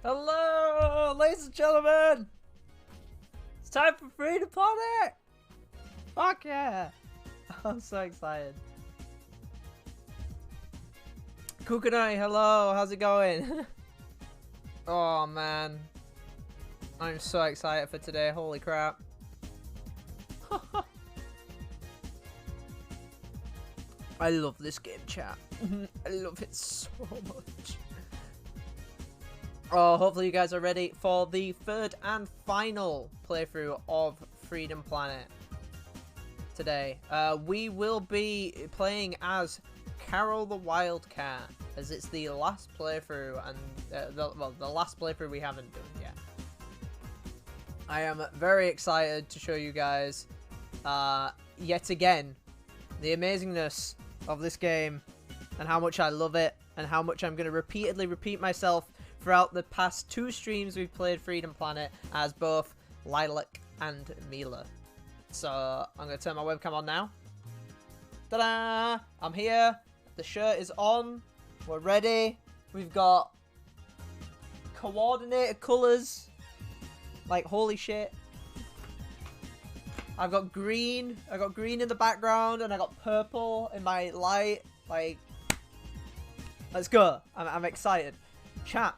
Hello, ladies and gentlemen. It's time for Freedom Planet. Fuck yeah. I'm so excited. Kukunai, hello. How's it going? Oh, man. I'm so excited for today. Holy crap. I love this game, chat. I love it so much. Oh, hopefully you guys are ready for the third and final playthrough of Freedom Planet today. We will be playing as Carol the Wildcat, as it's the last playthrough, and the last playthrough we haven't done yet. I am very excited to show you guys, yet again, the amazingness of this game, and how much I love it, and how much I'm going to repeatedly repeat myself throughout the past 2 streams we've played Freedom Planet as both Lilac and Mila. So I'm going to turn my webcam on now. Ta-da! I'm here. The shirt is on. We're ready. We've got coordinated colours. Like, holy shit. I've got green. I got green in the background, and I got purple in my light. Like, let's go. I'm excited. Chat.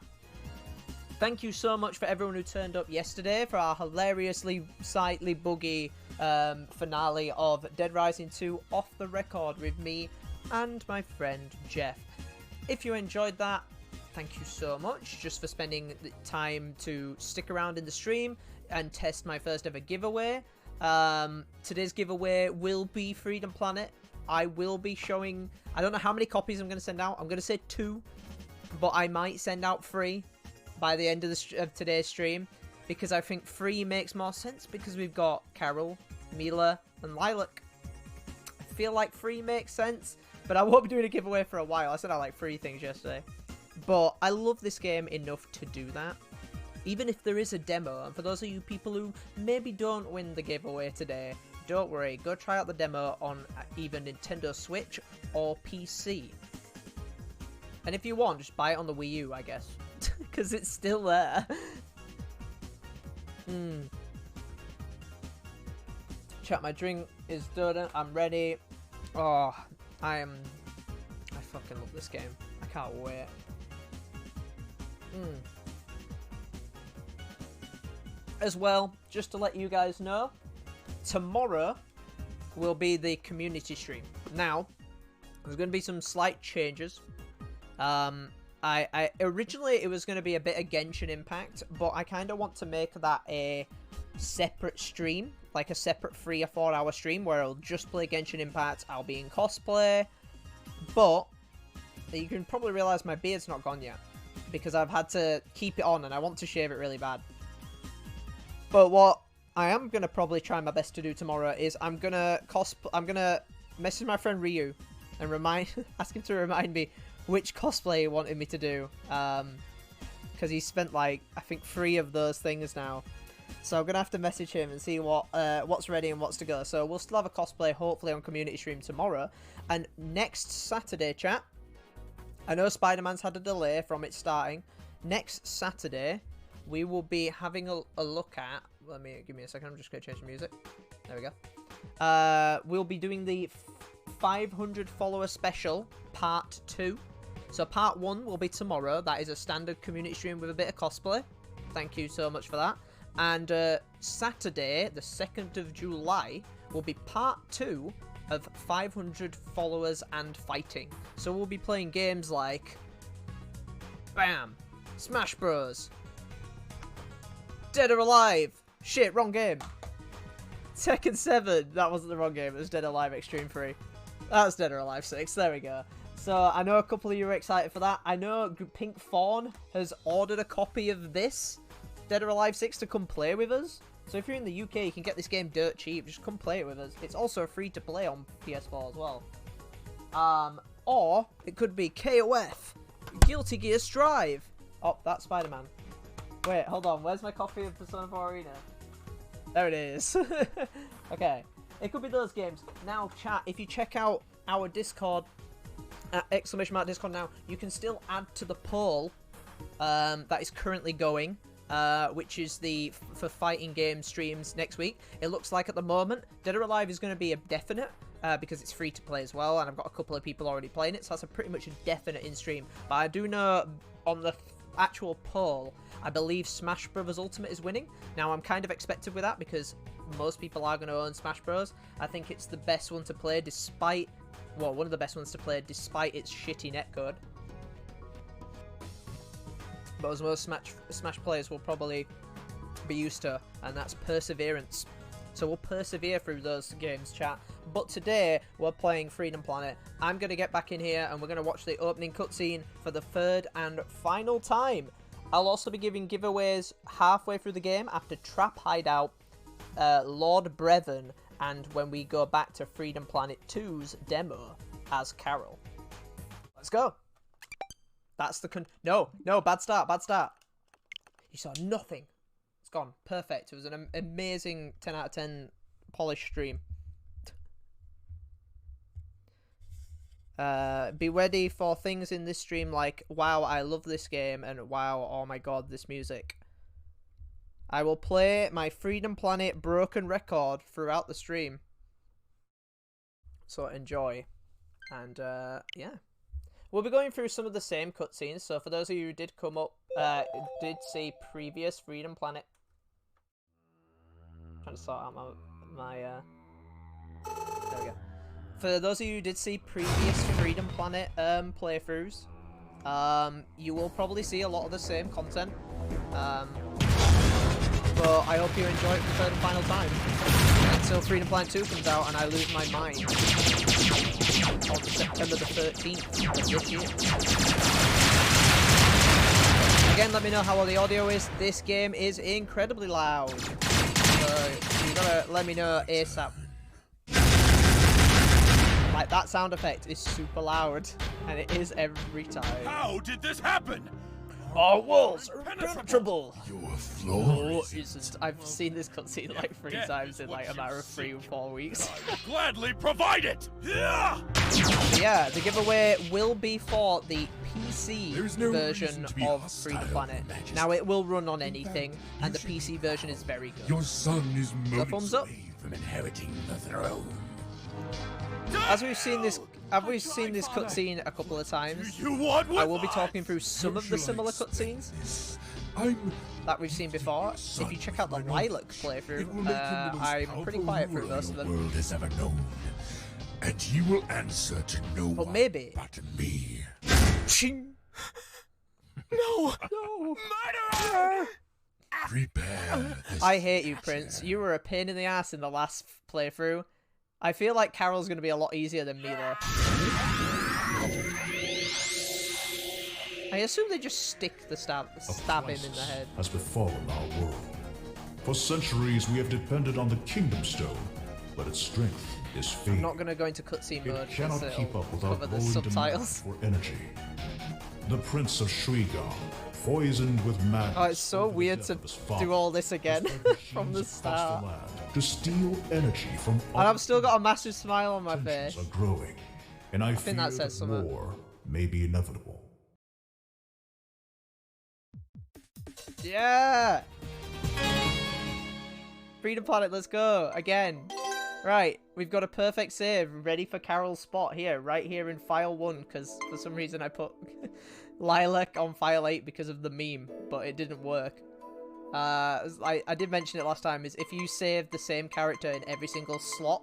Thank you so much for everyone who turned up yesterday for our hilariously slightly buggy finale of Dead Rising 2 Off the Record with me and my friend Jeff. If you enjoyed that, thank you so much just for spending the time to stick around in the stream and test my first ever giveaway. Today's giveaway will be Freedom Planet. I will be showing, I don't know how many copies I'm going to send out. I'm going to say 2, but I might send out 3 by the end of today's stream, because I think 3 makes more sense, because we've got Carol, Mila, and Lilac. I feel like 3 makes sense, but I won't be doing a giveaway for a while. I said I like 3 things yesterday. But I love this game enough to do that. Even if there is a demo, and for those of you people who maybe don't win the giveaway today, don't worry, go try out the demo on either Nintendo Switch or PC. And if you want, just buy it on the Wii U, I guess. Because it's still there. Chat, my drink is done. I'm ready. Oh, I fucking love this game. I can't wait. As well, just to let you guys know, tomorrow will be the community stream. Now, there's going to be some slight changes. Originally it was going to be a bit of Genshin Impact, but I kind of want to make that a separate stream, like a separate 3 or 4 hour stream where I'll just play Genshin Impact. I'll be in cosplay, but you can probably realize my beard's not gone yet because I've had to keep it on and I want to shave it really bad. But what I am going to probably try my best to do tomorrow is I'm going to message my friend Ryu and ask him to remind me which cosplay he wanted me to do, because he spent like I think 3 of those things now, so I'm gonna have to message him and see what's ready and what's to go. So we'll still have a cosplay hopefully on community stream tomorrow, and next Saturday, chat, I know Spider-Man's had a delay from it starting. Next Saturday we will be having a look at, give me a second, I'm just gonna change the music, there we go. We'll be doing the 500 follower special part 2. So part 1 will be tomorrow. That is a standard community stream with a bit of cosplay. Thank you so much for that. And Saturday, the 2nd of July, will be part 2 of 500 followers and fighting. So we'll be playing games like Bam, Smash Bros, Dead or Alive. Shit, wrong game. Tekken 7. That wasn't the wrong game. It was Dead or Alive Extreme 3. That's Dead or Alive 6. There we go. So I know a couple of you are excited for that. I know Pink Fawn has ordered a copy of this Dead or Alive 6 to come play with us. So if you're in the UK, you can get this game dirt cheap. Just come play it with us. It's also free to play on PS4 as well. Or it could be KOF, Guilty Gear Strive. Oh, that's Spider-Man. Wait, hold on. Where's my copy of Persona 4 Arena? There it is. Okay. It could be those games. Now, chat, if you check out our Discord, !Discord now, you can still add to the poll that is currently going, which is the for fighting game streams next week. It looks like at the moment Dead or Alive is going to be a definite, because it's free to play as well, and I've got a couple of people already playing it, so that's a pretty much a definite in stream. But I do know on the actual poll, I believe Smash Bros Ultimate is winning. Now I'm kind of expected with that because most people are going to own Smash Bros. I think it's the best one to play despite, well, one of the best ones to play despite its shitty netcode. But as most Smash players will probably be used to, and that's perseverance. So we'll persevere through those games, chat. But today, we're playing Freedom Planet. I'm going to get back in here, and we're going to watch the opening cutscene for the third and final time. I'll also be giving giveaways halfway through the game after Trap Hideout, Lord Brevin, and when we go back to Freedom Planet 2's demo as Carol. Let's go. That's the no, bad start, bad start. You saw nothing. It's gone. Perfect. It was an amazing 10 out of 10 polished stream. Be ready for things in this stream like, wow, I love this game, and wow, oh my god, this music. I will play my Freedom Planet broken record throughout the stream. So enjoy. And, yeah. We'll be going through some of the same cutscenes, so for those of you who did come up, did see previous Freedom Planet. I'm trying to sort out my there we go. For those of you who did see previous Freedom Planet playthroughs, you will probably see a lot of the same content. But I hope you enjoy it for the third and final time. Until Freedom Planet 2 comes out and I lose my mind. On September the 13th of this year. Again, let me know how well the audio is. This game is incredibly loud. So you gotta let me know ASAP. Like, that sound effect is super loud. And it is every time. How did this happen? Our walls are impenetrable. Your floor is I've seen this cutscene like 3 times in like a matter of 3 or 4 weeks. I will gladly provide it. Yeah, the giveaway will be for the PC version of Freedom Planet. Now it will run on anything, and the PC version is very good. your son is thumbs up from inheriting the throne. As we've seen this cutscene a couple of times, I will be talking through some of the similar cutscenes that we've seen before. If you check out the Lilac playthrough, I'm pretty quiet through most of them. World has ever known, and he will answer to no But one maybe. but me. No! Murderer! Prepare. I hate you, Prince. You were a pain in the ass in the last playthrough. I feel like Carol's going to be a lot easier than me, though. I assume they just stick the stab him in the head. Has befallen our world. For centuries, we have depended on the Kingdom Stone, but its strength is fading. I'm not going to go into cutscene mode. It cannot keep up with our cover the growing demand subtitles. for energy. The Prince of Shuigang, poisoned with madness. Oh, it's so over the weird death to of his father, do all this again has led from the machines across start. the land to steal energy from And I've still got a massive smile on my tensions face. are growing, and I think fear that says something. war may be inevitable. Yeah! Freedom Planet, let's go again. Right, we've got a perfect save ready for Carol's spot here, right here in file 1, because for some reason I put Lilac on file 8 because of the meme, but it didn't work. I did mention it last time, is if you save the same character in every single slot,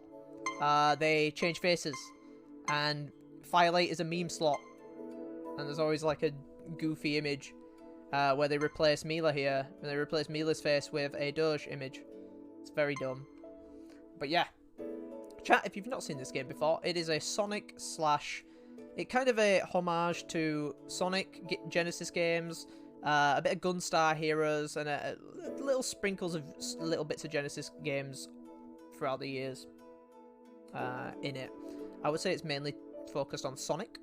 they change faces, and file 8 is a meme slot, and there's always like a goofy image where they replace Mila here, and they replace Mila's face with a Doge image. It's very dumb. But yeah. Chat, if you've not seen this game before, it is a Sonic slash... It kind of a homage to Sonic Genesis games, a bit of Gunstar Heroes, and a little sprinkles of little bits of Genesis games throughout the years in it. I would say it's mainly focused on Sonic,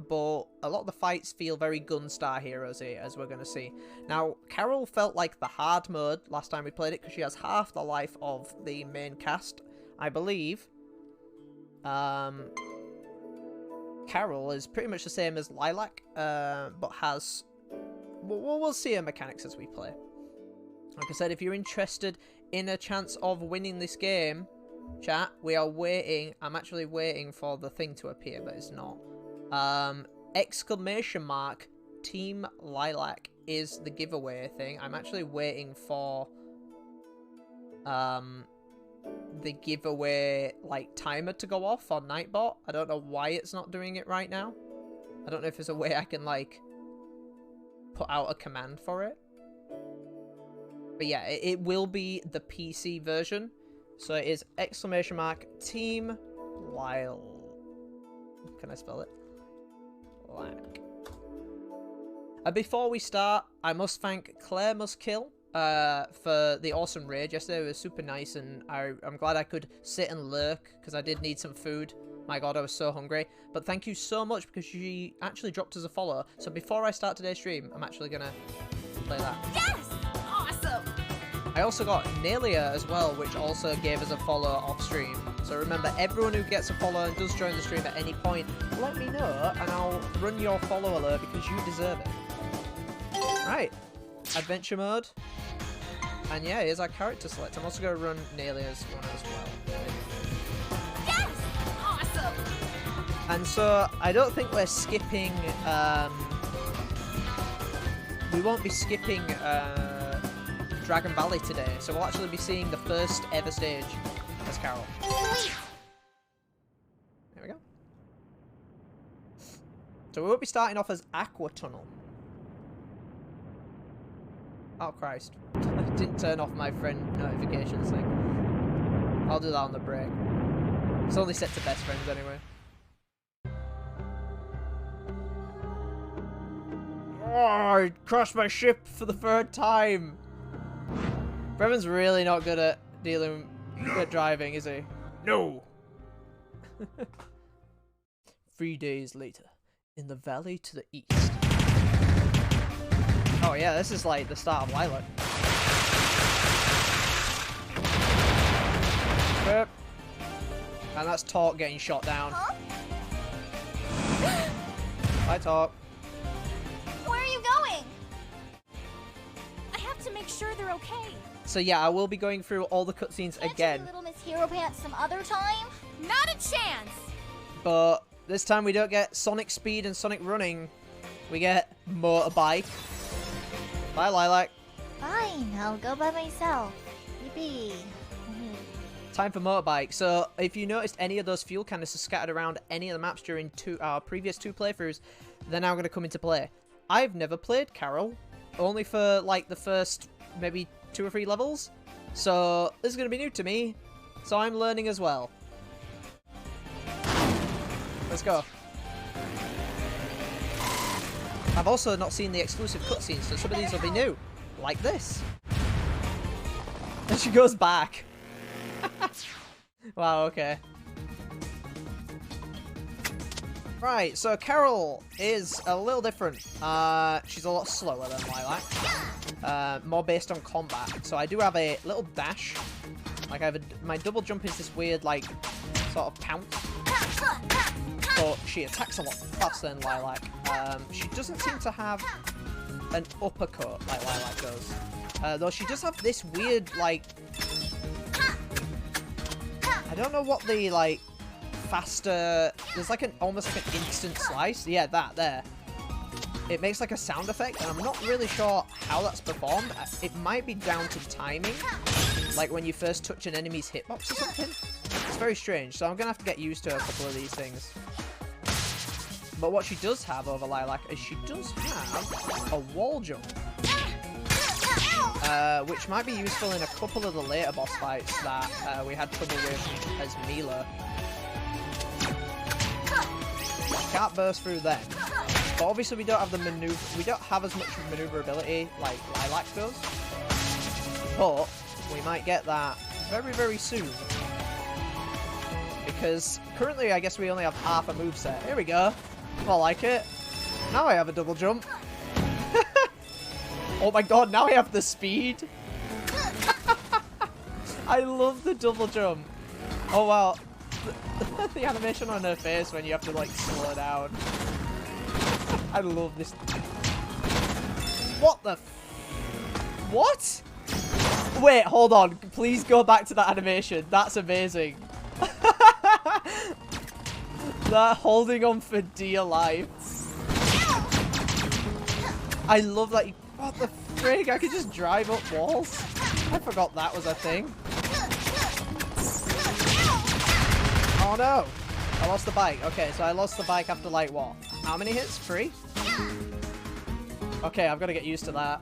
but a lot of the fights feel very Gunstar Heroes-y, as we're going to see. Now, Carol felt like the hard mode last time we played it, because she has half the life of the main cast, I believe. Carol is pretty much the same as Lilac, but has we'll see our mechanics as we play. Like I said, if you're interested in a chance of winning this game, chat, we are waiting. I'm actually waiting for the thing to appear, but it's not. Exclamation mark Team Lilac is the giveaway thing. I'm actually waiting for the giveaway like timer to go off on Nightbot. I don't know why it's not doing it right now. I don't know if there's a way I can like put out a command for it. But yeah, it will be the PC version. So it is exclamation mark Team Lyle. Can I spell it? Lack. Before we start, I must thank Claire Must Kill for the awesome raid yesterday. It was super nice, and I'm glad I could sit and lurk because I did need some food. My god, I was so hungry. But thank you so much because she actually dropped us a follow. So before I start today's stream, I'm actually gonna play that. Yes! Awesome! I also got Nelia as well, which also gave us a follow off stream. So remember, everyone who gets a follow and does join the stream at any point, let me know and I'll run your follow alert because you deserve it. Right, adventure mode. And yeah, here's our character select. I'm also going to run Nelia's one as well. Yes! Awesome! And so, I don't think we're skipping, we won't be skipping, Dragon Valley today, so we'll actually be seeing the first ever stage as Carol. There we go. So we won't be starting off as Aqua Tunnel. Oh Christ. I didn't turn off my friend notifications thing. I'll do that on the break. It's only set to best friends anyway. Oh, I crashed my ship for the third time. Brevin's really not good at dealing with driving, is he? No! 3 days later, in the valley to the east. Oh yeah, this is like the start of Lilac. Yep. And that's Talk getting shot down. Huh? Hi Talk. Where are you going? I have to make sure they're okay. So yeah, I will be going through all the cutscenes again. Can't you Little Miss Hero Pants some other time? Not a chance! But this time we don't get Sonic Speed and Sonic Running. We get Motorbike. Bye, Lilac. Fine, I'll go by myself. Yippee. Time for Motorbike. So if you noticed any of those fuel canisters scattered around any of the maps during our previous 2 playthroughs, they're now going to come into play. I've never played Carol. Only for like the first maybe 2 or 3 levels. So this is going to be new to me. So I'm learning as well. Let's go. I've also not seen the exclusive cutscenes, so some of these will be new. Like this. And she goes back. Wow, okay. Right, so Carol is a little different. She's a lot slower than Lilac. More based on combat. So I do have a little dash. Like I have my double jump is this weird, like, sort of pounce. But she attacks a lot faster than Lilac. She doesn't seem to have an uppercut like Lilac does. Though she does have this weird, like... I don't know what the, like, faster... There's like almost like an instant slice. Yeah, that, there. It makes like a sound effect, and I'm not really sure how that's performed. It might be down to timing. Like when you first touch an enemy's hitbox or something. It's very strange, so I'm going to have to get used to a couple of these things. But what she does have over Lilac is she does have a wall jump. Which might be useful in a couple of the later boss fights that we had trouble with as Mila. She can't burst through them. But obviously we don't have the maneuver. We don't have as much maneuverability like Lilac does. But we might get that very, very soon. Because currently I guess we only have half a moveset. Here we go. I like it. Now I have a double jump. Oh my god, now I have the speed. I love the double jump. Oh wow. The animation on her face when you have to like slow down. I love this. What the what? Wait, hold on. Please go back to that animation. That's amazing. That holding on for dear life. I love that. What the frig? I could just drive up walls. I forgot that was a thing. Oh no. I lost the bike. Okay, so I lost the bike after like what? How many hits? 3? Okay, I've got to get used to that.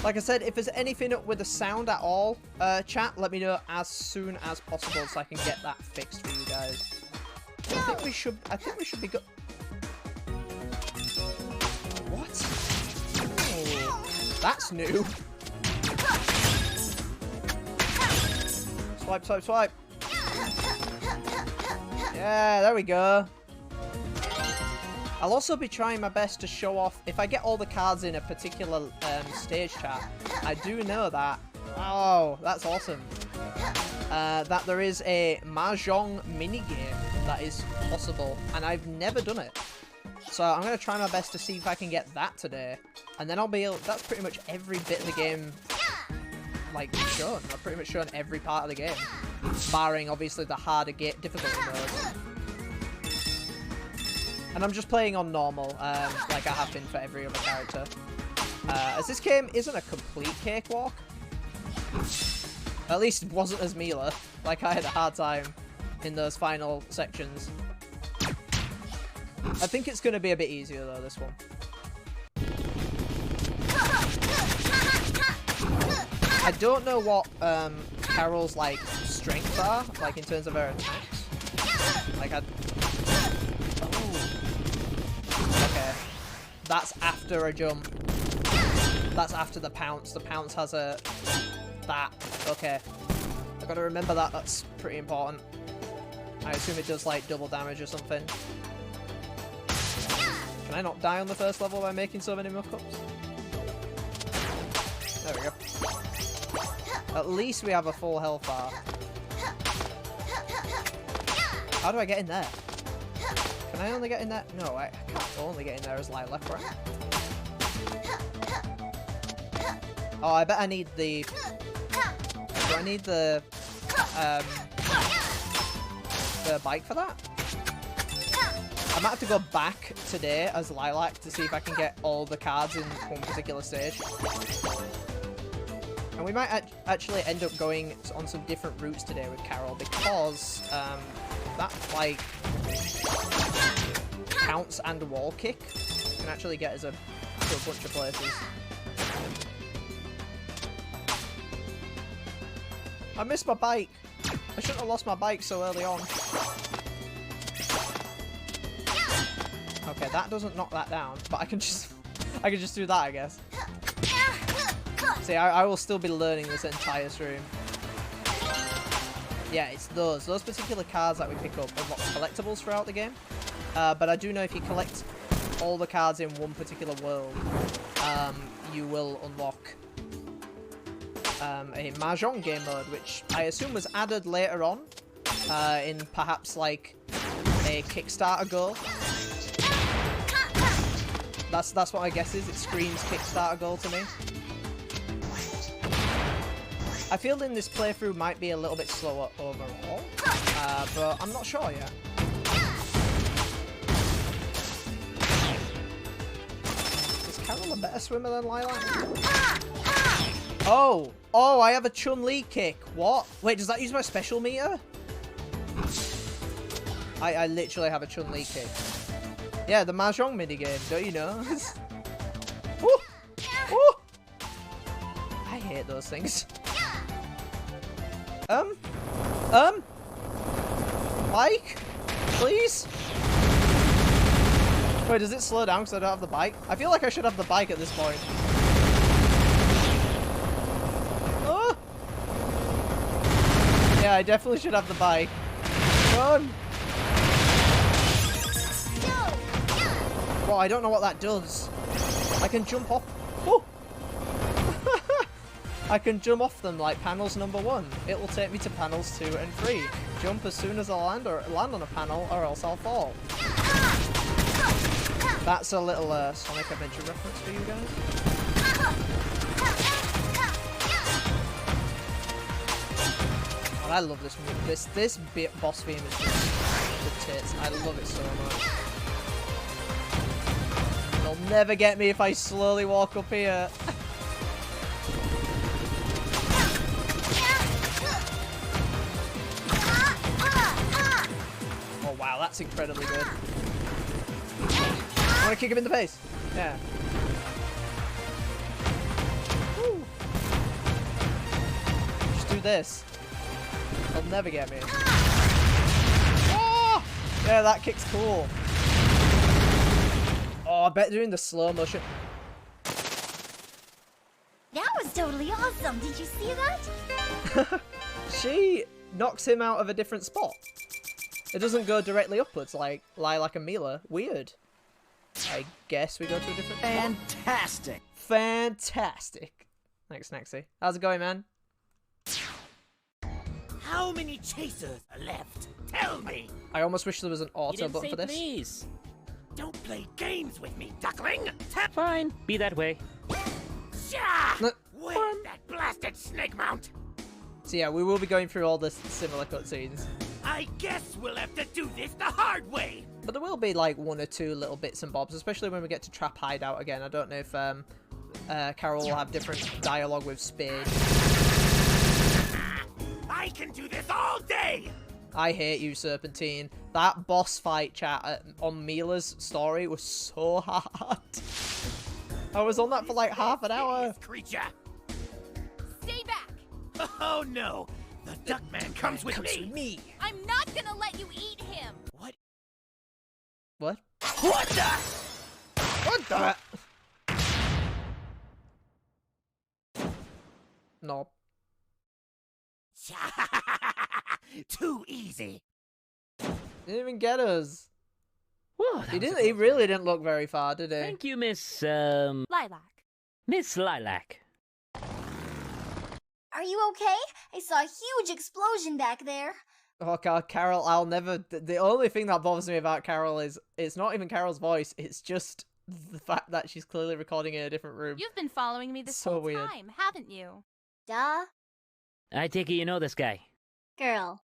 Like I said, if there's anything up with the sound at all, chat, let me know as soon as possible so I can get that fixed for you guys. I think we should be good. What? Oh, that's new. Swipe, swipe, swipe. Yeah, there we go. I'll also be trying my best to show off, if I get all the cards in a particular stage chat, I do know that, oh, that's awesome, that there is a Mahjong minigame that is possible, and I've never done it. So I'm going to try my best to see if I can get that today, and then I'll be able, that's pretty much every bit of the game, like, shown. I've pretty much shown every part of the game, barring, obviously, the harder difficulty mode. And I'm just playing on normal, like I have been for every other character. As this game isn't a complete cakewalk. At least it wasn't as Mila. Like, I had a hard time in those final sections. I think it's going to be a bit easier, though, this one. I don't know what Carol's, like, strengths are, like, in terms of her attacks. Like, okay. That's after a jump. That's after the pounce. The pounce has a... that. Okay. I've got to remember that. That's pretty important. I assume it does, like, double damage or something. Can I not die on the first level by making so many muck-ups? There we go. At least we have a full health bar. How do I get in there? Can I only get in there? No, I can't only get in there as Lilac, right? Oh, I bet I need the... Do I need the bike for that? I might have to go back today as Lilac to see if I can get all the cards in one particular stage. And we might actually end up going on some different routes today with Carol because that, like, pounce and wall kick can actually get us to a bunch of places. I missed my bike. I shouldn't have lost my bike so early on. Okay, that doesn't knock that down, but I can just do that, I guess. See, I will still be learning this entire stream. Yeah, it's those particular cards that we pick up unlock collectibles throughout the game. But I do know if you collect all the cards in one particular world, you will unlock a Mahjong game mode, which I assume was added later on in perhaps like a Kickstarter goal. That's what I guess is. It screams Kickstarter goal to me. I feel in this playthrough might be a little bit slower overall, but I'm not sure yet. Is Carol a better swimmer than Lilac? Oh, I have a Chun-Li kick. What? Wait, does that use my special meter? I literally have a Chun-Li kick. Yeah, the Mahjong minigame, don't you know? Woo! Woo! I hate those things. Bike? Please? Wait, does it slow down because I don't have the bike? I feel like I should have the bike at this point. Oh! Yeah, I definitely should have the bike. Run! Well, I don't know what that does. I can jump off. Oh! I can jump off them like panels number 1. It will take me to panels 2 and 3. Jump as soon as I land on a panel or else I'll fall. That's a little Sonic Adventure reference for you guys. Oh, I love this move. This boss theme is just the tits. I love it so much. They'll never get me if I slowly walk up here. Oh wow, that's incredibly good. I want to kick him in the face. Yeah. Woo. Just do this. They'll never get me. Oh! Yeah, that kick's cool. Oh, I bet doing the slow motion. That was totally awesome. Did you see that? She knocks him out of a different spot. It doesn't go directly upwards like Lilac and Mila. Weird. I guess we go to a different spot. Fantastic! Fantastic. Thanks, Nexy. How's it going, man? How many chasers are left? Tell me! I almost wish there was an auto button for this. Please. Don't play games with me, duckling! Fine, be that way. Shah! No. Where's that blasted snake mount? So yeah, we will be going through all the similar cutscenes. I guess we'll have to do this the hard way! But there will be like one or two little bits and bobs, especially when we get to Trap Hideout again. I don't know if Carol will have different dialogue with Spade. I can do this all day! I hate you, Serpentine. That boss fight chat on Mila's story was so hard. I was on that for like half an hour. Creature. Stay back. Oh no! The Duckman comes with me! I'm not gonna let you eat him. What? What? What the? What the? No. Too easy. Didn't even get us. Whoa, He didn't. He really didn't look very far, did he? Thank you, Miss Lilac. Lilac. Are you okay? I saw a huge explosion back there. Oh god, Carol, I'll never... The only thing that bothers me about Carol is it's not even Carol's voice, it's just the fact that she's clearly recording in a different room. You've been following me this So whole weird. time, haven't you? Duh. I take it you know this guy. Girl.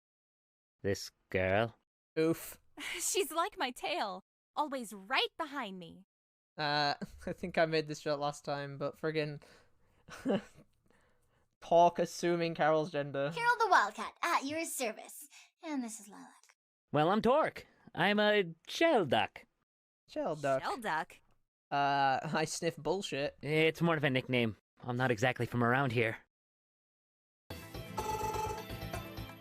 This girl. Oof. She's like my tail, always right behind me. I think I made this joke last time, but friggin... Pork assuming Carol's gender. Carol the Wildcat, at your service. And this is Lilac. Well, I'm Torque. I'm a shell duck. Shell duck. Shell duck. I sniff bullshit. It's more of a nickname. I'm not exactly from around here.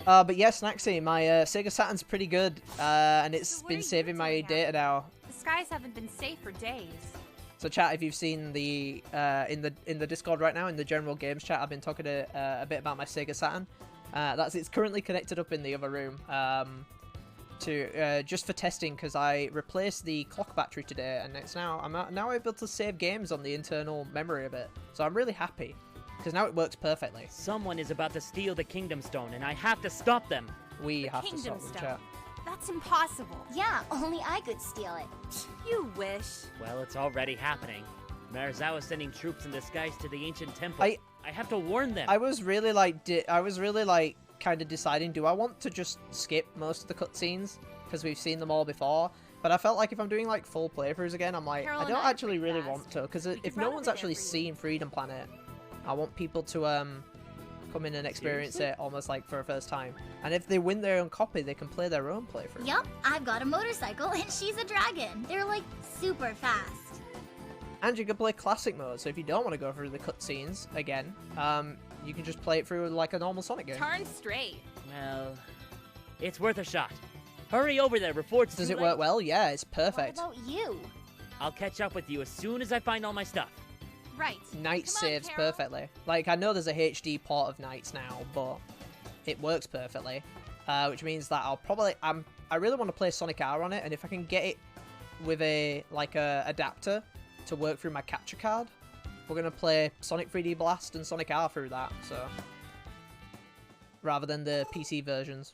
But yes, Snaxy, my Sega Saturn's pretty good, and it's So what been are saving you my doing data now. The skies haven't been safe for days. So chat, if you've seen the in the Discord right now, in the general games chat, I've been talking a bit about my Sega Saturn. It's currently connected up in the other room to just for testing, because I replaced the clock battery today, and I'm now able to save games on the internal memory of it. So I'm really happy, because now it works perfectly. Someone is about to steal the Kingdom Stone, and I have to stop them. We The have to Kingdom stop the Stone. chat. That's impossible. Yeah, only I could steal it. You wish. Well, it's already happening. Marizawa's sending troops in disguise to the ancient temple. I have to warn them. I was really like kind of deciding, do I want to just skip most of the cutscenes because we've seen them all before? But I felt like if I'm doing like full playthroughs again, I'm like, Carol I and don't I are actually pretty really fast. want to, because We if could no run one's over there actually for you. seen Freedom Planet, I want people to come in and experience Seriously? it almost like for a first time. And if they win their own copy, they can play their own playthrough. Yup, I've got a motorcycle and she's a dragon. They're like super fast. And you can play classic mode, so if you don't want to go through the cutscenes again, you can just play it through like a normal Sonic game. Turn straight. Well, it's worth a shot. Hurry over there before it's Does too it late. work well? Yeah, it's What perfect. about you? I'll catch up with you as soon as I find all my stuff. Right. Night Come on, saves Carol. perfectly. Like, I know there's a HD port of Nights now, but it works perfectly. Which means that I'll probably... I really want to play Sonic R on it, and if I can get it with a adapter to work through my capture card, we're going to play Sonic 3D Blast and Sonic R through that, so... Rather than the PC versions.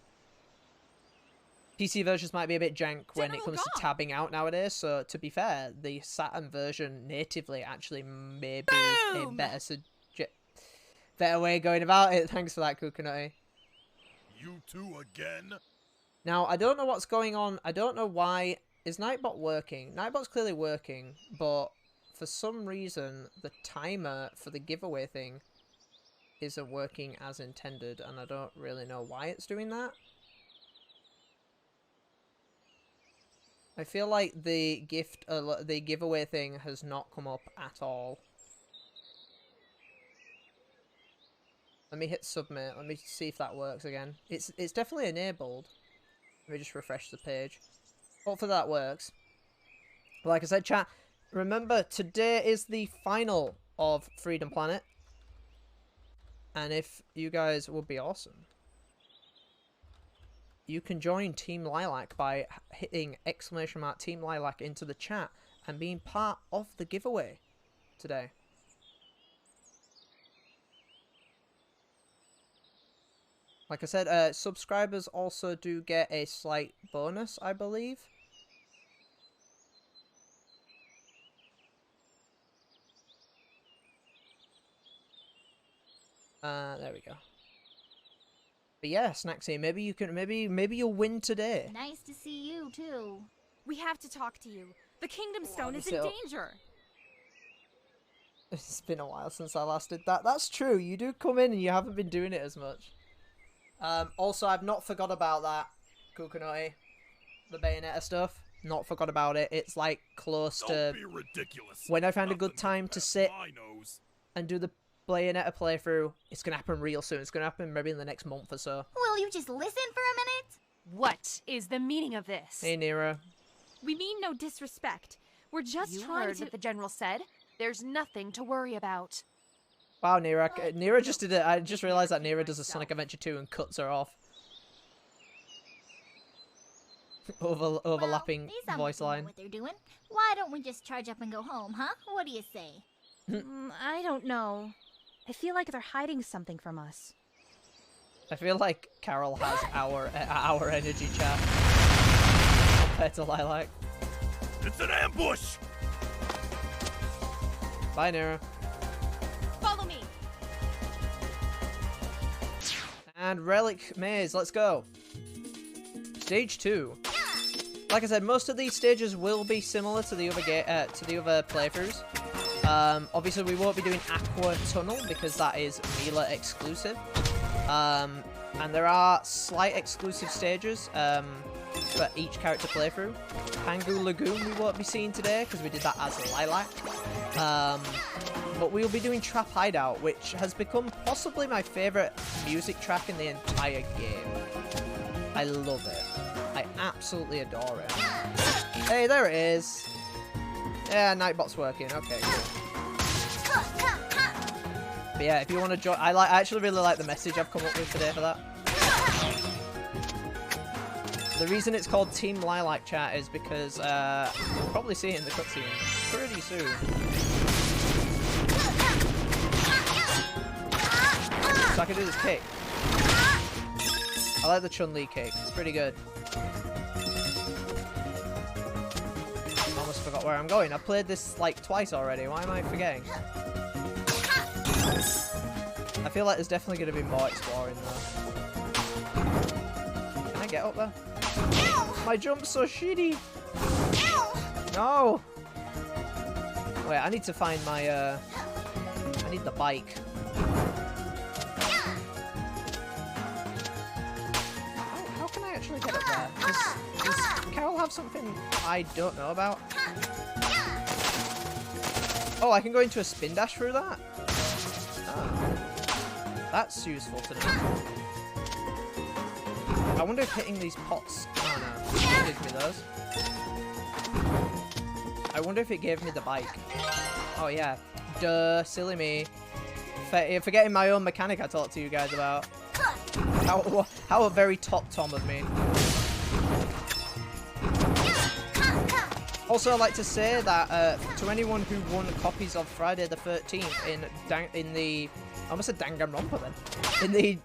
PC versions might be a bit jank when it comes to tabbing out nowadays, so to be fair, the Saturn version natively actually may be a better way of going about it. Thanks for that, Kukanoi. You two again? Now, I don't know what's going on. I don't know why. Is Nightbot working? Nightbot's clearly working, but for some reason, the timer for the giveaway thing isn't working as intended, and I don't really know why it's doing that. I feel like the giveaway thing has not come up at all. Let me hit submit. Let me see if that works again. It's definitely enabled. Let me just refresh the page. Hopefully that works. Like I said, chat, remember today is the final of Freedom Planet. And if you guys would be awesome, you can join Team Lilac by hitting ! Team Lilac into the chat and being part of the giveaway today. Like I said, subscribers also do get a slight bonus, I believe. There we go. But yeah, Snacksy, maybe you can, maybe you'll win today. Nice to see you too. We have to talk to you. The Kingdom Stone is in so- danger. It's been a while since I last did that. That's true. You do come in and you haven't been doing it as much. Also, I've not forgot about that, Kukanoi. The Bayonetta stuff. Not forgot about it. It's like close to... Don't be ridiculous. When I find a good Nothing time gets to past sit my nose. and do the Bayonetta playthrough, it's going to happen real soon. It's going to happen maybe in the next month or so. Will you just listen for a minute? What is the meaning of this? Hey, Nero. We mean no disrespect. We're just You trying heard to... what the general said. There's nothing to worry about. Wow, Nero. Nero just did it. I just realized that Nero does a Sonic Adventure 2 and cuts her off. Overlapping Well, these voice know line. what they're doing. Why don't we just charge up and go home, huh? What do you say? I don't know. I feel like they're hiding something from us. I feel like Carol has our energy chat compared to Lilac. It's an ambush! Bye, Nero. Follow me. And Relic Maze, let's go. Stage 2. Like I said, most of these stages will be similar to the other playthroughs. Obviously, we won't be doing Aqua Tunnel because that is Mila exclusive. And there are slight exclusive stages for each character playthrough. Pangu Lagoon we won't be seeing today because we did that as Lilac. But we'll be doing Trap Hideout, which has become possibly my favourite music track in the entire game. I love it. I absolutely adore it. Hey, there it is. Yeah, Nightbot's working. Okay, cool. But yeah, if you want to join, I actually really like the message I've come up with today for that. The reason it's called Team Lilac chat is because you'll probably see it in the cutscene pretty soon. So I can do this kick. I like the Chun-Li kick. It's pretty good. Almost forgot where I'm going. I've played this like twice already. Why am I forgetting? I feel like there's definitely going to be more exploring though. Can I get up there? My jump's so shitty. No. Wait, I need to find my I need the bike. How can I actually get up there? Does Carol have something I don't know about? Oh, I can go into a spin dash through that? Oh. That's useful to know. I wonder if hitting these pots... Oh no, it gives me those. I wonder if it gave me the bike. Oh yeah. Duh, silly me. Forgetting my own mechanic I talked to you guys about. How a very top Tom of me. Also, I'd like to say that to anyone who won copies of Friday the 13th in the... I almost said Danganronpa then. In the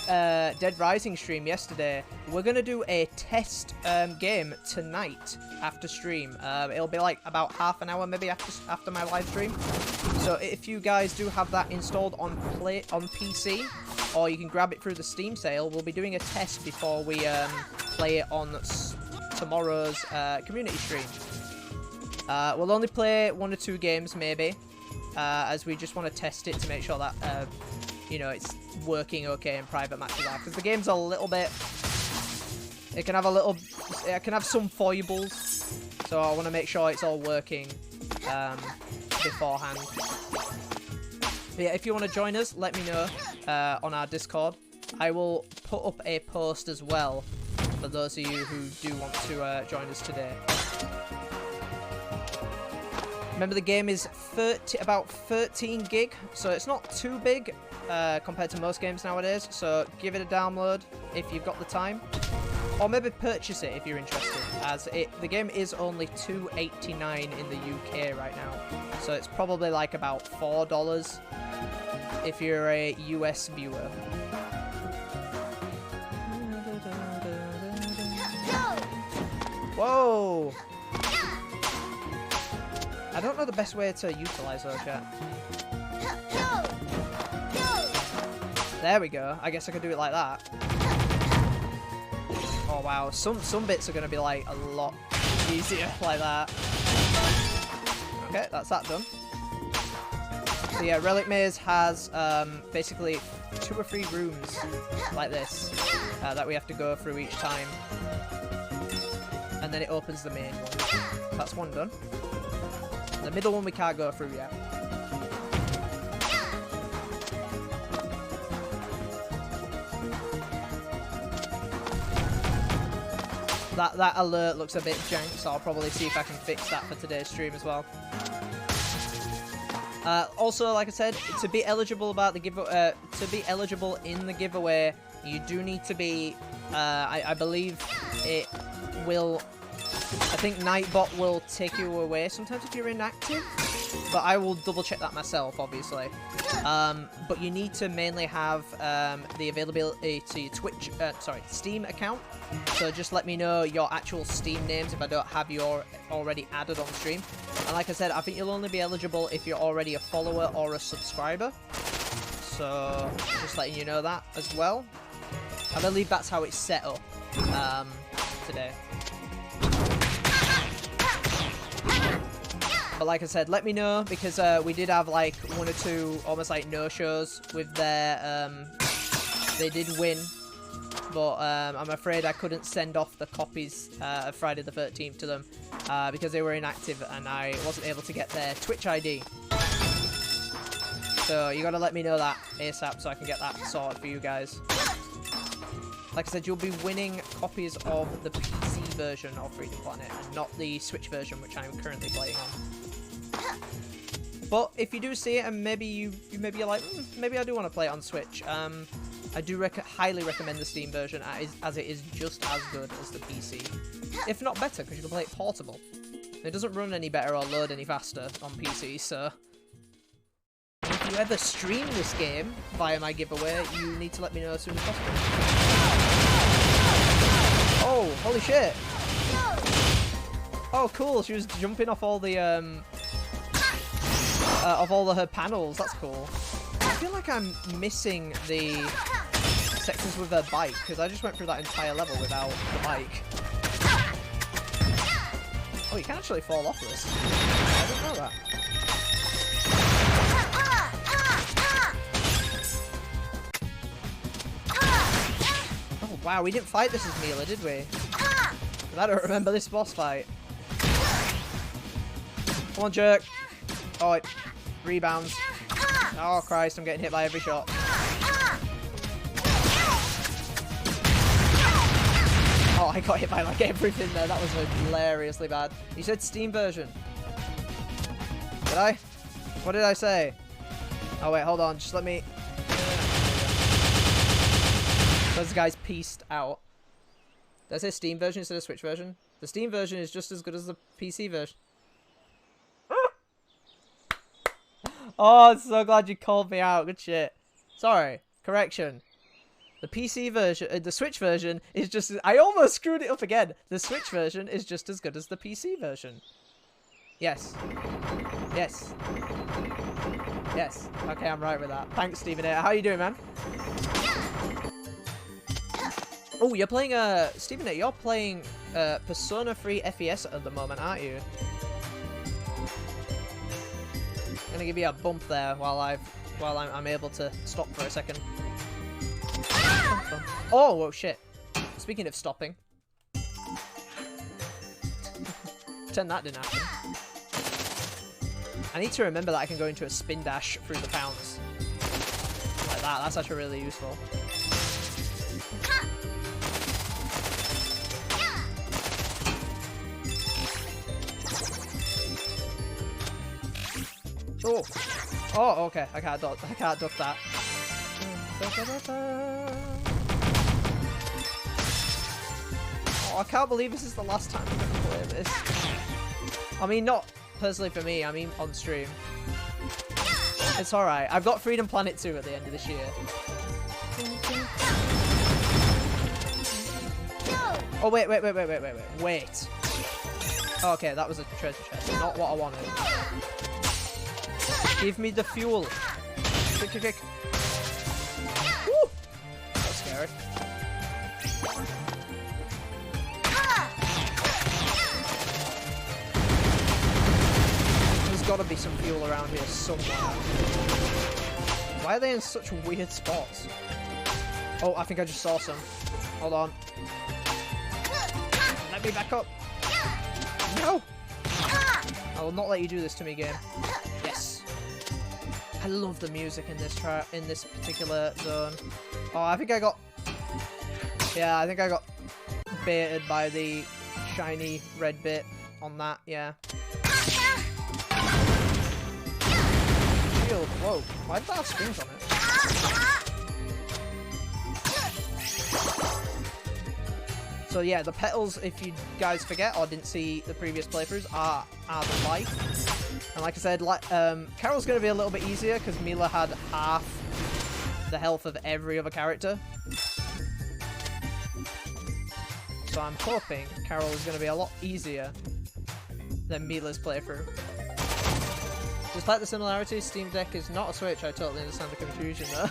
Dead Rising stream yesterday. We're gonna do a test game tonight after stream. It'll be like about half an hour maybe after my live stream. So if you guys do have that installed on PC, or you can grab it through the Steam sale, we'll be doing a test before we play it on tomorrow's community stream. We'll only play 1 or 2 games maybe, as we just want to test it to make sure that you know, it's working okay in private matches are, because the game's a little bit, it can have some foibles, so I want to make sure it's all working beforehand. But yeah, if you want to join us, let me know on our Discord. I will put up a post as well for those of you who do want to join us today. Remember, the game is about 13 gig, so it's not too big compared to most games nowadays. So give it a download if you've got the time, or maybe purchase it if you're interested, as the game is only $2.89 in the UK right now. So it's probably like about $4 if you're a US viewer. Whoa! I don't know the best way to utilize those yet. There we go. I guess I could do it like that. Oh wow, some bits are going to be like a lot easier like that. Okay, that's that done. So yeah, Relic Maze has basically 2 or 3 rooms like this that we have to go through each time. And then it opens the main one. That's one done. The middle one we can't go through yet. That alert looks a bit jank, so I'll probably see if I can fix that for today's stream as well. Also, like I said, to be eligible in the giveaway, you do need to be. I believe it will. I think Nightbot will take you away sometimes if you're inactive, but I will double check that myself, obviously. But you need to mainly have the availability to your Steam account. So just let me know your actual Steam names if I don't have your already added on stream. And like I said, I think you'll only be eligible if you're already a follower or a subscriber. So just letting you know that as well. I believe that's how it's set up today. But like I said, let me know, because we did have like 1 or 2 almost like no-shows with their... they did win, but I'm afraid I couldn't send off the copies of Friday the 13th to them because they were inactive and I wasn't able to get their Twitch ID. So you gotta let me know that ASAP so I can get that sorted for you guys. Like I said, you'll be winning copies of the PC version of Freedom Planet and not the Switch version, which I'm currently playing on. But if you do see it and maybe you're like, maybe I do want to play it on Switch, I do highly recommend the Steam version as it is just as good as the PC. If not better, because you can play it portable. It doesn't run any better or load any faster on PC, so... If you ever stream this game via my giveaway, you need to let me know as soon as possible. Oh, holy shit! Oh, cool, she was jumping off all the, her panels, that's cool. I feel like I'm missing the sections with her bike, because I just went through that entire level without the bike. Oh, you can actually fall off this. I didn't know that. Oh, wow, we didn't fight this as Mila, did we? I don't remember this boss fight. Come on, jerk. Oh, it rebounds. Oh, Christ, I'm getting hit by every shot. Oh, I got hit by like everything there. That was hilariously bad. You said Steam version. Did I? What did I say? Oh, wait, hold on. Just let me... Those guys pieced out. Did I say Steam version instead of Switch version? The Steam version is just as good as the PC version. Oh, I'm so glad you called me out. Good shit. Sorry. Correction. The PC version, the Switch version is just. I almost screwed it up again. The Switch version is just as good as the PC version. Yes. Yes. Yes. Okay, I'm right with that. Thanks, Stephen A. How you doing, man? Oh, you're playing Stephen A. You're playing Persona 3 FES at the moment, aren't you? I'm gonna give you a bump there while I'm able to stop for a second. Oh, whoa, shit. Speaking of stopping. Pretend that didn't happen. I need to remember that I can go into a spin dash through the pounds. Like that. That's actually really useful. Oh. Oh, okay. I can't duck that. Oh, I can't believe this is the last time I'm gonna play this. I mean, not personally for me, I mean on stream. It's alright. I've got Freedom Planet 2 at the end of this year. Oh, wait. Oh, okay, that was a treasure chest. Not what I wanted. Give me the fuel. Kick. Woo! That's scary. There's gotta be some fuel around here somewhere. Why are they in such weird spots? Oh, I think I just saw some. Hold on. Let me back up. No! I will not let you do this to me, game. Yes. I love the music in this particular zone. Oh, I think I got... Yeah, I think I got baited by the shiny red bit on that, yeah. Shield, whoa. Why did that have springs on it? So yeah, the petals, if you guys forget or didn't see the previous playthroughs, are the life. And like I said, Carol's going to be a little bit easier because Mila had half the health of every other character. So I'm hoping Carol is going to be a lot easier than Mila's playthrough. Despite the similarities, Steam Deck is not a Switch. I totally understand the confusion though.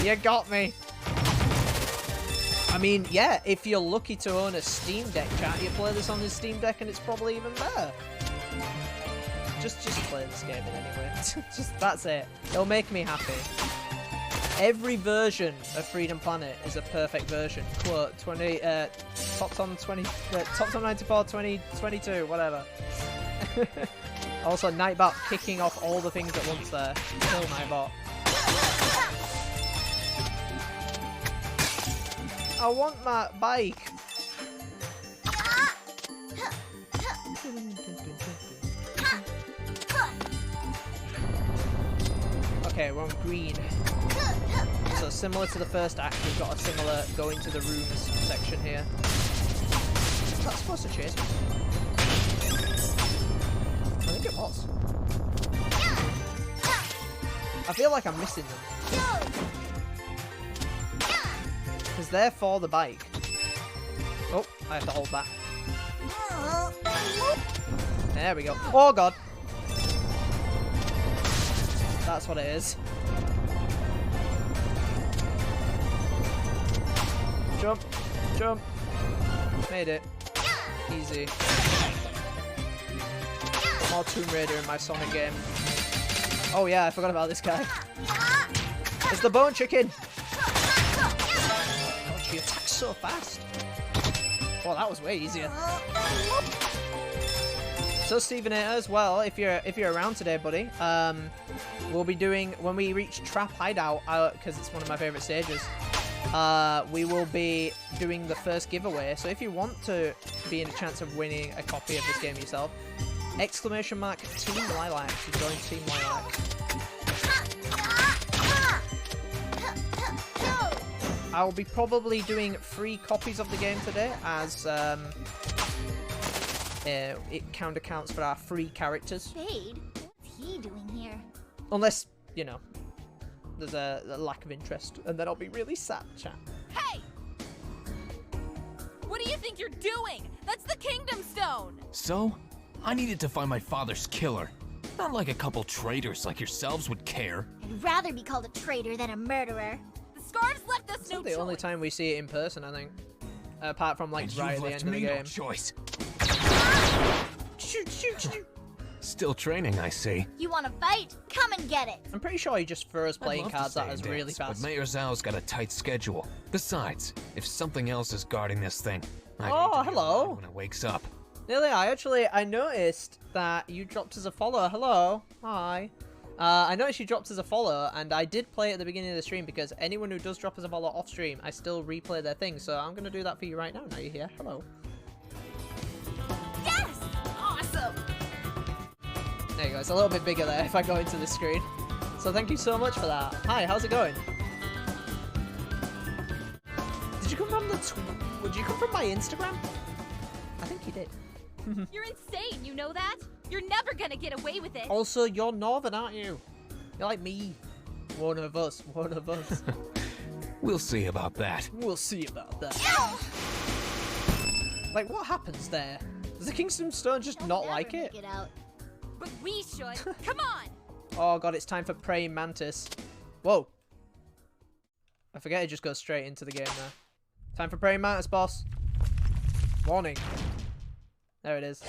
You got me. I mean, yeah, if you're lucky to own a Steam Deck, chat, you play this on the Steam Deck and it's probably even better. Just play this game anyway. That's it. It'll make me happy. Every version of Freedom Planet is a perfect version. Quote, Top 94 2022, whatever. Also, Nightbot kicking off all the things at once there. Kill Nightbot. I want my bike. Okay, we're on green. So similar to the first act, we've got a similar go into the rooms section here. Is that supposed to chase me? I think it was. I feel like I'm missing them. Because they're for the bike. Oh, I have to hold that. There we go. Oh god. That's what it is. Jump. Jump. Made it. Easy. More Tomb Raider in my Sonic game. Oh yeah, I forgot about this guy. It's the bone chicken! Oh, she attacks so fast. Oh, that was way easier. So Stephen A as well, if you're around today, buddy, we'll be doing, when we reach Trap Hideout, because it's one of my favorite stages, we will be doing the first giveaway. So if you want to be in a chance of winning a copy of this game yourself, exclamation mark Team Lilac to join Team Lilac. I'll be probably doing 3 copies of the game today, as it counts for our 3 characters. Fade? What's he doing here? Unless, you know, there's a lack of interest, and then I'll be really sad, chat. Hey! What do you think you're doing? That's the Kingdom Stone! So? I needed to find my father's killer. Not like a couple traitors like yourselves would care. I'd rather be called a traitor than a murderer. The Scarves left us It's no not the choice. only time we see it in person, I think. Apart from, like, And right you've at the left end of the me no game. choice. Shoot, shoot, shoot. Still training, I see. You want to fight? Come and get it. I'm pretty sure he just throws I'd playing love to cards stay at us and really dance, fast. But Mayor Zhao's got a tight schedule. Besides, if something else is guarding this thing, I Oh, need to be hello. around when it wakes up. Nearly, I noticed that you dropped as a follower. Hello. Hi. I noticed you dropped as a follower, and I did play at the beginning of the stream because anyone who does drop as a follower off stream, I still replay their thing. So I'm going to do that for you right now. Now you're here. Hello. Yes! Awesome! There you go. It's a little bit bigger there if I go into the screen. So thank you so much for that. Hi, how's it going? Did you come from Did you come from my Instagram? I think you did. You're insane, you know that? You're never gonna get away with it. Also, you're Northern, aren't you? You're like me. One of us. One of us. We'll see about that. We'll see about that. Like, what happens there? Does the Kingdom Stone just not Never like make it? out. But we should. Come on! Oh god, it's time for Praying Mantis. Whoa. I forget it just goes straight into the game there. Time for Praying Mantis, boss. Warning. There it is.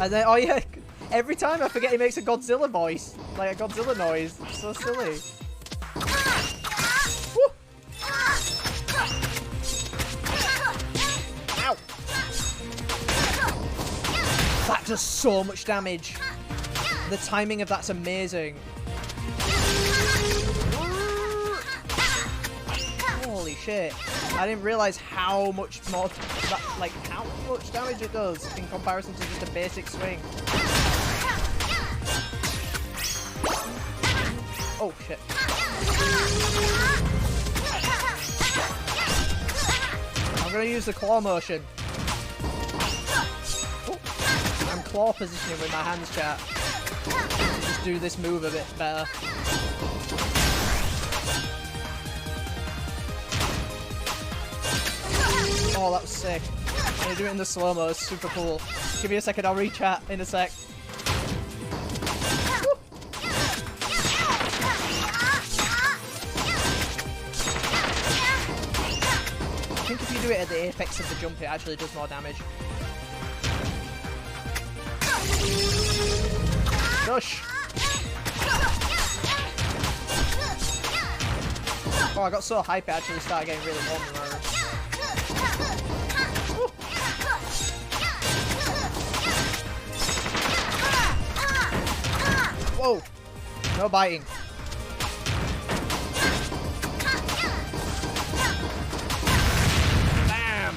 And then, oh yeah, every time I forget he makes a Godzilla voice. Like a Godzilla noise. It's so silly. Woo! Ow! That does so much damage. The timing of that's amazing. Holy shit. I didn't realize how much more, like how much damage it does in comparison to just a basic swing. Oh shit. I'm gonna use the claw motion. Oh, I'm claw positioning with my hands, chat. To just do this move a bit better. Oh, that was sick. I'm gonna do it in the slow-mo, it's super cool. Give me a second, I'll re-chat in a sec. Woo. I think if you do it at the apex of the jump, it actually does more damage. Gosh! Oh, I got so hype it actually started getting really warm in the room. Whoa! No biting. Bam!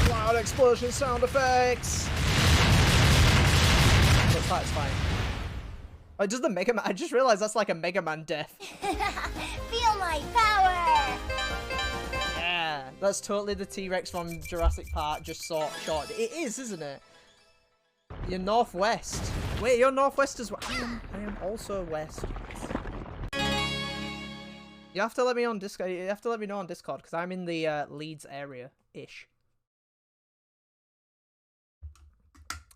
Loud explosion sound effects! Looks like it's fine. Oh, does the Mega Man? I just realized that's like a Mega Man death. Feel my power! Yeah, that's totally the T-Rex from Jurassic Park, just short. It is, isn't it? You're northwest. Wait, you're northwest as well. I am also west. You have to let me on Discord. You have to let me know on Discord because I'm in the Leeds area-ish.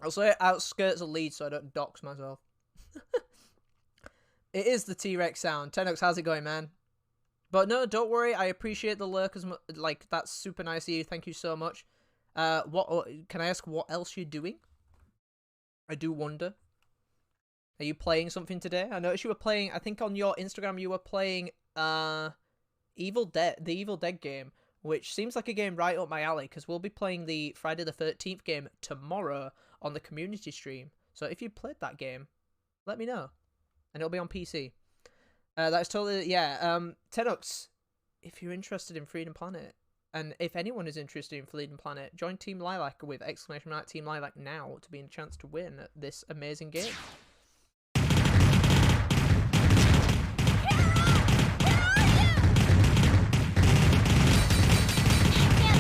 I'll say outskirts of Leeds so I don't dox myself. It is the T-Rex sound. Tenox, how's it going, man? But no, don't worry. I appreciate the lurk as much. Like, that's super nice of you. Thank you so much. What can I ask? What else you're doing? I do wonder. Are you playing something today? I noticed you were playing. I think on your Instagram you were playing the Evil Dead game, which seems like a game right up my alley because we'll be playing the Friday the 13th game tomorrow on the community stream. So if you played that game, let me know, and it'll be on PC. That's totally, yeah. Tenox, if you're interested in Freedom Planet, and if anyone is interested in Freedom Planet, join Team Lilac with ! Team Lilac now to be in a chance to win this amazing game. Can't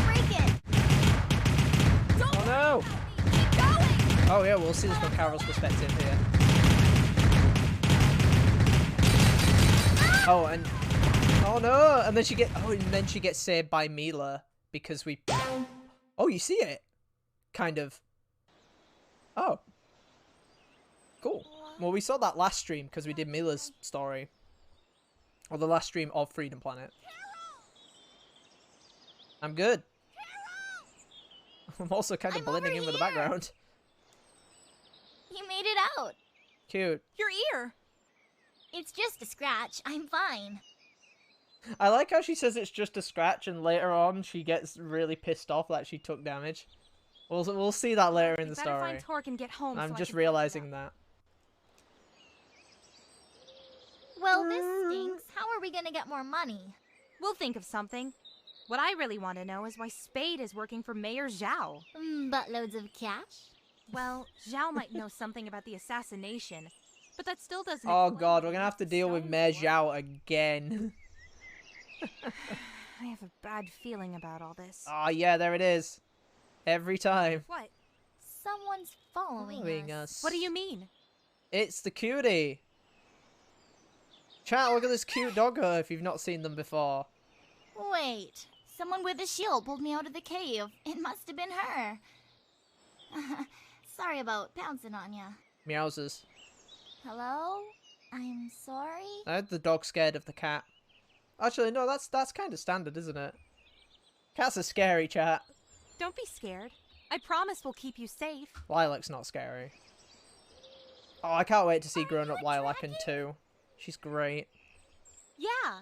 break it! Oh no! Keep going! Oh yeah, we'll see this from Carol's perspective here. Oh, and oh no! And then she gets saved by Mila because we. Oh, you see it? Kind of. Oh. Cool. Well, we saw that last stream because we did Mila's story. Or the last stream of Freedom Planet. I'm good. I'm also kind of blending in with the background. You made it out. Cute. Your ear. It's just a scratch. I'm fine. I like how she says it's just a scratch, and later on she gets really pissed off that she took damage. We'll see that later in the Better story. find Torque and get home. I'm so I just can patch it realizing up. that. Well, this stinks. How are we gonna get more money? We'll think of something. What I really want to know is why Spade is working for Mayor Zhao. Buttloads of cash? Well, Zhao might know something about the assassination, but that still doesn't. Oh explain god, why we're gonna he have to was deal with stoned Mayor for it. Zhao again. I have a bad feeling about all this. Oh yeah, there it is. Every time. What? Someone's following us. What do you mean? It's the cutie. Chat, look at this cute doggo if you've not seen them before. Wait. Someone with a shield pulled me out of the cave. It must have been her. Sorry about pouncing on ya. Meowsers. Hello? I'm sorry? I heard the dog scared of the cat. Actually, no, that's kind of standard, isn't it? Cats are scary, chat. Don't be scared. I promise we'll keep you safe. Lilac's not scary. Oh, I can't wait to see grown-up Lilac in 2. She's great. Yeah.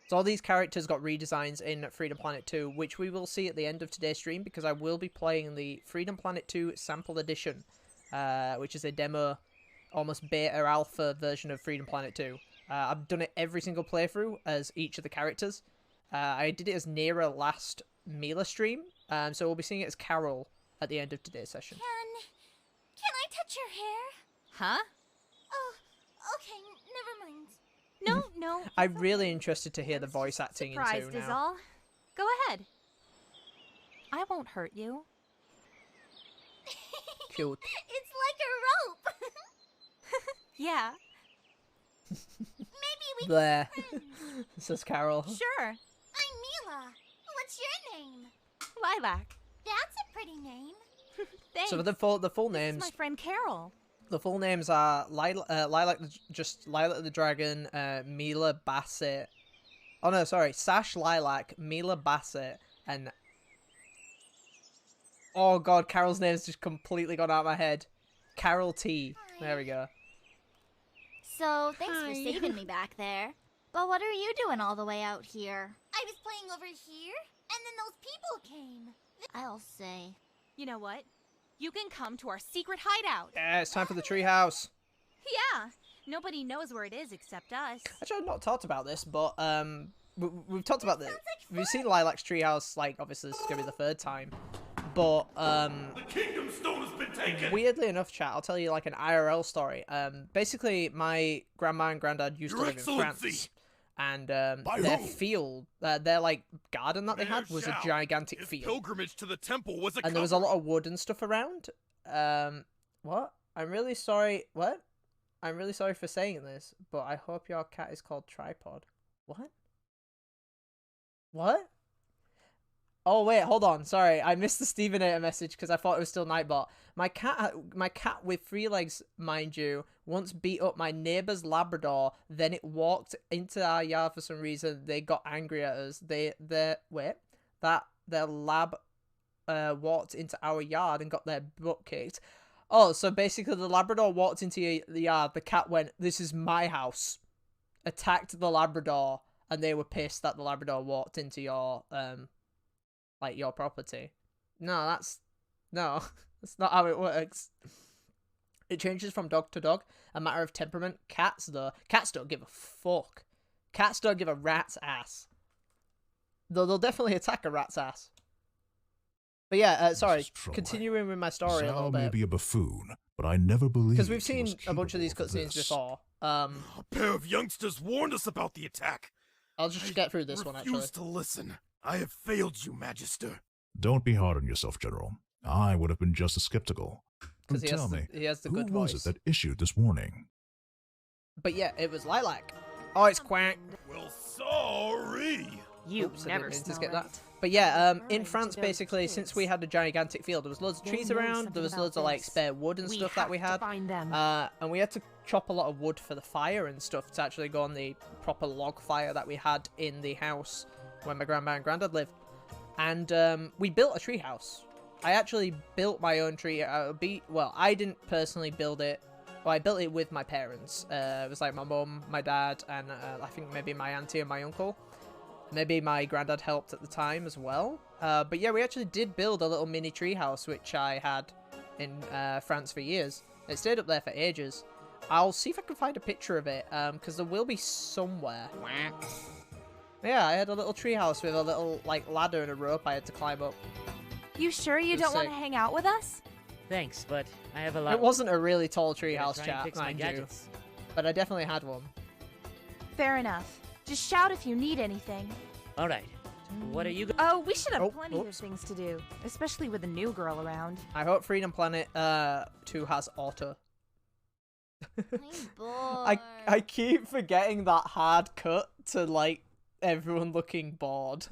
So all these characters got redesigns in Freedom Planet 2, which we will see at the end of today's stream, because I will be playing the Freedom Planet 2 Sample Edition, which is a demo, almost beta alpha version of Freedom Planet 2. I've done it every single playthrough as each of the characters. I did it as Nera last Mila stream, so we'll be seeing it as Carol at the end of today's session. Can I touch your hair? Huh? Oh, okay, never mind. No. I'm really interested to hear the voice acting in 2 Surprised is now. all. Go ahead. I won't hurt you. Cute. It's like a rope. Yeah. Maybe we There. Says Carol. Sure. I'm Mila. What's your name? Lilac. That's a pretty name. Thanks. So the full This is names. my friend Carol. The full names are Lilac the Dragon, Mila Bassett. Oh no, sorry, Sash Lilac, Mila Bassett, and oh god, Carol's name's just completely gone out of my head. Carol T. There we go. So, thanks Hi. for saving me back there. But what are you doing all the way out here? I was playing over here, and then those people came. I'll say. You know what? You can come to our secret hideout. Yeah, it's time for the treehouse. Yeah. Nobody knows where it is except us. Actually, I've not talked about this, but we've talked about this. We've seen Lilac's treehouse. Like, obviously, this is gonna be the 3rd time. But The Kingdom Stone has been taken! weirdly enough, chat, I'll tell you like an IRL story. Basically, my grandma and granddad used to Your live in Excellency! France, and By their who? field, their like garden that they Mayor had was a Zhao, gigantic His field, pilgrimage to the temple was a and there was a lot of wood and stuff around. What? I'm really sorry. What? I'm really sorry for saying this, but I hope your cat is called Tripod. What? What? Oh wait, hold on. Sorry, I missed the Stevenator message because I thought it was still Nightbot. My cat with 3 legs, mind you, once beat up my neighbor's Labrador. Then it walked into our yard for some reason. They got angry at us. Their lab walked into our yard and got their butt kicked. Oh, so basically the Labrador walked into the yard. The cat went, "This is my house," attacked the Labrador, and they were pissed that the Labrador walked into your like your property. No, that's not how it works. It changes from dog to dog, a matter of temperament. Cats don't give a fuck. Cats don't give a rat's ass. Though they'll definitely attack a rat's ass. But yeah, sorry, is troubling. continuing with my story a little Zhao may bit. be a buffoon, but I never believed Because we've he was seen a bunch of these capable cutscenes this. before. A pair of youngsters warned us about the attack. I'll just get through this one, actually. Refuse to listen. I have failed you, Magister. Don't be hard on yourself, General. I would have been just as skeptical. Because Tell me, he has the who good was voice. it that issued this warning? But yeah, it was Lilac. Oh, it's Quack. Well, sorry. You Oops, I never didn't mean to smell skip right. that. But yeah, in Referring to France, those basically, since we kids. had a gigantic field, there was loads of They trees know around, something there was about loads of, like, this. spare wood and We stuff that we have to had. find them. And we had to chop a lot of wood for the fire and stuff to actually go on the proper log fire that we had in the house when my grandma and granddad lived. And we built a tree house. I actually built my own tree. Well, I didn't personally build it. Well, I built it with my parents. It was like my mum, my dad, and I think maybe my auntie and my uncle. Maybe my granddad helped at the time as well. But yeah, we actually did build a little mini tree house, which I had in France for years. It stayed up there for ages. I'll see if I can find a picture of it, because there will be somewhere. Yeah, I had a little tree house with a little like ladder and a rope I had to climb up. You sure you Just don't want say- to hang out with us? Thanks, but I have a lot. It wasn't a really tall tree Gonna house, try and chat, fix my mind you, gadgets. but I definitely had one. Fair enough. Just shout if you need anything. All right. What are you? Oh, we should have Oh, plenty oops. of things to do, especially with a new girl around. I hope Freedom Planet 2 has auto. I'm bored. I keep forgetting that hard cut to like everyone looking bored.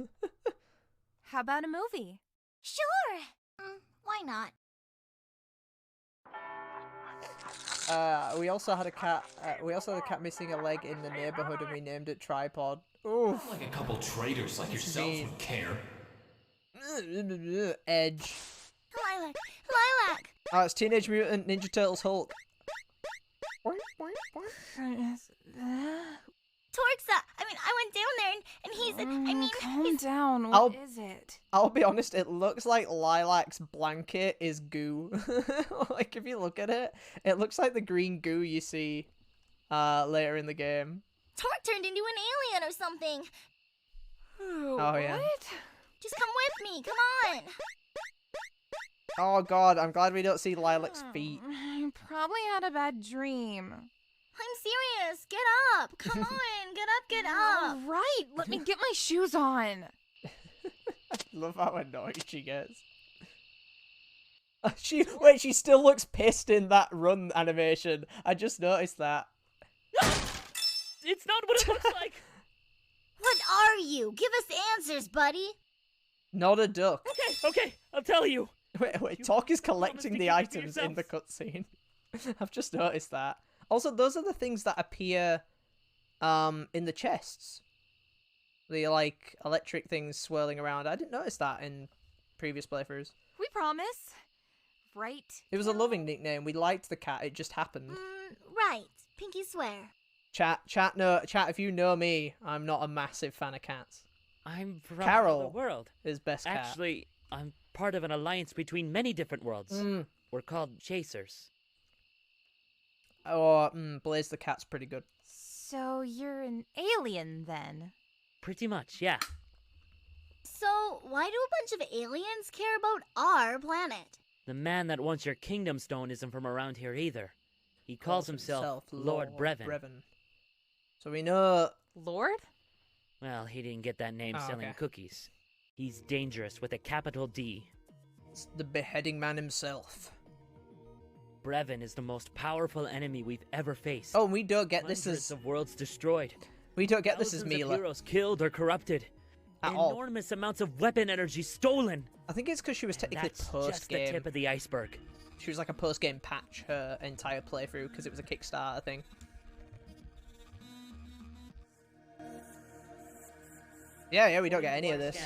How about a movie? Sure. Why not? We also had a cat. We also had a cat missing a leg in the neighborhood, and we named it Tripod. Oof. Like a couple traitors like yourselves mean. would care. Edge. Lilac. Lilac. Oh, it's Teenage Mutant Ninja Turtles Hulk. Torxa. I mean, I went down there and he's. Calm down. I'll- What is it? I'll be honest, it looks like Lilac's blanket is goo. Like, if you look at it, it looks like the green goo you see later in the game. Torque turned into an alien or something. Oh, yeah. What? Just come with me. Come on. Oh god, I'm glad we don't see Lilac's feet. I probably had a bad dream. I'm serious. Get up. Come on. Get up. Get up. All right, let me get my shoes on. I love how annoyed she gets. Wait, she still looks pissed in that run animation. I just noticed that. It's not what it looks like. What are you? Give us answers, buddy. Not a duck. Okay, I'll tell you. Wait, Talk is promised collecting to the keep it to items in the cutscene. I've just noticed that. Also, those are the things that appear in the chests. The, like, electric things swirling around. I didn't notice that in previous playthroughs. We promise. Right? It was a loving nickname. We liked the cat. It just happened. Right. Pinky swear. Chat, if you know me, I'm not a massive fan of cats. I'm from Carol. the world. His best cat. Actually, I'm part of an alliance between many different worlds. Mm. We're called Chasers. Oh, Blaze the cat's pretty good. So you're an alien then? Pretty much, yeah. So, why do a bunch of aliens care about our planet? The man that wants your kingdom stone isn't from around here either. He calls himself Lord Brevin. So we know... Lord? Well, he didn't get that name Oh, selling okay. cookies. He's dangerous with a capital D. It's the beheading man himself. Brevin is the most powerful enemy we've ever faced. Oh, we don't get this Hundreds as... of worlds destroyed. We don't get this as Thousands of Mila. heroes killed or corrupted. At all. Enormous amounts of weapon energy stolen. I think it's because she was technically That's just the post-game. tip of the iceberg. She was like a post-game patch her entire playthrough because it was a Kickstarter thing. Yeah, we don't get any of this.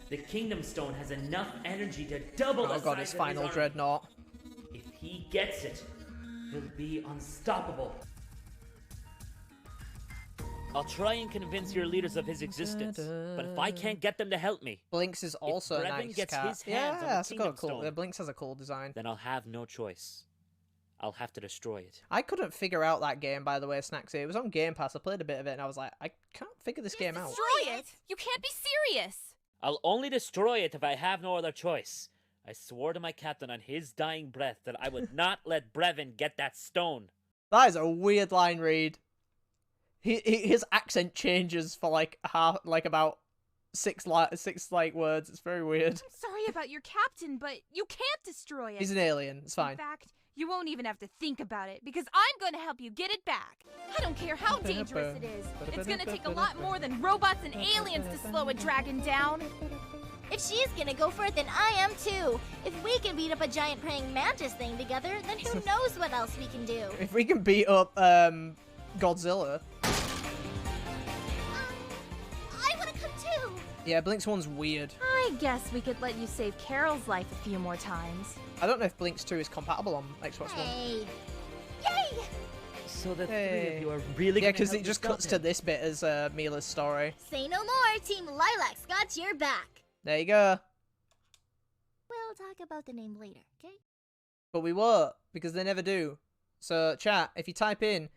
The kingdom stone has enough energy to double the Oh god, size it's of final his army. dreadnought. If he gets it, he'll be unstoppable. I'll try and convince your leaders of his existence, but if I can't get them to help me, Blinks is also a Brevin nice gets cat. his hands Yeah, on the that's got a Kingdom cool. Stone, Blinks has a cool design. then I'll have no choice. I'll have to destroy it. I couldn't figure out that game, by the way, Snacksy. It was on Game Pass. I played a bit of it, and I was like, I can't figure this game out. Destroy it? You can't be serious. I'll only destroy it if I have no other choice. I swore to my captain on his dying breath that I would not let Brevin get that stone. That is a weird line read. His accent changes for like about six words. It's very weird. I'm sorry about your captain, but you can't destroy it. He's an alien. It's fine. In fact, You won't even have to think about it, because I'm going to help you get it back. I don't care how dangerous it is. It's going to take a lot more than robots and aliens to slow a dragon down. If she's gonna go for it, then I am too. If we can beat up a giant praying mantis thing together, then who knows what else we can do. If we can beat up Godzilla. I wanna come too. Yeah, Blinks 1's weird. I guess we could let you save Carol's life a few more times. I don't know if Blinks 2 is compatible on Xbox One. Hey. Yay! So the three Hey. of you are really Yeah, gonna because help it just yourself cuts in? to this bit as Mila's story. Say no more, Team Lilac's got your back. There you go. We'll talk about the name later, okay? But we won't, because they never do. So, chat, if you type in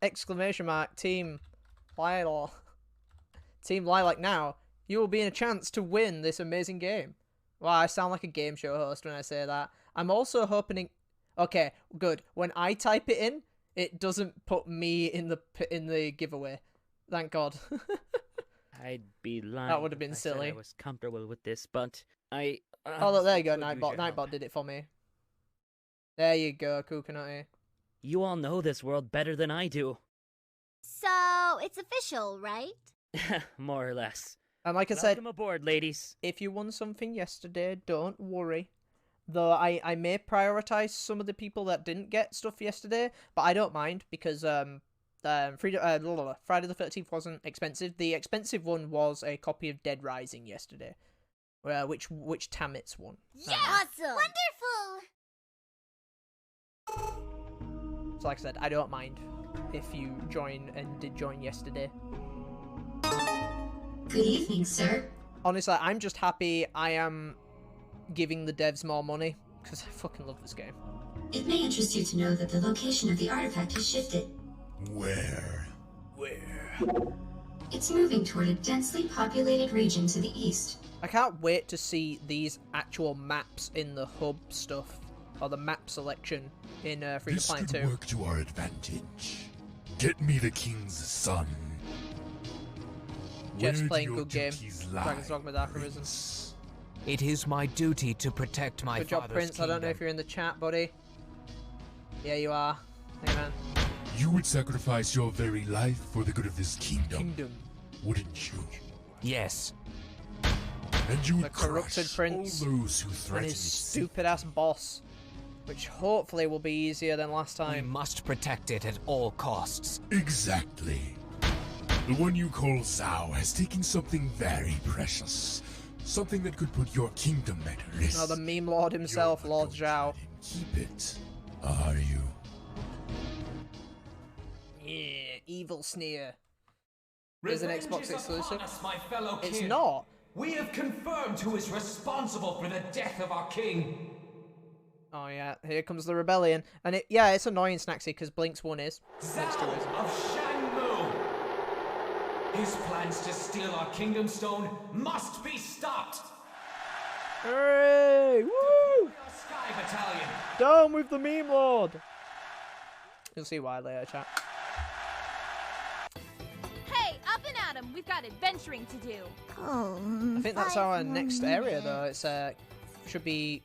Team Lilac, Team Lilac now, you will be in a chance to win this amazing game. Wow, I sound like a game show host when I say that. I'm also hoping... Okay, good. When I type it in, it doesn't put me in the giveaway. Thank God. I'd be lying. That would have been if I said silly. I was comfortable with this, but I. Oh, look, there you go, could use Nightbot. your help. Nightbot did it for me. There you go, Kukanati. You all know this world better than I do. So, it's official, right? More or less. And like I said, Welcome aboard, ladies. if you won something yesterday, don't worry. Though I may prioritize some of the people that didn't get stuff yesterday, but I don't mind because Friday the 13th wasn't expensive. The expensive one was a copy of Dead Rising yesterday, which Tamit's won. Yeah! Awesome! Wonderful! So like I said, I don't mind if you join and did join yesterday. Good evening, sir. Honestly, I'm just happy I am giving the devs more money because I fucking love this game. It may interest you to know that the location of the artifact has shifted. Where? It's moving toward a densely populated region to the east. I can't wait to see these actual maps in the hub stuff, or the map selection in Freedom This Planet could 2. work to our advantage. Get me the king's son. Jeff's Where do playing your good game. duties lie, Dragon's Dogma Dark Arisen. Prince? It is my duty to protect my Good job, father's Prince. I don't know if kingdom. you're in the chat, buddy. Yeah, you are. Hey, man. You would sacrifice your very life for the good of this kingdom, wouldn't you? Yes. And you The would corrupted crush prince all those who And threaten his its stupid-ass boss, which hopefully will be easier than last We time. must protect it at all costs. Exactly. The one you call Zhao has taken something very precious. Something that could put your kingdom at risk. Now the meme lord himself, You're Lord not going to Zhao. let him keep it, are you? Yeah, evil sneer. Is an Xbox exclusive? My fellow It's kin. not. We have confirmed who is responsible for the death of our king. Oh yeah, here comes the rebellion. And it's annoying, Snacksy, because Blinks 1 is. Blinks 2 Zhao isn't. of Shangmu. His plans to steal our kingdom stone must be stopped. Hooray! Woo! Our Sky Battalion. Down with the meme lord! You'll see why later, chat. Hey, up and at 'em! We've got adventuring to do. Oh, I think that's our next area, though. It's should be...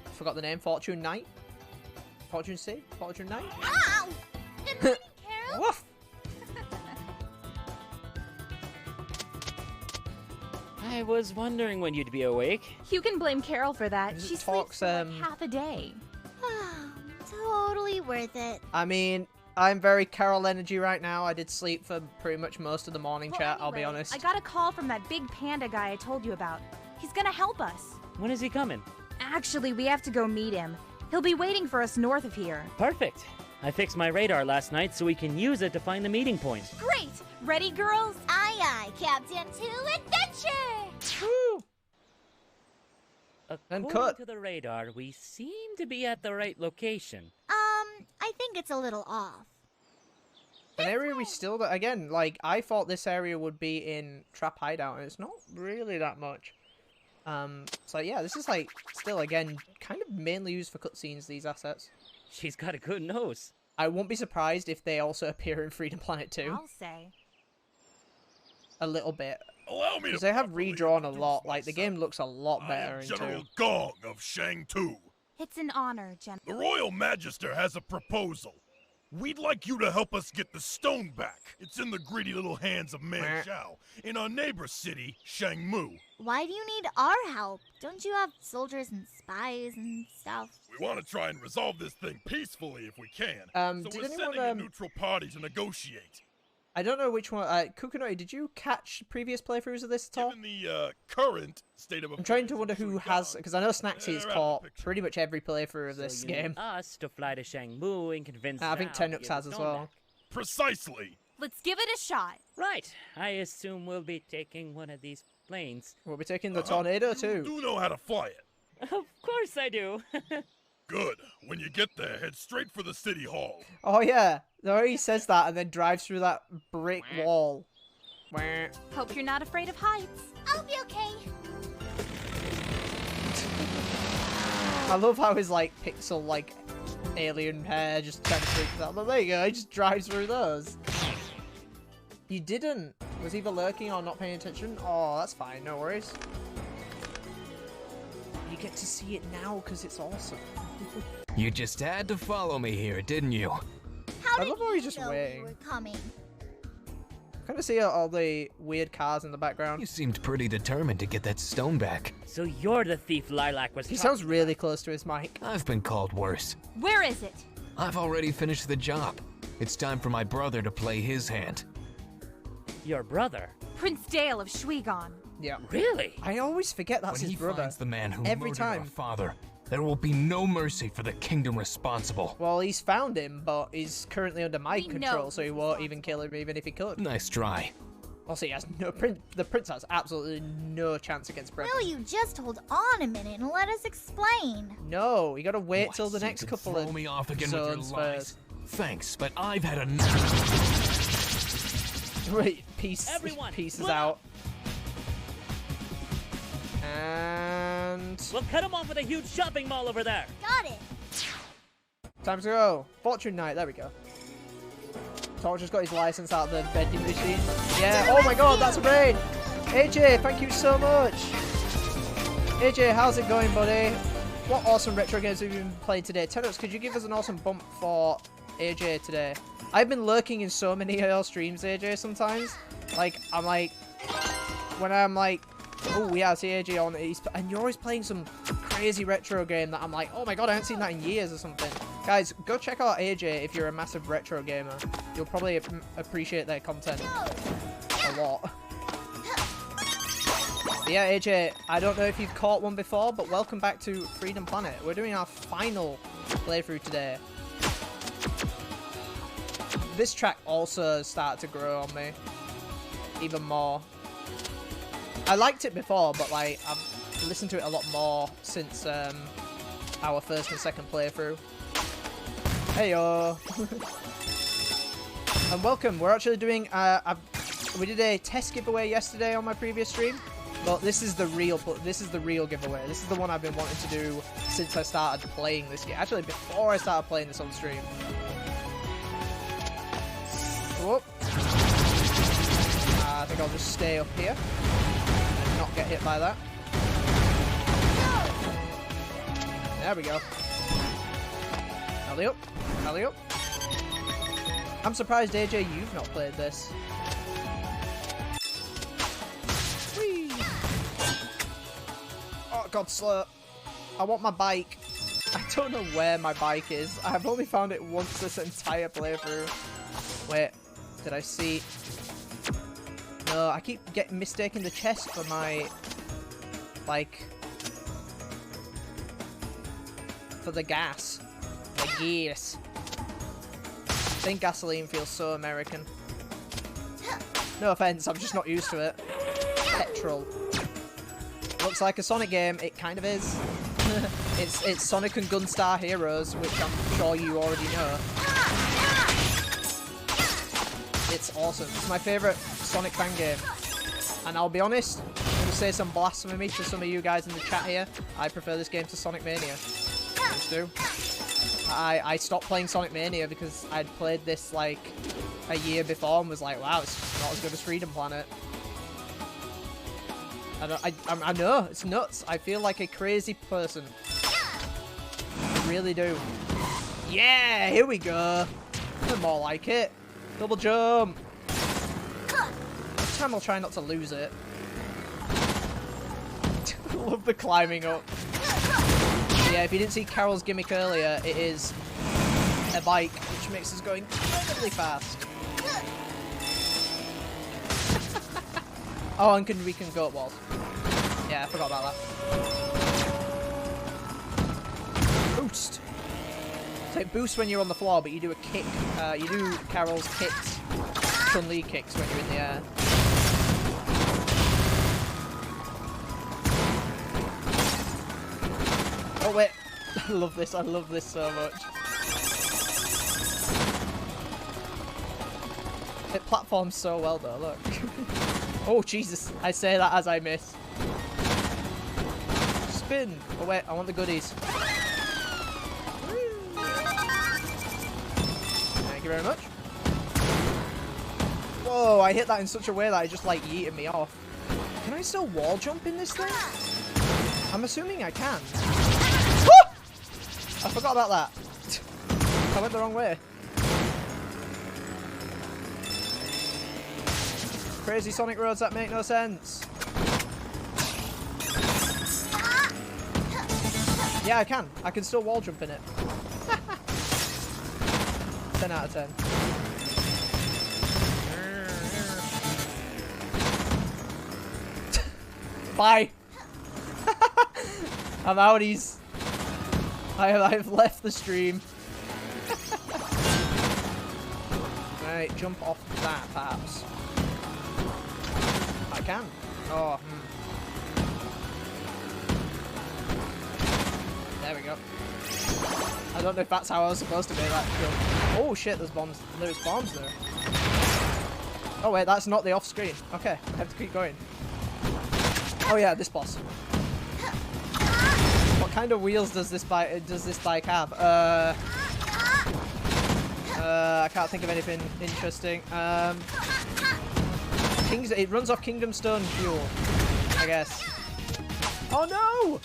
I forgot the name. Fortune Knight? Fortune Sea? Fortune Knight? Ow! Good morning, Carol. Woof! I was wondering when you'd be awake. You can blame Carol for that. This She talks, sleeps for like half a day. Totally worth it. I mean, I'm very Carol energy right now. I did sleep for pretty much most of the morning, Well, chat, I'll be anyway, honest. I got a call from that big panda guy I told you about. He's gonna help us. When is he coming? Actually, we have to go meet him. He'll be waiting for us north of here. Perfect. I fixed my radar last night so we can use it to find the meeting point. Great! Ready, girls? Aye, aye, Captain, to adventure! Woo! According cut. to the radar, we seem to be at the right location. I think it's a little off. An area we still don't... Again, like, I thought this area would be in Trap Hideout, and it's not really that much. So yeah, this is, like, still, again, kind of mainly used for cutscenes, these assets. She's got a good nose. I won't be surprised if they also appear in Freedom Planet 2. I'll say. A little bit. Allow me Because to they have properly redrawn a introduce lot. Like, the myself. game looks a lot I better am in General 2. Gong of Shang Tu, It's an honor, Gen. The Royal Magister has a proposal. We'd like you to help us get the stone back. It's in the greedy little hands of Man Zhao in our neighbor city, Shangmu. Why do you need our help? Don't you have soldiers and spies and stuff? We want to try and resolve this thing peacefully if we can. So did we're anyone, sending a neutral party to negotiate. I don't know which one. Kukanoi, did you catch previous playthroughs of this at all? Given the current state of affairs, I'm trying to wonder who has, because I know Snacksy has caught pretty much every playthrough of this game. Us to fly to Shangmu and convince. I think Zhao to Tenux give has the as stone well. back. Precisely. Let's give it a shot. Right. I assume we'll be taking one of these planes. We'll be taking the Tornado too. You do know how to fly it. Of course I do. Good. When you get there, head straight for the city hall. Oh yeah, the way he says that and then drives through that brick wall. Hope you're not afraid of heights. I'll be okay. I love how his like pixel like alien hair just kind of freaks out. But there you go, he just drives through those. You didn't. Was either lurking or not paying attention? Oh, that's fine, no worries. You get to see it now because it's awesome. You just had to follow me here, didn't you? How I did love how he's you just know waiting. we were coming? Kind of see all the weird cars in the background. You seemed pretty determined to get that stone back. So you're the thief Lilac was He talking sounds really close to his mic. I've been called worse. Where is it? I've already finished the job. It's time for my brother to play his hand. Your brother? Prince Dale of Shwigon. Yeah. Really? I always forget that's When his he brother. finds the man who Every murdered time. our father, there will be no mercy for the kingdom responsible. Well, he's found him, but he's currently under mind We control, know so he he's won't even kill him even if he could. Nice try. Also, he has no the prince has absolutely no chance against Brevin. Will you just hold on a minute and let us explain? No, you gotta wait What, till the so you next can couple throw of me off again with your zones lies? first. Thanks, but I've had enough. Wait, Everyone, pieces look! out. And We'll cut him off with a huge shopping mall over there. Got it. time to go. Fortune Knight, there we go. Torch just got his license out of the vending machine. Yeah, oh my god, that's a raid! AJ, thank you so much! AJ, how's it going, buddy? What awesome retro games have you been playing today? Tenux, could you give us an awesome bump for AJ today? I've been lurking in so many of your streams, AJ, sometimes. Like, I'm like... When I'm like... Oh, yeah, I see AJ on it. And you're always playing some crazy retro game that I'm like, oh my god, I haven't seen that in years or something. Guys, go check out AJ if you're a massive retro gamer. You'll probably appreciate their content a lot. But yeah, AJ, I don't know if you've caught one before, but welcome back to Freedom Planet. We're doing our final playthrough today. This track also started to grow on me even more. I liked it before, but like I've listened to it a lot more since our first and second playthrough. Heyo! And welcome. We're actually doing we did a test giveaway yesterday on my previous stream, but this is the real giveaway. This is the one I've been wanting to do since I started playing this game. Actually, before I started playing this on stream. Whoop. I think I'll just stay up here and not get hit by that. There we go. Alley up. Alley up. I'm surprised, AJ, you've not played this. Whee! Oh, God, slow. I want my bike. I don't know where my bike is. I've only found it once this entire playthrough. Wait, did I see... No, I keep getting mistaken the chest for my... Like... For the gas. The gas. I think gasoline feels so American. No offense, I'm just not used to it. Petrol. Looks like a Sonic game. It kind of is. It's Sonic and Gunstar Heroes, which I'm sure you already know. It's awesome. It's my favourite Sonic fan game. And I'll be honest, I'm going to say some blasphemy to some of you guys in the chat here. I prefer this game to Sonic Mania. I just do. I stopped playing Sonic Mania because I'd played this like a year before and was like, wow, it's not as good as Freedom Planet. I know, it's nuts. I feel like a crazy person. really do. Yeah, here we go. More like it. Double jump. This time I'll try not to lose it. Love the climbing up. Yeah, if you didn't see Carol's gimmick earlier, it is a bike, which makes us go incredibly fast. Oh, and we can go up walls. Yeah, I forgot about that. Boost. So it boosts when you're on the floor, but you do a kick. You do Carol's kicks, Chun-Li kicks when you're in the air. Oh wait, I love this. I love this so much. It platforms so well though. Look. Oh Jesus! I say that as I miss. Spin. Oh wait, I want the goodies. Thank you very much. Whoa, I hit that in such a way that it just like yeeted me off. Can I still wall jump in this thing? I'm assuming I can. I forgot about that. I went the wrong way. Crazy Sonic roads that make no sense. Yeah, I can. I can still wall jump in it. 10 out of 10. Bye. I'm outies. I've left the stream. Right, jump off that, perhaps. I can. Oh, There we go. I don't know if that's how I was supposed to make that jump. Oh shit, there's bombs. There's bombs there. Oh wait, that's not the off screen. Okay, I have to keep going. Oh yeah, this boss. What kind of wheels does this bike have? I can't think of anything interesting. It runs off Kingdom Stone fuel, I guess. Oh no!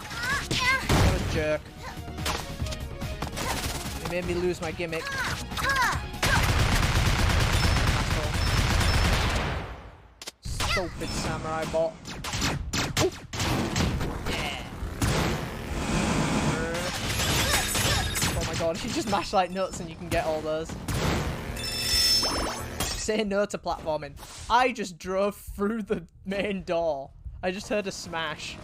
What a jerk. He made me lose my gimmick. Stupid samurai bot. Ooh. Yeah. Oh my god, if you just mash like nuts and you can get all those. Say no to platforming. I just drove through the main door. I just heard a smash.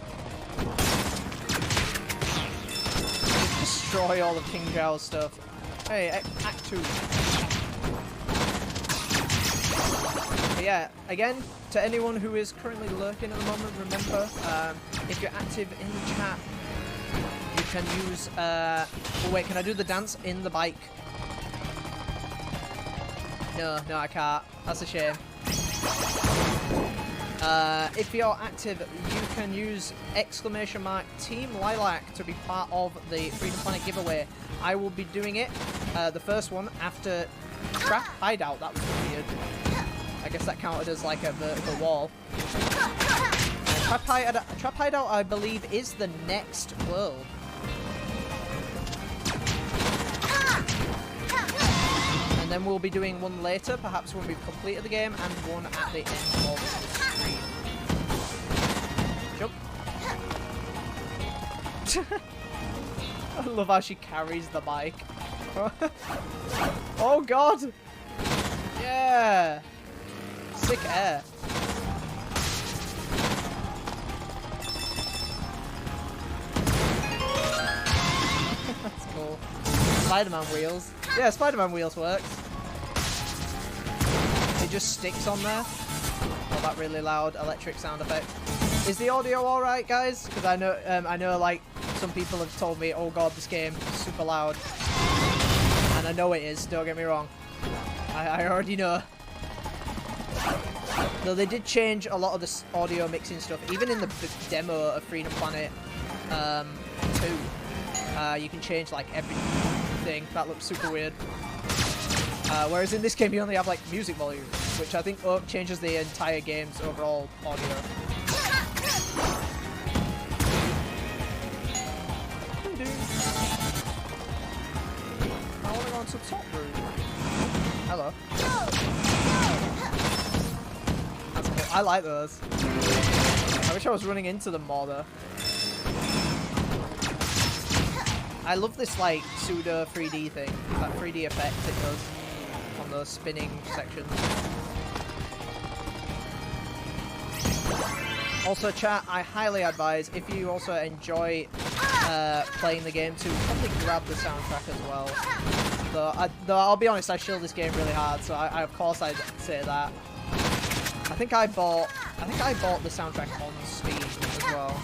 Just destroy all of King Zhao's stuff. Hey, Act 2. But yeah, again, to anyone who is currently lurking at the moment, remember, if you're active in the chat, you can use, oh wait, can I do the dance in the bike? No, I can't. That's a shame. If you're active, you can use !Team Lilac to be part of the Freedom Planet giveaway. I will be doing it, the first one, after Trap Hideout. That was weird. I guess that counted as like a vertical wall. Trap Hideout, I believe, is the next world. And then we'll be doing one later, perhaps when we've completed the game, and one at the end of the stream. Jump. I love how she carries the bike. Oh god! Yeah! Sick air. That's cool. Spider-Man wheels. Yeah, Spider-Man wheels works. It just sticks on there. Oh, that really loud electric sound effect. Is the audio alright, guys? Because I know like some people have told me, oh god, this game is super loud. And I know it is, don't get me wrong. I already know. Though they did change a lot of the audio mixing stuff. Even in the demo of Freedom Planet 2, you can change like everything. That looks super weird. Whereas in this game you only have like music volume, which I think changes the entire game's overall audio. going to the top room. Hello. That's cool. I like those. I wish I was running into them more though. I love this like pseudo 3D thing, that 3D effect it does on those spinning sections. Also chat, I highly advise, if you also enjoy playing the game, to probably grab the soundtrack as well. Though I'll be honest, I shield this game really hard, so I of course I'd say that. I think I bought the soundtrack on Steam as well.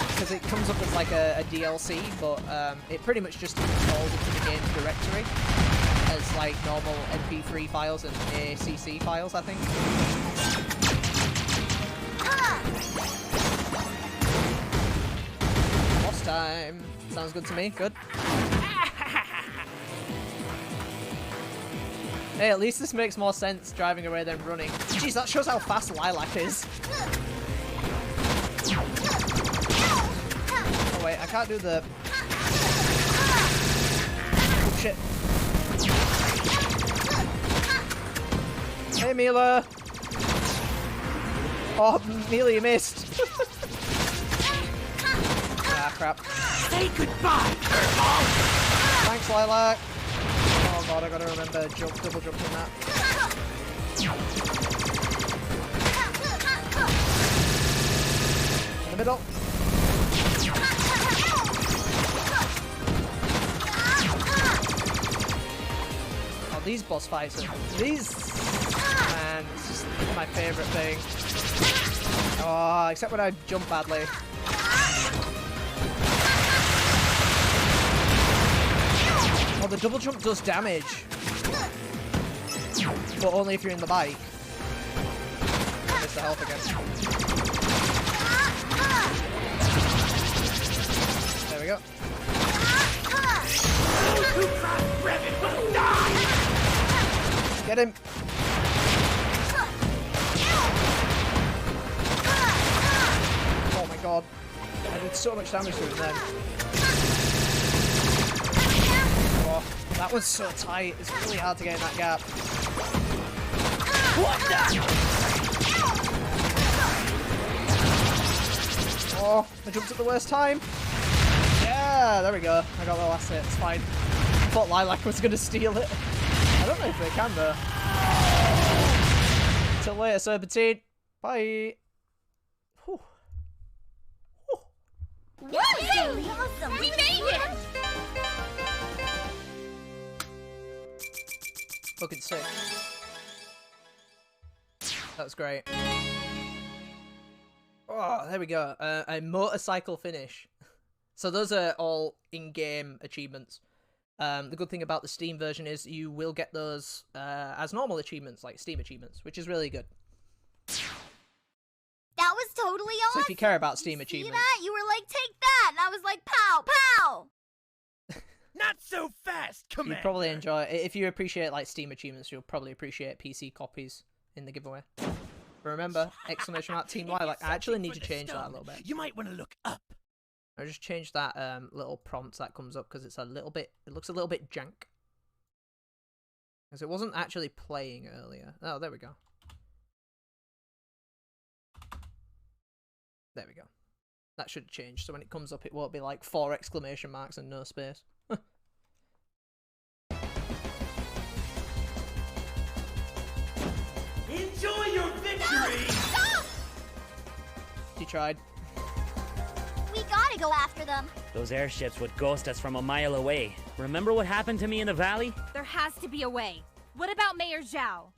Because it comes up as like a DLC, but it pretty much just installs into the game's directory as like normal MP3 files and ACC files, I think. Boss time. Sounds good to me. Good. Hey, at least this makes more sense driving away than running. Jeez, that shows how fast Lilac is. Oh wait, I can't do the... Oh shit. Hey Mila! Oh, Mila, you missed! Ah, crap. Say goodbye, Curveball! Thanks, Lilac! Oh god, I gotta remember double jumping that. In the middle. Oh, these boss fights are... These... Man, it's just my favourite thing. Oh, except when I jump badly. Oh, the double jump does damage. But only if you're in the bike. Miss the health again. There we go. Get him! Oh my god. I did so much damage to him then. Oh, that was so tight. It's really hard to get in that gap. What the? Oh, I jumped at the worst time. Yeah, there we go. I got the last hit. It's fine. I thought Lilac was going to steal it. I don't know if they can though. Till later, Serpentine. Bye. Whew. Really awesome! We made it! Fucking sick. That's great. Oh, there we go. A motorcycle finish. So those are all in-game achievements. The good thing about the Steam version is you will get those as normal achievements, like Steam achievements, which is really good. That was totally awesome. So if you care about Steam See achievements... that? You were like, take that! And I was like, pow, pow! Not so fast, Commander! You'd probably enjoy it. If you appreciate like Steam achievements, you'll probably appreciate PC copies in the giveaway. But remember, exclamation mark Team Lilac. I actually need to change that a little bit. You might want to look up. I just changed that little prompt that comes up because it's a little bit. It looks a little bit jank. Because it wasn't actually playing earlier. Oh, there we go. There we go. That should change. So when it comes up, it won't be like 4 exclamation marks and no space. Enjoy your victory! Stop! You tried. We gotta go after them. Those airships would ghost us from a mile away. Remember what happened to me in the valley? There has to be a way. What about Mayor Zhao?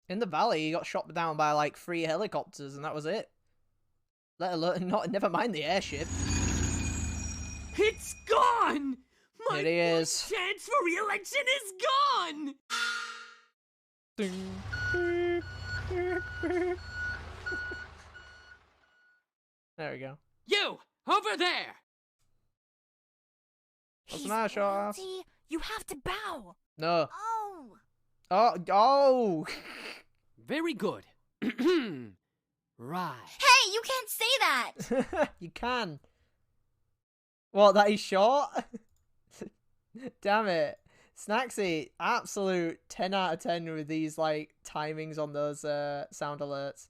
In the valley, he got shot down by like 3 helicopters, and that was it. Let alone, never mind the airship. It's gone! My Here he one is. chance for re-election is gone! Ding. There we go. You! Over there! What's the matter, short ass? Royalty. You have to bow. No. Oh. Oh! Very good. Right. Hey, you can't say that! You can. What, that is short? Damn it. Snacksy, absolute 10 out of 10 with these, like, timings on those sound alerts.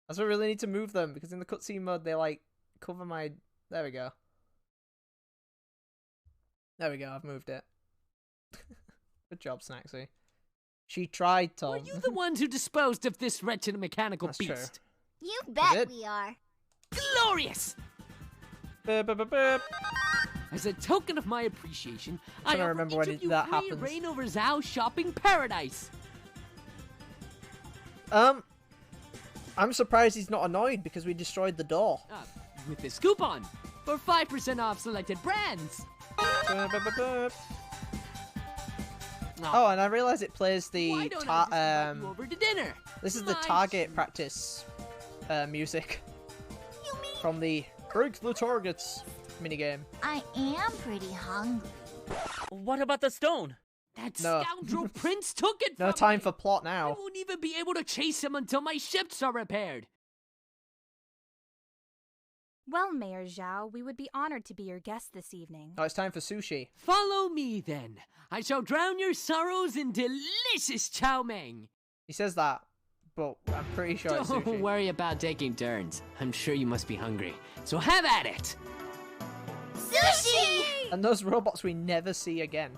That's why I really need to move them, because in the cutscene mode, they, like, cover my... There we go. There we go, I've moved it. Good job, Snacksy. She tried, Tom. Were you the ones who disposed of this wretched mechanical That's beast? true. You bet we are. Glorious! Burp, burp, burp, burp. As a token of my appreciation, I I don't offer remember each when of you that free happens. reign over Zhao's shopping paradise. I'm surprised he's not annoyed because we destroyed the door. With this coupon for 5% off selected brands. Burp, burp, burp, burp. Oh, and I realize it plays the Why don't I just invite you over to dinner? This is the My target practice music from the Break the Targets minigame. I am pretty hungry. What about the stone? That No. scoundrel prince took it No from time me. for plot I now. won't even be able to chase him until my ships are repaired. Well, Mayor Zhao, we would be honored to be your guest this evening. Oh, it's time for sushi. Follow me, then. I shall drown your sorrows in delicious chow mein. He says that, but I'm pretty sure it's Don't sushi. worry about taking turns. I'm sure you must be hungry. So have at it. Sushi! And those robots we never see again.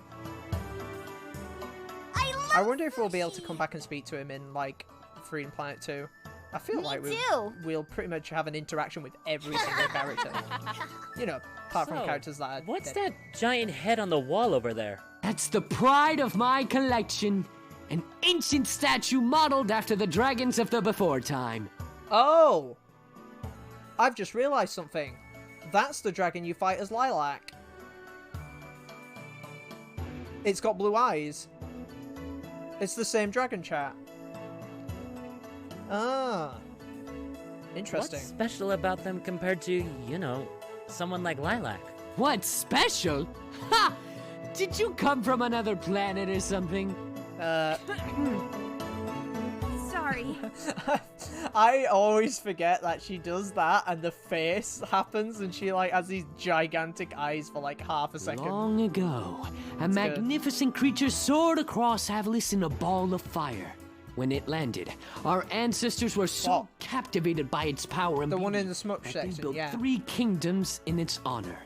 I wonder if we'll be able to come back and speak to him in, like, Freedom Planet 2. I feel Me like too. we'll pretty much have an interaction with every single character. You know, apart from So, characters that are What's dead. that giant head on the wall over there? That's the pride of my collection. An ancient statue modeled after the dragons of the before time. Oh! I've just realised something. That's the dragon you fight as Lilac. It's got blue eyes. It's the same dragon, chat. Ah. Interesting. What's special about them compared to, you know, someone like Lilac? What's special? Ha! Did you come from another planet or something? Sorry. I always forget that she does that and the face happens and she like has these gigantic eyes for like half a second. Long ago, a That's good. magnificent creature soared across Avalis in a ball of fire. When it landed, our ancestors were so What? captivated by its power and The one beauty in the smoke that they section, built yeah. 3 kingdoms in its honor.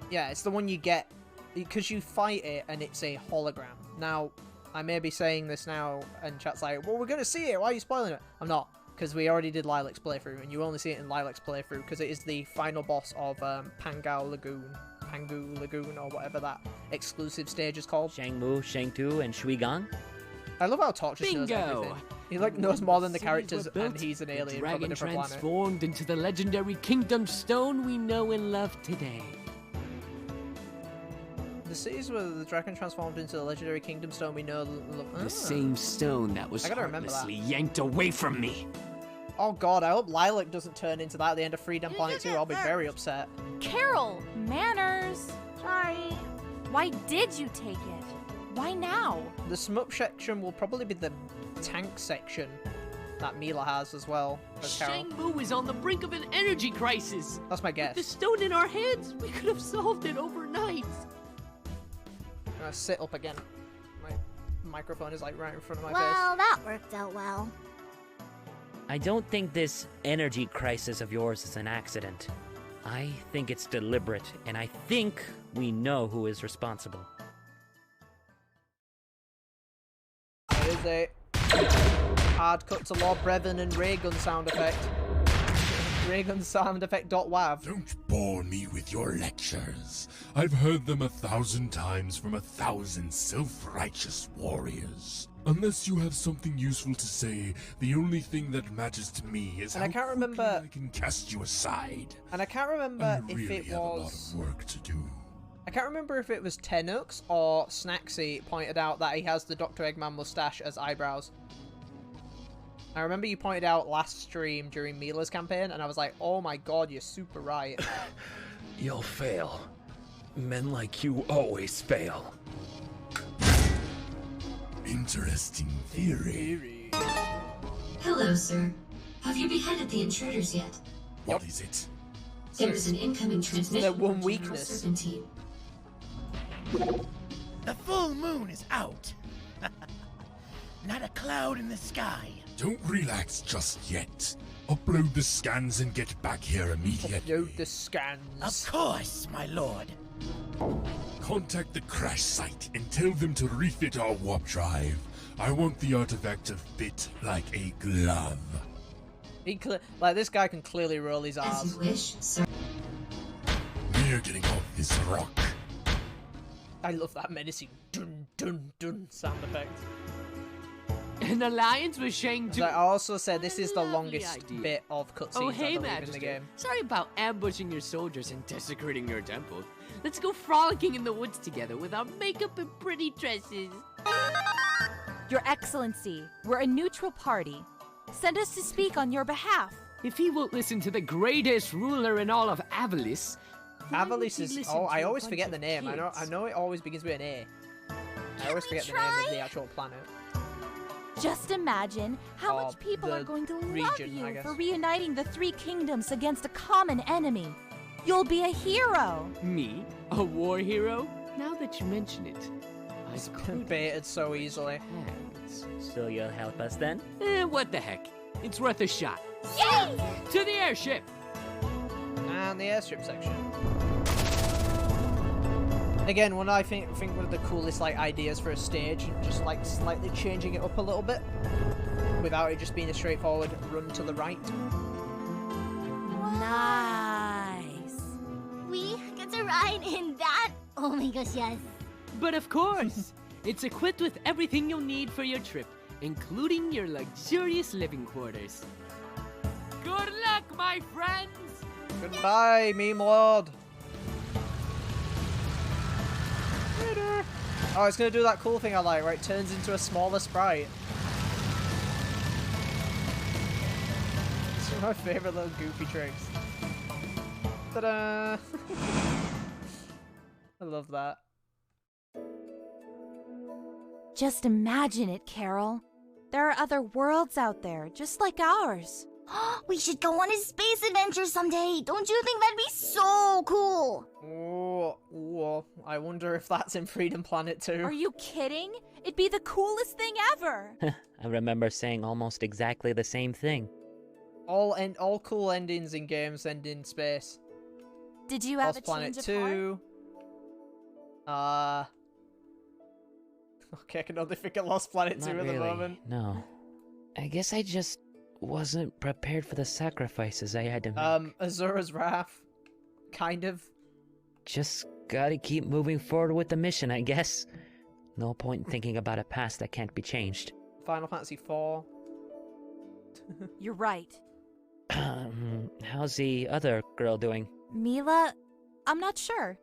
Yeah, it's the one you get because you fight it and it's a hologram. Now, I may be saying this now and chat's like, well, we're going to see it. Why are you spoiling it? I'm not, because we already did Lilac's playthrough and you only see it in Lilac's playthrough because it is the final boss of Pangu Lagoon or whatever that exclusive stage is called. Shangmu, Shangtu, and Shuigang? I love how Torch just knows Bingo! everything. He like knows more than the Cities characters were built, and he's an the alien from a dragon different planet. transformed into the legendary Kingdom Stone we know and love today. The cities where the dragon transformed into the legendary Kingdom Stone we know... The same stone that was I gotta remember that. heartlessly yanked away from me. Oh god, I hope Lilac doesn't turn into that at the end of Freedom Planet 2. I'll be very upset. Carol, manners. Sorry. Why did you take it? Why now? The smoke section will probably be the tank section that Mila has as well as Carol. Shangmu is on the brink of an energy crisis. That's my With guess. the stone in our hands, we could have solved it overnight. I'm gonna sit up again. My microphone is like right in front of my Well, that worked out well. I don't think this energy crisis of yours is an accident. I think it's deliberate, and I think we know who is responsible. face. It is a hard cut to Lord Brevin and Raygun sound effect. Raygun sound effect.wav. Don't bore me with your lectures. I've heard them 1,000 times from 1,000 self-righteous warriors. Unless you have something useful to say, the only thing that matters to me is And how I can't quickly remember- I can cast you aside. And I can't remember I if really it have a lot was... of work to do. I can't remember if it was Tenux or Snacksy pointed out that he has the Dr. Eggman mustache as eyebrows. I remember you pointed out last stream during Mila's campaign, and I was like, oh my god, you're super right. You'll fail. Men like you always fail. Interesting theory. Hello, sir. Have you beheaded the intruders yet? What is it? There is an incoming transmission Their one from General weakness. Serpentine. The full moon is out. Not a cloud in the sky. Don't relax just yet. Upload the scans and get back here immediately. Upload the scans. Of course, my lord. Contact the crash site and tell them to refit our warp drive. I want the artifact to fit like a glove. Like, this guy can clearly roll his As arms. you wish, sir. We're getting off this rock. I love that menacing dun dun dun sound effect. An alliance with Shang-Chi. I also said this is the Lovely longest idea. bit of cutscenes Oh, hey, I believe in Master. the game. Sorry about ambushing your soldiers and desecrating your temple. Let's go frolicking in the woods together with our makeup and pretty dresses. Your Excellency, we're a neutral party. Send us to speak on your behalf. If he won't listen to the greatest ruler in all of Avalis, why would Avalis he is. listen Oh, to I a always bunch forget of the name. I kids? know it always begins with an A. I always forget the name of the actual planet. Just imagine how Or much people the are going to love region, I you guess. for reuniting the three kingdoms against a common enemy. You'll be a hero. Me? A war hero? Now that you mention it, I could Baited so easily. hands. So you'll help us then? What the heck? It's worth a shot. Yay! To the airship! And the airstrip section. Again, one I think one of the coolest like ideas for a stage, just like slightly changing it up a little bit, without it just being a straightforward run to the right. Nice. We get to ride in that? Oh my gosh, yes. But of course, it's equipped with everything you'll need for your trip, including your luxurious living quarters. Good luck, my friends! Goodbye, meme lord. Oh, it's gonna do that cool thing I like, where it turns into a smaller sprite. It's one of my favorite little goofy tricks. Ta-da! I love that. Just imagine it, Carol. There are other worlds out there, just like ours. We should go on a space adventure someday. Don't you think that'd be so cool? Oh, I wonder if that's in Freedom Planet too. Are you kidding? It'd be the coolest thing ever. I remember saying almost exactly the same thing. All cool endings in games end in space. Did you have Lost a Planet change of heart? 2. Okay, I can only think of Lost Planet 2 Not at really, the moment. no. I guess I just wasn't prepared for the sacrifices I had to make. Azura's Wrath. Kind of. Just gotta keep moving forward with the mission, I guess. No point in thinking about a past that can't be changed. Final Fantasy 4. You're right. How's the other girl doing? Mila, I'm not sure.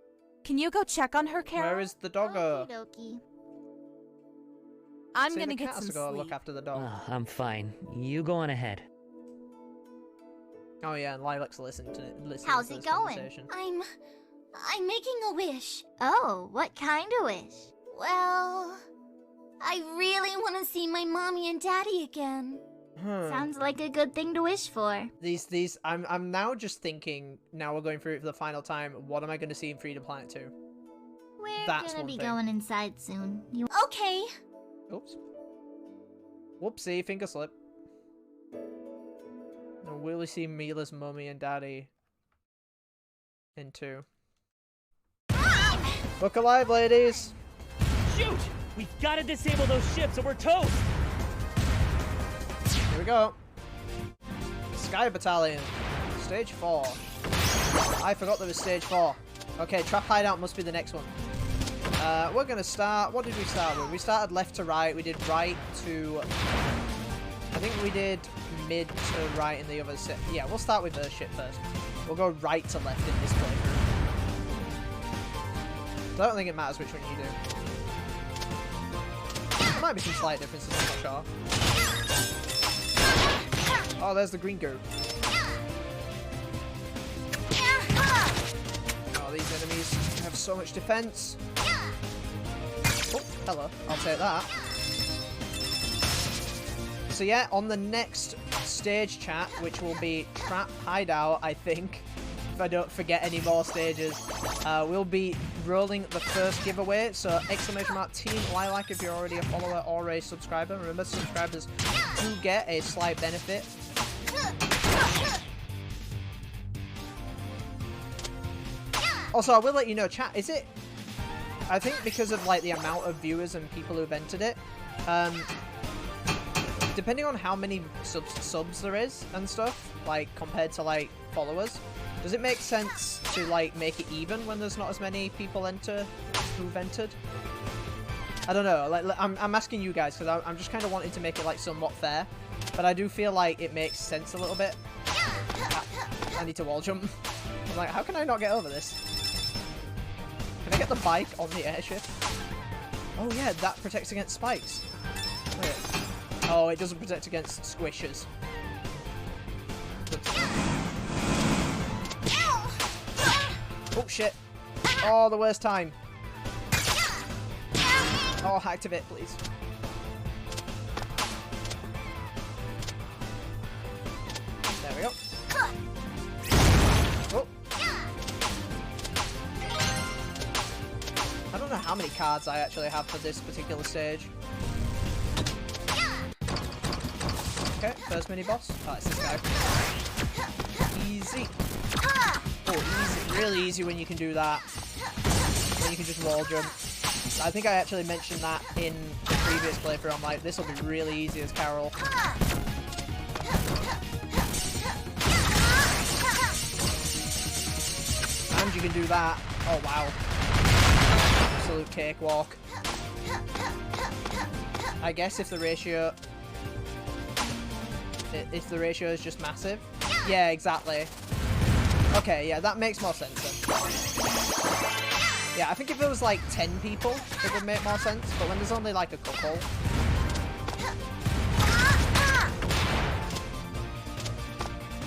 Can you go check on her, Carol? Where is the doggo? Okie I'm See, gonna the get cat has some to go sleep. look after the dog. I'm fine. You go on ahead. Oh yeah, and Lilac's listening to this How's it going? conversation. I'm making a wish. Oh, what kind of wish? Well, I really want to see my mommy and daddy again. Sounds like a good thing to wish for. I'm now just thinking, now we're going through it for the final time, what am I going to see in Freedom Planet 2? We're That's gonna one be thing. going inside soon. Okay. Oops. Whoopsie, finger slip. No, will we see Mila's mummy and daddy in 2? Look alive, ladies! Shoot! We've gotta disable those ships or we're toast! Here we go. Sky Battalion. Stage 4. I forgot there was stage 4. Okay, Trap Hideout must be the next one. We're gonna start... What did we start with? We started left to right. We did right to... I think we did mid to right in the other set. Yeah, we'll start with the ship first. We'll go right to left in this playthrough. So I don't think it matters which one you do. There might be some slight differences, I'm not sure. Oh, there's the green goo. Oh, these enemies have so much defense. Oh, hello. I'll take that. So yeah, on the next stage chat, which will be Trap Hideout, I think, if I don't forget any more stages, we'll be rolling the first giveaway. So exclamation mark Team Lilac if you're already a follower or a subscriber. Remember, subscribers do get a slight benefit. Also, I will let you know, chat, is it... I think because of, like, the amount of viewers and people who've entered it, depending on how many subs there is and stuff, like, compared to, like, followers, does it make sense to, like, make it even when there's not as many people who've entered? I don't know. Like, I'm asking you guys, because I'm just kind of wanting to make it, like, somewhat fair. But I do feel like it makes sense a little bit. I need to wall jump. I'm like, how can I not get over this? Can I get the bike on the airship? Oh yeah, that protects against spikes. Wait. Oh, it doesn't protect against squishers. Oh shit. Oh, the worst time. Oh, activate, please. There we go. Oh. I don't know how many cards I actually have for this particular stage. Okay, first mini boss. Oh, it's this guy. Easy. Oh, easy. Really easy when you can do that. When you can just wall jump. I think I actually mentioned that in the previous playthrough. I'm like, this will be really easy as Carol. And you can do that. Oh, wow. Absolute cakewalk. I guess if the ratio... If the ratio is just massive. Yeah, exactly. Okay, yeah, that makes more sense then. Yeah, I think if there was like 10 people, it would make more sense. But when there's only like a couple...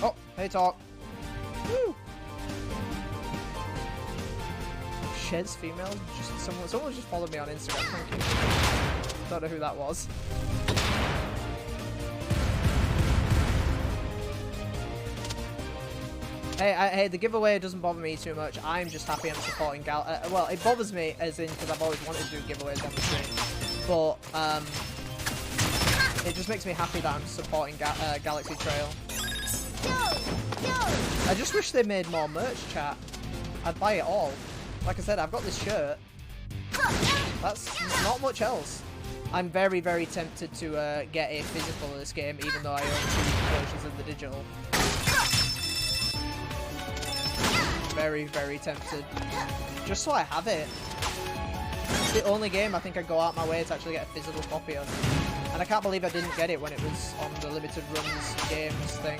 Oh, hey talk. Woo! Shed's female? Just someone just followed me on Instagram, thank you. Don't know who that was. Hey, the giveaway doesn't bother me too much. I'm just happy I'm supporting well, it bothers me as in because I've always wanted to do giveaways on the stream. But, it just makes me happy that I'm supporting Galaxy Trail. I just wish they made more merch, chat. I'd buy it all. Like I said, I've got this shirt. That's not much else. I'm very, very tempted to get a physical of this game, even though I own 2 versions of the digital. Very, very tempted. Just so I have it. It's the only game I think I'd go out my way to actually get a physical copy of. And I can't believe I didn't get it when it was on the limited runs games thing.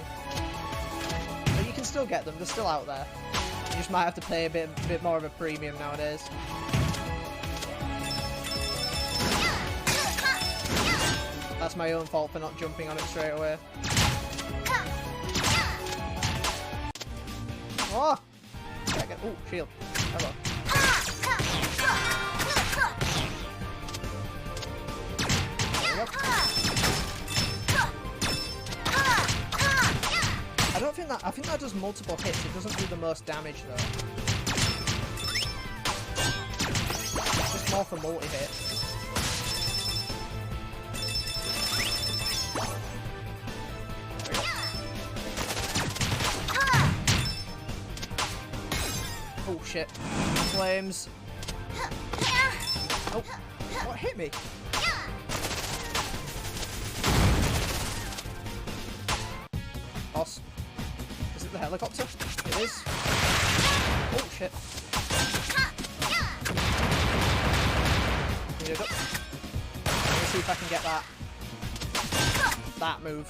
But you can still get them, they're still out there. You just might have to pay a bit more of a premium nowadays. That's my own fault for not jumping on it straight away. Oh! Oh, shield. Hello. There we go. I think that does multiple hits. It doesn't do the most damage though. It's just more for multi-hit. Oh shit. Flames. Oh, what hit me? Boss. Is it the helicopter? It is. Oh shit. Let me see if I can get that move.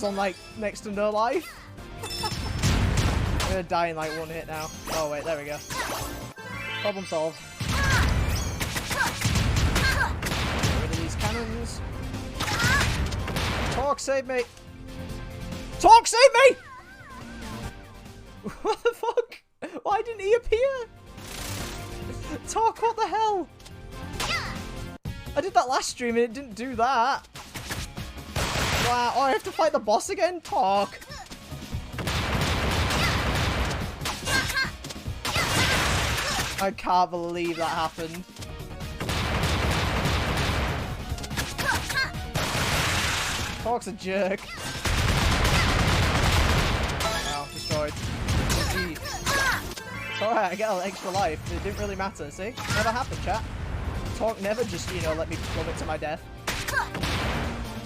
On like next to no life. I'm gonna die in like 1 hit now. Oh wait, there we go. Problem solved. Get rid of these cannons. Talk, save me! Talk, save me! What the fuck? Why didn't he appear? Talk, what the hell? I did that last stream and it didn't do that. Wow, oh, I have to fight the boss again? Talk. I can't believe that happened. Talk's a jerk. Wow, destroyed. Jeez. It's alright, I get an extra life. It didn't really matter, see? Never happened, chat. Talk never just, you know, let me plummet to my death.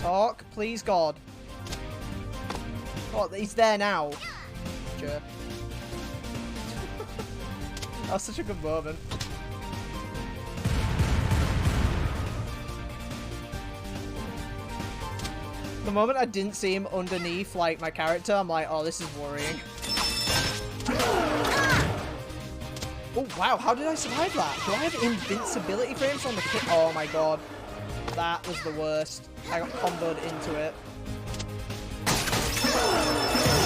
Talk, please God. Oh, he's there now. Jerk. That was such a good moment. The moment I didn't see him underneath, like, my character, I'm like, oh, this is worrying. Oh, wow, how did I survive that? Do I have invincibility frames on the kit? Oh my god. That was the worst. I got comboed into it.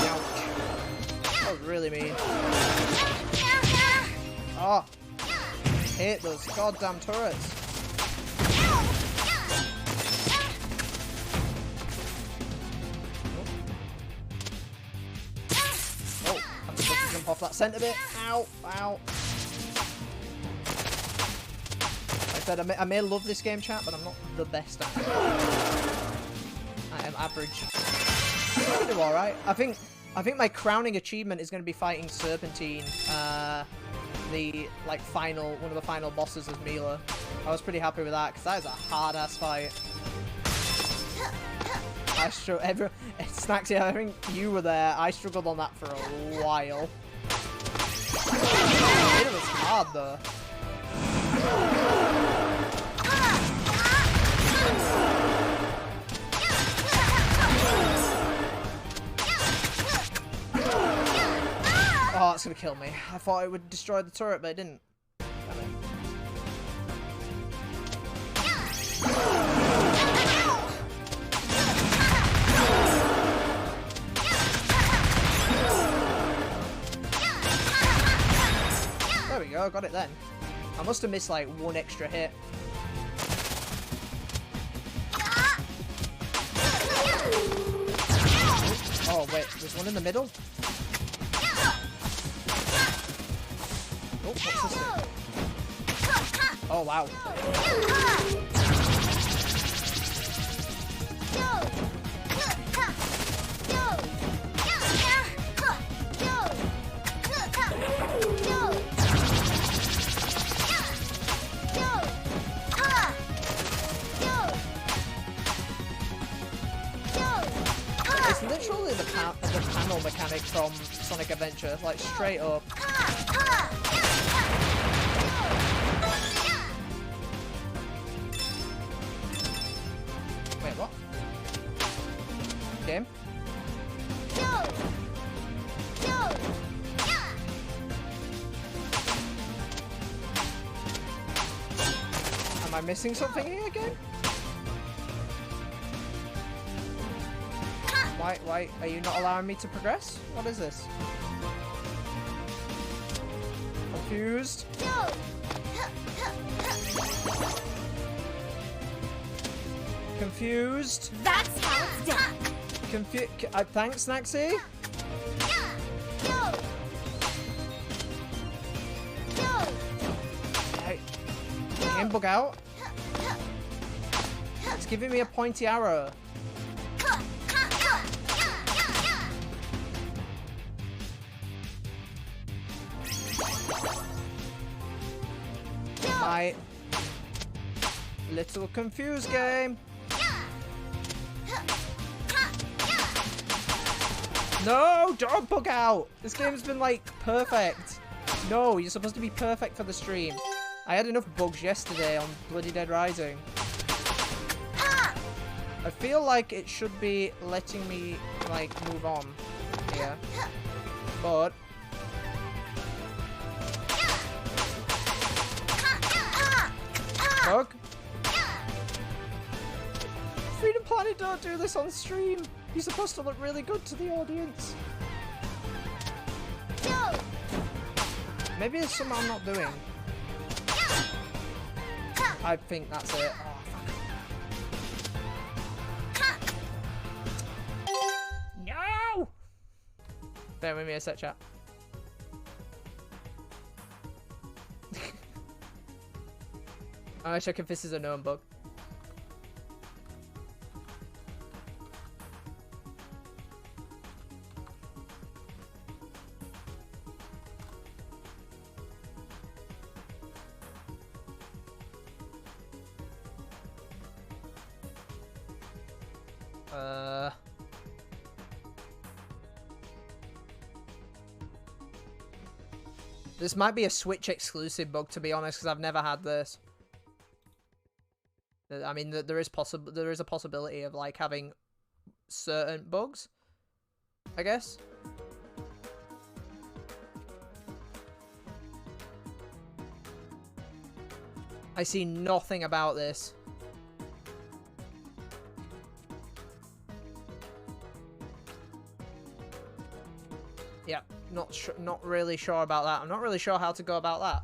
Ouch. That was really mean. Oh. Hate those goddamn turrets. Oh, I'm supposed to jump off that center bit. Ow, ow. Like I said, I may love this game, chat, but I'm not the best at it. I am average. I do alright. I think my crowning achievement is going to be fighting Serpentine. The like one of the final bosses as Mila. I was pretty happy with that because that is a hard ass fight. Snacksy, I think you were there. I struggled on that for a while. It was hard though. Oh, it's gonna kill me. I thought it would destroy the turret, but it didn't. There we go, got it then. I must have missed like one extra hit. Oh wait, there's one in the middle? Oh, what's this thing? Oh, wow. It's literally the panel mechanic from Sonic Adventure, like straight up. Wait, what? Game? Am I missing something here again? Why are you not allowing me to progress? What is this? Confused. Confused. That's how it's done. Thanks, Snacksy. Game bug out. It's giving me a pointy arrow. My little confused game. No, don't bug out. This game's been like perfect. No, you're supposed to be perfect for the stream. I had enough bugs yesterday on Bloody Dead Rising. I feel like it should be letting me like move on here, but bug. Freedom Planet, don't do this on stream. You're supposed to look really good to the audience. No. Maybe it's something I'm not doing. I think that's it. Oh, no! Bear with me a sec, chat. I'm check if this is a known bug. This might be a Switch exclusive bug, to be honest, because I've never had this. I mean, there is a possibility of like having certain bugs, I guess. I see nothing about this. Yeah, not really sure about that. I'm not really sure how to go about that.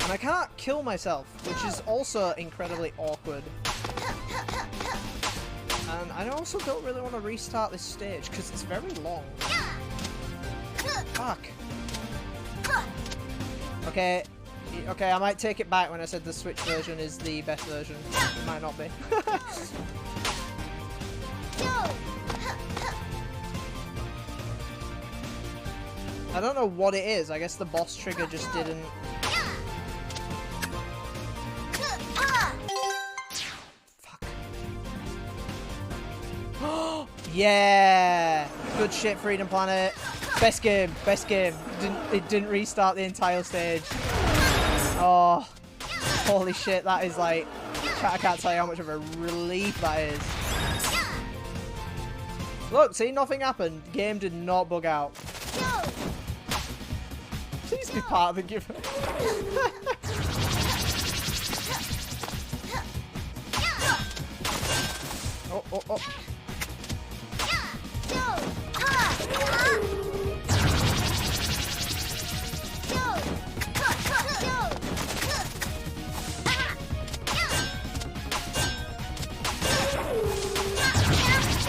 And I can't kill myself, which is also incredibly awkward. And I also don't really want to restart this stage because it's very long. Fuck. Okay, I might take it back when I said the Switch version is the best version. It might not be. I don't know what it is. I guess the boss trigger just didn't... Fuck. Yeah! Good shit, Freedom Planet. Best game, best game. It didn't restart the entire stage. Oh, holy shit, that is like... I can't tell you how much of a relief that is. Look, see, nothing happened. Game did not bug out. Please be part of the giveaway. Oh, oh, oh.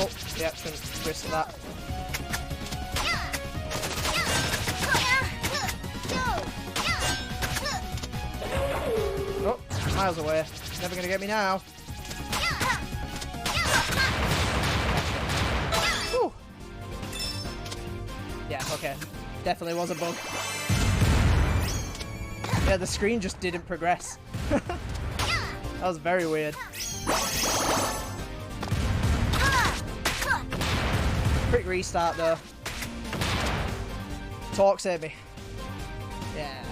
Oh, yeah, shouldn't risk that. Oh, miles away. Never gonna get me now. Whew. Yeah, okay. Definitely was a bug. Yeah, the screen just didn't progress. That was very weird. Quick restart though. Talk saved me. Yeah.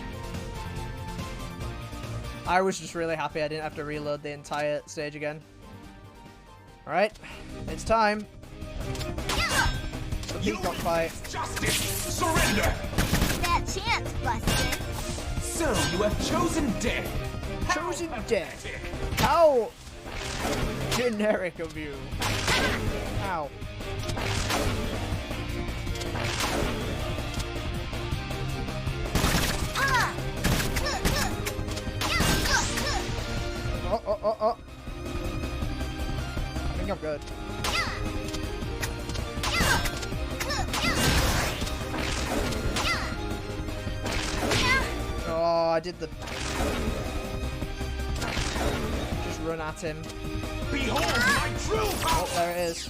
I was just really happy I didn't have to reload the entire stage again. Alright, it's time. The peacock fight. Justice! Surrender! That chance, Buster. So you have chosen death. Chosen death. How generic of you. Ow. Oh, oh, oh, oh. I think I'm good. Oh, I did the... Just run at him. Behold my true power! Oh, there it is.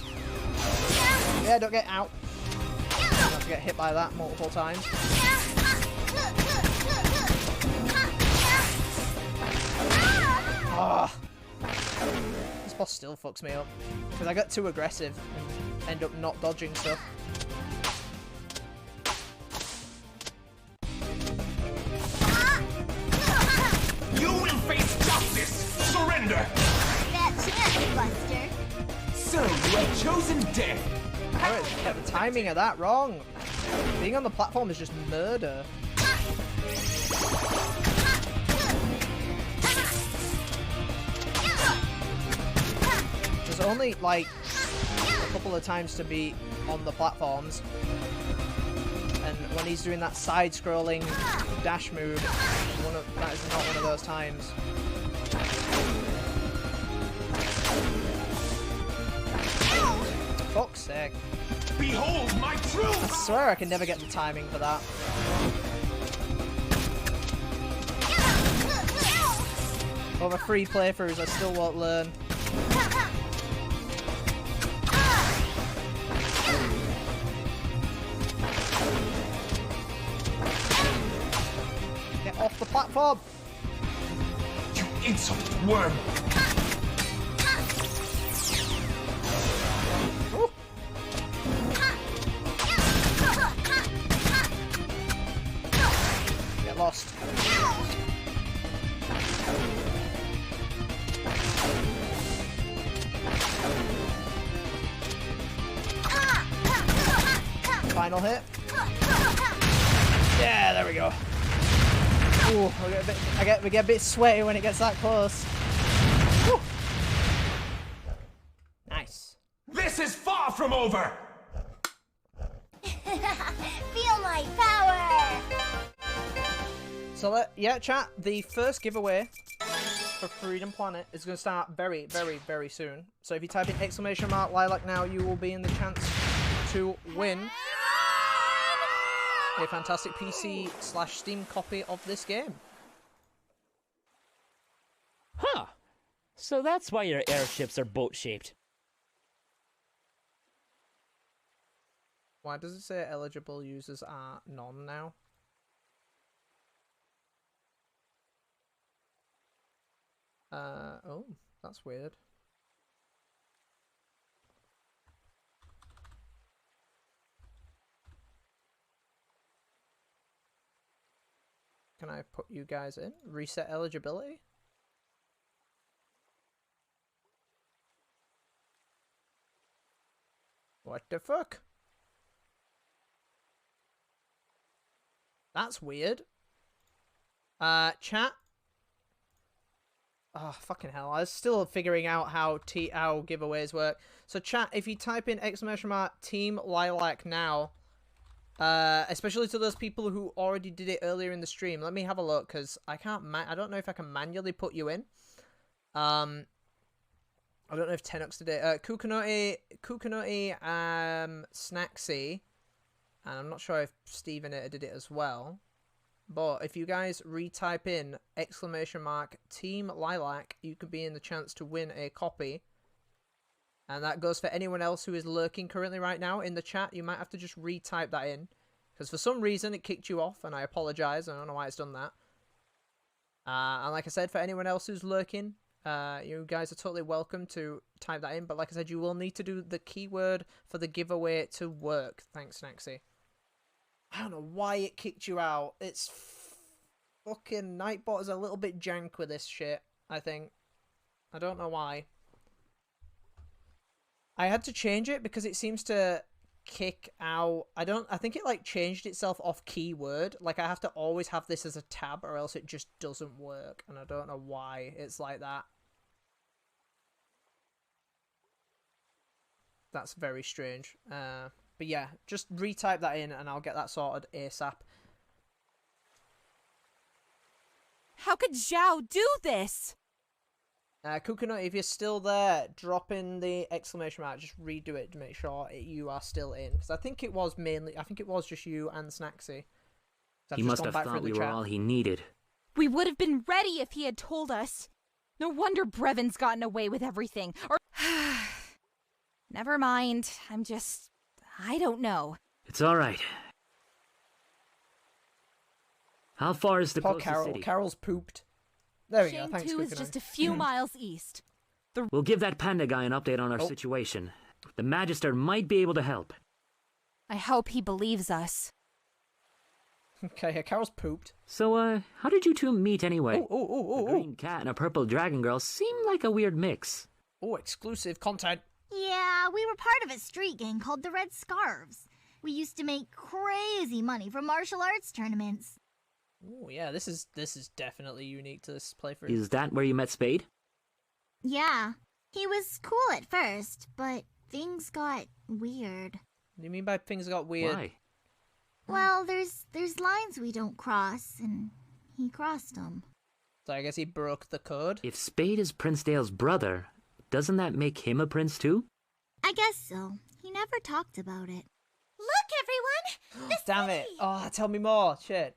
Yeah, don't get out. Not to get hit by that multiple times. Ah. This boss still fucks me up. Because I got too aggressive and end up not dodging stuff. You will face justice! Surrender! That chance, Buster. So you have chosen death! I got the timing of that wrong. Being on the platform is just murder. There's only like a couple of times to be on the platforms, and when he's doing that side-scrolling dash move, that is not one of those times. Fuck's sake. Behold my truth! I swear I can never get the timing for that. Over 3 playthroughs, I still won't learn. Get off the platform! You insolent worm! Ooh. Get lost. Final hit. Yeah, there we go. Ooh, we get a bit sweaty when it gets that close. Woo. Nice. This is far from over! Feel my power! So, yeah, chat, the first giveaway for Freedom Planet is going to start very, very, very soon. So if you type in !Lilac now, you will be in the chance to win a fantastic PC/Steam copy of this game. Huh. So that's why your airships are boat-shaped. Why does it say eligible users are none now? Oh, that's weird. Can I put you guys in? Reset eligibility? What the fuck? That's weird. Chat. Oh, fucking hell. I was still figuring out how giveaways work. So, chat, if you type in !Team Lilac now, especially to those people who already did it earlier in the stream, let me have a look, because I don't know if I can manually put you in. I don't know if Tenux did it. Kukanoti, Snacksy, and I'm not sure if Steven did it as well. But if you guys retype in !Team Lilac, you could be in the chance to win a copy. And that goes for anyone else who is lurking currently right now in the chat. You might have to just retype that in, because for some reason it kicked you off, and I apologize. I don't know why it's done that. And like I said, for anyone else who's lurking, you guys are totally welcome to type that in. But like I said, you will need to do the keyword for the giveaway to work. Thanks, Snacksy. I don't know why it kicked you out. It's fucking Nightbot is a little bit jank with this shit, I think. I don't know why. I had to change it because it seems to kick out. I think it like changed itself off keyword. Like I have to always have this as a tab or else it just doesn't work. And I don't know why it's like that. That's very strange. But yeah, just retype that in and I'll get that sorted ASAP. How could Zhao do this? Kukuno, if you're still there, drop in the ! Just redo it to make sure you are still in. Because I think it was just you and Snacksy. He must have thought we were all he needed. We would have been ready if he had told us. No wonder Brevon's gotten away with everything. Or never mind. I don't know. It's all right. How far is the Poor closest Carol. city? Carol's pooped. There we go. Shane Thanks, 2 is Kukuno. just a few miles east. We'll give that panda guy an update on our situation. The Magister might be able to help. I hope he believes us. Okay, yeah, Carol's pooped. So, how did you two meet anyway? Oh. A green cat and a purple dragon girl seem like a weird mix. Oh, exclusive content. Yeah, we were part of a street gang called the Red Scarves. We used to make crazy money from martial arts tournaments. Oh yeah, this is definitely unique to this playthrough. Is that where you met Spade? Yeah, He was cool at first, but things got weird. What do you mean by things got weird? Why? Well, there's lines we don't cross, and he crossed them. So I guess he broke the code? If Spade is Prince Dale's brother, doesn't that make him a prince too? I guess so. He never talked about it. Look, everyone! The Damn it. Oh, tell me more. Shit.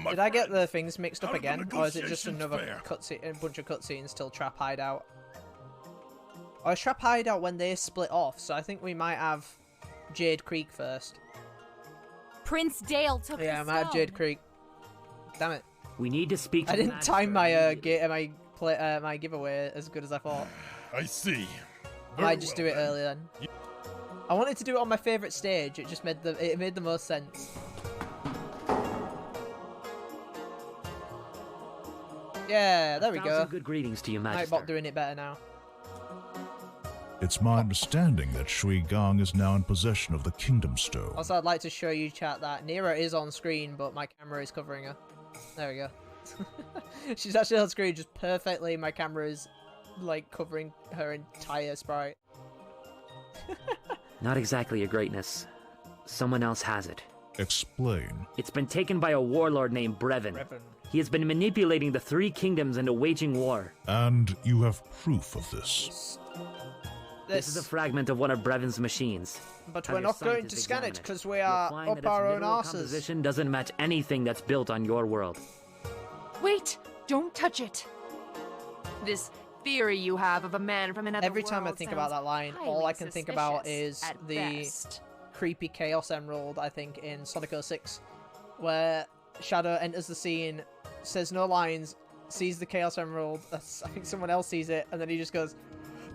Did I get the things mixed up again? Or is it just another cutscene, a bunch of cutscenes till Trap Hideout? Or is Trap Hideout when they split off? So I think we might have Jade Creek first. Prince Dale took Yeah, I the might have stone. Jade Creek. Damn it. We need to speak to I the didn't time my Magister my giveaway as good as I thought. I see. I might just do it early then. I wanted to do it on my favourite stage. It just made the most sense. Yeah, there we go. Good greetings to you, Magister. Nightbot doing it better now. It's my understanding that Shui Gong is now in possession of the Kingdom Stone. Also, I'd like to show you, chat, that Nira is on screen, but my camera is covering her. There we go. She's actually on screen just perfectly. My camera is, like, covering her entire sprite. Not exactly a greatness. Someone else has it. Explain. It's been taken by a warlord named Brevin. He has been manipulating the three kingdoms into waging war. And you have proof of this. This is a fragment of one of Brevin's machines. But Have we're your not going scientists to scan it examine because it. we You'll are find up that its our own mineral arses. composition doesn't match anything that's built on your world. Wait! Don't touch it! This theory you have of a man from another Every time I world think about that line, all highly I can think about suspicious is at the best. creepy Chaos Emerald, I think, in Sonic 06, where Shadow enters the scene, says no lines, sees the Chaos Emerald, I think someone else sees it, and then he just goes,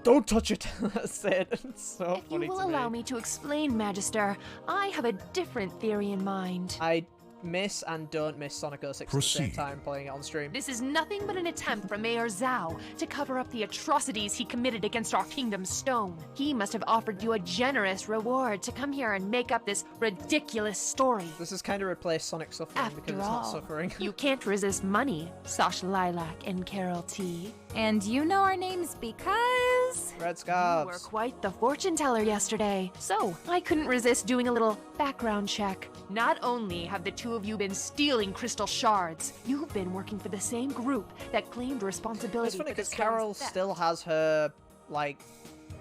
"Don't touch it!" That's it. It's so If funny you will to allow me. me to explain, Magister, I have a different theory in mind. I miss and don't miss Sonic 06 at the same time playing it on stream. This is nothing but an attempt from Mayor Zhao to cover up the atrocities he committed against our kingdom's stone. He must have offered you a generous reward to come here and make up this ridiculous story. This has kind of replaced Sonic suffering because After it's not all, suffering. you can't resist money, Sash Lilac and Carol T. And you know our names because... Red You were Scarves. quite the fortune teller yesterday, so I couldn't resist doing a little background check. Not only have the two of you been stealing crystal shards, you've been working for the same group that claimed responsibility It's funny for the because Carol stone's still has her, like,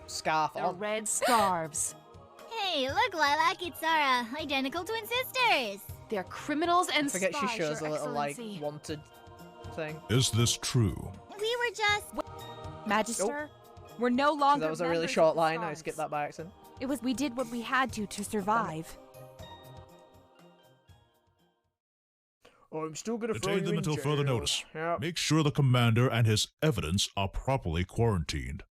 scarf theft. on. The red scarves. Hey, look, Lilac, it's our identical twin sisters. They're criminals and I forget she spies, shows a Your little, like, Excellency. wanted thing. Is this true? We were just... Magister, we're no longer That was a really members short of the line. I Stars. skipped that by accident. It was we did what we had to survive. I'm still gonna throw Detain you them in until jail. further notice. Yep. Make sure the commander and his evidence are properly quarantined.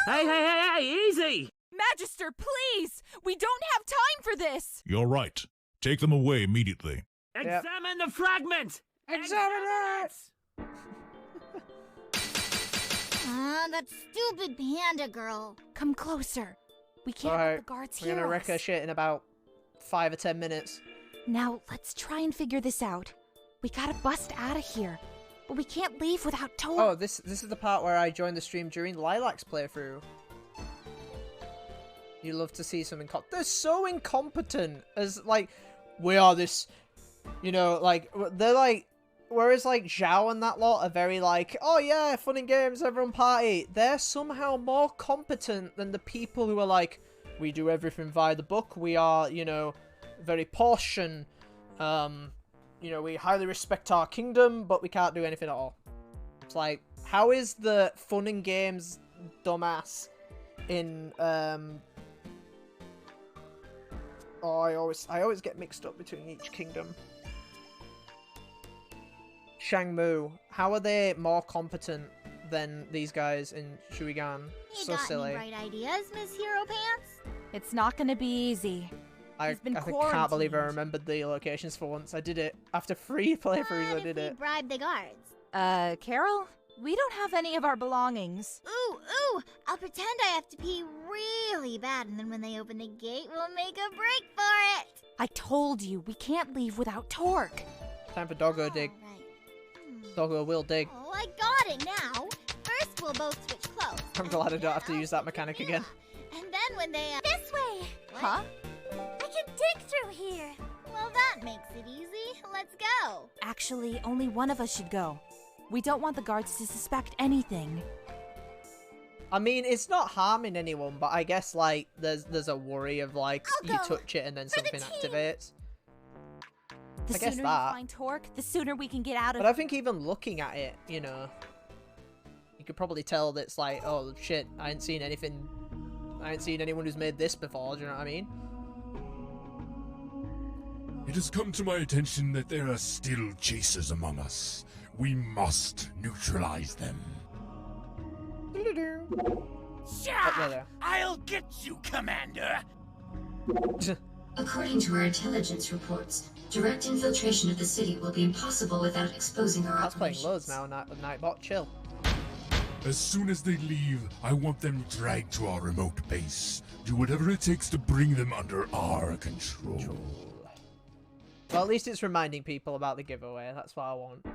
Hey, easy! Magister, please! We don't have time for this! You're right. Take them away immediately. Examine the fragment! Examine it! That stupid panda girl. Come closer. We can't Alright, let the guards we're hear gonna us. wreck her shit in about 5 or 10 minutes. Now, let's try and figure this out. We gotta bust out of here. But we can't leave without Tor. Oh, this is the part where I joined the stream during Lilac's playthrough. You love to see some they're so incompetent as, like, we are this, you know, like, they're like, whereas, like, Zhao and that lot are very like, oh yeah, fun and games, everyone party. They're somehow more competent than the people who are like, we do everything via the book, we are, you know, very posh and, you know, we highly respect our kingdom, but we can't do anything at all. It's like, how is the fun and games dumbass in, oh, I always get mixed up between each kingdom. Shangmu, how are they more competent than these guys in Shuigan? You So got silly. any bright ideas, Miss Hero Pants? It's not gonna be easy. I He's been can't believe I quarantined. remembered the locations for once. I did it. After 3 playthroughs, I What did if we it. bribe the guards? Carol? We don't have any of our belongings. Ooh, I'll pretend I have to pee really bad, and then when they open the gate, we'll make a break for it. I told you, we can't leave without Torque. Time for Doggo dig. Doggo will dig. Oh, I got it now. First, we'll both switch clothes. I'm glad I don't have to use that mechanic again. And then when they... This way! Huh? I can dig through here. Well, that makes it easy. Let's go. Actually, only one of us should go. We don't want the guards to suspect anything. I mean, it's not harming anyone, but I guess, like, there's a worry of, like, you touch it and then something activates. The I guess sooner that. you find Torque, the sooner we can get out of. But I think even looking at it, you know, you could probably tell that it's like, oh shit, I ain't seen anything. I ain't seen anyone who's made this before. Do you know what I mean? It has come to my attention that there are still chasers among us. We must neutralize them. Sha! I'll get you, Commander! According to our intelligence reports, direct infiltration of the city will be impossible without exposing our That's playing operations. loads now, Nightbot. Chill. As soon as they leave, I want them dragged to our remote base. Do whatever it takes to bring them under our control. Well, at least it's reminding people about the giveaway. That's what I want.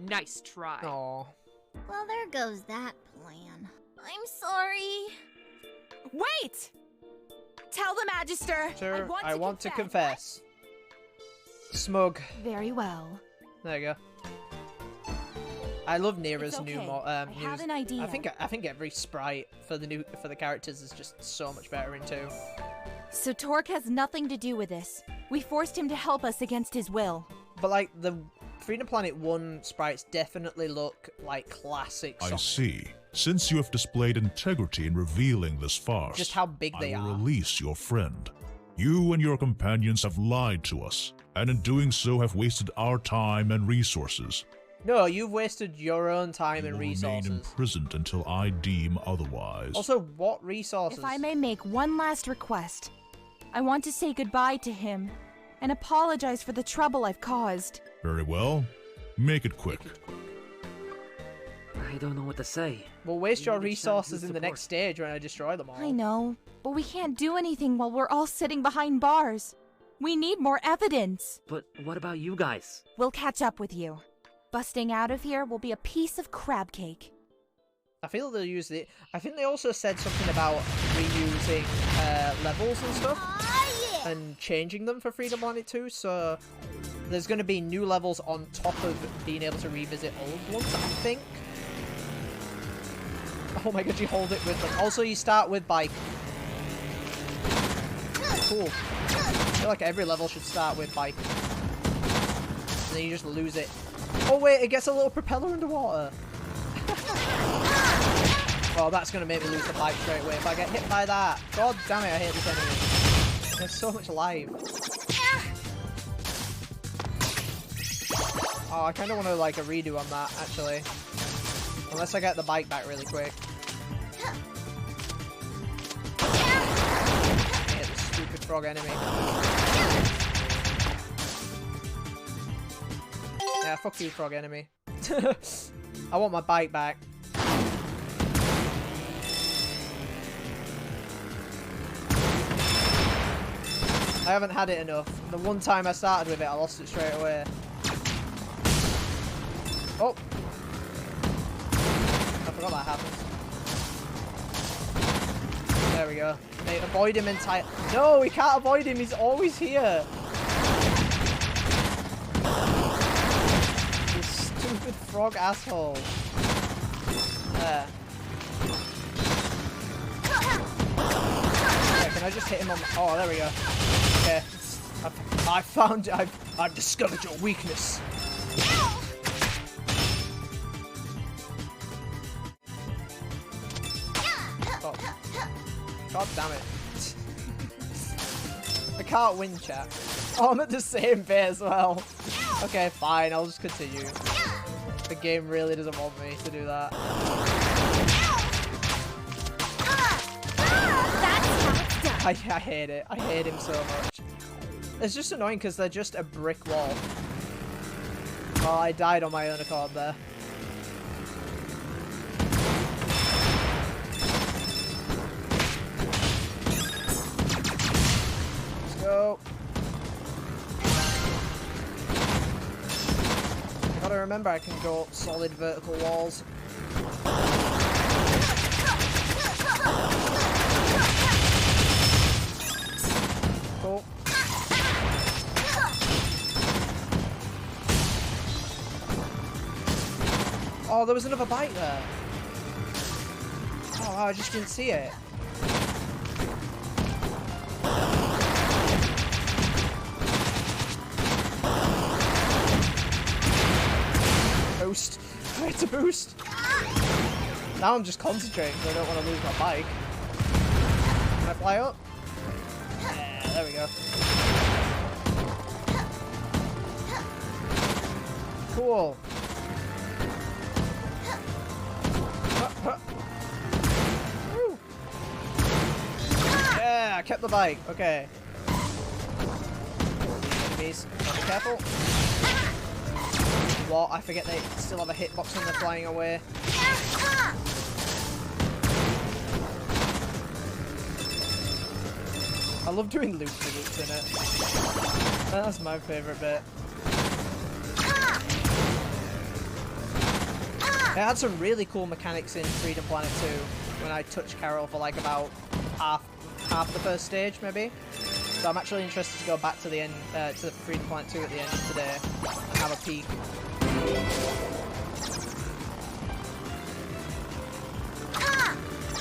Nice try. Aww. Well, there goes that plan. I'm sorry. Wait! Tell the Magister. Sir, I want to confess. Smug. Very well. There you go. I love Nira's It's new okay. mod. I have an idea. I think every sprite for the characters is just so much better in 2. So Torque has nothing to do with this. We forced him to help us against his will. But like the Freedom Planet 1 sprites definitely look like classic I Sonic. see. Since you have displayed integrity in revealing this farce, Just how big they I will are. release your friend. You and your companions have lied to us, and in doing so have wasted our time and resources. No, you've wasted your own time and Remain resources. imprisoned until I deem otherwise. Also, what resources? If I may make one last request, I want to say goodbye to him and apologize for the trouble I've caused. Very well. Make it quick. I don't know what to say. We'll waste your Maybe resources some in the next stage when I destroy them all. I know, but we can't do anything while we're all sitting behind bars. We need more evidence. But what about you guys? We'll catch up with you. Busting out of here will be a piece of crab cake. I feel they'll use the. I think they also said something about reusing levels and stuff and changing them for Freedom Planet 2. So there's going to be new levels on top of being able to revisit old ones, I think. Oh my god, you hold it with them. Also, you start with bike. Cool. I feel like every level should start with bike. And then you just lose it. Oh wait, it gets a little propeller underwater. Oh, that's gonna make me lose the bike straight away if I get hit by that. God damn it, I hate this enemy. There's so much life. Oh, I kind of want to like a redo on that, actually. Unless I get the bike back really quick. I hate this stupid frog enemy. Yeah, fuck you, frog enemy. I want my bike back. I haven't had it enough. The one time I started with it, I lost it straight away. Oh! I forgot that happened. There we go. Mate, avoid him entirely. No, we can't avoid him. He's always here. You stupid frog asshole. There. Yeah, can I just hit him on? Oh, there we go. Okay. I've discovered your weakness. Oh. God damn it. I can't win, chat. Oh, I'm at the same bit as well. Okay, fine, I'll just continue. The game really doesn't want me to do that. I hate it. I hate him so much. It's just annoying because they're just a brick wall. Oh, I died on my own accord there. remember I can go up solid vertical walls. Cool. Oh, there was another bike there. Oh, I just didn't see it. Boost. I had to boost. Now I'm just concentrating because I don't want to lose my bike. Can I fly up? Yeah, there we go. Cool. Woo. Yeah, I kept the bike. Okay. Enemies. Be careful. What? I forget they still have a hitbox when they're flying away. I love doing loop-de-loops in it. That's my favourite bit. It had some really cool mechanics in Freedom Planet 2 when I touched Carol for like about half the first stage, maybe. So I'm actually interested to go back to the end, to the Freedom Planet 2 at the end of today and have a peek.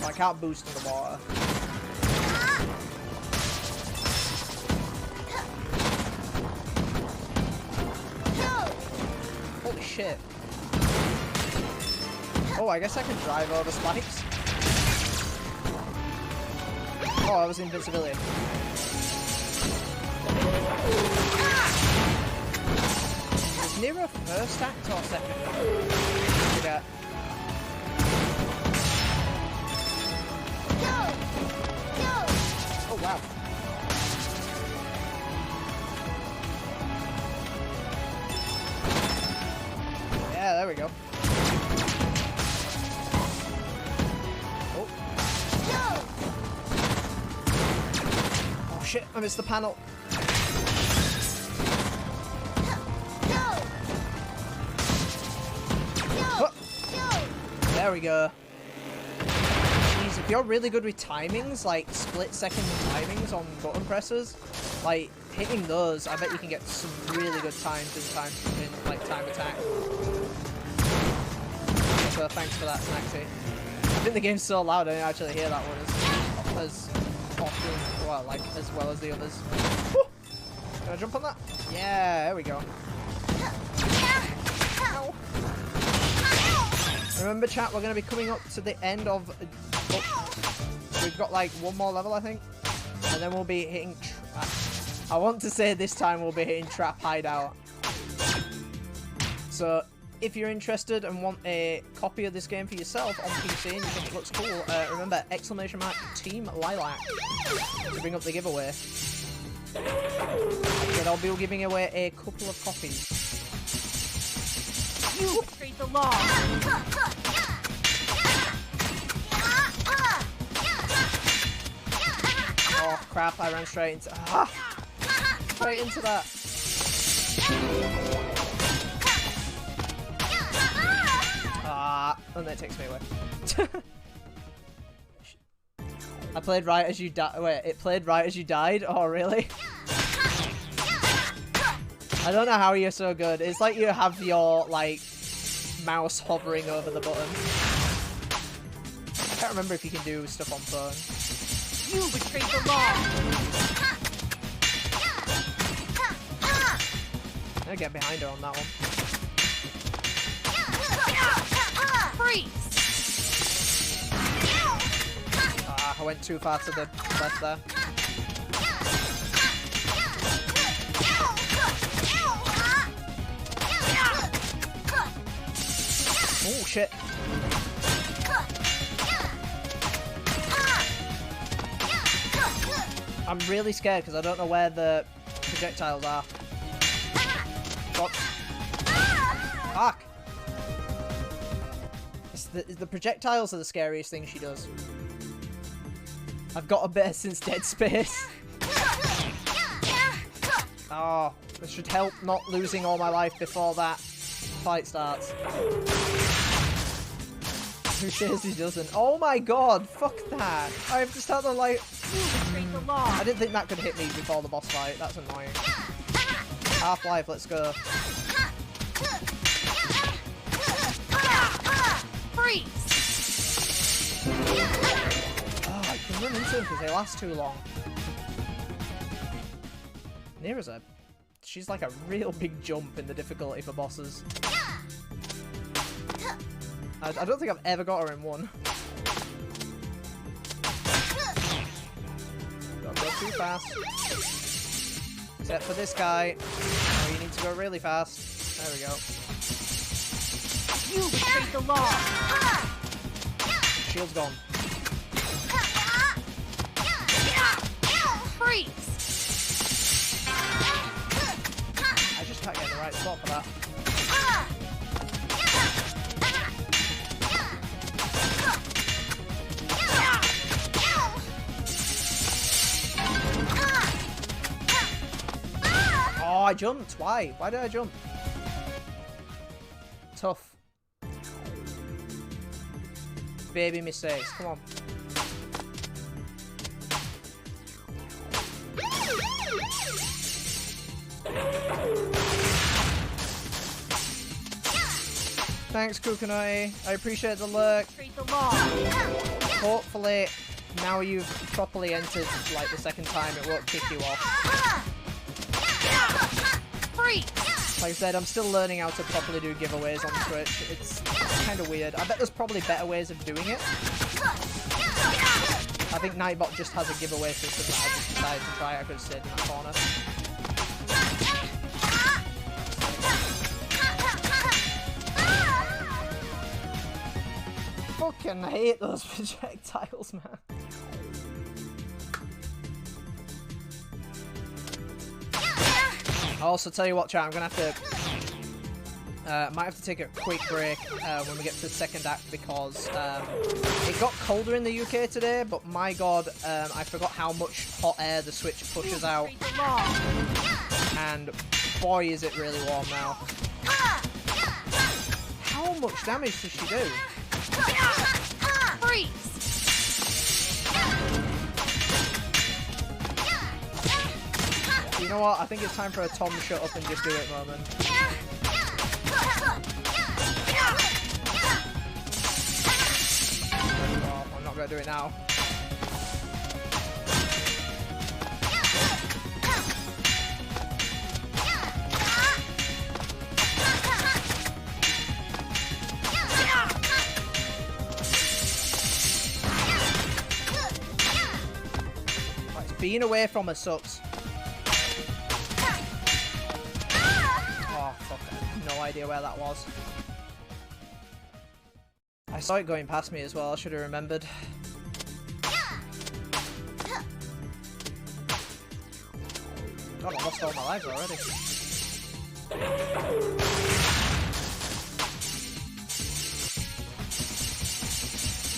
Oh, I can't boost in the water. Holy shit. Oh, I guess I can drive over spikes. Oh, I was invincibility. Is Nero first act or second? Yeah. Oh, wow. Yeah, there we go. Oh shit, I missed the panel. Oh. There we go. Jeez, if you're really good with timings, like split-second timings on button presses, like hitting those, I bet you can get some really good times in time attack. So thanks for that, Snaxy. I think the game's so loud I didn't actually hear that one as often, well, like as well as the others. Woo! Can I jump on that? Yeah, there we go. Ow. Remember, chat, we're going to be coming up to the end of... we've got like one more level, I think. And then we'll be hitting... I want to say this time we'll be hitting Trap Hideout. So, if you're interested and want a copy of this game for yourself on PC and you think it looks cool, remember, !Team Lilac to bring up the giveaway. But I'll be giving away a couple of copies. You break the law. Oh crap, I ran straight into... straight into that. And that takes me away. I played right as you died. Wait, it played right as you died? Oh, really? I don't know how you're so good. It's like you have your, like, mouse hovering over the button. I can't remember if you can do stuff on phone. You betrayed the law. I'm gonna get behind her on that one. Freeze! I went too far to the left there. Oh shit. I'm really scared because I don't know where the projectiles are. What? Fuck! The projectiles are the scariest thing she does. I've got a bit since Dead Space. Oh, this should help not losing all my life before that. fight starts. Who says he doesn't? Oh my god, fuck that. I have to start the light. I didn't think that could hit me before the boss fight. That's annoying. Half-life, let's go. Freeze! Oh, I can run into them because they last too long. Neera's she's like a real big jump in the difficulty for bosses. I don't think I've ever got her in one. Don't go too fast. Except for this guy. Oh, you need to go really fast. There we go. You betrayed the law! Shield's gone. Freeze! I just can't get in the right spot for that. Oh, I jumped. Why? Why did I jump? Tough. Baby mistakes. Come on. Thanks, Kukanoi. I appreciate the lurk. Hopefully, now you've properly entered, like, the second time, it won't kick you off. Like I said, I'm still learning how to properly do giveaways on Switch. It's kind of weird. I bet there's probably better ways of doing it. I think Nightbot just has a giveaway system that I just decided to try. I could have stayed in that corner. Fucking hate those projectiles, man. I'll also tell you what, chat, I'm gonna have to might have to take a quick break when we get to the second act because it got colder in the UK today, but my god, I forgot how much hot air the Switch pushes out, and boy is it really warm now. How much damage does she do? Freeze! You know what? I think it's time for a Tom shut up and just do it moment. Oh, I'm not going to do it now. Right, being away from her sucks. No idea where that was. I saw it going past me as well, I should have remembered. God, I lost all my lives already.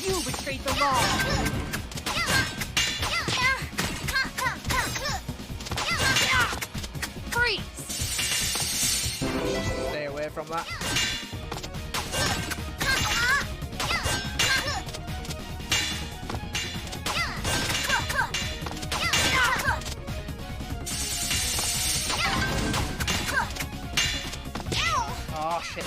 You betrayed the law! Freeze! Stay away from that. Oh shit.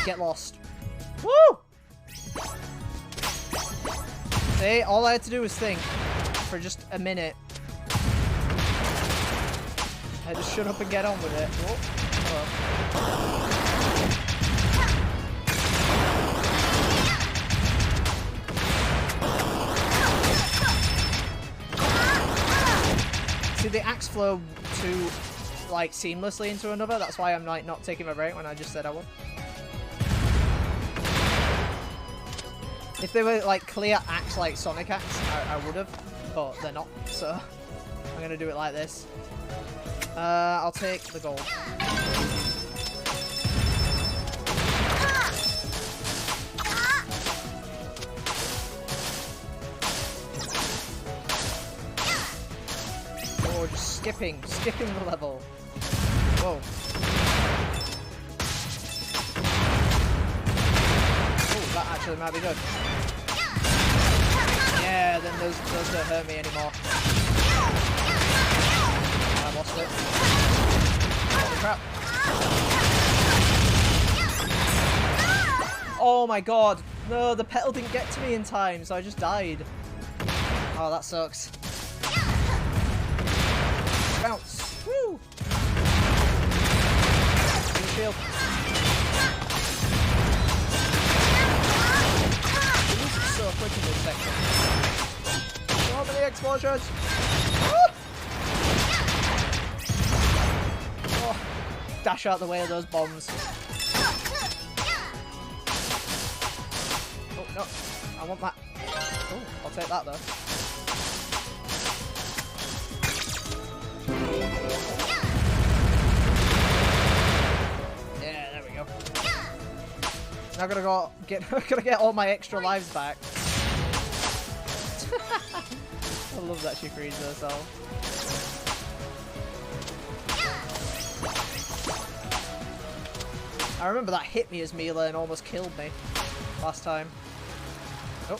Get lost. Woo! See, all I had to do was think for just a minute. I had to shut up and get on with it. Whoa. See, the axe flow too, like, seamlessly into another. That's why I'm like not taking my break when I just said I would. If they were like clear axe like Sonic axe, I would have, but they're not, so I'm gonna do it like this. I'll take the gold. we're just skipping the level. Whoa. Oh, that actually might be good. Yeah, then those don't hurt me anymore. I lost it. Holy crap. Oh my god. No, the petal didn't get to me in time, so I just died. Oh, that sucks. Bounce. Woo! Shield. This is so quick in this section. So many explosions! Oh, dash out the way of those bombs. Oh, no. I want that. Oh, I'll take that, though. Yeah, there we go. Now gonna get all my extra lives back. I love that she frees herself. I remember that hit me as melee and almost killed me last time. Oh.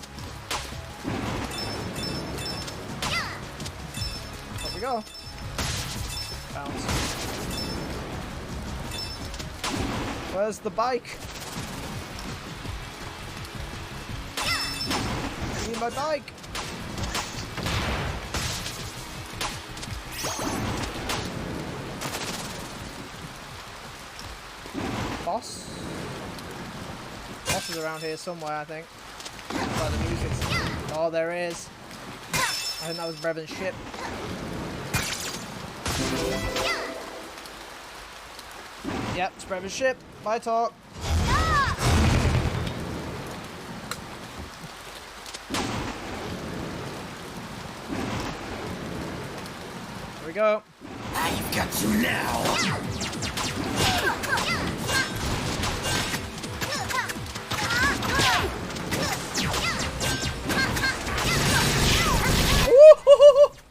There we go. Bounce. Where's the bike? I need my bike. Boss? Boss is around here somewhere, I think. By the music. Oh, there it is. I think that was Brevon's ship. Yep, it's Brevon's ship. Bye, talk. Here we go. I've got you now.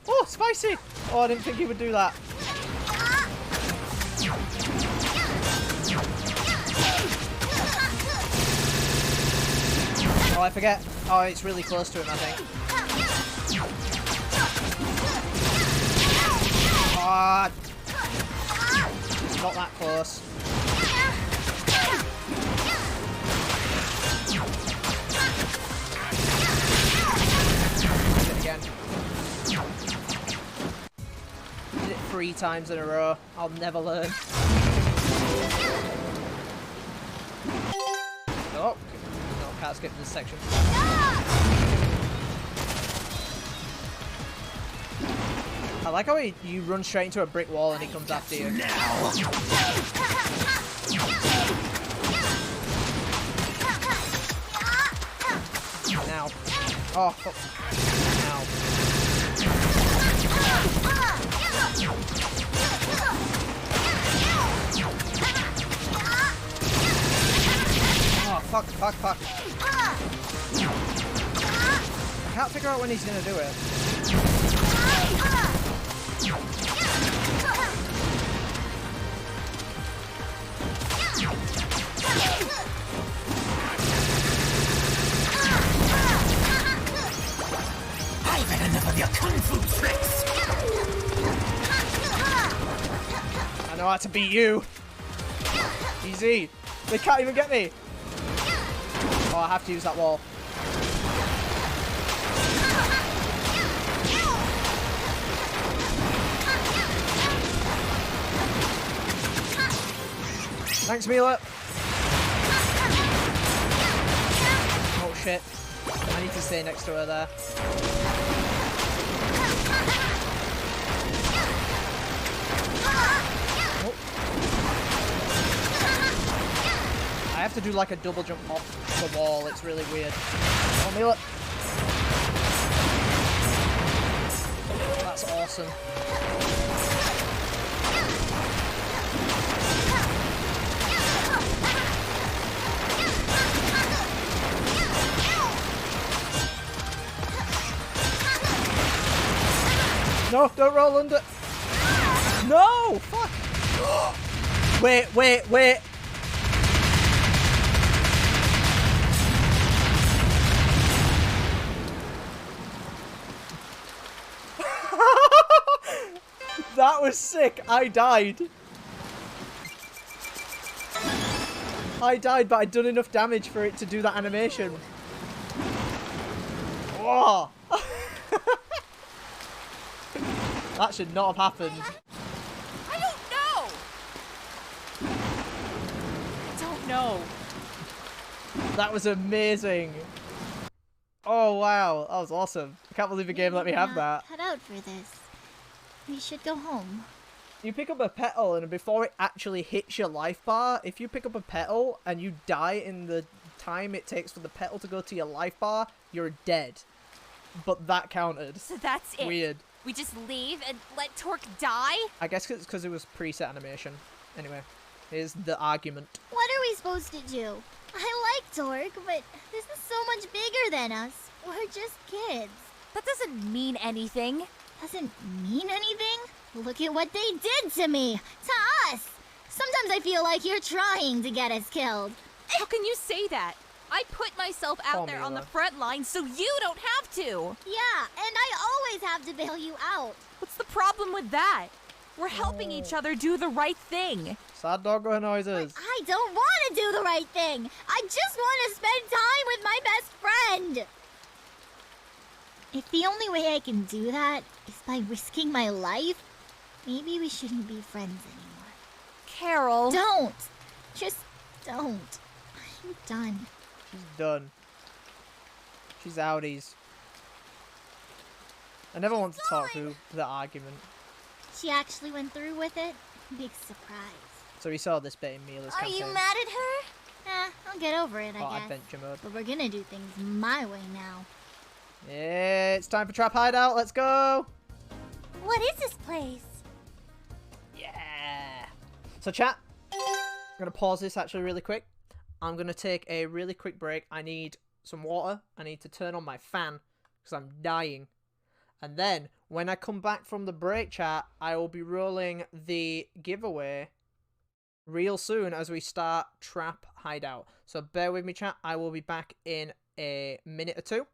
Oh, spicy! Oh, I didn't think he would do that. Oh, I forget. Oh, it's really close to him, I think. Ah! It's not that close. Did it again. Did it 3 times in a row. I'll never learn. Oh, no, can't skip this section. I like how you run straight into a brick wall and he comes after you. Now. Oh, fuck. Now. Oh, fuck, fuck, fuck. I can't figure out when he's gonna do it. I've had enough of your kung fu tricks. I know how to beat you. Easy. They can't even get me. Oh, I have to use that wall. Thanks, Mila. Oh shit. I need to stay next to her there. Oh. I have to do like a double jump off the wall. It's really weird. Oh, Mila. That's awesome. No, don't roll under. No! Fuck! Wait. That was sick. I died. But I'd done enough damage for it to do that animation. Whoa! That should not have happened. I don't know. That was amazing. Oh wow, that was awesome. I can't believe the game let me have that. Cut out for this. We should go home. You pick up a petal, and before it actually hits your life bar, if you pick up a petal and you die in the time it takes for the petal to go to your life bar, you're dead. But that counted. So that's it. Weird. We just leave and let Torque die? I guess it's because it was preset animation. Anyway, here's the argument. What are we supposed to do? I like Torque, but this is so much bigger than us. We're just kids. That doesn't mean anything. Doesn't mean anything? Look at what they did to me! To us! Sometimes I feel like you're trying to get us killed. How can you say that? I put myself out there on the front line so you don't have to! Yeah, and I always have to bail you out. What's the problem with that? We're helping each other do the right thing. Sad doggo noises. But I don't want to do the right thing! I just want to spend time with my best friend! If the only way I can do that is by risking my life, maybe we shouldn't be friends anymore. Carol! Don't! Just don't. I'm done. She's done. She's outies. I never want to talk through the argument. She actually went through with it? Big surprise. So we saw this bit in Mila's Are campaign. you mad at her? I'll get over it, I guess. Adventure mode. But we're gonna do things my way now. Yeah, it's time for Trap Hideout. Let's go. What is this place? Yeah. So chat, I'm going to pause this actually really quick. I'm going to take a really quick break. I need some water. I need to turn on my fan because I'm dying. And then when I come back from the break, chat, I will be rolling the giveaway real soon as we start Trap Hideout. So bear with me, chat. I will be back in a minute or two.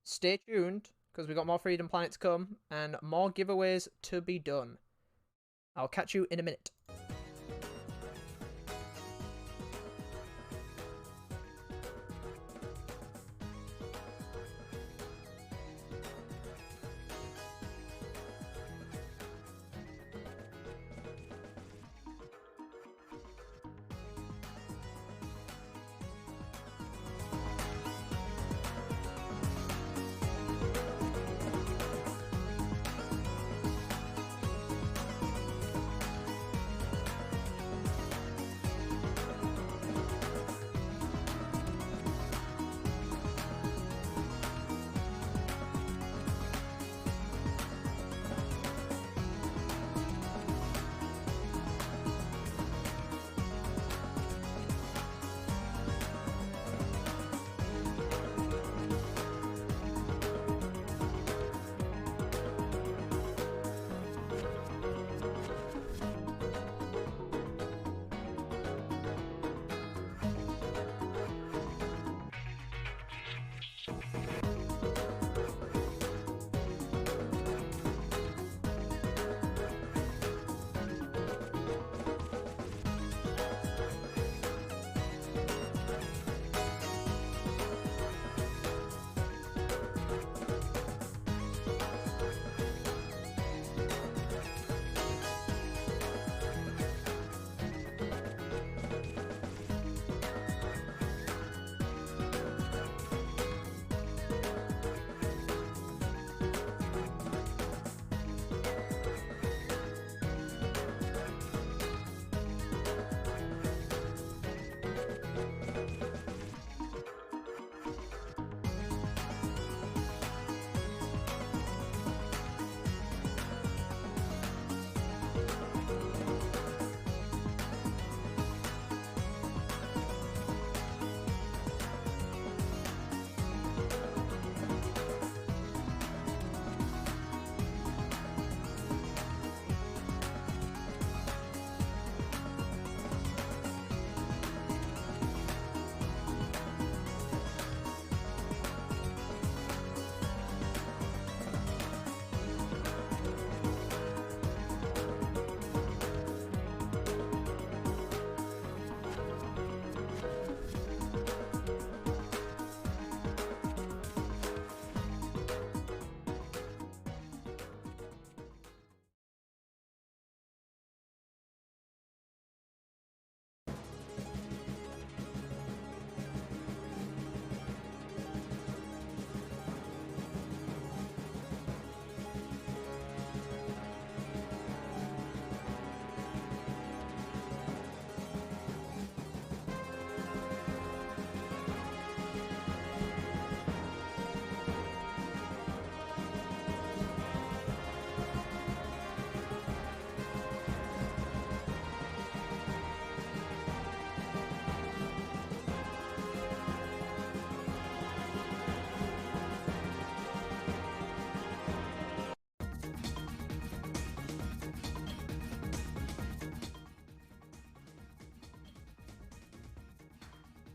Stay tuned, because we've got more Freedom Planet to come, and more giveaways to be done. I'll catch you in a minute.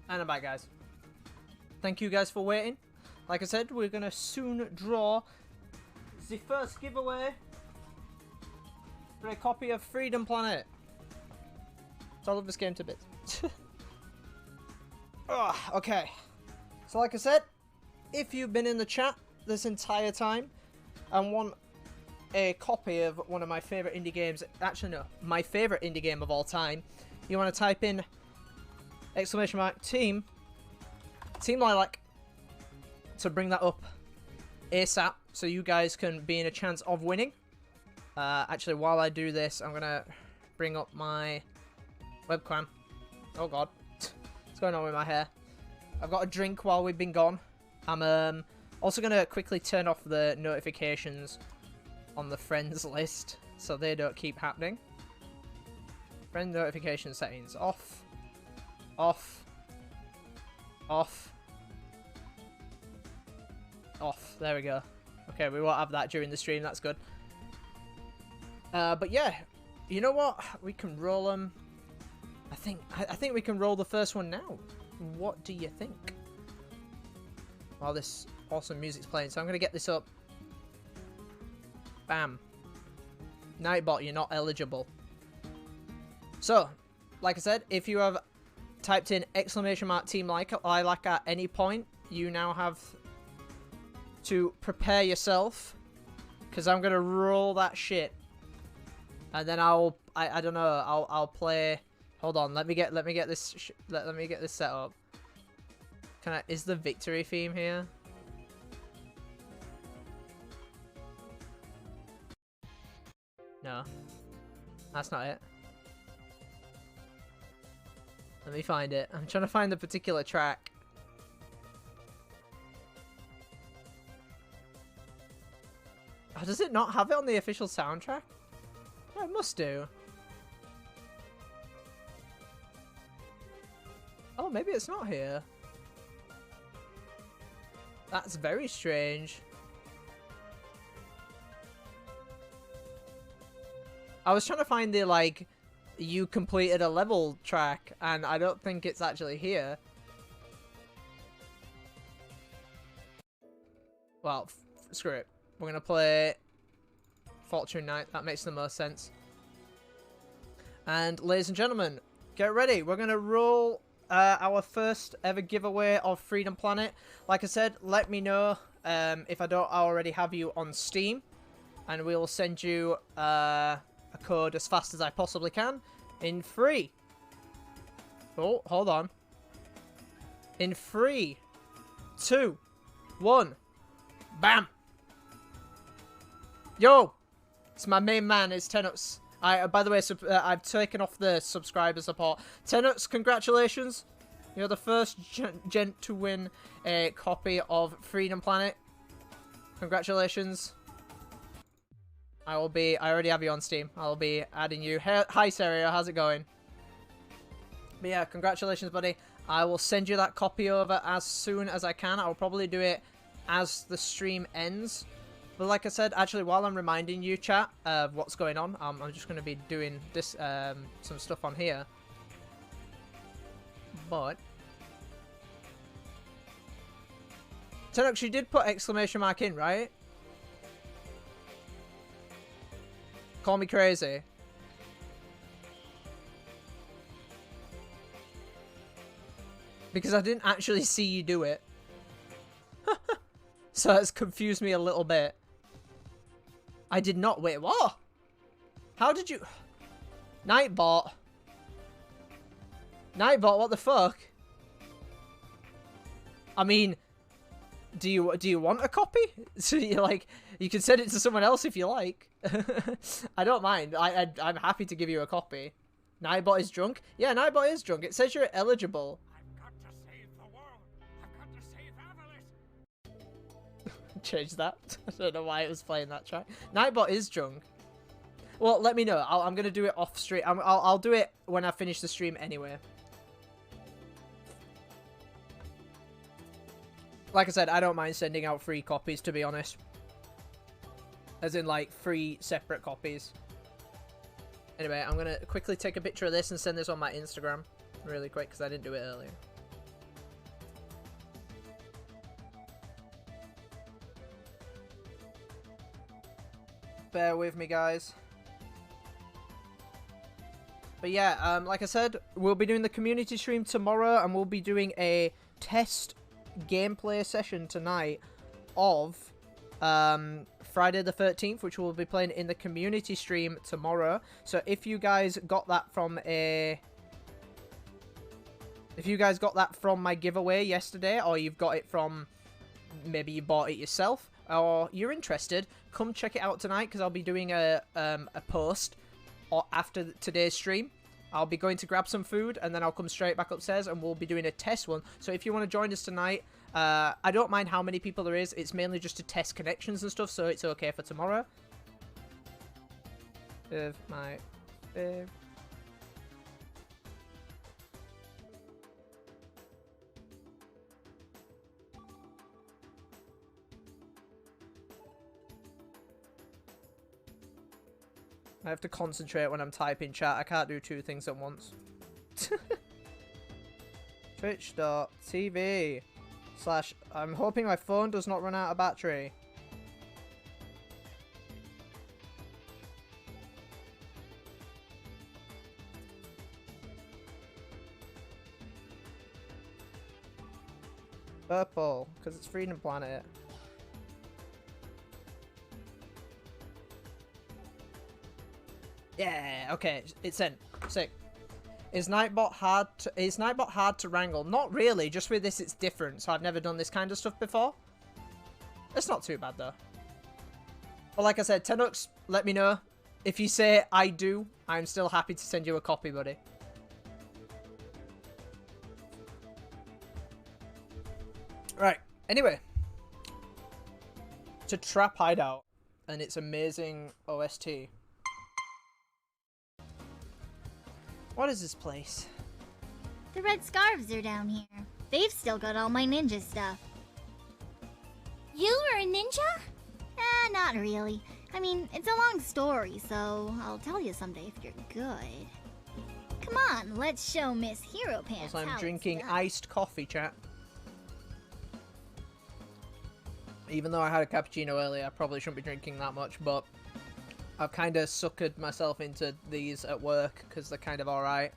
And I'm back, guys. Thank you guys for waiting. Like I said, we're gonna soon draw the first giveaway for a copy of Freedom Planet. So I love this game to bits. Okay. So like I said, if you've been in the chat this entire time and want a copy of one of my favourite indie games, actually no, my favourite indie game of all time, you want to type in !team Lilac to bring that up ASAP so you guys can be in a chance of winning. Actually, while I do this, I'm gonna bring up my webcam. Oh god, what's going on with my hair? I've got a drink while we've been gone. I'm also gonna quickly turn off the notifications on the friends list so they don't keep happening. Friend notification settings off, off, off, off. There we go. Okay, we won't have that during the stream. That's good. But yeah, you know what? We can roll them. I think we can roll the first one now. What do you think? While this awesome music's playing, so I'm gonna get this up. Bam. Nightbot, you're not eligible. So, like I said, if you have typed in !team Lilac at any point, you now have to prepare yourself, because I'm gonna roll that shit, and then I don't know, I'll play. Hold on, let me get this let me get this set up. Is the victory theme here? No, that's not it. Let me find it. I'm trying to find the particular track. Oh, does it not have it on the official soundtrack? Oh, it must do. Oh, maybe it's not here. That's very strange. I was trying to find the, like, you completed a level track, and I don't think it's actually here. Well, screw it. We're gonna play Fortune Knight. That makes the most sense. And, ladies and gentlemen, get ready. We're gonna roll our first ever giveaway of Freedom Planet. Like I said, let me know if I don't already have you on Steam, and we'll send you a code as fast as I possibly can in 3. Oh, hold on. In 3, 2, 1, bam. Yo, it's my main man. It's Tenuts. By the way, I've taken off the subscriber support. Tenuts, congratulations. You're the first gent to win a copy of Freedom Planet. Congratulations. I already have you on Steam. I'll be adding you. Hi, Serio. How's it going? But yeah, congratulations, buddy. I will send you that copy over as soon as I can. I'll probably do it as the stream ends. But like I said, actually, while I'm reminding you, chat, of what's going on, I'm just going to be doing this, some stuff on here. But Tenux, you did put exclamation mark in, right? Call me crazy. Because I didn't actually see you do it. So it's confused me a little bit. I did not. Wait, what? How did you... Nightbot. Nightbot, what the fuck? I mean, do you want a copy? So you like, you can send it to someone else if you like. I don't mind. I'm happy to give you a copy. Nightbot is drunk? Yeah, Nightbot is drunk. It says you're eligible. I've got to save the world. I've got to save Avalis. Change that. I don't know why it was playing that track. Nightbot is drunk. Well, let me know. I'm gonna do it off stream. I'll do it when I finish the stream anyway. Like I said, I don't mind sending out free copies, to be honest. As in, like, 3 separate copies. Anyway, I'm gonna quickly take a picture of this and send this on my Instagram really quick, because I didn't do it earlier. bear with me, guys. But yeah, like I said, we'll be doing the community stream tomorrow, and we'll be doing a test gameplay session tonight of Friday the 13th, which we'll be playing in the community stream tomorrow. So if you guys got that from my giveaway yesterday, or you've got it from, maybe you bought it yourself, or you're interested, come check it out tonight, because I'll be doing a post or after today's stream. I'll be going to grab some food, and then I'll come straight back upstairs, and we'll be doing a test one. So if you want to join us tonight, I don't mind how many people there is. It's mainly just to test connections and stuff, so it's okay for tomorrow. With my babe. I have to concentrate when I'm typing chat. I can't do two things at once. Twitch.tv/ I'm hoping my phone does not run out of battery. Purple, because it's Freedom Planet. Yeah, okay, it's in. Sick. Is Nightbot hard to wrangle? Not really, just with this it's different, so I've never done this kind of stuff before. It's not too bad though. But like I said, Tenux, let me know. If you say I do, I'm still happy to send you a copy, buddy. Right, anyway. To Trap Hideout and its amazing OST. What is this place? The red scarves are down here. They've still got all my ninja stuff. You were a ninja? Not really. I mean, it's a long story, so I'll tell you someday if you're good. Come on, let's show Miss Hero Pants Also, I'm how drinking it's done. iced coffee, chat. Even though I had a cappuccino earlier, I probably shouldn't be drinking that much, but I've kind of suckered myself into these at work because they're kind of alright.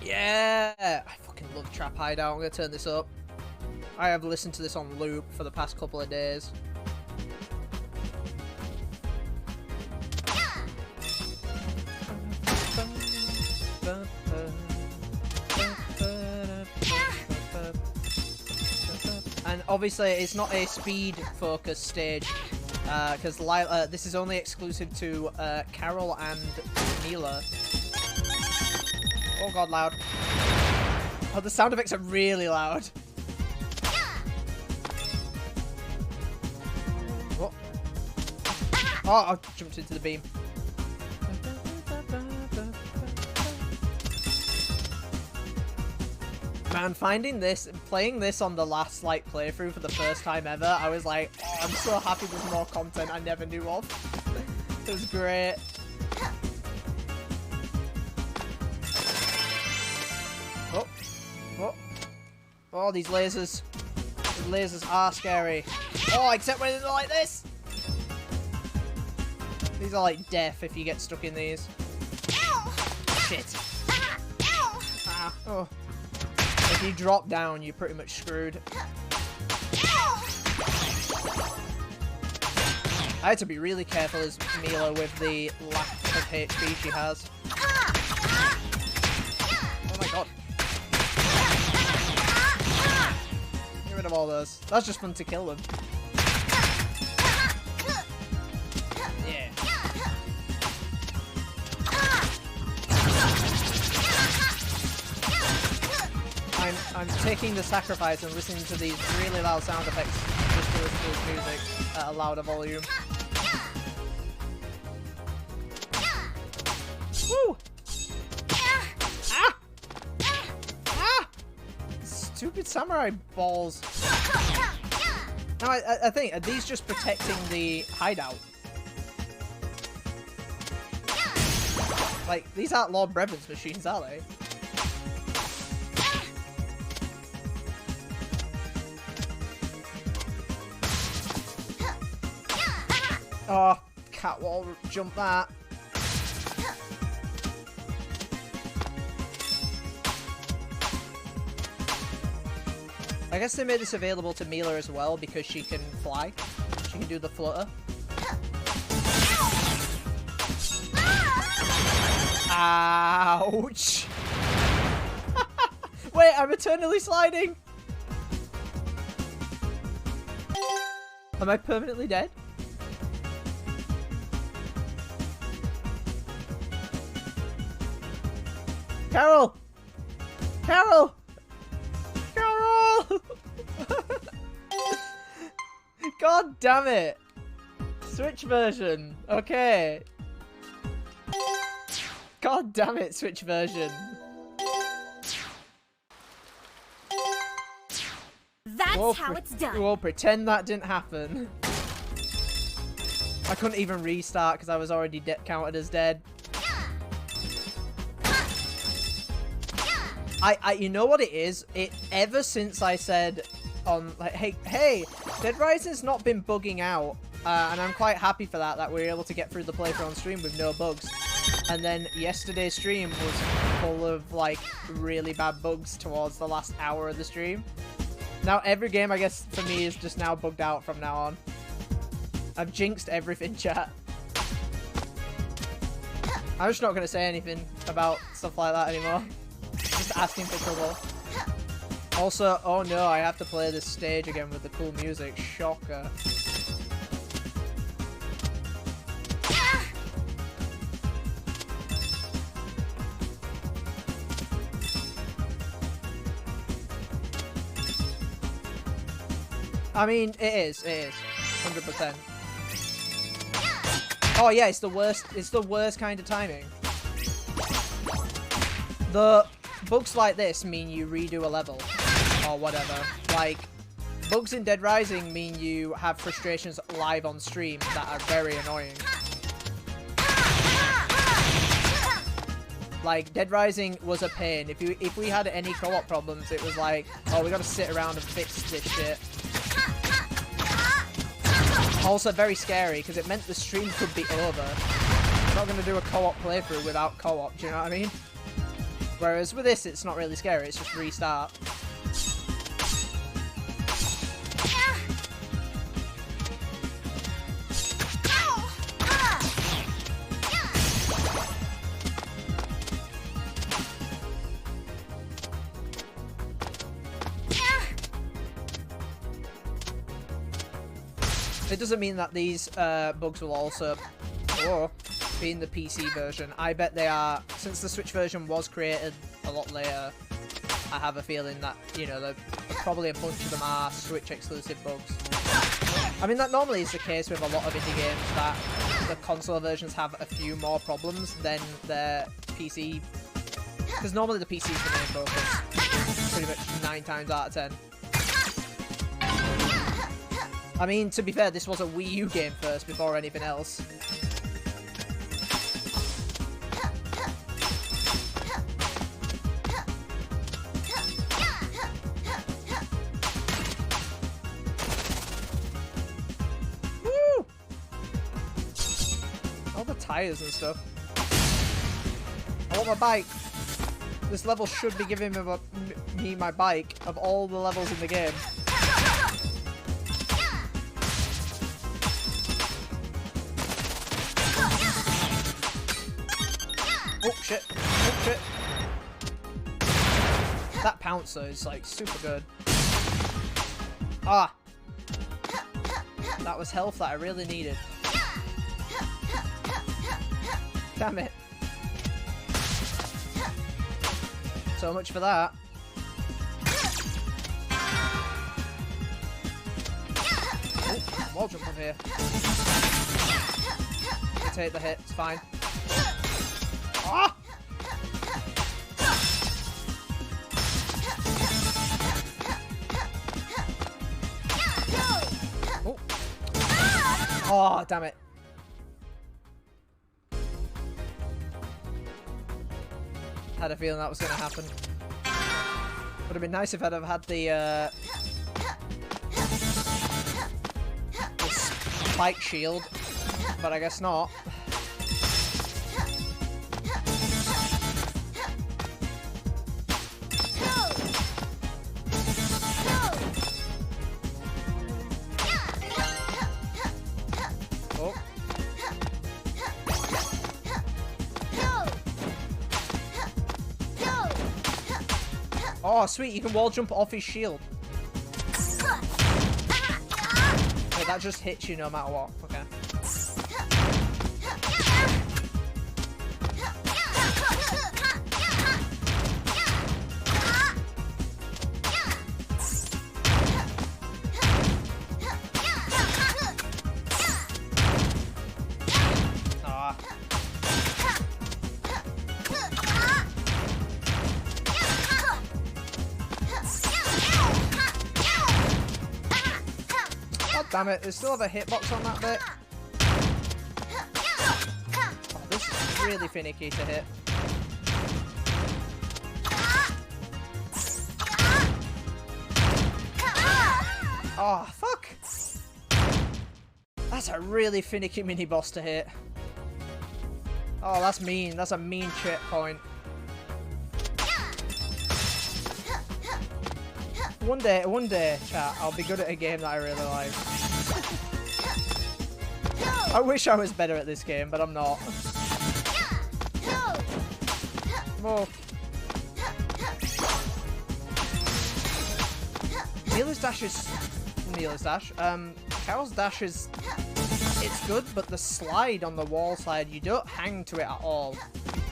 Yeah! I fucking love Trap Hideout. I'm going to turn this up. I have listened to this on loop for the past couple of days. And obviously it's not a speed focused stage because this is only exclusive to Carol and Mila. Oh god, loud. Oh, the sound effects are really loud. Oh, I jumped into the beam. Man, playing this on the last, playthrough for the first time ever, I was like, oh, I'm so happy there's more content I never knew of. It was great. Oh. Oh. Oh, these lasers. The lasers are scary. Oh, except when they're like this. These are like death if you get stuck in these. Shit. Ah. Oh. If you drop down, you're pretty much screwed. I had to be really careful as Mila with the lack of HP she has. Oh my god. Get rid of all those. That's just fun to kill them. Yeah. I'm taking the sacrifice and listening to these really loud sound effects just to listen to this music at a louder volume. Woo! Ah! Ah! Stupid samurai balls. Now I think, are these just protecting the hideout? Like, these aren't Lord Brevon's machines, are they? Oh, catwall jump that. I guess they made this available to Mila as well because she can fly. She can do the flutter. Ouch! Wait, I'm eternally sliding! Am I permanently dead? Carol! Carol! Carol! God damn it! Switch version. Okay. God damn it, Switch version. That's how it's done. We'll pretend that didn't happen. I couldn't even restart because I was already counted as dead. You know what it is? Ever since I said on like, hey, Dead Rising's not been bugging out, and I'm quite happy for that we were able to get through the playthrough on stream with no bugs. And then yesterday's stream was full of like really bad bugs towards the last hour of the stream. Now every game, I guess, for me is just now bugged out from now on. I've jinxed everything, chat. I'm just not going to say anything about stuff like that anymore. Just asking for trouble. Also, oh no, I have to play this stage again with the cool music. Shocker. I mean, it is. 100%. Oh yeah, it's the worst kind of timing. The bugs like this mean you redo a level, or whatever. Like, bugs in Dead Rising mean you have frustrations live on stream that are very annoying. Like, Dead Rising was a pain. If we had any co-op problems, it was like, oh, we gotta sit around and fix this shit. Also very scary, because it meant the stream could be over. I'm not gonna do a co-op playthrough without co-op, do you know what I mean? Whereas with this, it's not really scary, it's just restart. It doesn't mean that these bugs will also be in the PC version. I bet they are, since the Switch version was created a lot later, I have a feeling that, you know, probably a bunch of them are Switch exclusive bugs. I mean, that normally is the case with a lot of indie games, that the console versions have a few more problems than their PC, because normally the PC is the main focus, pretty much 9 times out of 10. I mean, to be fair, this was a Wii U game first before anything else. Woo! All the tires and stuff. I want my bike. This level should be giving me my bike of all the levels in the game. Oh shit, oh shit. That pounce though is like super good. Ah! That was health that I really needed. Damn it. So much for that. Oh, wall jump from here. I take the hit, it's fine. Ah! Oh. Oh, damn it. Had a feeling that was going to happen. Would have been nice if I'd have had the spike shield But I guess not. Oh. Oh, sweet, you can wall jump off his shield. Wait, that just hits you no matter what. Okay. Ah. God damn it, they still have a hitbox on that bit. Oh, this is really finicky to hit. Oh, fuck! That's a really finicky mini-boss to hit. Oh, that's mean. That's a mean checkpoint. One day, chat, I'll be good at a game that I really like. I wish I was better at this game, but I'm not. More. Neela's dash is... Neela's dash. Carol's dash is... It's good, but the slide on the wall side, you don't hang to it at all.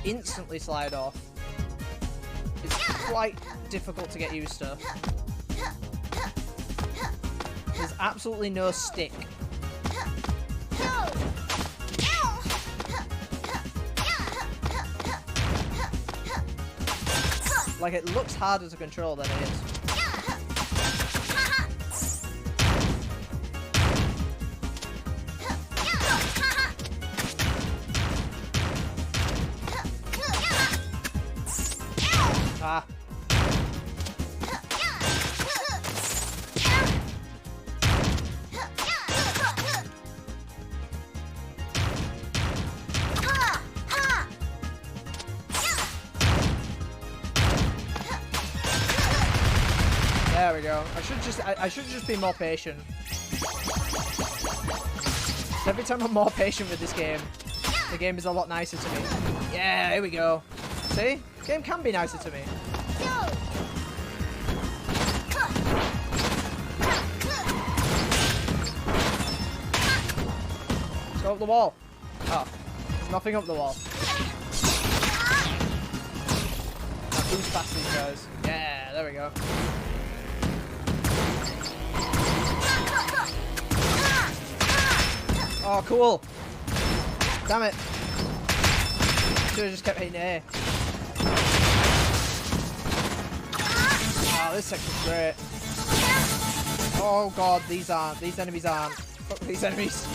You instantly slide off. It's quite difficult to get used to. There's absolutely no stick. Like, it looks harder to control than it is. Ah. There we go. I should just be more patient. Every time I'm more patient with this game, the game is a lot nicer to me. Yeah, here we go. See? The game can be nicer to me. Let's go up the wall. Oh, there's nothing up the wall. Who's past these guys? Yeah, there we go. Oh, cool. Damn it. Should have just kept hitting A. Oh, this section's great. Oh god, these aren't. These enemies aren't. Fuck these enemies.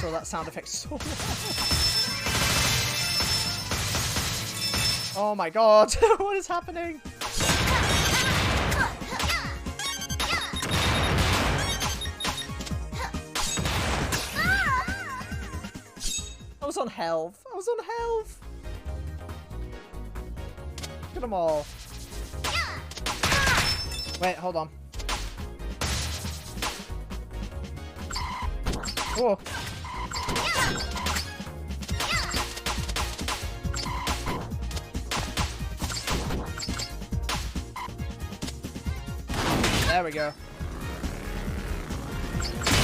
So that sound effect so much. Oh my god, what is happening? I was on health. I was on health. Look at them all. Wait, hold on. Whoa. There we go.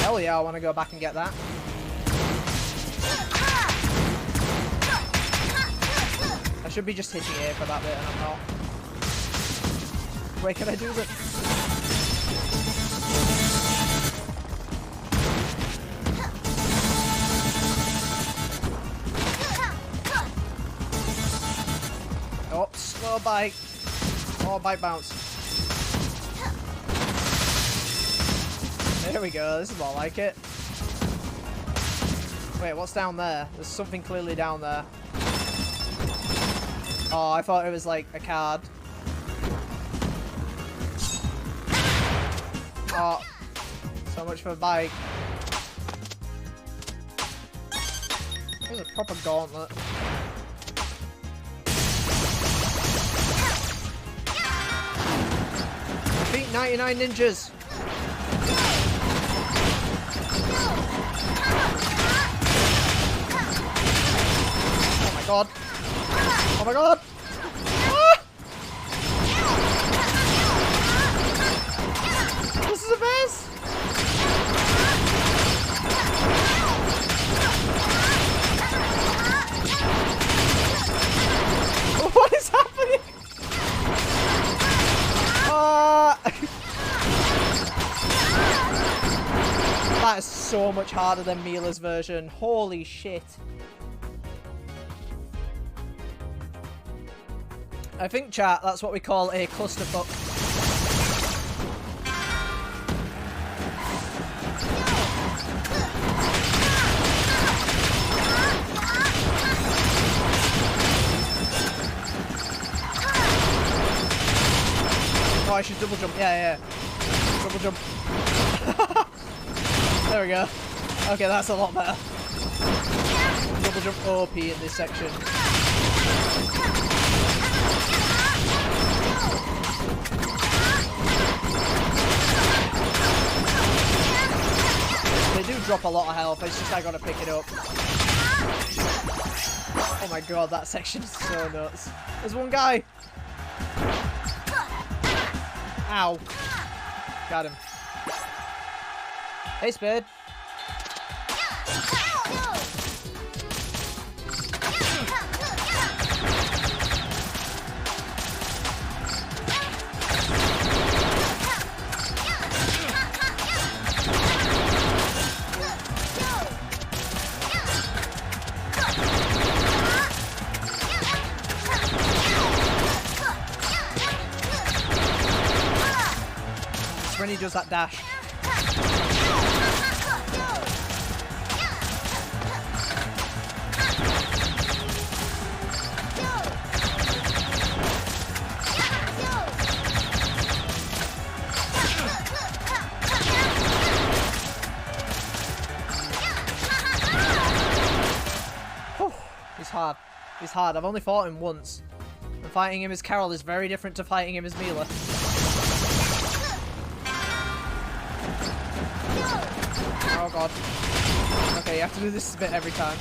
Hell yeah, I want to go back and get that. I should be just hitting A for that bit, and I'm not. Wait, can I do that? Oh, slow bite. Oh, bite bounce. There we go, this is more like it. Wait, what's down there? There's something clearly down there. Oh, I thought it was like a card. Oh, so much for a bike. There's a proper gauntlet. Defeat 99 ninjas. Oh my god. Oh my god. Ah! This is a mess. What is happening? That is so much harder than Mila's version. Holy shit. I think, chat, that's what we call a clusterfuck. Oh, I should double jump. Yeah. Double jump. There we go. Okay, that's a lot better. Double jump OP in this section. They do drop a lot of health, it's just I gotta pick it up. Oh my god, that section is so nuts. There's one guy! Ow. Got him. Hey, Spade. When he does that dash. Whew, he's hard. He's hard. I've only fought him once. And fighting him as Carol is very different to fighting him as Mila. Oh god. Okay, you have to do this bit every time.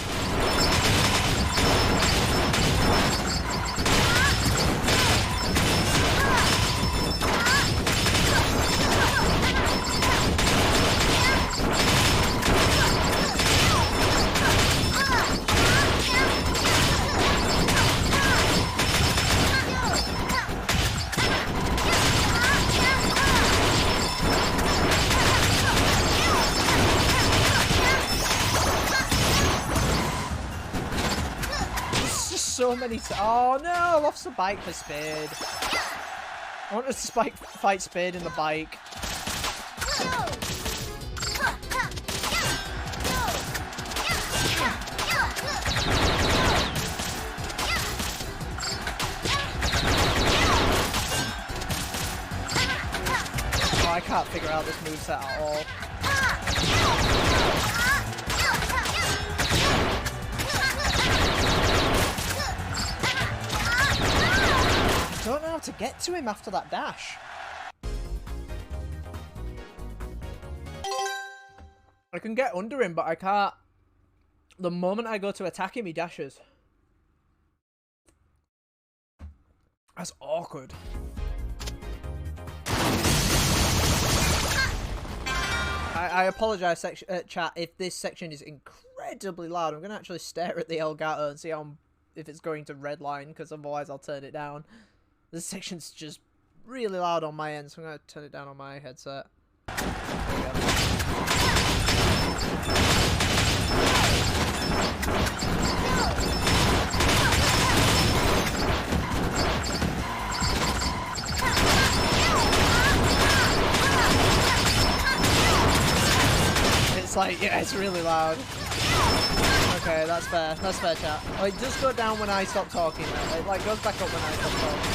So many. Oh no! I lost the bike for Spade. I want to fight Spade in the bike. Oh, I can't figure out this moveset at all. I don't know how to get to him after that dash. I can get under him, but I can't. The moment I go to attack him, he dashes. That's awkward. I apologise, chat, if this section is incredibly loud. I'm going to actually stare at the Elgato and see if it's going to redline, because otherwise I'll turn it down. This section's just really loud on my end, so I'm going to turn it down on my headset. There we go. It's like, yeah, it's really loud. Okay, that's fair. That's fair, chat. Oh, it does go down when I stop talking. It like goes back up when I stop talking.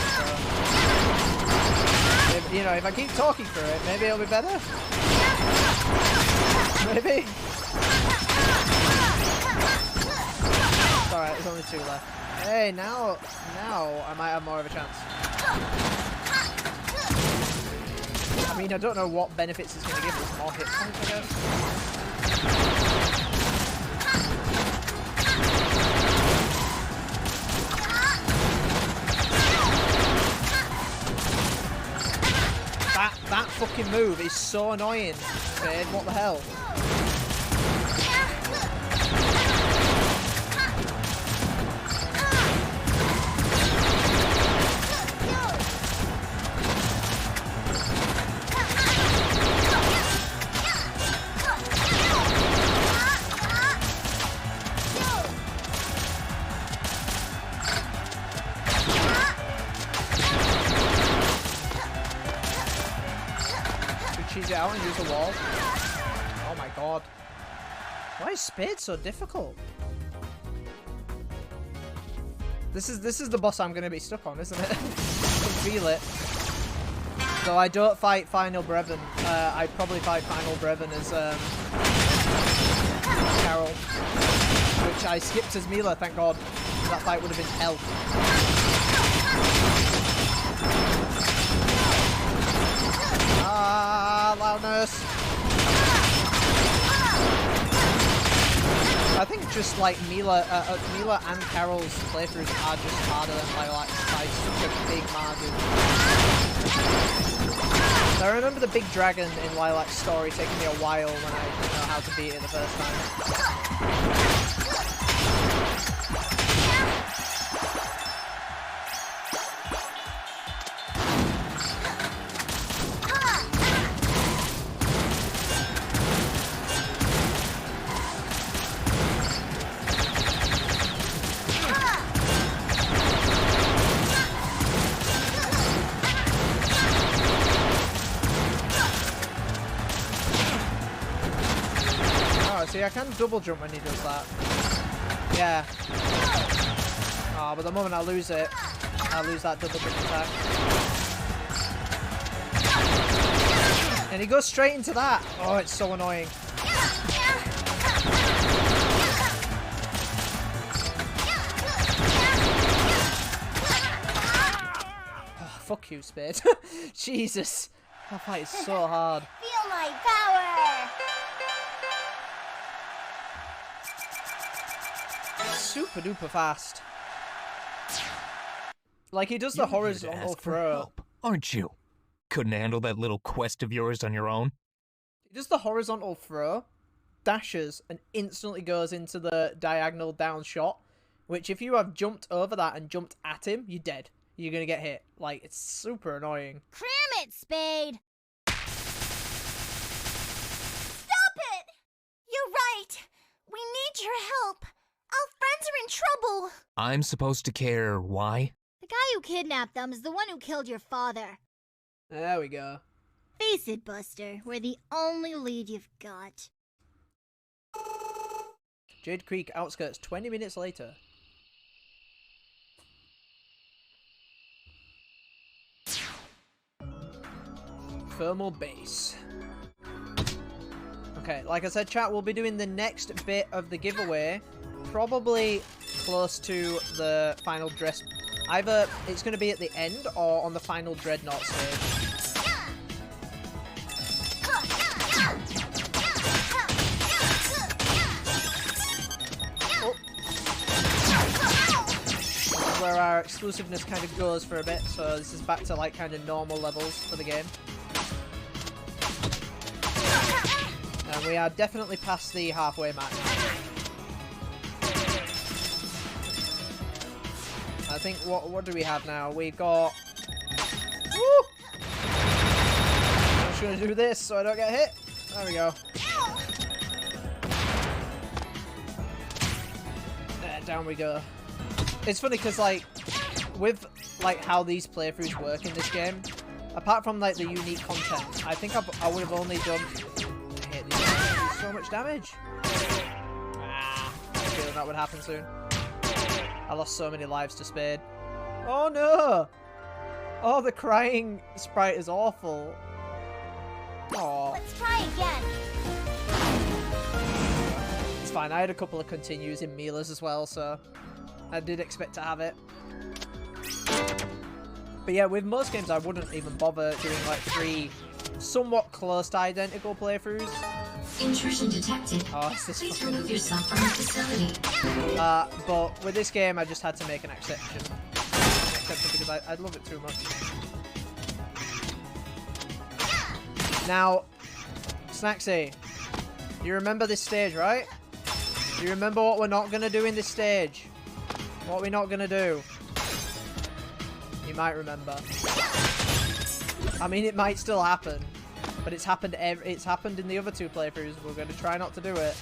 So, you know, know, if I keep talking through it, maybe it'll be better? Maybe? Alright, there's only 2 left. Hey, now I might have more of a chance. I mean, I don't know what benefits it's going to give us. More hit points, I guess. That fucking move is so annoying, Spade. What the hell? Cheese it out and use the wall. Oh my god. Why is Spade so difficult? This is the boss I'm gonna be stuck on, isn't it? I can feel it. Though I don't fight Final Brevin. I'd probably fight Final Brevin as Carol. Which I skipped as Mila, thank god. That fight would have been hell. Ah, loudness. I think just like Mila and Carol's playthroughs are just harder than Lilac by such a big margin. So I remember the big dragon in Lilac's story taking me a while when I didn't know how to beat it the first time. See, I can double jump when he does that. Yeah. Oh, but the moment I lose it, I lose that double jump attack. And he goes straight into that. Oh, it's so annoying. Oh, fuck you, Spade. Jesus. That fight is so hard. Feel my power! Super duper fast. Like he does the horizontal throw. Aren't you? Couldn't handle that little quest of yours on your own? He does the horizontal throw, dashes, and instantly goes into the diagonal down shot. Which if you have jumped over that and jumped at him, you're dead. You're gonna get hit. Like, it's super annoying. Cram it, Spade! Stop it! You're right! We need your help! Our friends are in trouble! I'm supposed to care why? The guy who kidnapped them is the one who killed your father. There we go. Face it, Buster, we're the only lead you've got. Jade Creek outskirts 20 minutes later. Thermal base. Okay, like I said, chat, we'll be doing the next bit of the giveaway. Probably close to the final dress. Either it's going to be at the end or on the final Dreadnought stage. Oh. This is where our exclusiveness kind of goes for a bit, so this is back to like kind of normal levels for the game. And we are definitely past the halfway mark now. I think, what do we have now? We've got... Woo! I'm just going to do this so I don't get hit. There we go. There, down we go. It's funny because, like, with, like, how these playthroughs work in this game, apart from, like, the unique content, I think I would have only done... I hate these guys. Do so much damage. Ah, I had a feeling that would happen soon. I lost so many lives to Spade. Oh no! Oh, the crying sprite is awful. Oh. Let's try again. It's fine. I had a couple of continues in Mila's as well, so I did expect to have it. But yeah, with most games, I wouldn't even bother doing like 3 somewhat close to identical playthroughs. Intrusion detected. Oh, it's this Please fucking... remove yourself from the facility. But with this game, I just had to make an exception. Because I love it too much. Now, Snacksy, you remember this stage, right? You remember what we're not going to do in this stage? What we're not going to do? You might remember. I mean, it might still happen. But it's happened in the other 2 playthroughs. We're going to try not to do it.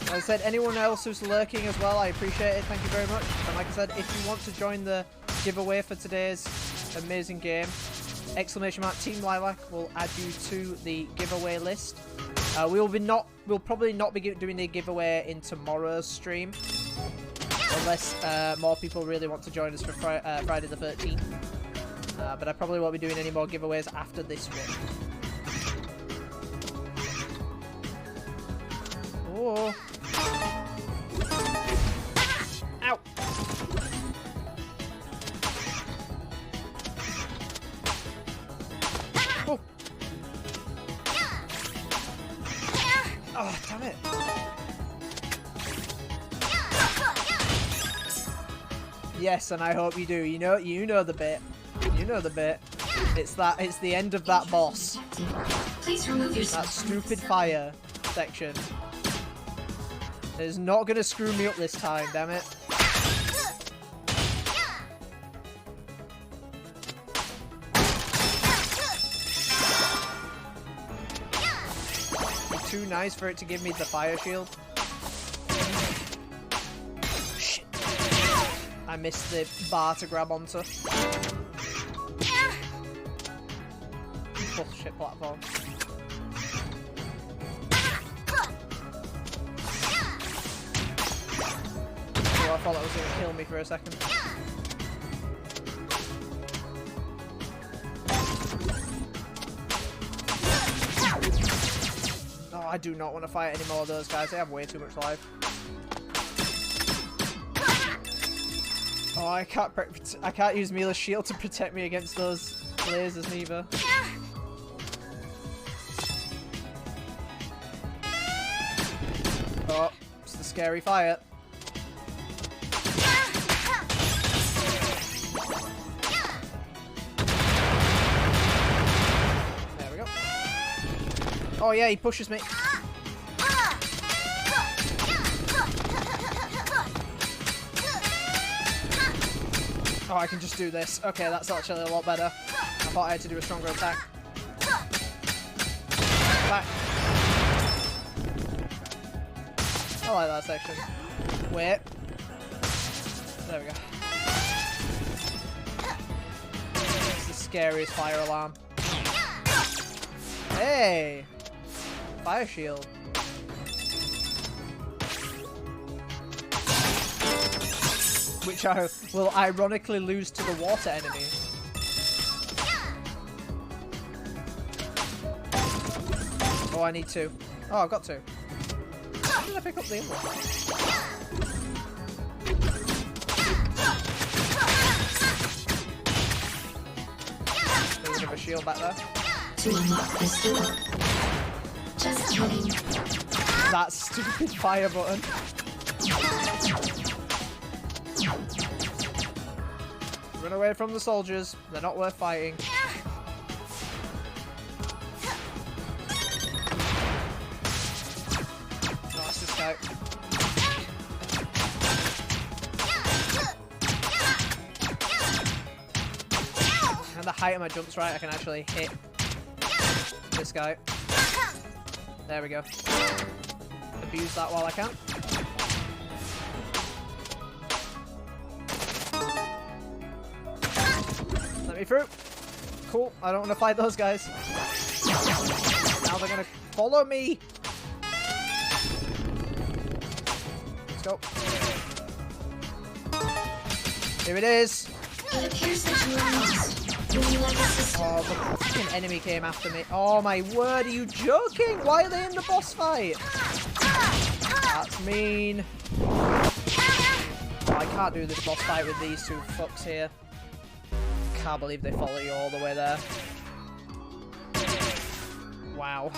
Like I said, anyone else who's lurking as well, I appreciate it. Thank you very much. And like I said, if you want to join the giveaway for today's amazing game, !Team Lilac will add you to the giveaway list. We'll probably not be doing the giveaway in tomorrow's stream, unless more people really want to join us for Friday the 13th. But I probably won't be doing any more giveaways after this one. Oh. Ow. Oh. Oh, damn it. Yes, and I hope you do. You know the bit. You know the bit. It's the end of that boss. Please remove yourself. That stupid fire section. It's not gonna screw me up this time, damn it. You're too nice for it to give me the fire shield. Shit. I missed the bar to grab onto. Bullshit platform. Oh, I thought that was going to kill me for a second. Oh, I do not want to fight any more of those guys. They have way too much life. Oh, I can't use Mila's shield to protect me against those lasers neither. Oh, it's the scary fire. There we go. Oh yeah, he pushes me. Oh, I can just do this. Okay, that's actually a lot better. I thought I had to do a stronger attack. Back. I like that section. Wait. There we go. It's the scariest fire alarm. Hey! Fire shield. Which I will ironically lose to the water enemy. Oh, I need 2. Oh, I've got 2. How did I pick up the other one? There's another shield back there. To unlock this door. Just kidding. That stupid fire button. Run away from the soldiers. They're not worth fighting. Oh, it's this guy. And the height of my jump's right, I can actually hit this guy. There we go. Abuse that while I can. Let me through. Cool. I don't want to fight those guys. Now they're gonna follow me. go. Here it is. It appears that you are lost. Would you like assistance? Oh, the fucking enemy came after me. Oh my word, are you joking? Why are they in the boss fight? That's mean. Oh, I can't do this boss fight with these two fucks here. Can't believe they follow you all the way there. Wow.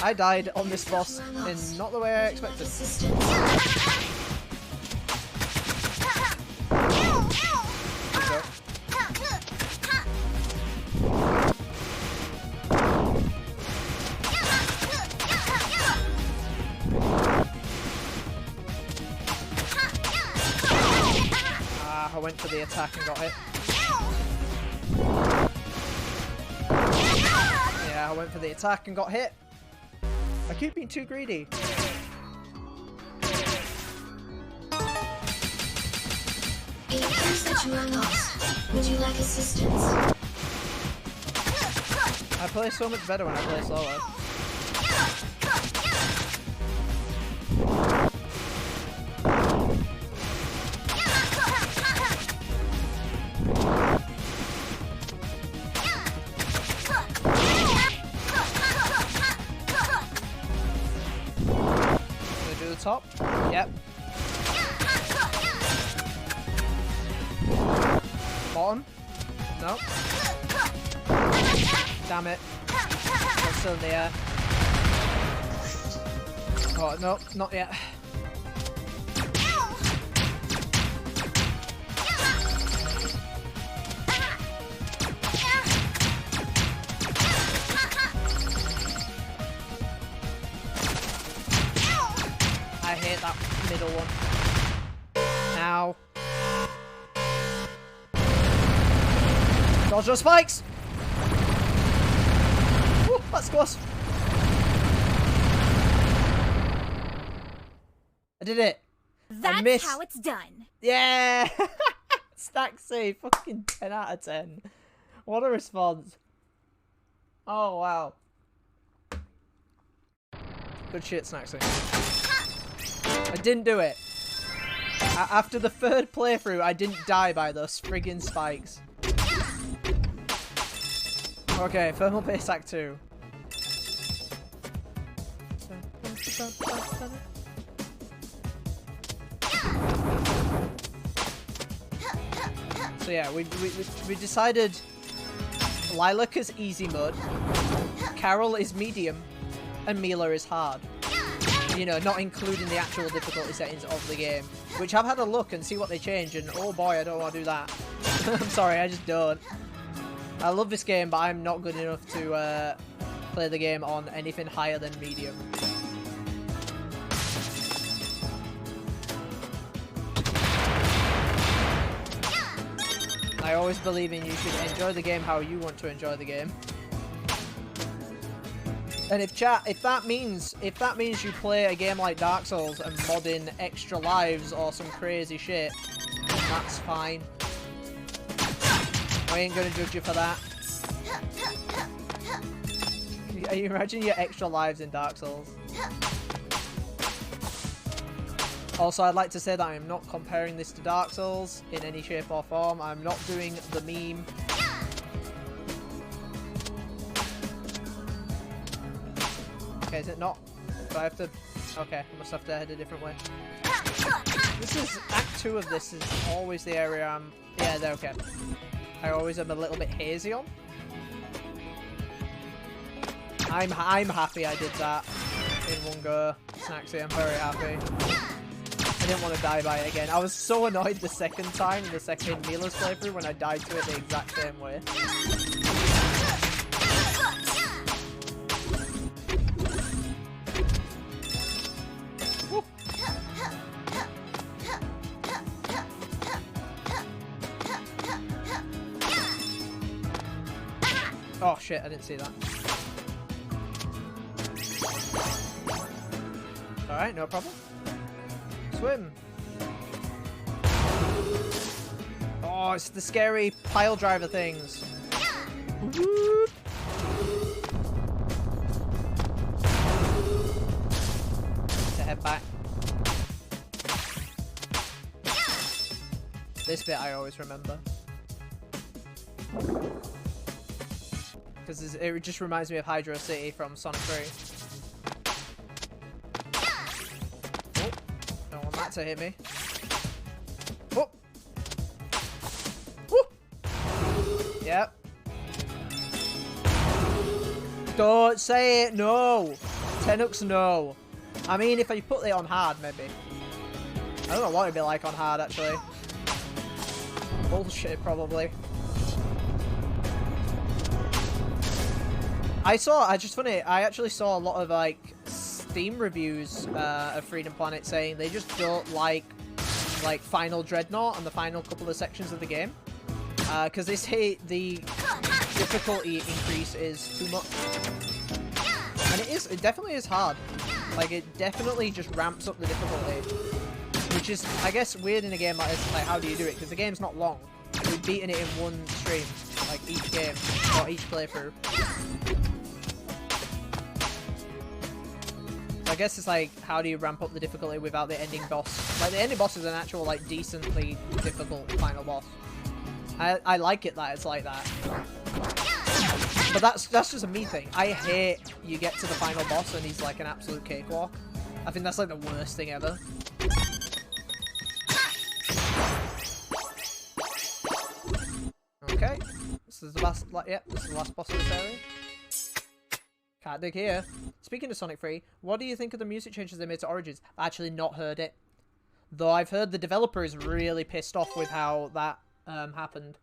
I died on this boss in not the way I expected. I went for the attack and got hit. Yeah, I went for the attack and got hit. I keep being too greedy. It appears that you are lost. Would you like assistance? I play so much better when I play solo. Top. Yep. Bottom. Nope. Damn it. I'm still in the air. Oh, nope, not yet. I hate that middle one. Now. Dodge those spikes! Woo, that's close. I did it. That's I missed. how it's done. Yeah! Stack save. Fucking 10 out of 10. What a response. Oh, wow. Good shit, Snacksy. I didn't do it. After the third playthrough, I didn't die by those friggin' spikes. Okay, Thermal Base Act 2. So yeah, we decided Lilac is easy mode, Carol is medium, and Mila is hard. You know, not including the actual difficulty settings of the game, which I've had a look and see what they change, and oh boy, I don't want to do that. I'm sorry, I just don't. I love this game, but I'm not good enough to play the game on anything higher than medium. I always believe in you should enjoy the game how you want to enjoy the game. And if that means you play a game like Dark Souls and mod in extra lives or some crazy shit, that's fine. I ain't gonna judge you for that. Can you imagine your extra lives in Dark Souls? Also, I'd like to say that I am not comparing this to Dark Souls in any shape or form. I'm not doing the meme. Okay, is it not? Do I have to... Okay, I must have to head a different way. This is... Act 2 of this is always the area I'm... Yeah, there, okay. I always am a little bit hazy on. I'm happy I did that in one go. Snacksy, I'm very happy. I didn't want to die by it again. I was so annoyed the second time in the second Mila's playthrough when I died to it the exact same way. Woo. Oh shit, I didn't see that. Alright, no problem. Swim. Oh, it's the scary pile driver things. Woo. To head back. This bit I always remember. Because it just reminds me of Hydro City from Sonic 3. Oh, don't want that to hit me. Oh! Woo! Yep. Don't say it, no! Tenux, no. I mean, if I put it on hard, maybe. I don't know what it'd be like on hard, actually. Bullshit, probably. I actually saw a lot of, like, Steam reviews of Freedom Planet saying they just don't like Final Dreadnought and the final couple of sections of the game. Because they say the difficulty increase is too much. And it definitely is hard. Like, it definitely just ramps up the difficulty. Which is, I guess, weird in a game like this. Like, how do you do it? Because the game's not long. We've beaten it in one stream. Like, each game. Or each playthrough. I guess it's like, how do you ramp up the difficulty without the ending boss? Like, the ending boss is an actual, like, decently difficult final boss. I like it that it's like that. But that's just a me thing. I hate you get to the final boss and he's like an absolute cakewalk. I think that's like the worst thing ever. Okay. This is the last, this is the last boss of this area. Can't dig here. Speaking of Sonic 3, what do you think of the music changes they made to Origins? I've actually not heard it. Though I've heard the developer is really pissed off with how that happened.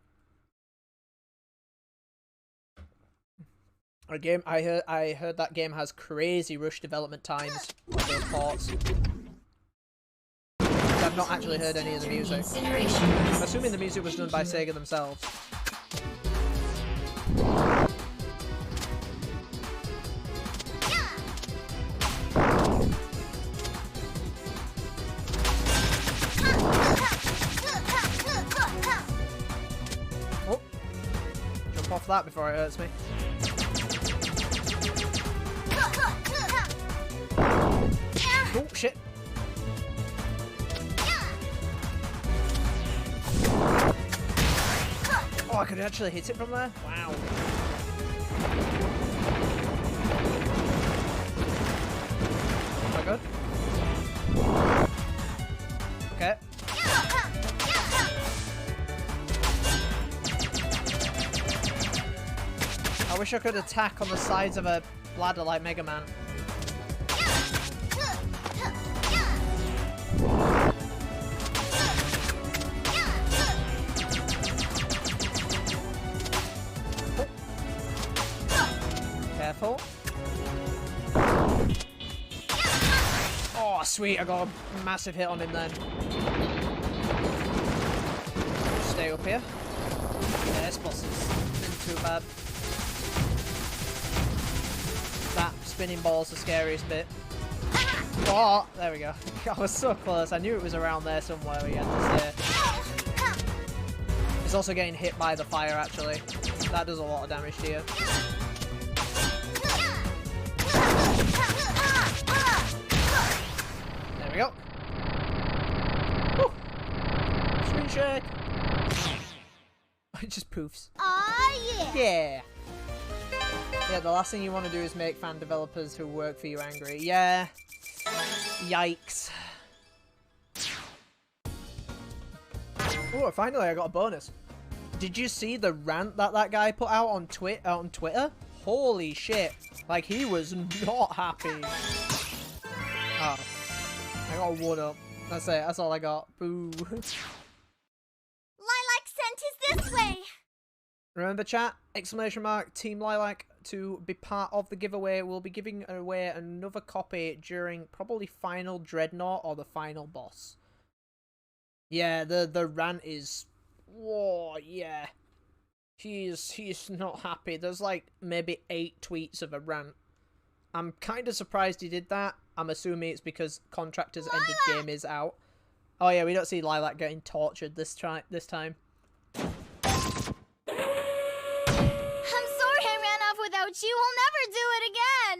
I heard that game has crazy rush development times on those ports. I've not actually heard any of the music. I'm assuming the music was done by Sega themselves. Oh, jump off that before it hurts me. Oh, shit. Oh, I could actually hit it from there? Wow. Am I good? Okay. I wish I could attack on the sides of a ladder like Mega Man. Careful. Oh, sweet. I got a massive hit on him then. Stay up here. Yeah, this boss isn't too bad. That spinning ball's the scariest bit. Oh, there we go. I was so close. I knew it was around there somewhere. We had to stay. It's also getting hit by the fire, actually. That does a lot of damage to you. There we go. Woo. Screen shake. It just poofs. Oh yeah. Yeah. Yeah, the last thing you want to do is make fan developers who work for you angry. Yeah. Yikes. Oh, finally I got a bonus. Did you see the rant that guy put out on Twitter? Holy shit. Like, he was not happy. Oh. I got a 1-up. That's it. That's all I got. Boo. Lilac scent is this way. Remember, chat? Exclamation mark, Team Lilac to be part of the giveaway. We'll be giving away another copy during probably Final Dreadnought or the final boss. Yeah, the rant is... Whoa, yeah. He's not happy. There's like maybe 8 tweets of a rant. I'm kind of surprised he did that. I'm assuming it's because Contractor's ended game is out. Oh yeah, we don't see Lilac getting tortured this time. Without you, I'll never do it again!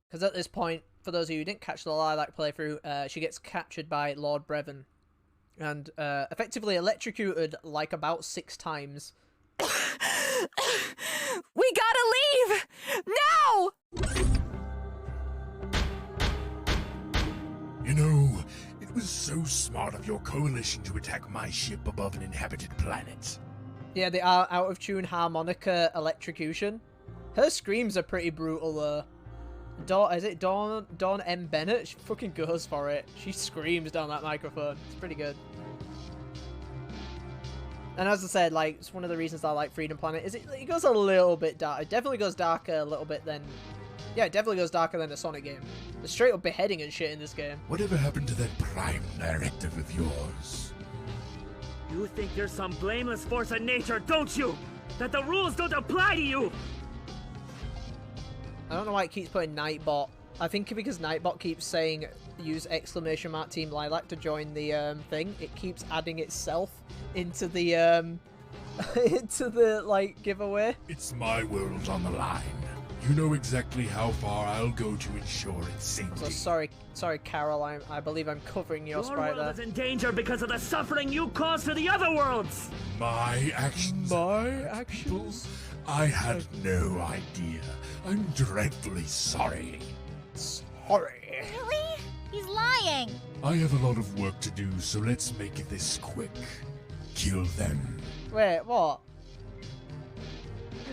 Because at this point, for those of you who didn't catch the Lilac playthrough, she gets captured by Lord Brevin. And effectively electrocuted like about 6 times. We gotta leave! Now! You know, it was so smart of your coalition to attack my ship above an inhabited planet. Yeah, the out-of-tune harmonica electrocution. Her screams are pretty brutal, though. Dawn M. Bennett? She fucking goes for it. She screams down that microphone. It's pretty good. And as I said, like, it's one of the reasons I like Freedom Planet is it goes a little bit dark. It definitely goes darker a little bit than... Yeah, it definitely goes darker than a Sonic game. There's straight up beheading and shit in this game. Whatever happened to that prime directive of yours? You think you're some blameless force of nature, don't you? That the rules don't apply to you! I don't know why it keeps putting Nightbot. I think because Nightbot keeps saying use exclamation mark Team Lilac to join the thing, it keeps adding itself into the into the like giveaway. It's my world on the line. You know exactly how far I'll go to ensure its safety. So sorry, Carol. I believe I'm covering your sprite there. Your world is in danger because of the suffering you caused to the other worlds. My actions. My actions. I had no idea. I'm dreadfully sorry. Sorry. Really? He's lying. I have a lot of work to do, so let's make this quick. Kill them. Wait, what?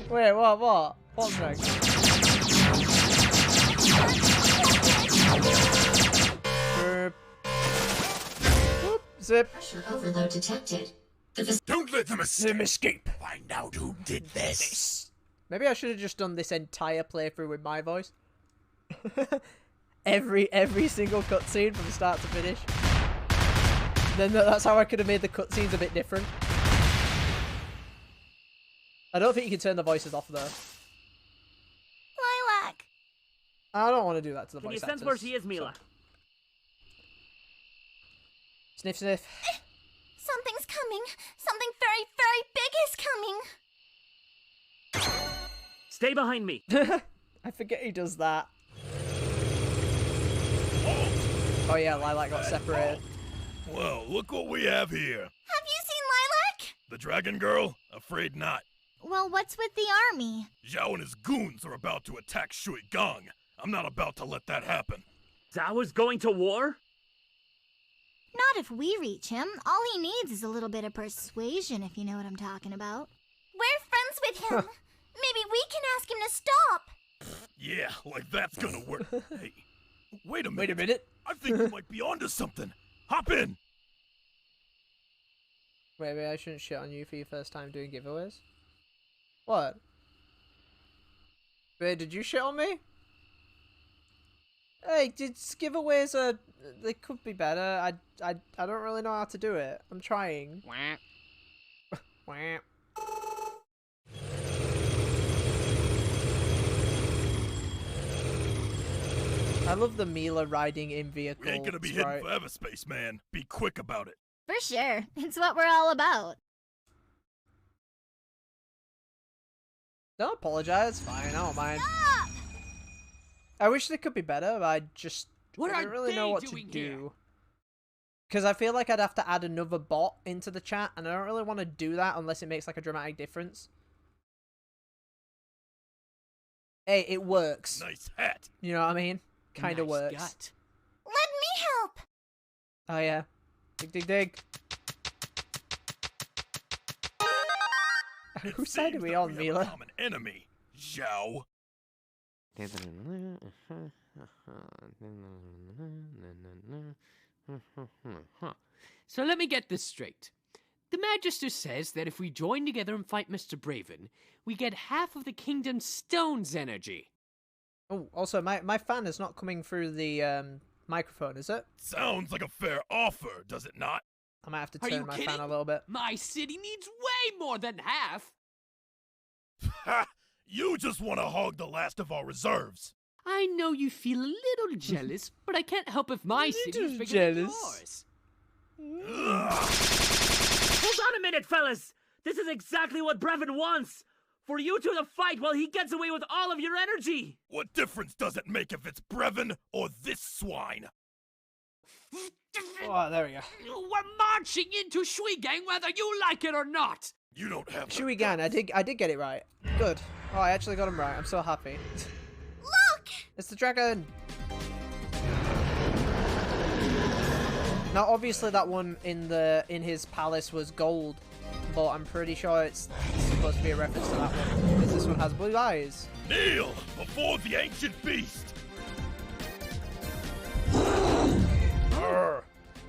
Wait, what? What's next? Zip. Pressure overload detected. Don't let them escape. Find out who did this. Maybe I should have just done this entire playthrough with my voice. every single cutscene from start to finish. Then that's how I could have made the cutscenes a bit different. I don't think you can turn the voices off though. Lilac. I don't want to do that to the Can voice you sense actors. where she is, Mila? Sniff, sniff. Something's coming. Something very, very big is coming. Stay behind me. I forget he does that. Oh yeah, Lilac got separated. Well, look what we have here. Have you seen Lilac? The dragon girl? Afraid not. Well, what's with the army? Zhao and his goons are about to attack Shui Gang. I'm not about to let that happen. Zhao is going to war? Not if we reach him. All he needs is a little bit of persuasion, if you know what I'm talking about. We're friends with him. Maybe we can ask him to stop. Yeah, like that's gonna work. Hey, wait a minute. Wait a minute. I think you might be onto something. Hop in. Wait, I shouldn't shit on you for your first time doing giveaways. What? Wait, did you shit on me? Hey, giveaways are... They could be better. I don't really know how to do it. I'm trying. Wah. I love the Mila riding in vehicle. We ain't gonna be hidden forever, spaceman. Be quick about it. For sure. It's what we're all about. Don't apologize. Fine, I don't mind. Stop! I wish they could be better, but I just What don't are really know they what to doing do. Because I feel like I'd have to add another bot into the chat, and I don't really want to do that unless it makes like a dramatic difference. Hey, it works. Nice hat. You know what I mean? Kind of Nice works. gut. Let me help. Oh yeah. Dig. Whose side are we on, Mila? Common enemy, Zhao. So let me get this straight. The Magister says that if we join together and fight Mr. Braven, we get half of the Kingdom Stone's energy. Oh, also, my fan is not coming through the microphone, is it? Sounds like a fair offer, does it not? I might have to Are you turn my kidding? fan a little bit. My city needs way more than half. Ha! You just want to hog the last of our reserves. I know you feel a little jealous, but I can't help if my city is bigger than yours. Hold on a minute, fellas! This is exactly what Brevin wants! For you two to fight while he gets away with all of your energy! What difference does it make if it's Brevin or this swine? Oh, there we go. We're marching into Shuigang whether you like it or not. You don't have the Shuigan, I did get it right. Good. Oh, I actually got him right. I'm so happy. Look! It's the dragon! Now, obviously that one in his palace was gold, but I'm pretty sure it's supposed to be a reference to that one, because this one has blue eyes. Kneel before the ancient beast!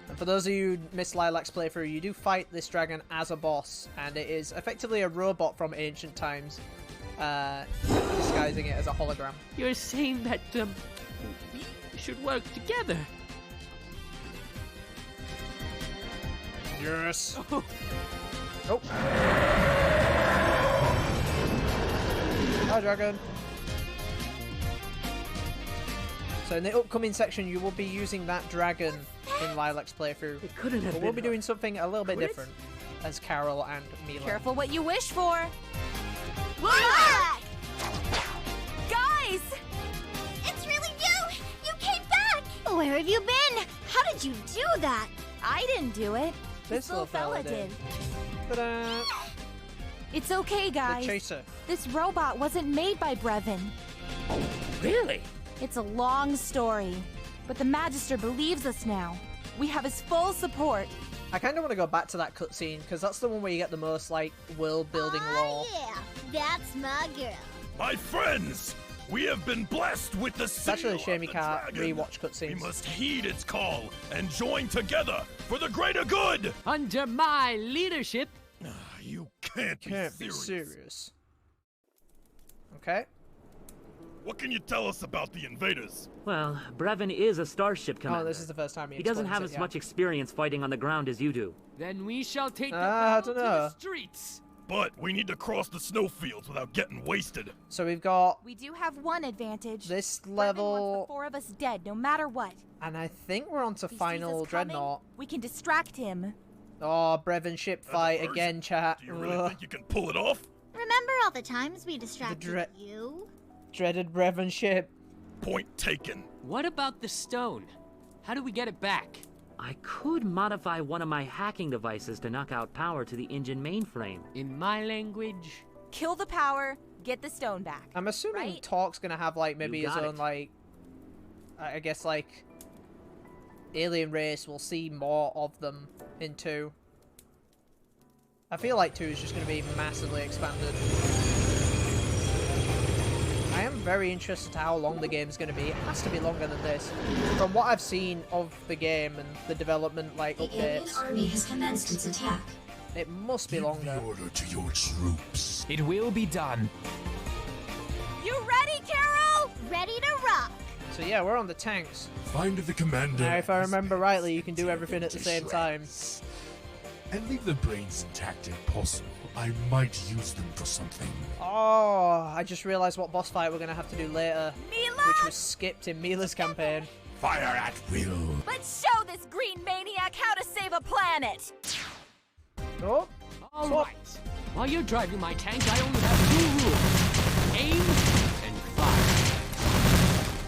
And for those of you who missed Lilac's playthrough, you do fight this dragon as a boss, and it is effectively a robot from ancient times, disguising it as a hologram. You're saying that we should work together. Yes. Oh. Oh. Hi, dragon. So in the upcoming section, you will be using that dragon in Lilac's playthrough. It couldn't have but been. We'll be doing something a little bit Could it? different as Carol and Mila. Careful what you wish for. Lilac! Guys! It's really you! You came back! Where have you been? How did you do that? I didn't do it. This little fella did. Ta-da! It's okay, guys. The chaser. This robot wasn't made by Brevin. Really? It's a long story, but the Magister believes us now. We have his full support. I kind of want to go back to that cutscene, because that's the one where you get the most, like, world-building lore. Yeah, that's my girl. My friends, we have been blessed with the It's actually a seal shame of you the can't dragon. rewatch cutscenes. We must heed its call and join together for the greater good. Under my leadership. You can't be serious. Okay. What can you tell us about the invaders? Well, Brevin is a starship commander. Oh, this is the first time He doesn't have as much experience fighting on the ground as you do. Then we shall take the I battle don't to know. the streets. But we need to cross the snowfields without getting wasted. So we've got We do have one advantage. this Brevin wants level, the four of us dead, no matter what. and I think we're on to If he sees final us coming, dreadnought. we can distract him. Oh, Brevin ship fight first, again, chat. Do you really Ugh. think you can pull it off? Remember all the times we distracted you? Dreaded Brevin ship. Point taken. What about the stone? How do we get it back? I could modify one of my hacking devices to knock out power to the engine mainframe. In my language, Kill the power, get the stone back. I'm assuming Right? Talk's gonna have, like, maybe You his got own, it. like, I guess, like, alien race. We'll see more of them in 2. I feel like 2 is just gonna be massively expanded. I am very interested to how long the game's going to be. It has to be longer than this. From what I've seen of the game and the development, like, The alien updates, army has commenced its attack. it must be longer. Order to your troops. It will be done. You ready, Carol? Ready to rock. So yeah, we're on the tanks. Find the commander. Now, if I remember rightly, you can do everything at the same time. And leave the brains intact if possible. I might use them for something. Oh, I just realised what boss fight we're going to have to do later. Mila! Which was skipped in Mila's campaign. Fire at will. Let's show this green maniac how to save a planet. Oh, all Swap. right. While you're driving my tank, I only have 2 rules: aim and fire.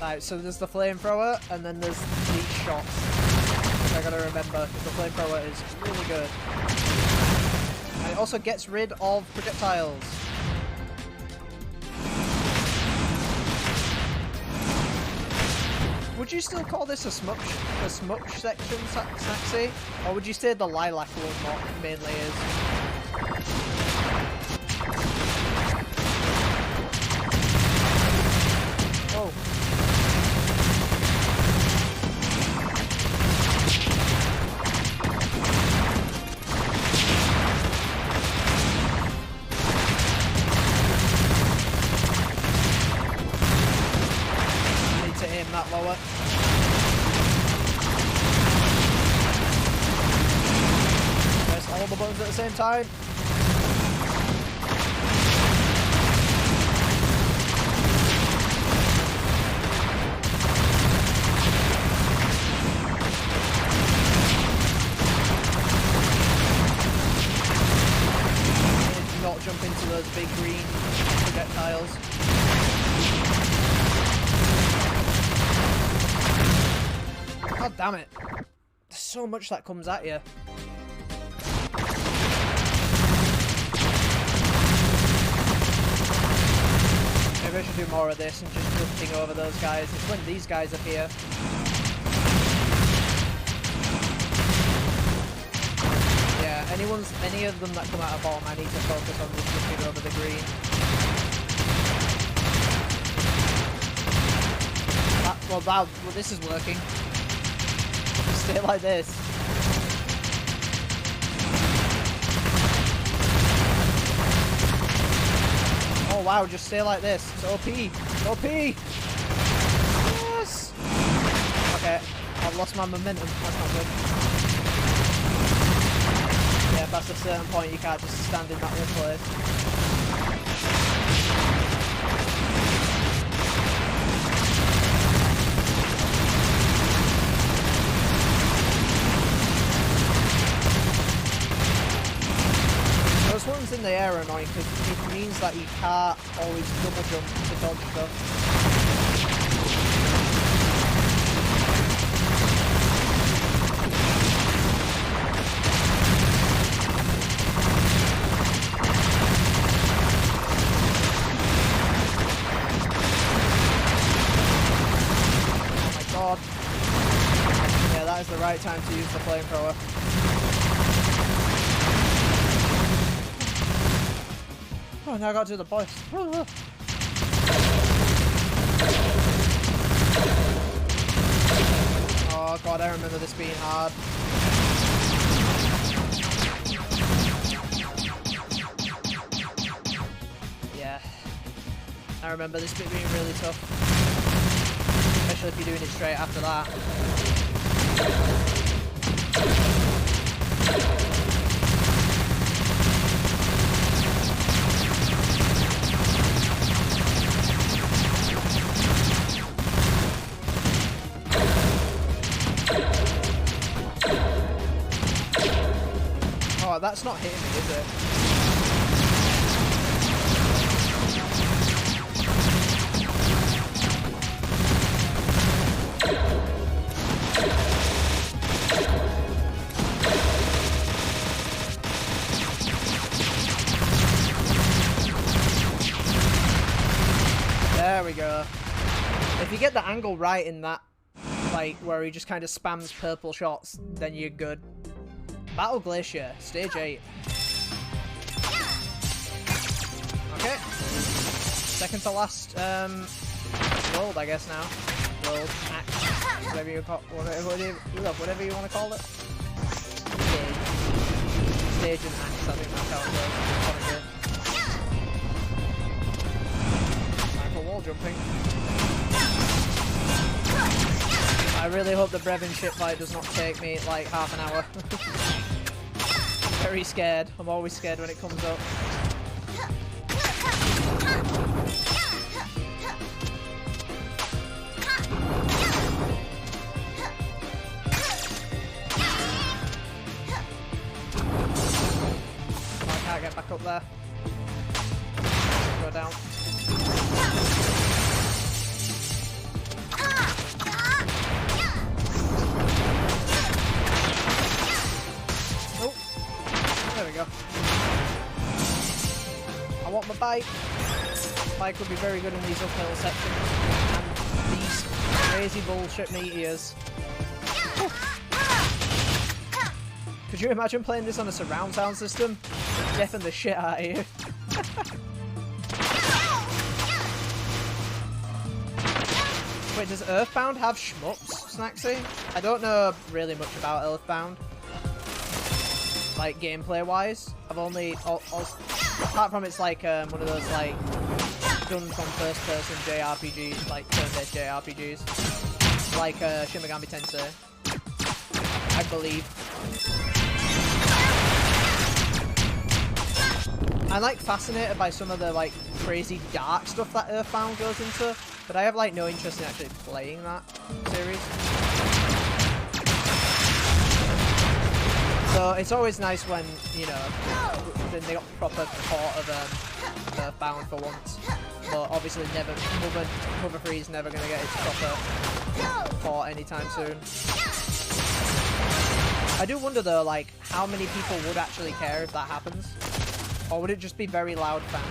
right, so there's the flamethrower, and then there's these shots. Which I gotta remember, because the flamethrower is really good. And it also gets rid of projectiles. Would you still call this a smush section, Saxy? Or would you say the lilac one mainly is? Oh. Need to aim that lower. Press all the buttons at the same time. Not jump into those big green projectiles. God damn it. There's so much that comes at you. Maybe I should do more of this and just drifting over those guys. It's when these guys appear. Yeah, any of them that come out of bottom, I need to focus on just drifting over the green. Well, this is working. Just stay like this. Oh wow, just stay like this. It's OP. It's OP. Yes. Okay, I've lost my momentum. That's not good. Yeah, past a certain point, you can't just stand in that one place. Those ones in the air are annoying because it means that you can't always double jump to dodge stuff. Oh my god. Yeah, that is the right time to use the flamethrower. Oh, now I gotta do the boss. Oh god, I remember this being hard. Yeah. I remember this bit being really tough. Especially if you're doing it straight after that. Oh, that's not hitting me, is it? There we go. If you get the angle right in that, like, where he just kind of spams purple shots, then you're good. Battle Glacier, stage 8. Okay. Second to last world, I guess now. World, act, whatever you call, whatever you want to call it. Stage and axe, I think that's how it goes. Time for wall jumping. I really hope the Brevin ship fight does not take me like half an hour. Very scared. I'm always scared when it comes up. Oh, I can't get back up there. Go down. There we go. I want my bike. Bike would be very good in these uphill sections. And these crazy bullshit meteors. Could you imagine playing this on a surround sound system? It'd deafen the shit out of you. Wait, does Earthbound have shmups, Snacksy? I don't know really much about Earthbound. Like, gameplay-wise. I've only... apart from it's like one of those, like, done from first-person JRPGs, like, turn-based JRPGs. Like Shin Megami Tensei. I believe. I'm, like, fascinated by some of the, like, crazy dark stuff that Earthbound goes into, but I have, like, no interest in actually playing that series. So it's always nice when, you know, then they got proper port of Earthbound for once. But obviously never, Mother 3 is never going to get its proper port anytime soon. I do wonder though, like, how many people would actually care if that happens? Or would it just be very loud fans?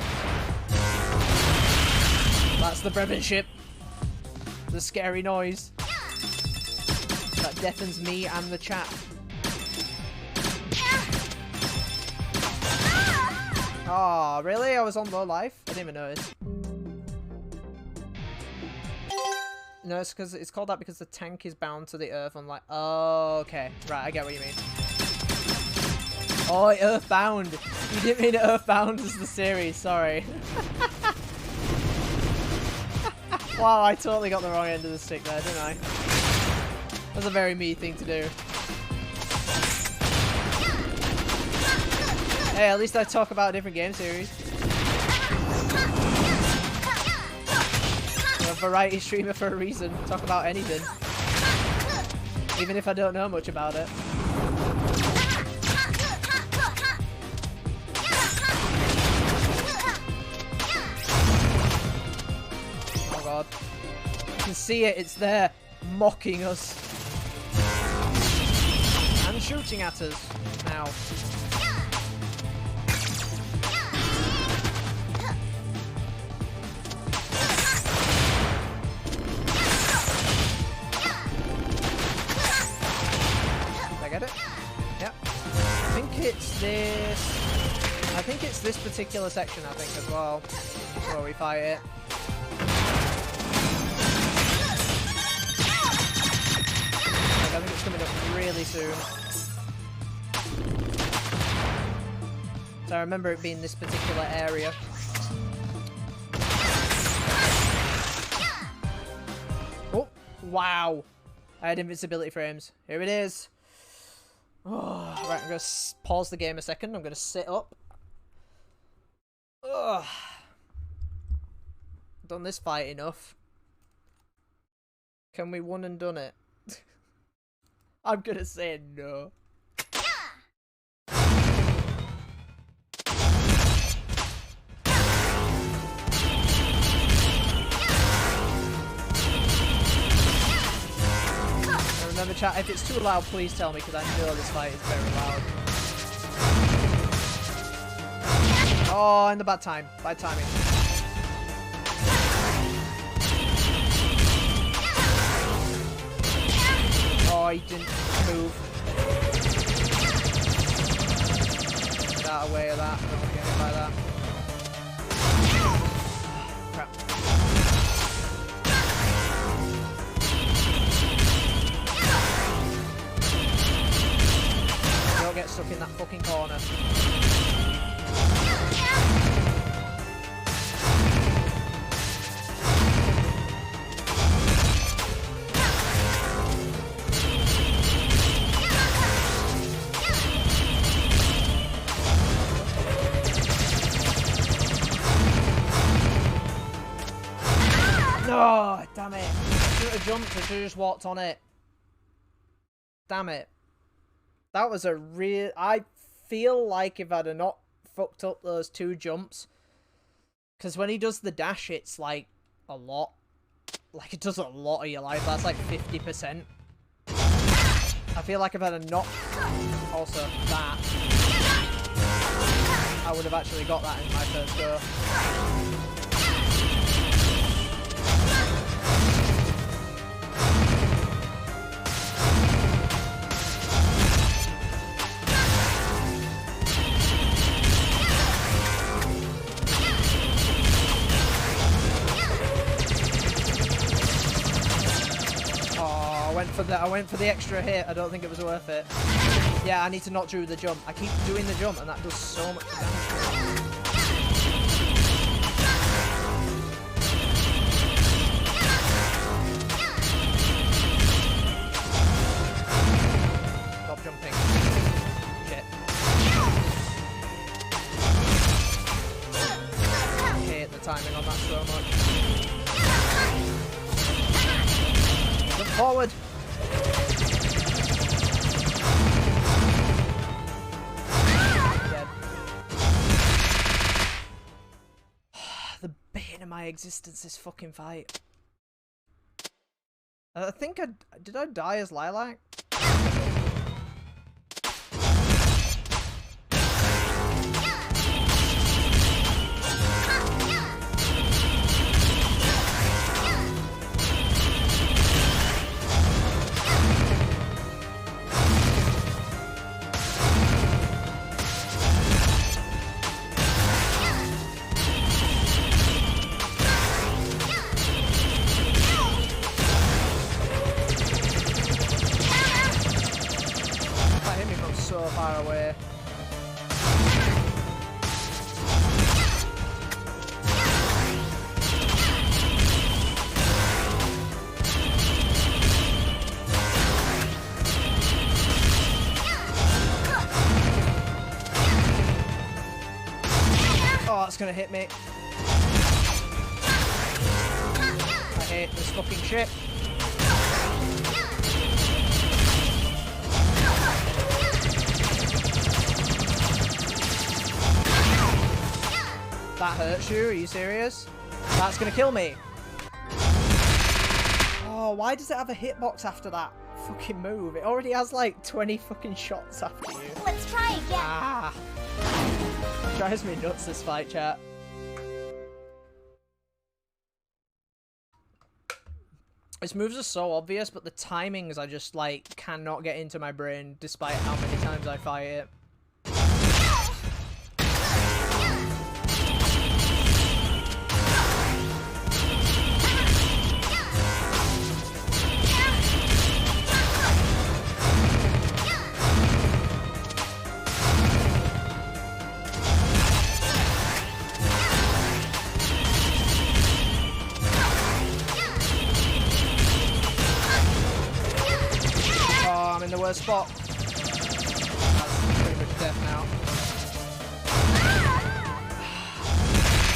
That's the Brevin ship. The scary noise. That deafens me and the chat. Oh, really? I was on low life? I didn't even notice. No, it's because it's called that because the tank is bound to the earth. I'm like, oh, okay. Right, I get what you mean. Oh, Earthbound. You didn't mean Earthbound as the series, sorry. Wow, I totally got the wrong end of the stick there, didn't I? That's a very me thing to do. Hey, at least I talk about a different game series. I'm a variety streamer for a reason. Talk about anything. Even if I don't know much about it. Oh god. You can see it, it's there. Mocking us. And shooting at us. Now. Get it? Yep. I think it's this. I think it's this particular section, I think, as well. Where we fight it. I think it's coming up really soon. So I remember it being this particular area. Oh, wow. I had invincibility frames. Here it is. Oh, right, I'm going to pause the game a second. I'm going to sit up. Ugh. Done this fight enough. Can we one and done it? I'm going to say no. Remember chat, if it's too loud, please tell me, because I know this fight is very loud. Oh, in the bad time. Bad timing. Oh, he didn't move. Get out of the way of that. I don't want to get hit by that. Crap. Don't get stuck in that fucking corner. No, damn it. I should have jumped, I should have just walked on it. Damn it. That was a real... I feel like if I'd have not fucked up those two jumps... Because when he does the dash, it's like a lot. Like, it does a lot of your life. That's like 50%. I feel like if I'd have not... Also, that... I would have actually got that in my first go. I went for the extra hit. I don't think it was worth it. Yeah, I need to not do the jump. I keep doing the jump and that does so much damage. Stop jumping. Shit. I hate the timing on that so much. Jump forward. Dead. The bane of my existence, this fucking fight. I think did I die as Lilac? so far away. Oh, it's gonna hit me. I hate this fucking shit. That hurts you? Are you serious? That's gonna kill me. Oh, why does it have a hitbox after that fucking move? It already has like 20 fucking shots after you. Let's try again. Ah. Drives me nuts, this fight, chat. Its moves are so obvious, but the timings I just like cannot get into my brain despite how many times I fight it. I'm in the worst spot. That's pretty much death now.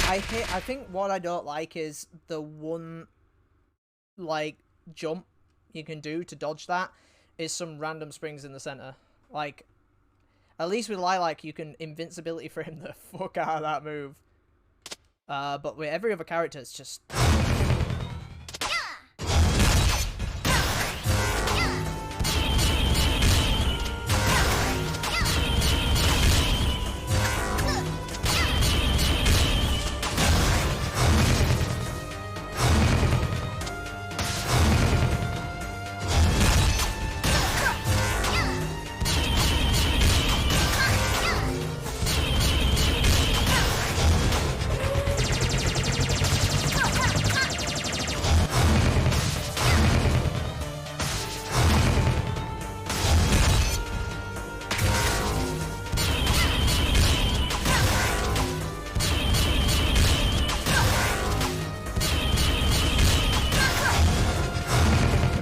I think what I don't like is the one, like, jump you can do to dodge that is some random springs in the center. Like, at least with Lilac, you can invincibility frame the fuck out of that move. But with every other character, it's just...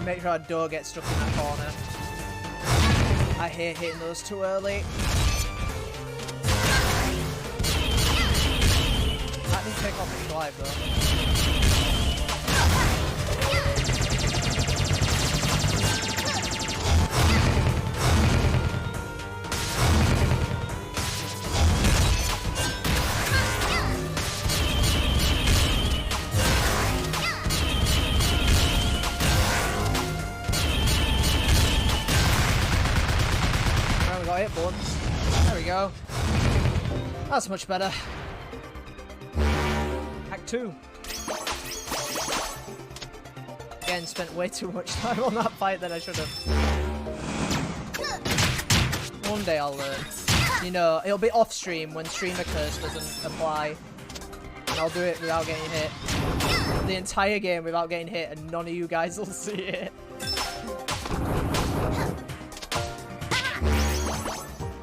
Make sure I don't get stuck in that corner. I hate hitting those too early. That didn't take off its life though. Hit once. There we go. That's much better. Act 2. Again, spent way too much time on that fight than I should have. One day I'll learn. You know, it'll be off stream when streamer curse doesn't apply. And I'll do it without getting hit. The entire game without getting hit and none of you guys will see it.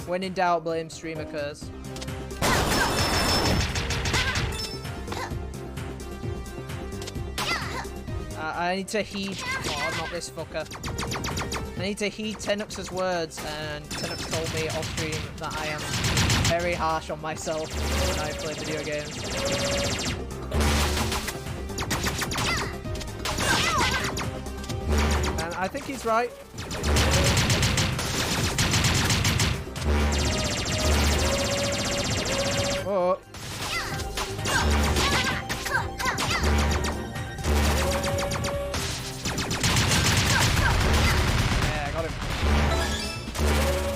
When in doubt, blame streamer curse. I need to heed... Oh, not this fucker. I need to heed Tenux's words, and Tenux told me off stream that I am very harsh on myself when I play video games. And I think he's right. Oh. Yeah, I got him.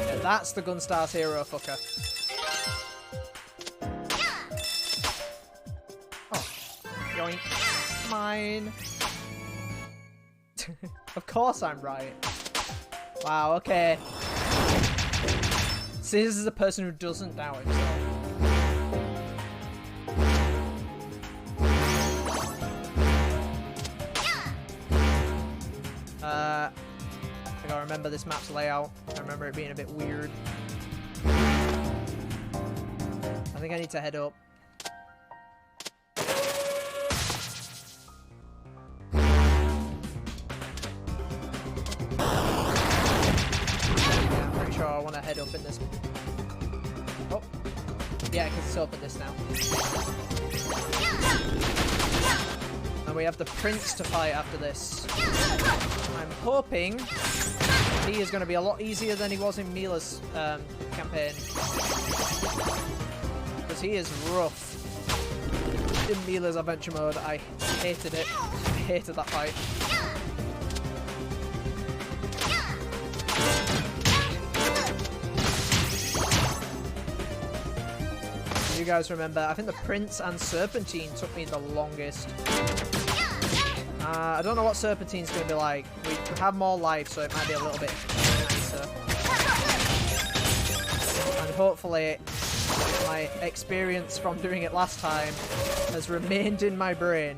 Yeah, that's the Gunstar's hero fucker. Oh. Yoink. Mine. Of course I'm right. Wow, okay. See, this is a person who doesn't doubt himself. I gotta remember this map's layout. I remember it being a bit weird. think I need to head up. Yeah, I'm pretty sure I want to head up in this. Oh. Yeah, because it's open this now. And we have the prince to fight after this. I'm hoping he is going to be a lot easier than he was in Mila's campaign. Because he is rough. In Mila's adventure mode, I hated it. I hated that fight. You guys remember, I think the Prince and Serpentine took me the longest. I don't know what Serpentine's going to be like. We have more life, so it might be a little bit nicer. And hopefully, my experience from doing it last time has remained in my brain.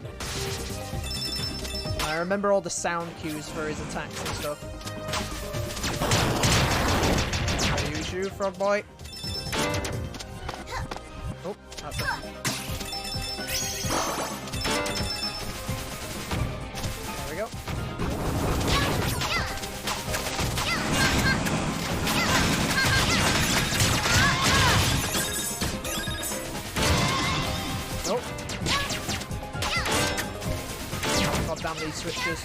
I remember all the sound cues for his attacks and stuff. I'll use you, Frog Boy. Oh, that's it. There we go. Oh. God damn these switches.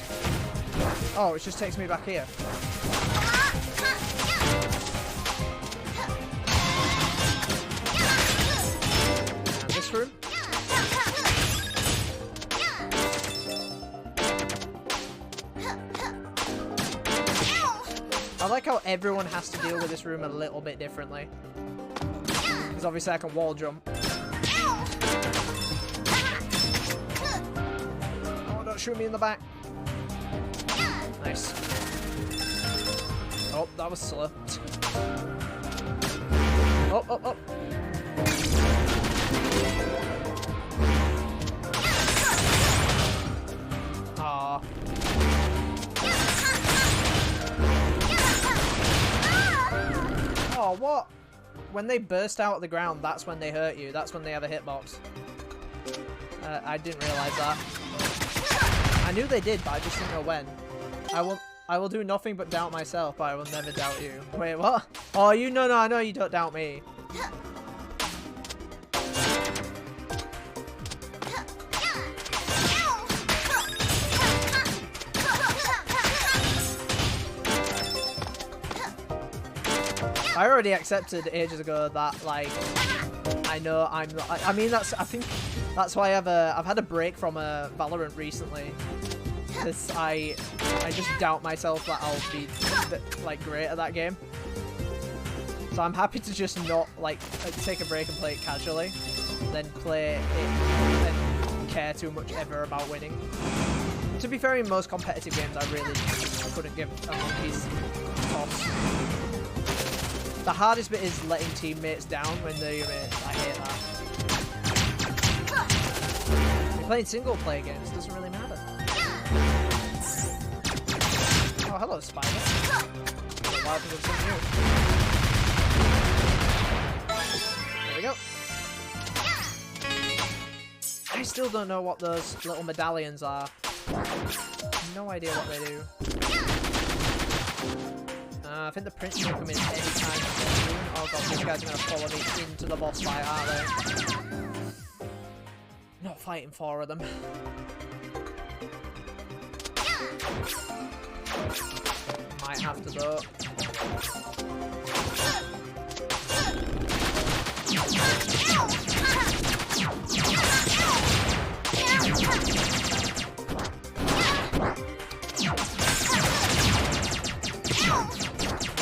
Oh, it just takes me back here. And this room. I like how everyone has to deal with this room a little bit differently. Because obviously I can wall jump. Oh, don't shoot me in the back. Nice. Oh, that was slow. Oh, oh, oh. Aww. Oh, what? When they burst out of the ground, that's when they hurt you. That's when they have a hitbox. I didn't realize that. I knew they did, but I just didn't know when. I will do nothing but doubt myself, but I will never doubt you. Wait, what? Oh, you no, I know you don't doubt me. I already accepted ages ago that, like, I know I'm not. I mean, I think that's why I've had a break from Valorant recently. Because I just doubt myself that I'll be like great at that game. So I'm happy to just not like take a break and play it casually, then play it and care too much ever about winning. To be fair, in most competitive games, I really couldn't give a monkey's toss. The hardest bit is letting teammates down when they're your mates. I hate that. You're playing single player games, it doesn't really matter. Oh, hello, Spider. Why have you? There we go. I still don't know what those little medallions are. No idea what they do. I think the prince will come in any time soon. Oh god, these guys are going to follow me into the boss fight, aren't they? Not fighting four of them. Might have to though.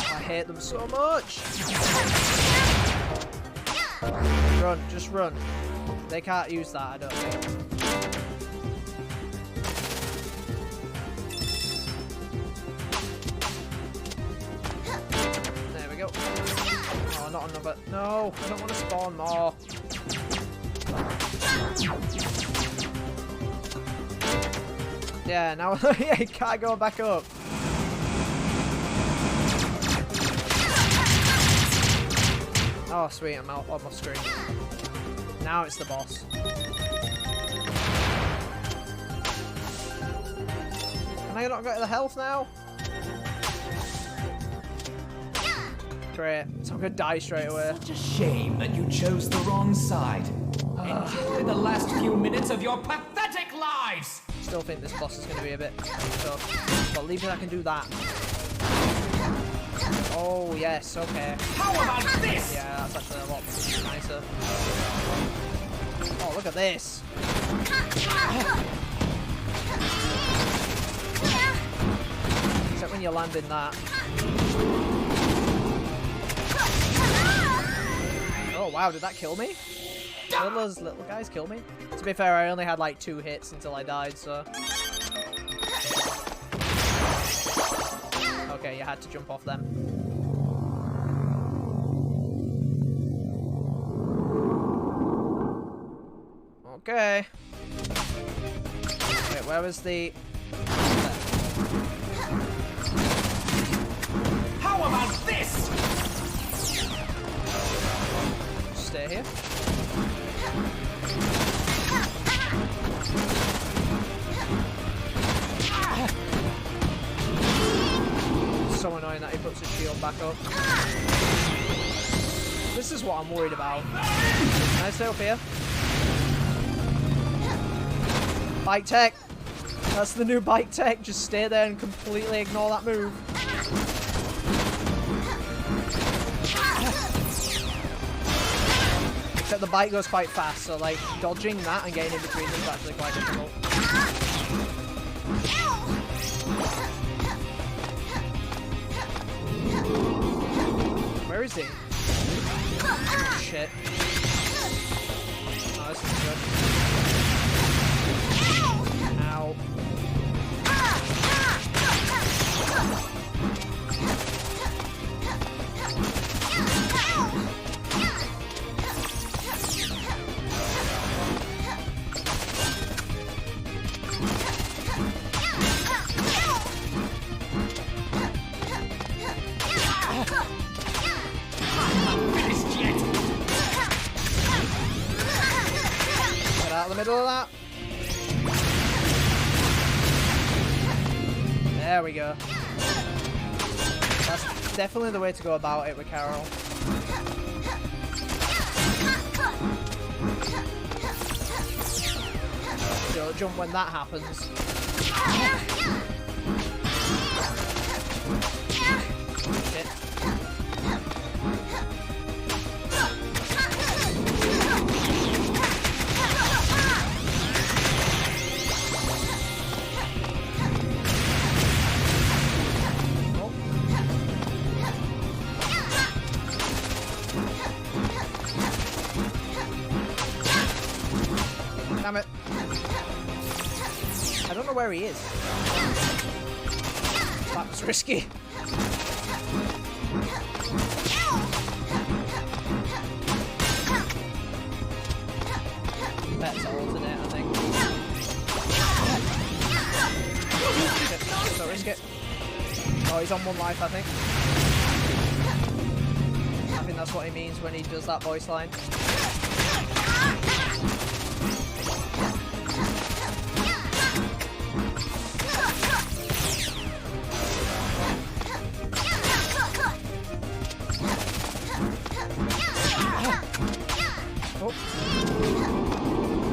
I hate them so much. Run, just run. They can't use that, I don't think. There we go. Oh, not another. No, I don't want to spawn more. Yeah, now I can't go back up. Oh, sweet, I'm out on my screen. Now it's the boss. Can I not get the health now? Great. So I'm gonna die straight away. Such a shame that you chose the wrong side. Enjoy the last few minutes of your pathetic lives! Still think this boss is gonna be a bit tough. But at least I can do that. Oh, yes, okay. How about this? Yeah, that's actually a lot nicer. Oh, look at this. Except when you land in that. Oh, wow, did that kill me? Did those little guys kill me? To be fair, I only had like 2 hits until I died, so... Okay, you had to jump off them. Okay. Wait, where was the... How about this? Stay here. So annoying that he puts his shield back up. This is what I'm worried about. Can I stay up here? Bike tech! That's the new bike tech. Just stay there and completely ignore that move. Except the bike goes quite fast, so like dodging that and getting in between them is actually quite difficult. Where is he? Oh, shit. Oh, this is good. Ow. Get out of the middle of that. There we go. That's definitely the way to go about it with Carol. Don't jump when that happens. Shit. Damn it. I don't know where he is. That was risky. That's alternate, I think. Shit, don't risk it. Oh, he's on 1 life, I think. I think that's what he means when he does that voice line. Oh.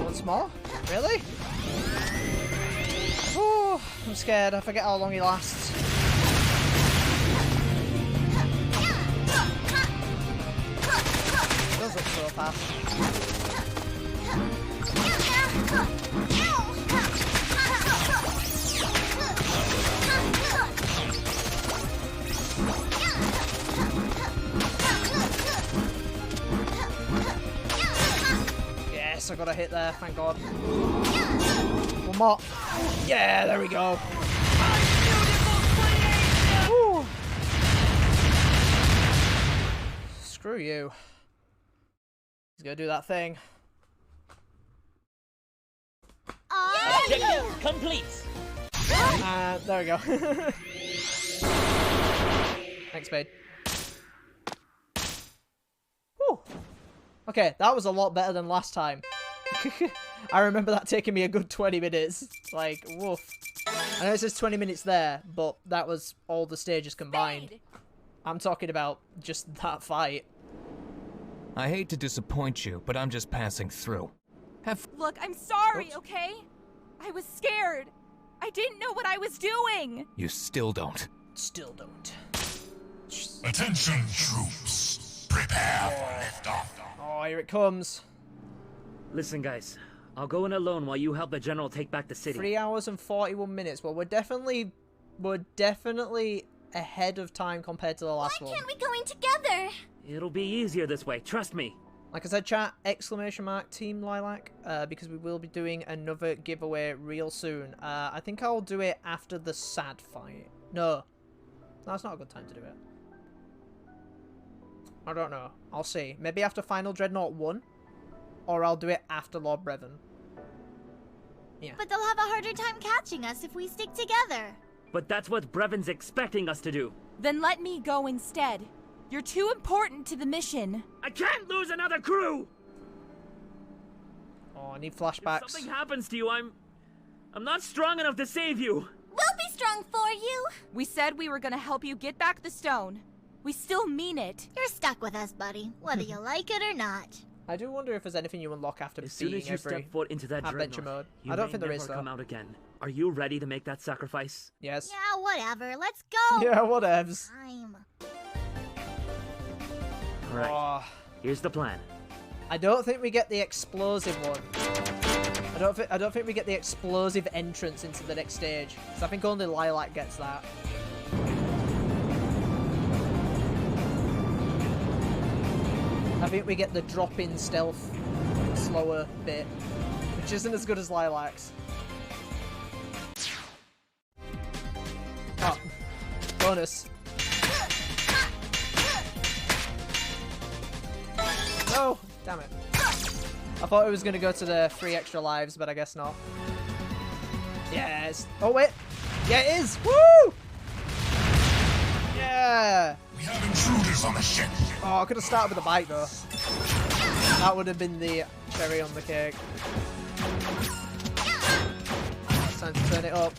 Once more? Really? Oh, I'm scared. I forget how long he lasts. It does look so fast. Yes, I got a hit there, thank God. One more. Yeah, there we go. Woo. Screw you. He's gonna do that thing. Objective complete. There we go. Thanks, babe. Whew. Okay, that was a lot better than last time. I remember that taking me a good 20 minutes. Like, woof. I know it says 20 minutes there, but that was all the stages combined. I'm talking about just that fight. I hate to disappoint you, but I'm just passing through. Look, I'm sorry, okay? I was scared. I didn't know what I was doing. You still don't. Still don't. Attention, troops. Prepare for liftoff. Oh, here it comes. Listen, guys. I'll go in alone while you help the general take back the city. 3 hours and 41 minutes. Well, we're definitely ahead of time compared to the last one. Why can't we go in together? It'll be easier this way, trust me. Like I said, chat, / Team Lilac, because we will be doing another giveaway real soon. I think I'll do it after the sad fight. No, that's not a good time to do it. I don't know. I'll see. Maybe after Final Dreadnought 1, or I'll do it after Lord Brevin. Yeah. But they'll have a harder time catching us if we stick together. But that's what Brevin's expecting us to do. Then let me go instead. You're too important to the mission. I can't lose another crew! Oh, I need flashbacks. If something happens to you, I'm not strong enough to save you. We'll be strong for you. We said we were gonna help you get back the stone. We still mean it. You're stuck with us, buddy, whether you like it or not. I do wonder if there's anything you unlock after as soon as you step foot into that adventure dreadnought, mode. I don't think there is, though. Come out again. Are you ready to make that sacrifice? Yes. Yeah, whatever. Let's go. Yeah, whatevs. Time. All right. Here's the plan. I don't think we get the explosive one. I don't think we get the explosive entrance into the next stage. So I think only Lilac gets that. I think we get the drop-in stealth slower bit, which isn't as good as Lilac's. Oh, bonus. No, damn it. I thought it was going to go to the 3 extra lives, but I guess not. Yes. Oh, wait. Yeah, it is. Woo! Yeah. We have intruders on the ship. Oh, I could have started with a bike, though. That would have been the cherry on the cake. It's time to turn it up.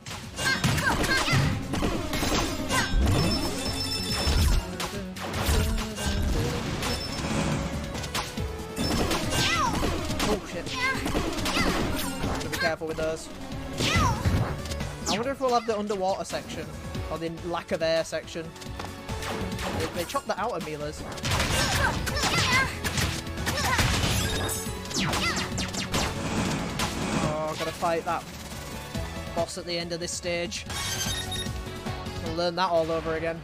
Oh, shit. Gotta be careful with those. I wonder if we'll have the underwater section, or the lack of air section. They chopped that out of Mila's. Oh, gotta fight that boss at the end of this stage. We'll learn that all over again.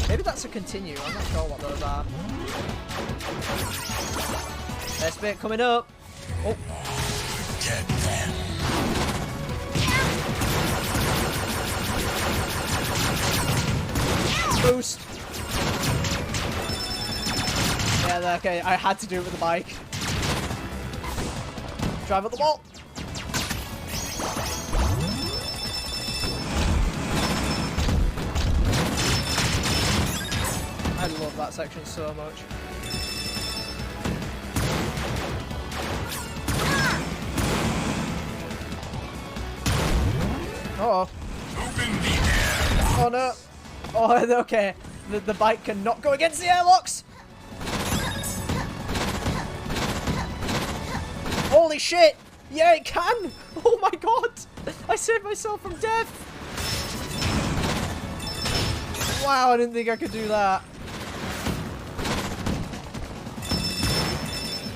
Maybe that's a continue, I'm not sure what those are. Best bit coming up. Oh. Get them. Boost. Yeah, okay, I had to do it with the bike. Drive up the wall. I love that section so much. Uh oh. Oh no. Oh, okay. The bike cannot go against the airlocks. Holy shit! Yeah, it can! Oh my god! I saved myself from death! Wow, I didn't think I could do that.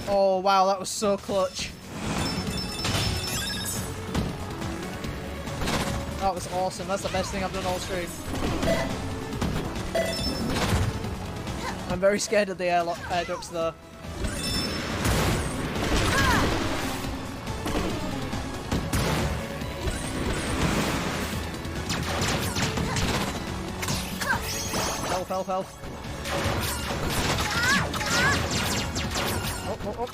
Oh wow, that was so clutch. That was awesome. That's the best thing I've done all stream. I'm very scared of the air ducts though. Help, help, help. Oh, oh, oh.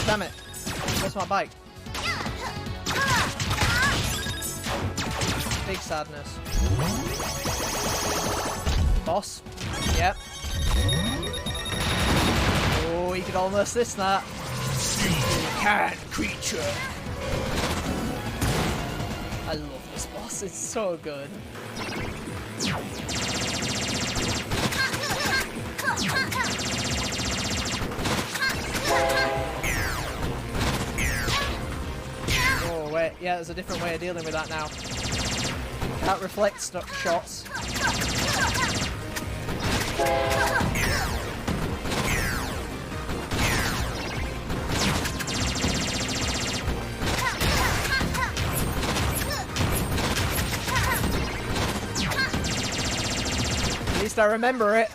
Damn it. Where's my bike? Big sadness. Boss. Yep. Oh, you could almost miss that. Can creature. I love this boss. It's so good. Oh wait, yeah, there's a different way of dealing with that now. Can't reflect shots. At least I remember it.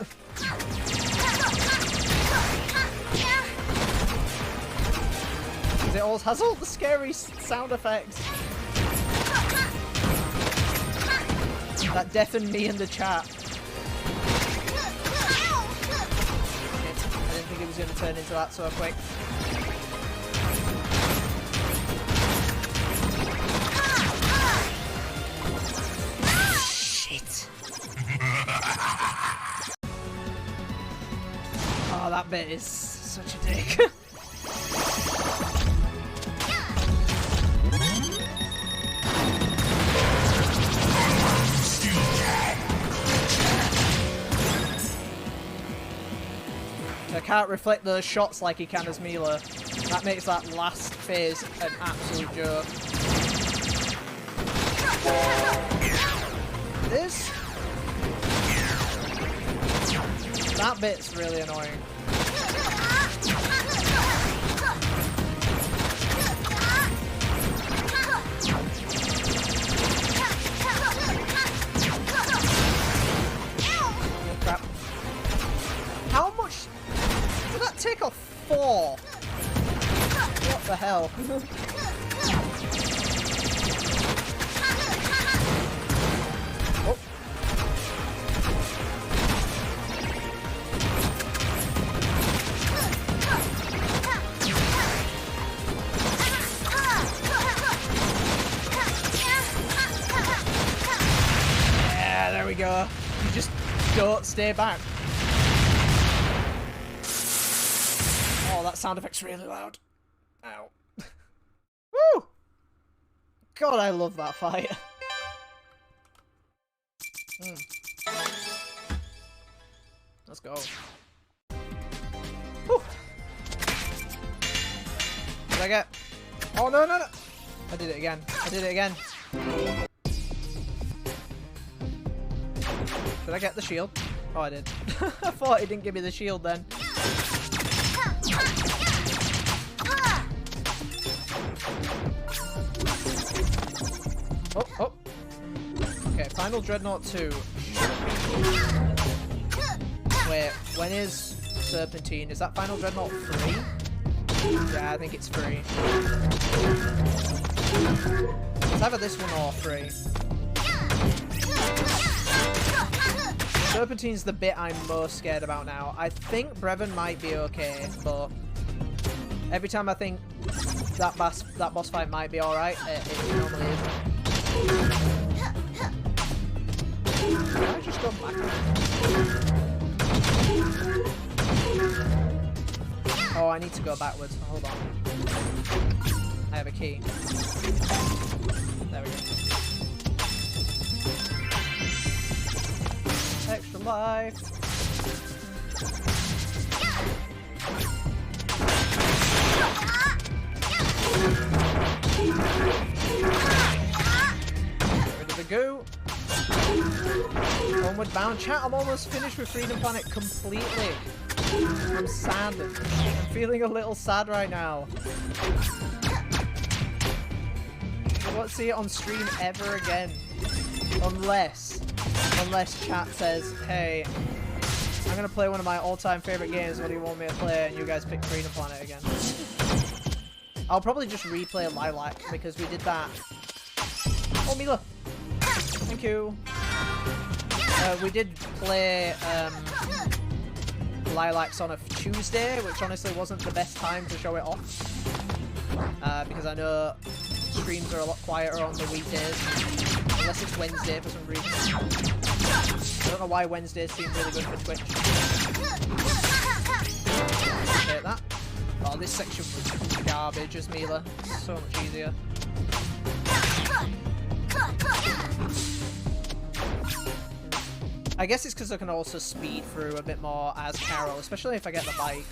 It always has all the scary sound effects. That deafened me in the chat. I didn't think it was going to turn into that so quick. Shit. Oh, that bit is such a dick. I can't reflect those shots like he can as Mila. That makes that last phase an absolute joke. This... that bit's really annoying. Oh, crap. How much... did that take off 4? What the hell? Oh. Yeah, there we go. You just don't stay back. Oh, that sound effect's really loud. Ow. Woo! God, I love that fight. Let's go. Whew. Did I get... oh, no, no, no! I did it again. I did it again. Did I get the shield? Oh, I did. I thought he didn't give me the shield then. Oh, oh. Okay, Final Dreadnought 2. Wait, when is Serpentine? Is that Final Dreadnought 3? Yeah, I think it's 3. It's either this one or 3. Serpentine's the bit I'm most scared about now. I think Brevin might be okay, but every time I think that boss fight might be alright, it normally isn't. Can I just go back? Oh, I need to go backwards. Hold on. I have a key. There we go. Extra life. Rid of the goo. Homeward bound. Chat, I'm almost finished with Freedom Planet completely. I'm sad. I'm feeling a little sad right now. I won't see it on stream ever again. Unless chat says, hey, I'm gonna play one of my all-time favorite games, what do you want me to play? And you guys pick Freedom Planet again. I'll probably just replay Lilac, because we did that. Oh, Mila! Thank you! We did play Lilacs on a Tuesday, which honestly wasn't the best time to show it off. Because I know streams are a lot quieter on the weekdays. Unless it's Wednesday for some reason. I don't know why Wednesdays seem really good for Twitch. Take that. Oh, this section was garbage as Mila. So much easier. I guess it's because I can also speed through a bit more as Carol, especially if I get the bike.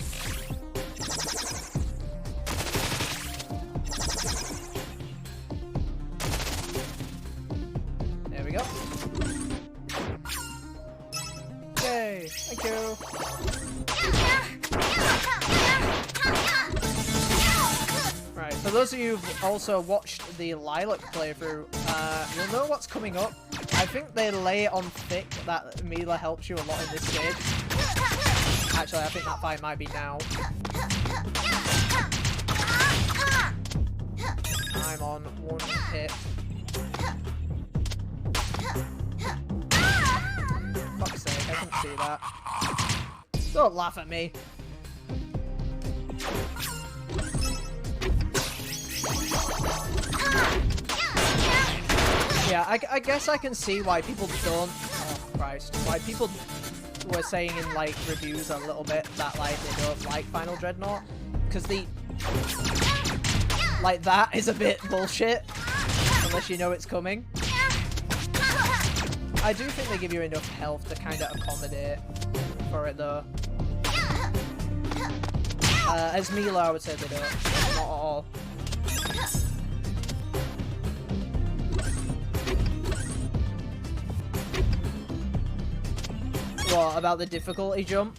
There we go. Yay! Thank you! Right, for those of you who've also watched the Lilac playthrough, you'll know what's coming up. I think they lay it on thick that Mila helps you a lot in this stage. Actually, I think that fight might be now. I'm on one hit. Fuck's sake, I couldn't see that. Don't laugh at me. Yeah, I guess I can see why people don't... Oh, Christ. Why people were saying in, like, reviews a little bit that, like, they don't like Final Dreadnought. Because the... Like, that is a bit bullshit. Unless you know it's coming. I do think they give you enough health to kind of accommodate for it, though. As Mila, I would say they don't. Not at all. What, about the difficulty jump?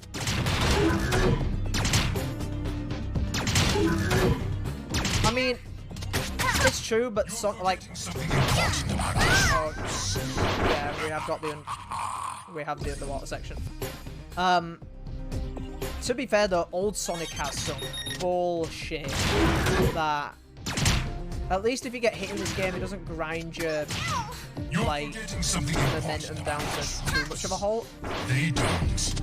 I mean, it's true, but like... Oh, yeah, we have got the underwater section. To be fair though, old Sonic has some bullshit that... At least if you get hit in this game, it doesn't grind your... like, momentum down to too much of a halt. They don't.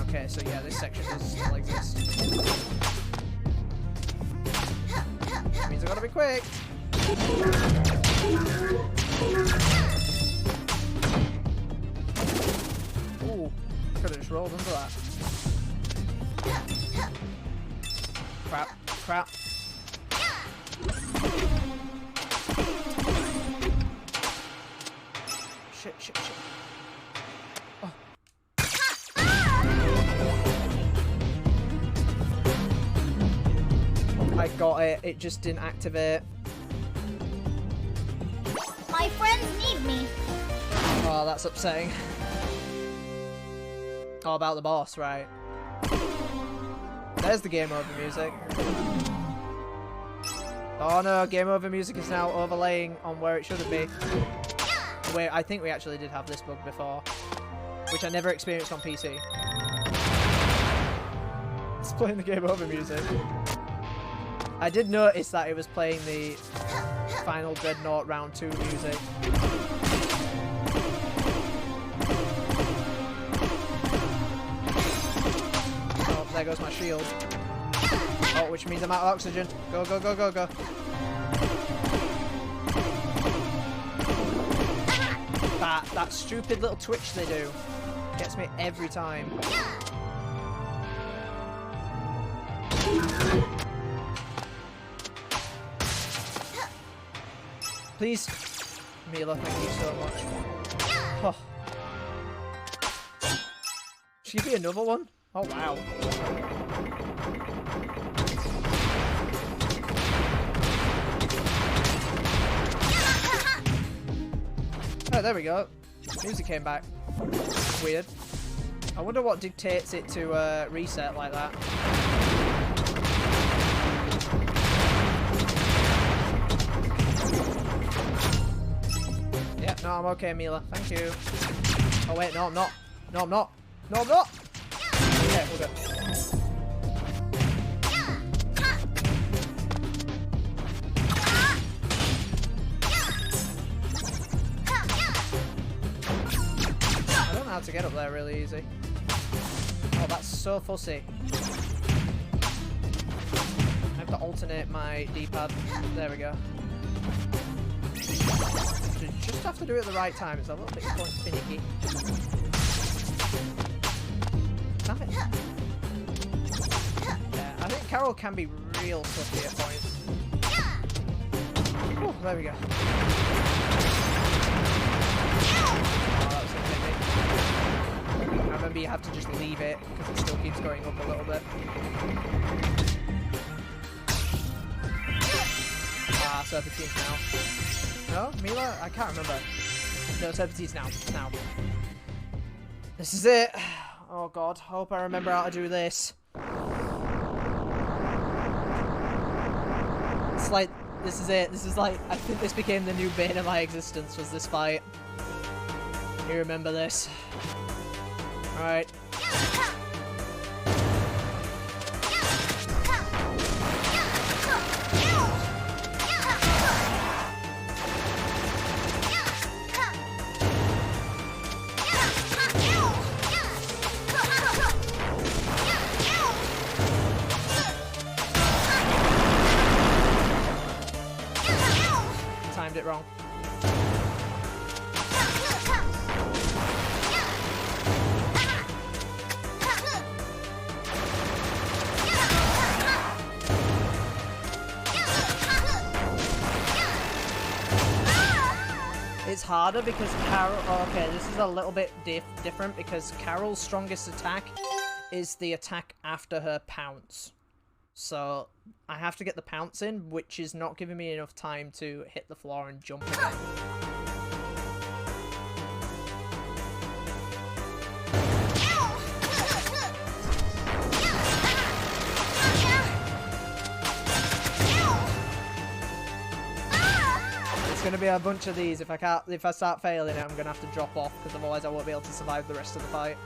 Okay, so yeah, this section does still exist. Means I gotta be quick. Ooh, could have just rolled into that. Crap, crap. Shit, shit, shit. Oh. I got it. It just didn't activate. My friends need me. Oh, that's upsetting. Oh, about the boss, right. There's the game over music. Oh no, game over music is now overlaying on where it shouldn't be. Wait, I think we actually did have this bug before, which I never experienced on PC. It's playing the game over music. I did notice that it was playing the Final Dreadnought Round 2 music. Oh, there goes my shield. Oh, which means I'm out of oxygen. Go, go, go, go, go. That stupid little twitch they do gets me every time. Please, Mila, thank you so much. Oh. Should give me another one? Oh wow. Oh, there we go. Music came back. Weird. I wonder what dictates it to reset like that. Yeah, no, I'm okay, Mila. Thank you. Oh wait, no, I'm not. No, I'm not. No, I'm not. Okay, we're good. How to get up there really easy. Oh, that's so fussy. alternate my D-pad. There we go. You just have to do it at the right time. It's a little bit finicky. Damn it. Yeah, I think Carol can be real tough at points. Oh, there we go. Oh, that was gonna hit me. I remember you have to just leave it because it still keeps going up a little bit. Ah, Serpentine's now. No? Mila? I can't remember. No, Serpentine's now. Now. This is it. Oh god, hope I remember how to do this. It's like, this is it. This is like, I think this became the new bane of my existence, was this fight. You remember this. Alright. Timed it wrong. It's harder because Carol... Oh, okay, this is a little bit different because Carol's strongest attack is the attack after her pounce. So I have to get the pounce in, which is not giving me enough time to hit the floor and jump again. It's gonna be a bunch of these. If I start failing it, I'm gonna have to drop off because otherwise I won't be able to survive the rest of the fight.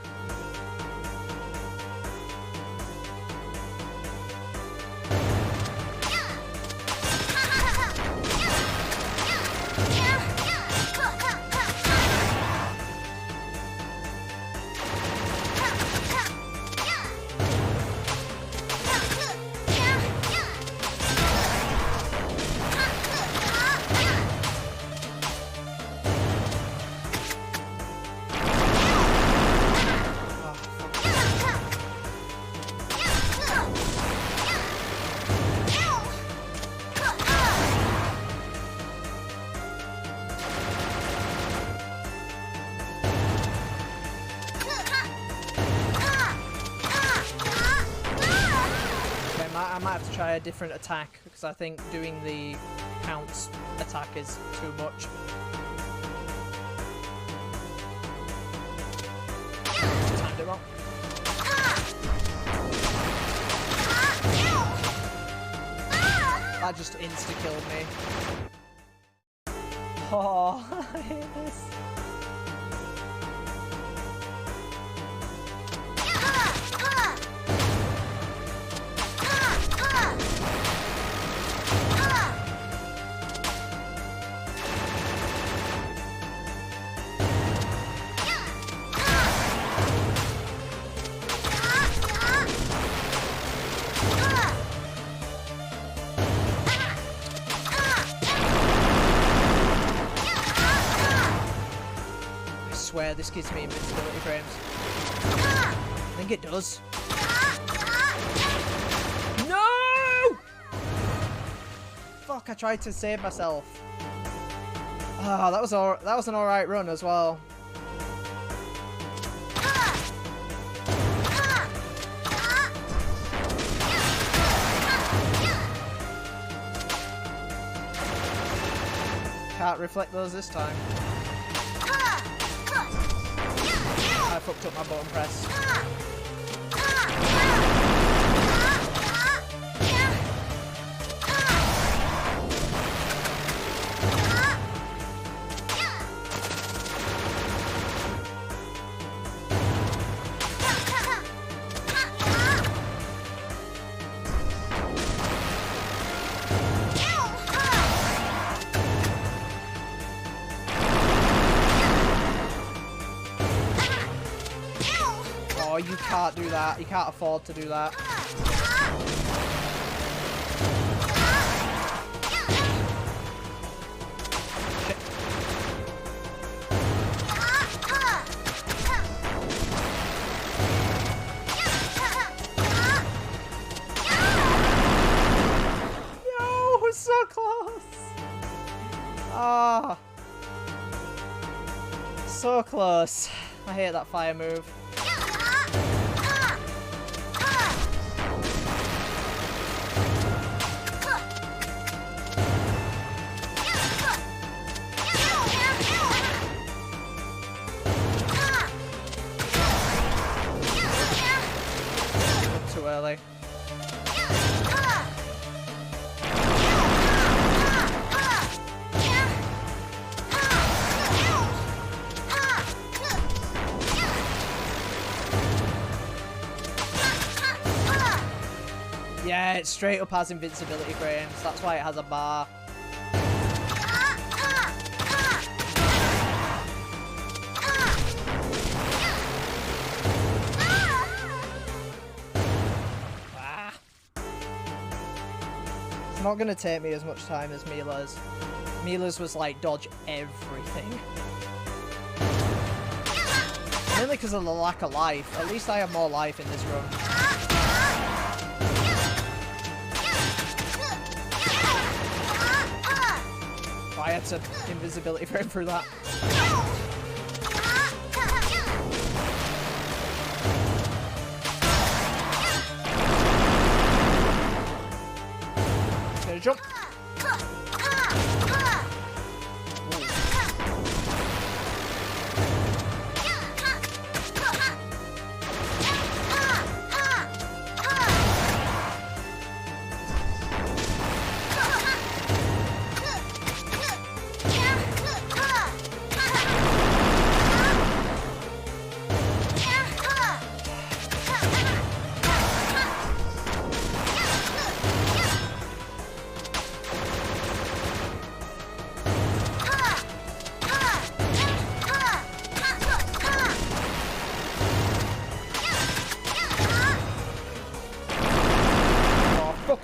I might have to try a different attack because I think doing the pounce attack is too much. Timed it wrong. That just insta-killed me. Oh, I hate this. I swear this gives me invincibility frames. I think it does. No! Fuck, I tried to save myself. Ah, that was an alright run as well. Can't reflect those this time. I fucked up my button press. Oh, you can't do that. You can't afford to do that. So close. I hate that fire move. Too early. Yeah, it straight up has invincibility frames. That's why it has a bar. Ah. It's not gonna take me as much time as Mila's. Mila's was like dodge everything. Mainly because of the lack of life. At least I have more life in this run. I had to invisibility frame through that. Gonna jump.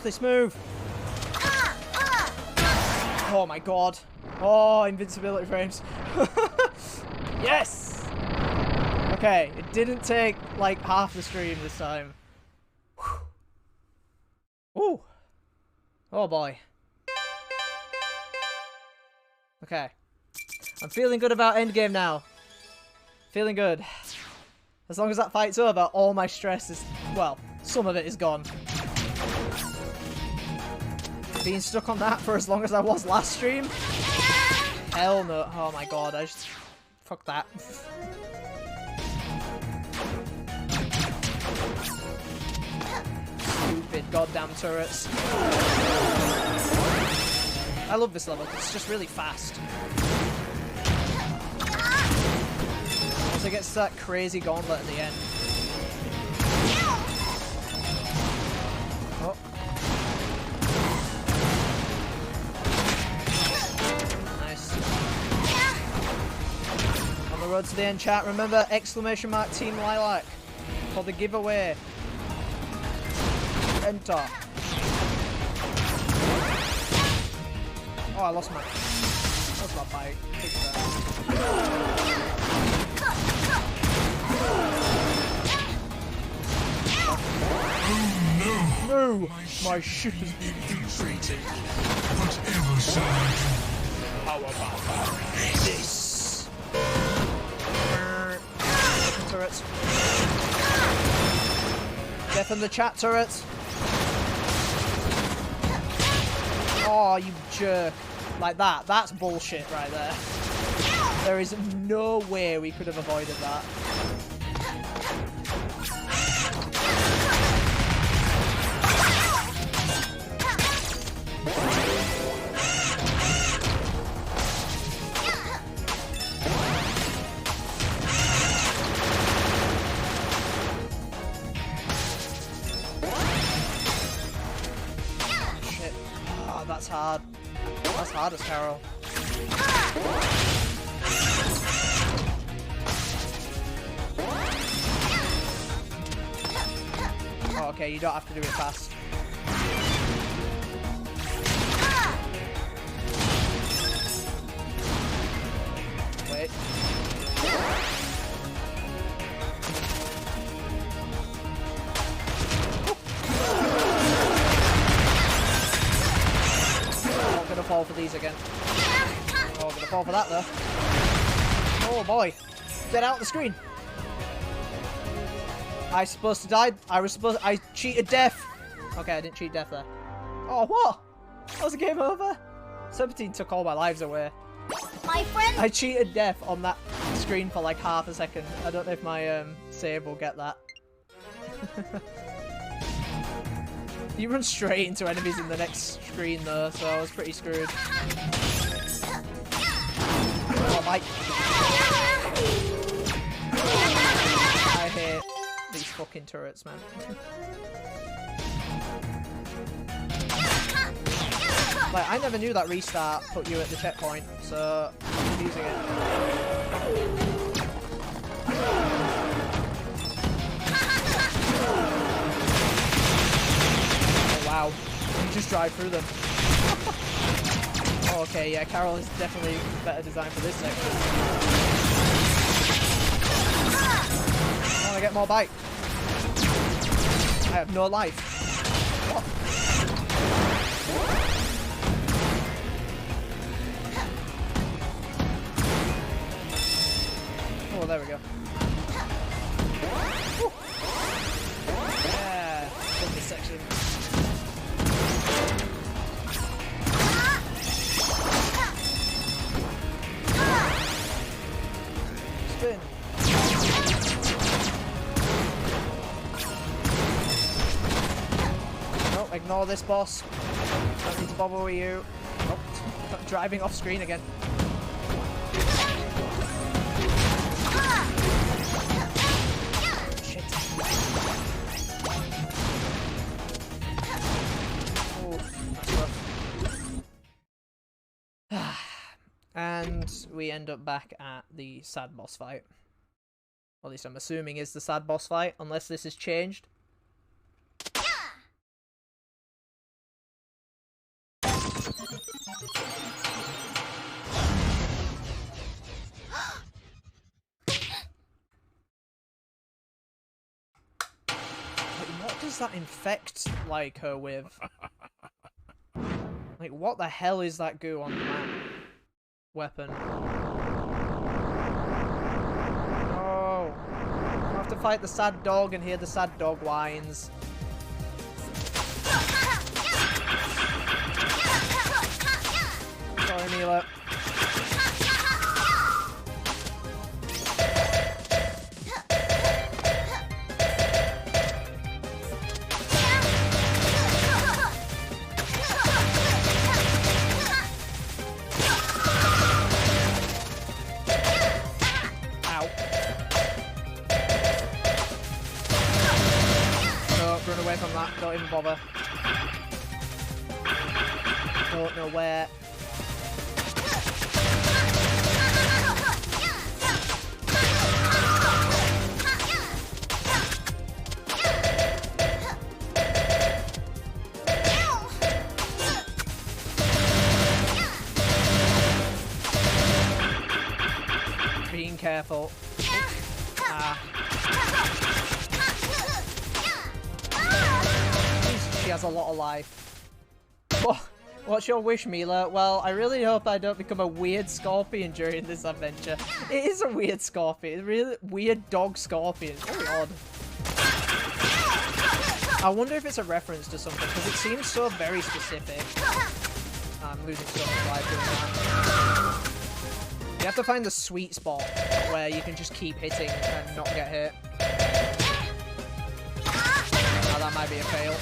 This move. Oh my god. Oh, invincibility frames. Yes! Okay, it didn't take like half the stream this time. Ooh. Oh boy. Okay. I'm feeling good about endgame now. Feeling good. As long as that fight's over, all my stress is, well, some of it is gone. Being stuck on that for as long as I was last stream? Hell no. Oh my god, I just... Fuck that. Stupid goddamn turrets. I love this level, it's just really fast. Once it gets to that crazy gauntlet at the end. Oh. Road to the end, chat. Remember, ! Team Lilac for the giveaway. Enter. Oh, I lost my bike. Oh no! No! My ship has been infiltrated. Whatever shall I do? How about this? Turrets. Death in the chat, turrets. Oh, you jerk. Like that. That's bullshit right there. There is no way we could have avoided that. That's hard. That's hard as Carol. Oh, okay, you don't have to do it fast. Wait. Fall for these again. Oh, I'm gonna fall for that though. Oh boy. Get out the screen. I supposed to die. I cheated death. Okay, I didn't cheat death there. Oh, what? That was a game over? Serpentine took all my lives away. My friend. I cheated death on that screen for like half a second. I don't know if my save will get that. You run straight into enemies in the next screen though, so I was pretty screwed. Oh, Mike. I hate these fucking turrets, man. Like, I never knew that restart put you at the checkpoint, so I'm using it. Oh wow, you just drive through them. Oh, okay, yeah, Carol is definitely better designed for this section. I want to get more bite. I have no life. What? Oh, there we go. Woo. Yeah, love this section. Spin. No, ignore this boss. Don't need to bother with you. Oh, driving off screen again. And we end up back at the sad boss fight. Or at least I'm assuming is the sad boss fight, unless this has changed. What does that infect like her with? Like, what the hell is that goo on that weapon? Oh, I have to fight the sad dog and hear the sad dog whines. Sorry, Mila. From that, don't even bother. Don't know where. Being careful. Ah. She has a lot of life. What's your wish, Mila? Well, I really hope I don't become a weird scorpion during this adventure. It is a weird scorpion. Really weird dog scorpion. Very odd. I wonder if it's a reference to something, because it seems so very specific. I'm losing so much life doing that. You have to find the sweet spot where you can just keep hitting and not get hit. Now that might be a fail.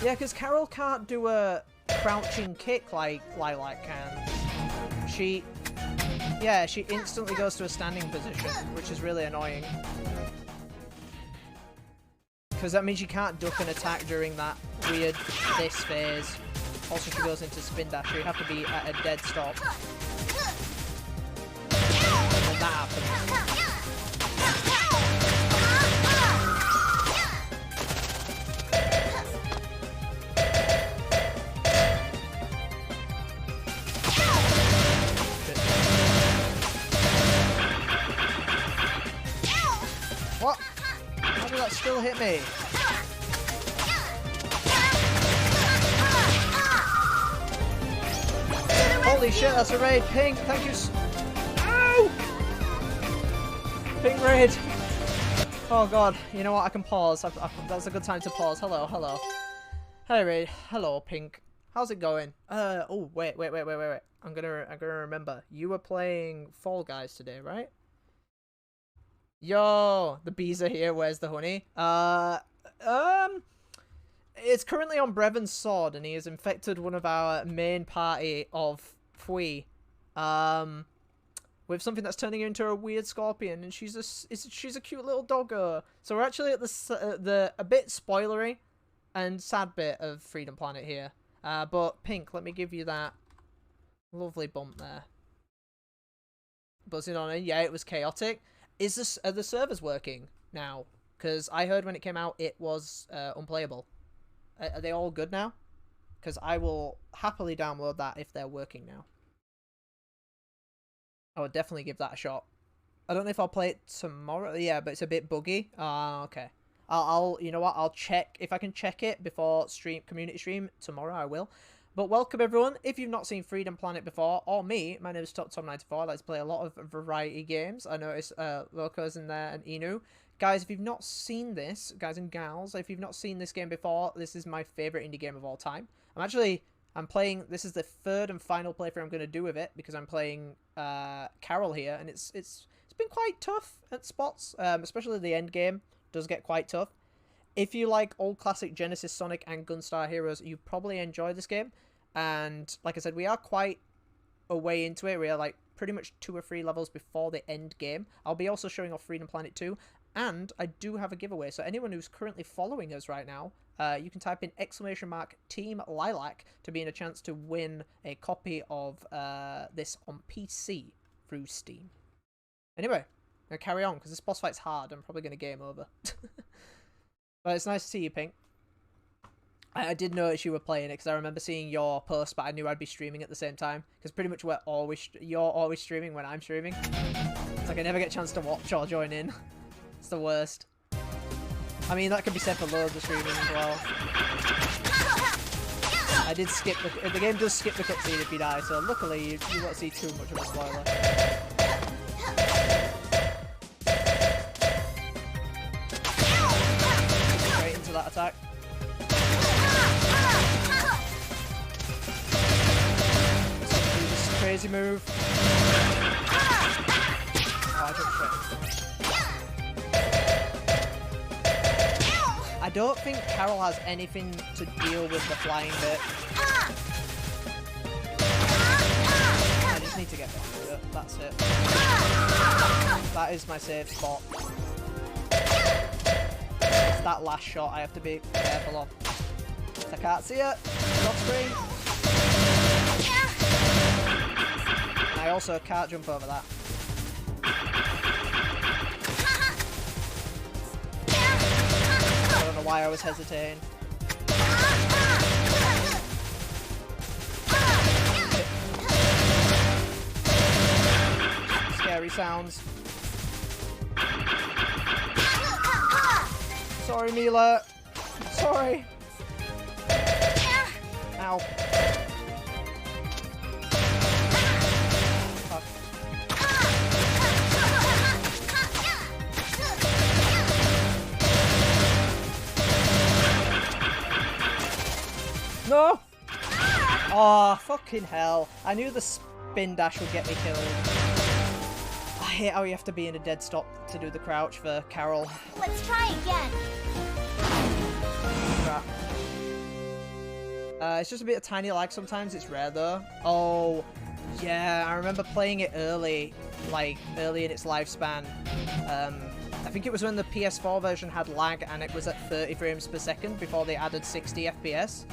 Yeah, because Carol can't do a crouching kick like Lilac can. She instantly goes to a standing position, which is really annoying. Because that means you can't duck an attack during that weird this phase. Also, she goes into spin dash, so you have to be at a dead stop. And that happens. What? How did that still hit me? Holy shit, that's a raid. Pink, thank you. Ow! Pink raid. Oh god, you know what? I can pause. That's a good time to pause. Hello, hello. Hey raid. Hello, Pink. How's it going? Oh wait. I'm gonna remember. You were playing Fall Guys today, right? Yo, the bees are here. Where's the honey? It's currently on Brevon's sword, and he has infected one of our main party of Fui, with something that's turning her into a weird scorpion, and she's a cute little doggo. So we're actually at the a bit spoilery and sad bit of Freedom Planet here. But Pink, let me give you that lovely bump there. Buzzing on in. Yeah, it was chaotic. Are the servers working now? Because I heard when it came out it was unplayable. Are they all good now? Because I will happily download that if they're working now. I would definitely give that a shot. I don't know if I'll play it tomorrow. Yeah, but it's a bit buggy. Okay. I'll you know what? I'll check if I can check it before community stream tomorrow. I will. But welcome everyone. If you've not seen Freedom Planet before, or me, my name is Tom94. I like to play a lot of variety games. I notice Loco's in there and Inu. Guys, if you've not seen this, guys and gals, if you've not seen this game before, this is my favorite indie game of all time. I'm playing. This is the third and final playthrough I'm going to do with it because I'm playing Carol here, and it's been quite tough at spots, especially the end game does get quite tough. If you like old classic Genesis, Sonic, and Gunstar Heroes, you probably enjoy this game. And like I said, we are quite a way into it. We are like pretty much 2 or 3 levels before the end game. I'll be also showing off Freedom Planet 2, and I do have a giveaway. So anyone who's currently following us right now, you can type in !Team Lilac to be in a chance to win a copy of this on PC through Steam. Anyway, I'm going to carry on because this boss fight's hard. I'm probably going to game over. But it's nice to see you, Pink. I did notice you were playing it because I remember seeing your post, but I knew I'd be streaming at the same time because pretty much you're always streaming when I'm streaming. It's like I never get a chance to watch or join in. It's the worst. I mean, that could be said for loads of streaming as well. I did skip the game does skip the cutscene if you die, so luckily you won't see too much of a spoiler. Straight into that attack. Do this crazy move. Oh, I jumped straight. I don't think Carol has anything to deal with the flying bit. I just need to get back to it. That's it. That is my safe spot. It's that last shot I have to be careful of. I can't see it. It's off screen. And I also can't jump over that. I don't know why I was hesitating. Scary sounds. Sorry, Mila. Sorry. Ow. Fuck. No! Oh, fucking hell. I knew the spin dash would get me killed. I hate how you have to be in a dead stop to do the crouch for Carol. Let's try again. Crap. It's just a bit of tiny lag sometimes. It's rare though. Oh, yeah. I remember playing it early in its lifespan. I think it was when the PS4 version had lag and it was at 30 frames per second before they added 60 FPS.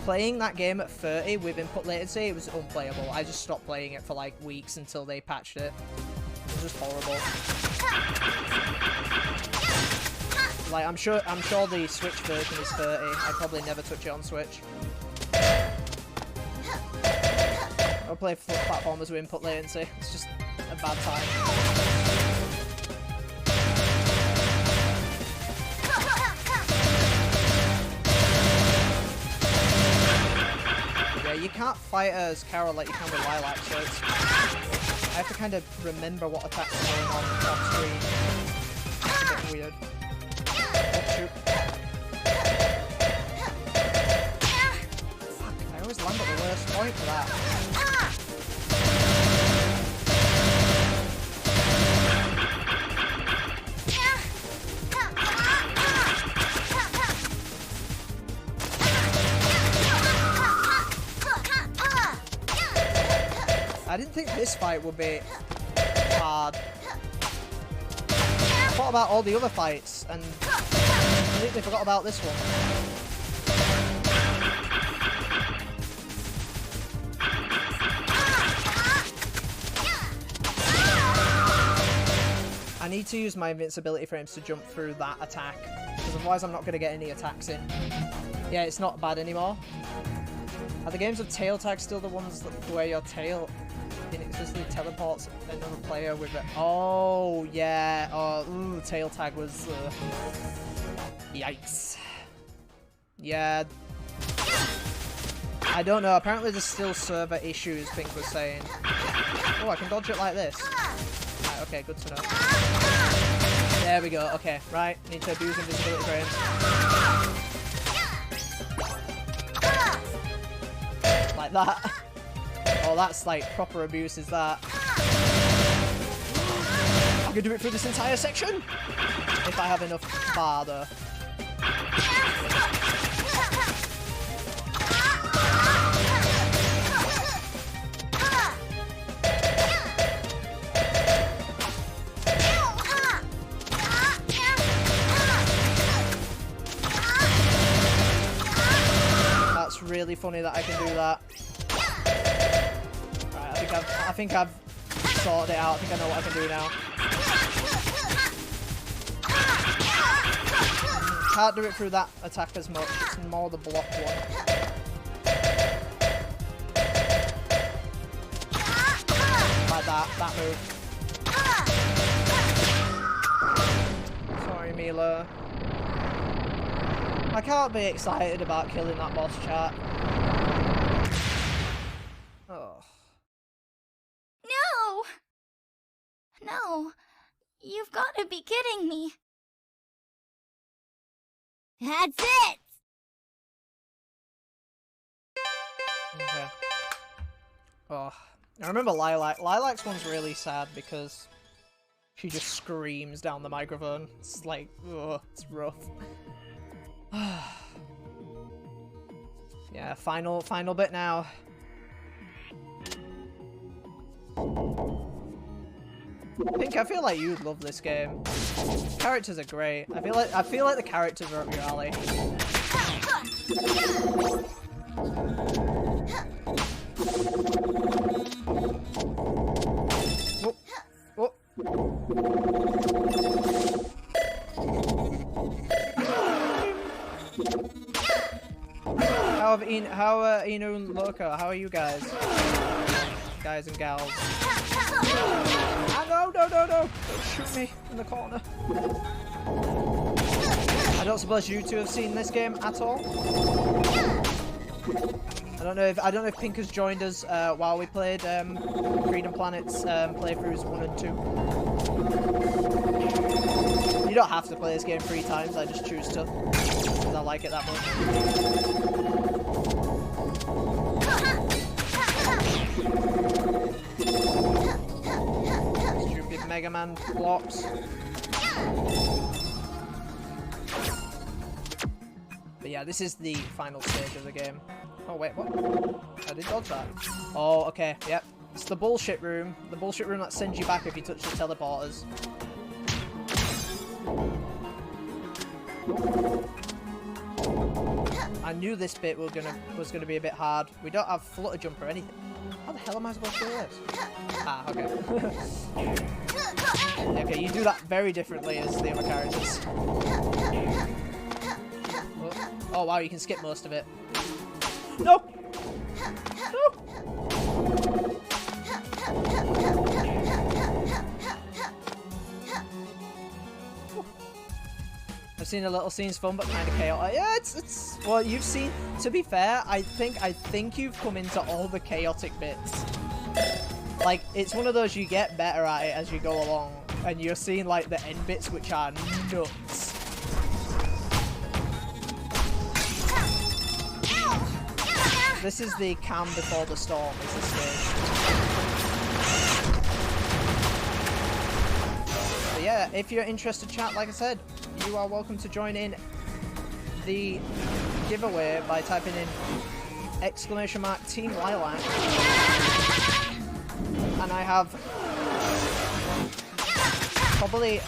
Playing that game at 30 with input latency, it was unplayable. I just stopped playing it for like weeks until they patched it. It was just horrible. Like, I'm sure the Switch version is 30. I'd probably never touch it on Switch. I'll play platformers with input latency. It's just a bad time. Yeah, you can't fight as Carol like you can with Lilac, so it's... I have to kind of remember what attacks are going on off screen. It's a bit weird. Oh, shoot. Fuck, I always land at the worst point for that. I didn't think this fight would be hard. I thought about all the other fights and completely forgot about this one. I need to use my invincibility frames to jump through that attack, because otherwise I'm not going to get any attacks in. Yeah, it's not bad anymore. Are the games of tail tag still the ones where your tail inaccessibly teleports another player with it? Oh, yeah. Oh, ooh, tail tag was... Yikes. Yeah. I don't know. Apparently there's still server issues, Pink was saying. Oh, I can dodge it like this. Right, okay, good to know. There we go. Okay, right. Need to abuse invisibility frames. Like that. Oh, that's like proper abuse, is that? I could do it through this entire section! If I have enough bar, though. That's really funny that I can do that. I think I've sorted it out. I think I know what I can do now. Can't do it through that attack as much. It's more the block one. Like that move. Sorry, Mila. I can't be excited about killing that boss, chat. Oh. No, you've got to be kidding me. That's it! Okay. Oh, I remember Lilac. Lilac's one's really sad because she just screams down the microphone. It's like, ugh, it's rough. Yeah, final bit now. Pink, I feel like you'd love this game. Characters are great. I feel like the characters are up your alley. Oh. How Inu and Loco, how are you guys? Guys and gals. Ah, no! Don't shoot me in the corner. I don't suppose you two have seen this game at all. I don't know if Pink has joined us while we played Freedom Planet's playthroughs 1 and 2. You don't have to play this game 3 times. I just choose to because I like it that much. Stupid Mega Man blocks. But yeah, this is the final stage of the game. Oh wait, what? I did dodge that. Oh, okay, yep. It's the bullshit room. The bullshit room that sends you back if you touch the teleporters. I knew this bit was gonna be a bit hard. We don't have flutter jump or anything. How the hell am I supposed to do this? Ah, okay. Okay, you do that very differently as the other characters. Oh wow, you can skip most of it. No! No! seen a little scene's fun, but kind of chaotic. Yeah, it's well, you've seen. To be fair, I think you've come into all the chaotic bits. Like, it's one of those you get better at it as you go along, and you're seeing like the end bits, which are nuts. This is the calm before the storm. Is the stage. But yeah, if you're interested, chat, like I said, you are welcome to join in the giveaway by typing in !Team Lilac. And I have probably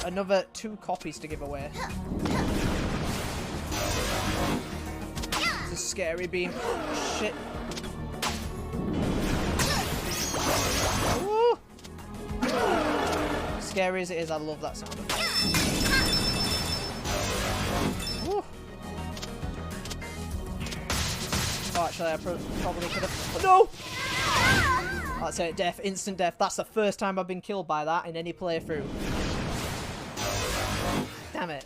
another 2 copies to give away. It's a scary beam. Shit. Woo! Scary as it is, I love that sound effect. Woo! Oh, actually, I probably could have. No! That's it, death, instant death. That's the first time I've been killed by that in any playthrough. Damn it.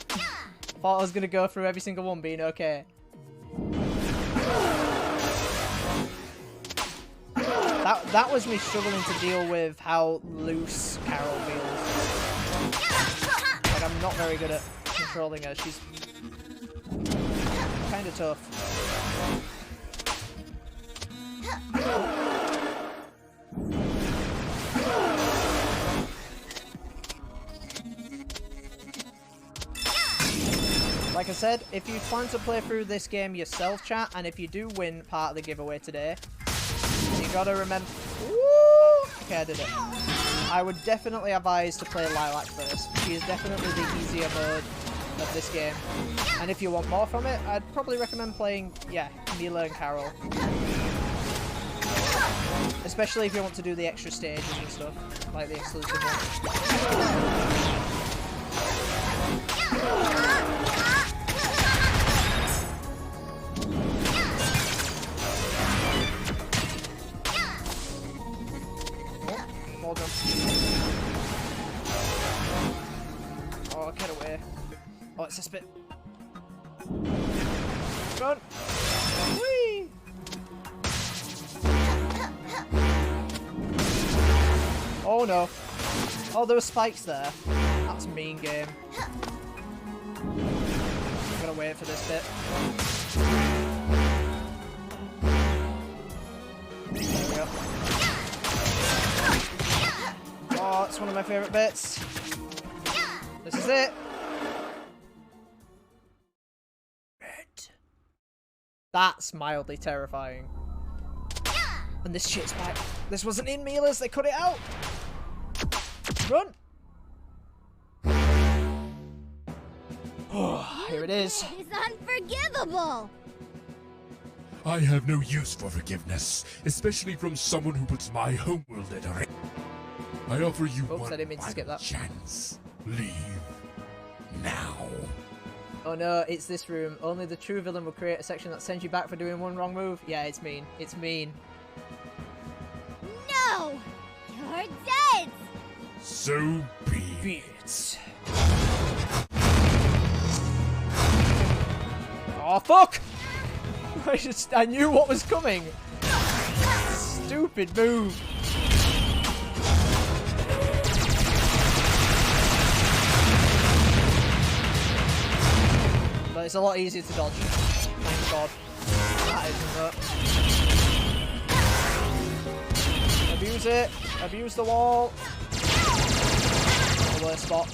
Thought I was going to go through every single one being okay. That was me struggling to deal with how loose Carol feels. Like, I'm not very good at controlling her. She's kind of tough. Like I said, if you plan to play through this game yourself, chat, and if you do win part of the giveaway today, you gotta remember... Woo! Okay, I did it. I would definitely advise to play Lilac first. She is definitely the easier mode of this game. And if you want more from it, I'd probably recommend playing, yeah, Mila and Carol. Especially if you want to do the extra stages and stuff, like the exclusive ones. Wall jump. Oh, get away. Oh, it's a spit. Run! Whee! Oh no. Oh, there were spikes there. That's a mean game. I'm gonna wait for this bit. There we go. Oh, it's one of my favourite bits. This is it. Red. That's mildly terrifying. And this shit's back. This wasn't in Mila's, they cut it out. Run. Oh, here it is. It's unforgivable. I have no use for forgiveness, especially from someone who puts my homeworld at risk. I offer you one final chance. Leave now. Oh no, it's this room. Only the true villain will create a section that sends you back for doing one wrong move. Yeah, it's mean. It's mean. No! You're dead! So be it. Oh fuck! I knew what was coming. Stupid move. But it's a lot easier to dodge. Thank God. That isn't it. Abuse it. Abuse the wall. The worst spot.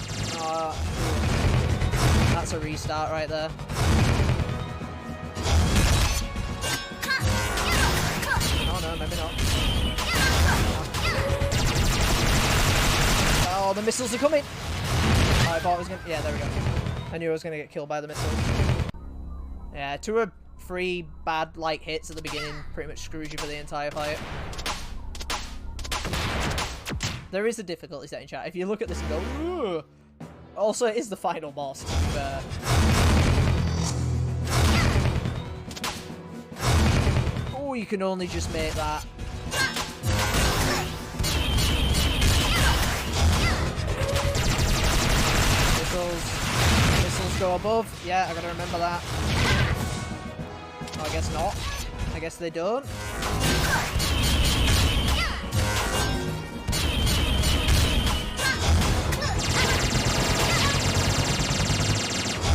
That's a restart right there. Oh no, maybe not. Oh, the missiles are coming! Oh, I thought I was gonna... Yeah, there we go. I knew I was gonna get killed by the missiles. Yeah, 2 or 3 bad light hits at the beginning pretty much screws you for the entire fight. There is a difficulty setting, chat. If you look at this and go, ooh. Also, it is the final boss, to be fair. Oh, you can only just make that. Missiles go go above. Yeah, I gotta remember that. Oh, I guess not. I guess they don't.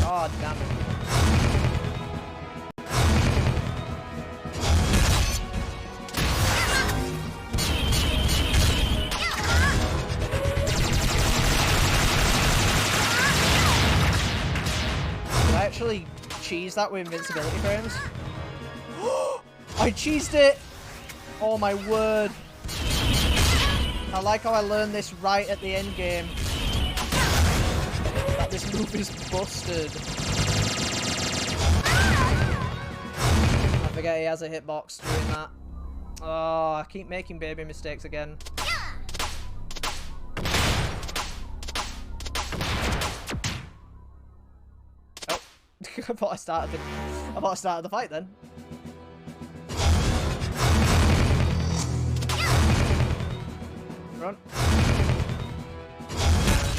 God damn it. Did I actually cheese that with invincibility frames? I cheesed it! Oh my word. I like how I learned this right at the end game. That this move is busted. I forget he has a hitbox doing that. Oh, I keep making baby mistakes again. Oh, I thought I started the fight then. Run.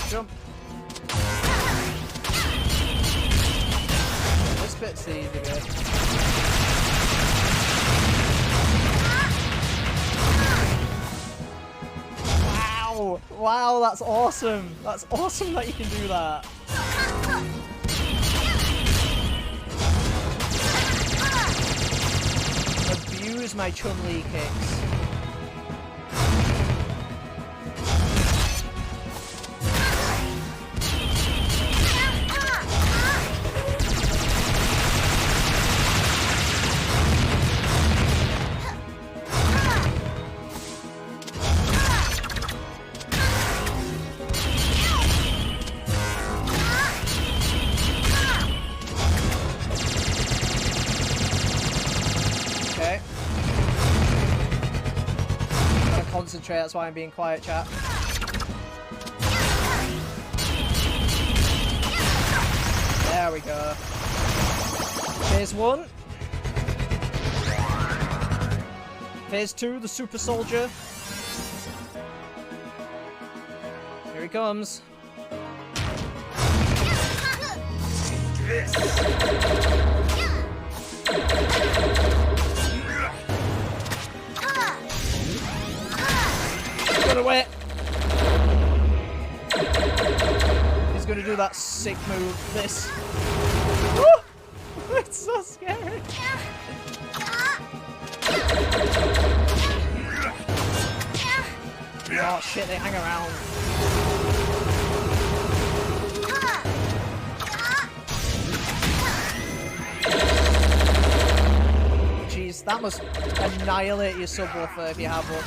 Jump. This bit's the easy bit. Wow! Wow, that's awesome! That's awesome that you can do that. Abuse my Chun-Li kicks. Concentrate, that's why I'm being quiet, chat. There we go. Phase 1. Phase 2, the super soldier. Here he comes. Run away! He's gonna do that sick move. This. Woo! It's so scary. Oh shit! They hang around. Jeez, that must annihilate your subwoofer if you have one.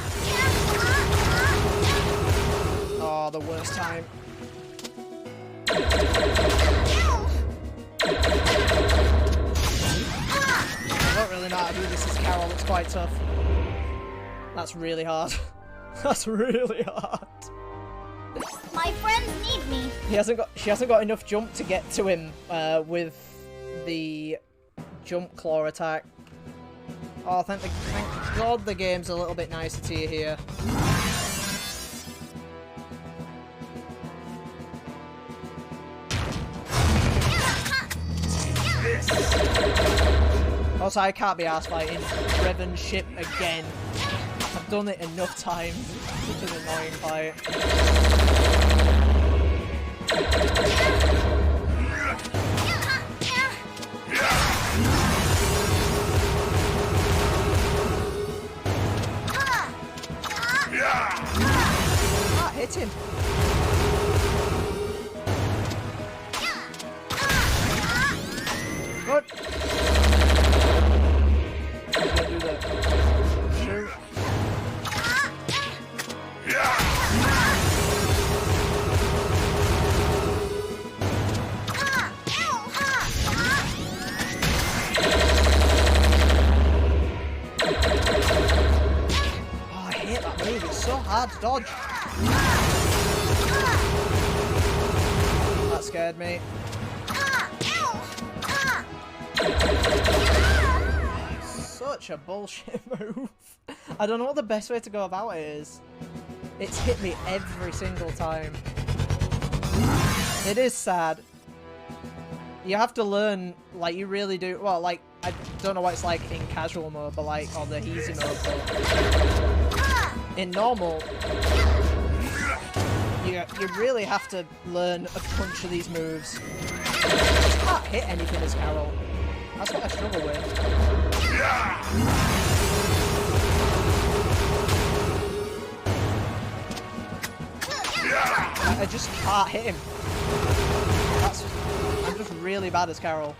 Oh, the worst time. I don't really know how to do this as Carol, it's quite tough. That's really hard. That's really hard. My friends need me. She hasn't got enough jump to get to him with the jump claw attack. Oh, thank God the game's a little bit nicer to you here. Also, I can't be arsed fighting Revan's ship again. I've done it enough times. Such an annoying fight. Ah, hit him. Good. He's gonna do that. Shoot. Oh, I hate that move. It's so hard to dodge. That scared me. Such a bullshit move. I don't know what the best way to go about it is. It's hit me every single time. It is sad. You have to learn, like, you really do. Well, like, I don't know what it's like in casual mode, but like, or the easy mode, but in normal, you really have to learn a bunch of these moves. You can't hit anything as Carol. That's what I struggle with. I just can't hit him. I'm just really bad as Carol.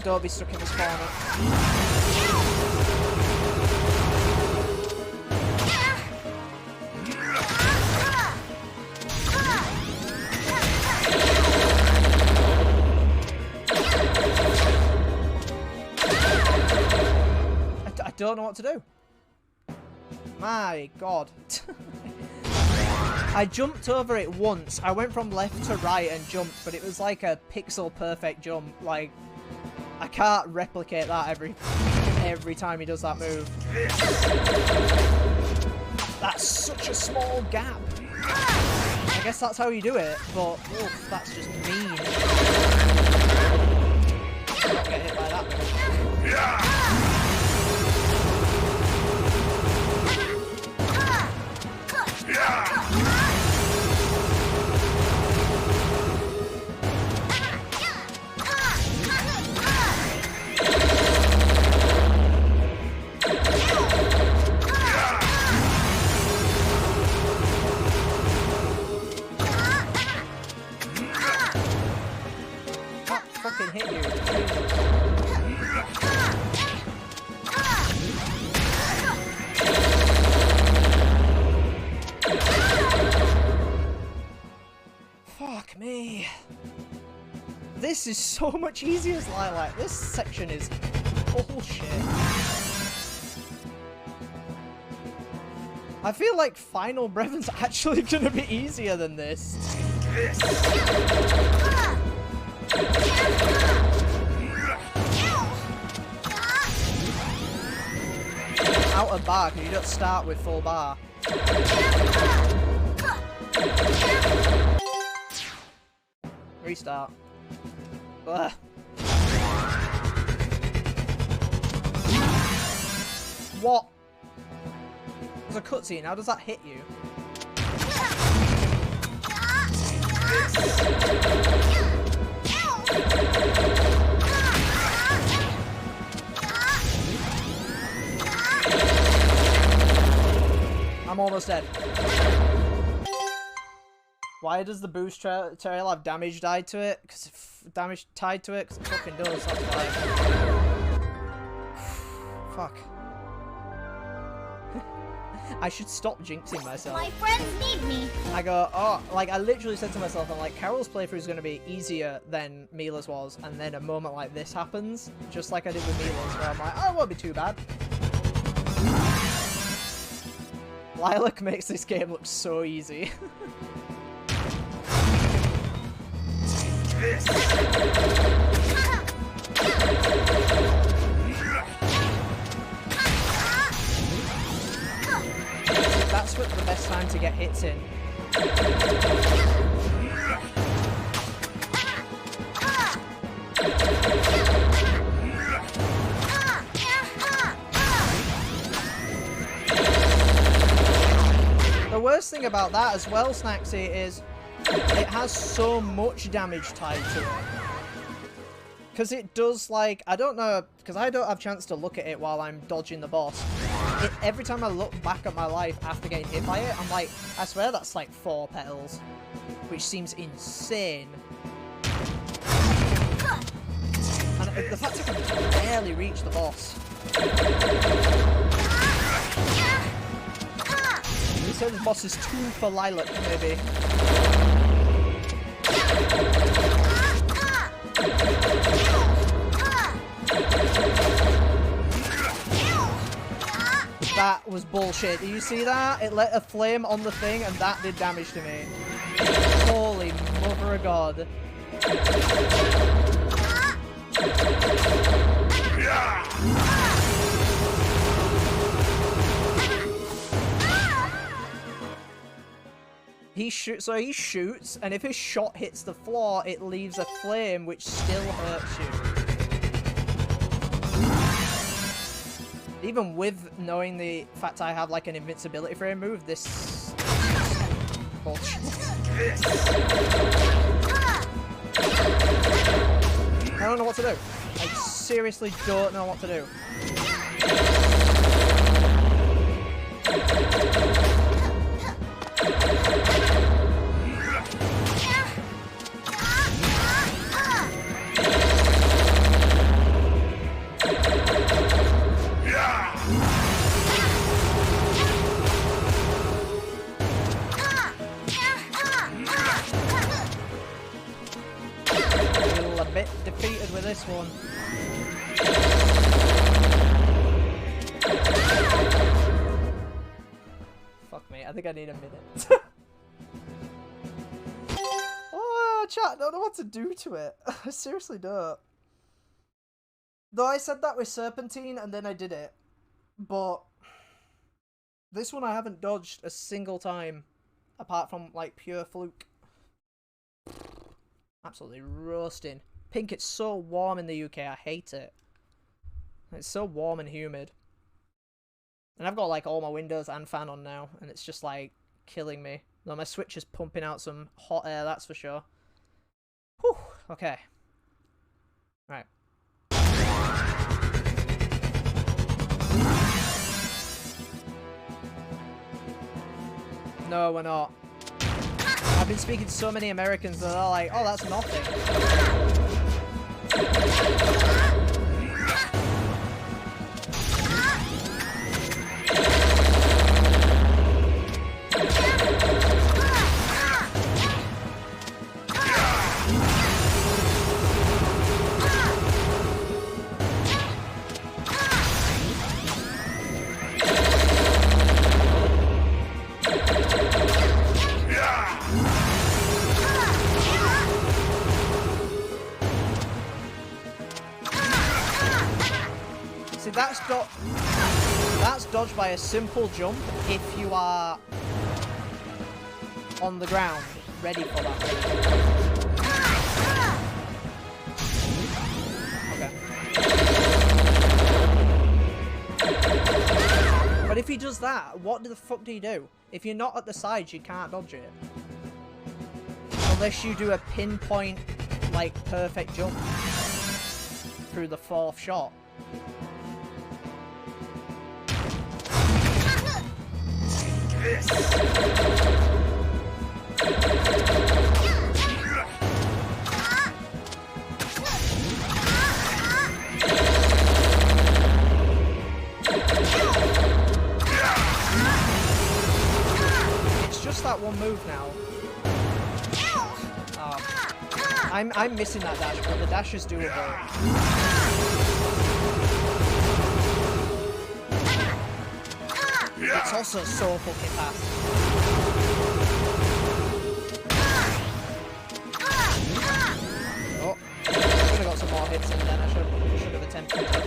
Don't be stuck in this corner. I don't know what to do. My God. I jumped over it once. I went from left to right and jumped, but it was like a pixel perfect jump. Like, I can't replicate that every time he does that move. That's such a small gap. I guess that's how you do it, but oof, that's just mean. Not get hit by that move. Fucking hit you. Fuck me. This is so much easier as Lilac. This section is bullshit. I feel like Final Brevon's actually gonna be easier than this. Out of bar, because you don't start with full bar. Restart. Ugh. What? There's a cutscene, how does that hit you? I'm almost dead. Why does the boost trail have damage tied to it? Because damage tied to it? Because it fucking does, that's why. Fuck. I should stop jinxing myself. My friends need me. I go, oh, like I literally said to myself, I'm like, Carol's playthrough is going to be easier than Mila's was, and then a moment like this happens, just like I did with Mila's, where I'm like, oh, it won't be too bad. Lilac makes this game look so easy. That's what the best time to get hits in. The worst thing about that as well, Snacksy, is it has so much damage tied to it. Because it does, like, I don't know, because I don't have a chance to look at it while I'm dodging the boss. Every time I look back at my life after getting hit by it, I'm like, I swear that's like 4 petals. Which seems insane. And the fact I can barely reach the boss. said this boss is tuned for Lilac, maybe. That was bullshit. Do you see that? It lit a flame on the thing and that did damage to me. Holy mother of God. He shoots, and if his shot hits the floor, it leaves a flame which still hurts you. Even with knowing the fact I have like an invincibility frame move, this bullshit. I don't know what to do. I seriously don't know what to do. A bit defeated with this one. Fuck me, I think I need a minute. Oh, chat, I don't know what to do to it. I seriously don't. Though I said that with Serpentine and then I did it. But this one I haven't dodged a single time. Apart from like pure fluke. Absolutely roasting. Pink, it's so warm in the UK, I hate it. It's so warm and humid. And I've got like all my windows and fan on now, and it's just like killing me. Though my Switch is pumping out some hot air, that's for sure. Whew, okay. Right. No, we're not. I've been speaking to so many Americans that are like, oh, that's nothing. See, that's dodged by a simple jump if you are on the ground, ready for that. Okay. But if he does that, what the fuck do you do? If you're not at the sides, you can't dodge it. Unless you do a pinpoint, like, perfect jump through the fourth shot. This. It's just that one move now. I'm missing that dash, but the dash is doable. It's also so fucking fast. Oh, I should have got some more hits in then. I should have attempted to.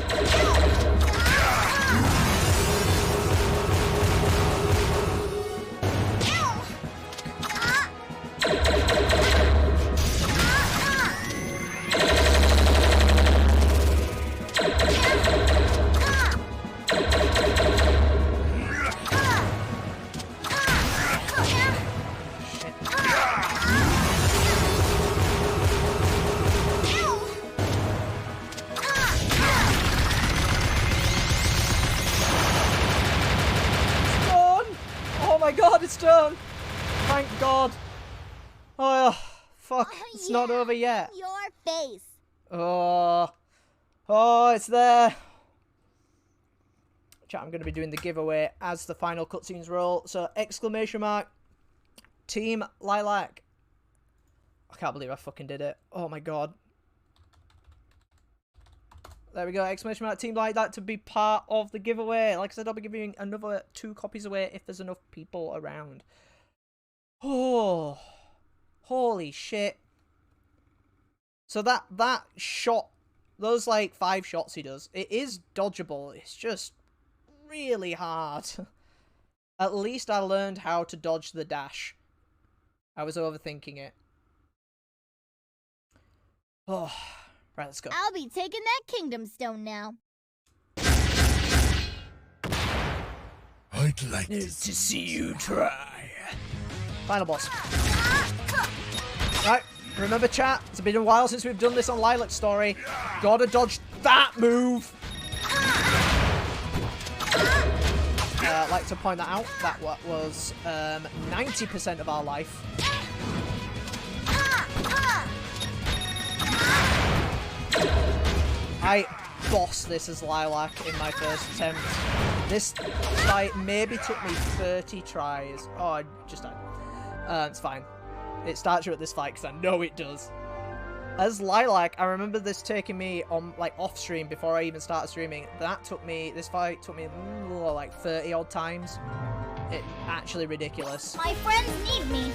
It's done! Thank God! Oh, fuck. It's not over yet. Your face. Oh, it's there. Chat, I'm going to be doing the giveaway as the final cutscenes roll. So, exclamation mark, Team Lilac. I can't believe I fucking did it. Oh my god. There we go, exclamation mark, Team Lilac to be part of the giveaway. Like I said, I'll be giving another 2 copies away if there's enough people around. Oh, holy shit. So that shot, those like 5 shots he does, it is dodgeable. It's just really hard. At least I learned how to dodge the dash. I was overthinking it. Oh, right, let's go. I'll be taking that Kingdom Stone now. I'd like to see you try. Final boss. Right, remember chat, it's been a while since we've done this on Lilac's story. Gotta dodge that move. I'd like to point that out. That was 90% of our life. I bossed this as Lilac in my first attempt. This fight maybe took me 30 tries. Oh, I just died. It's fine. It starts you at this fight because I know it does. As Lilac, I remember this taking me on like off stream before I even started streaming. This fight took me like 30 odd times. It's actually ridiculous. My friends need me.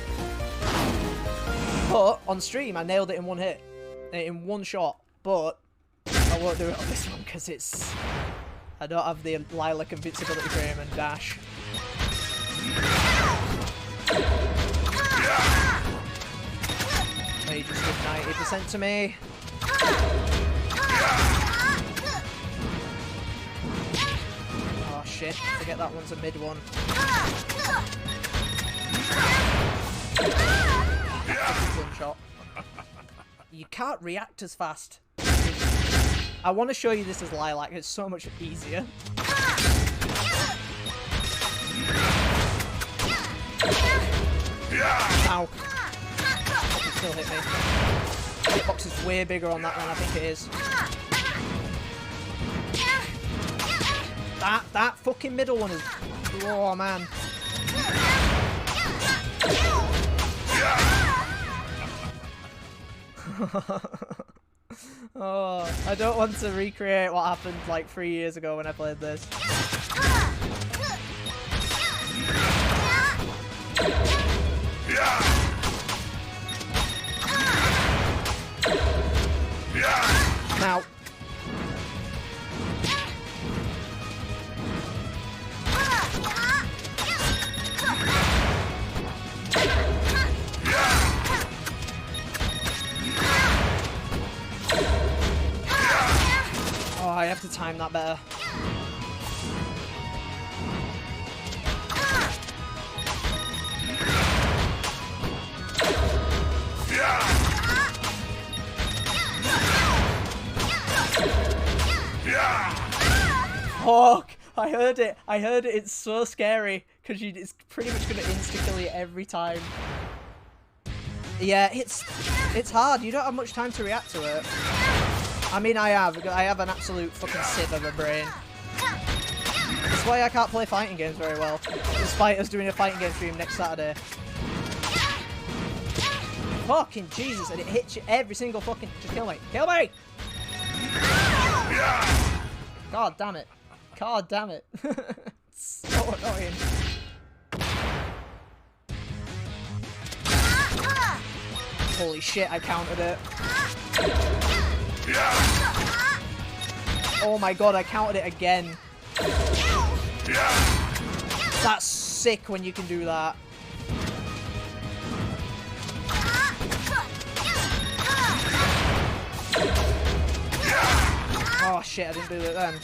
But on stream, I nailed it in one hit, in one shot. But I won't do it on this one because I don't have the Lilac invincibility frame and dash. He just did 90% to me. Oh shit, I forget that one's a mid one. One shot. You can't react as fast. I want to show you this as Lilac, it's so much easier. Ow. It still hit me. Hitbox is way bigger on that than I think it is. That fucking middle one is... Oh, man. Oh, I don't want to recreate what happened like 3 years ago when I played this. Now. Oh, I have to time that better. Fuck! I heard it. I heard it. It's so scary because it's pretty much gonna insta-kill you every time. Yeah, it's hard. You don't have much time to react to it. I mean, I have an absolute fucking sieve of a brain. That's why I can't play fighting games very well, despite us doing a fighting game stream next Saturday. Fucking Jesus, and it hits you every single fucking... Just kill me. Kill me! God damn it. God damn it. It's so annoying. Holy shit, I countered it. Oh my god, I countered it again. That's sick when you can do that. Oh shit, I didn't do it then.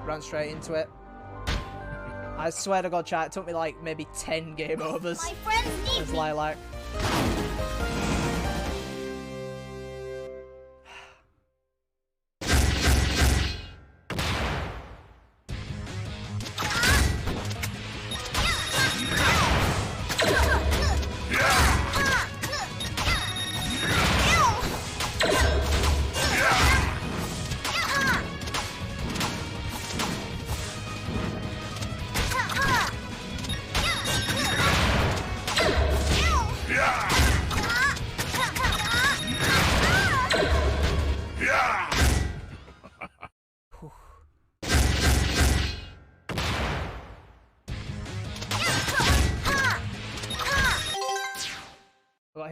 Ran straight into it. I swear to God, chat, it took me like maybe 10 game overs as Lilac.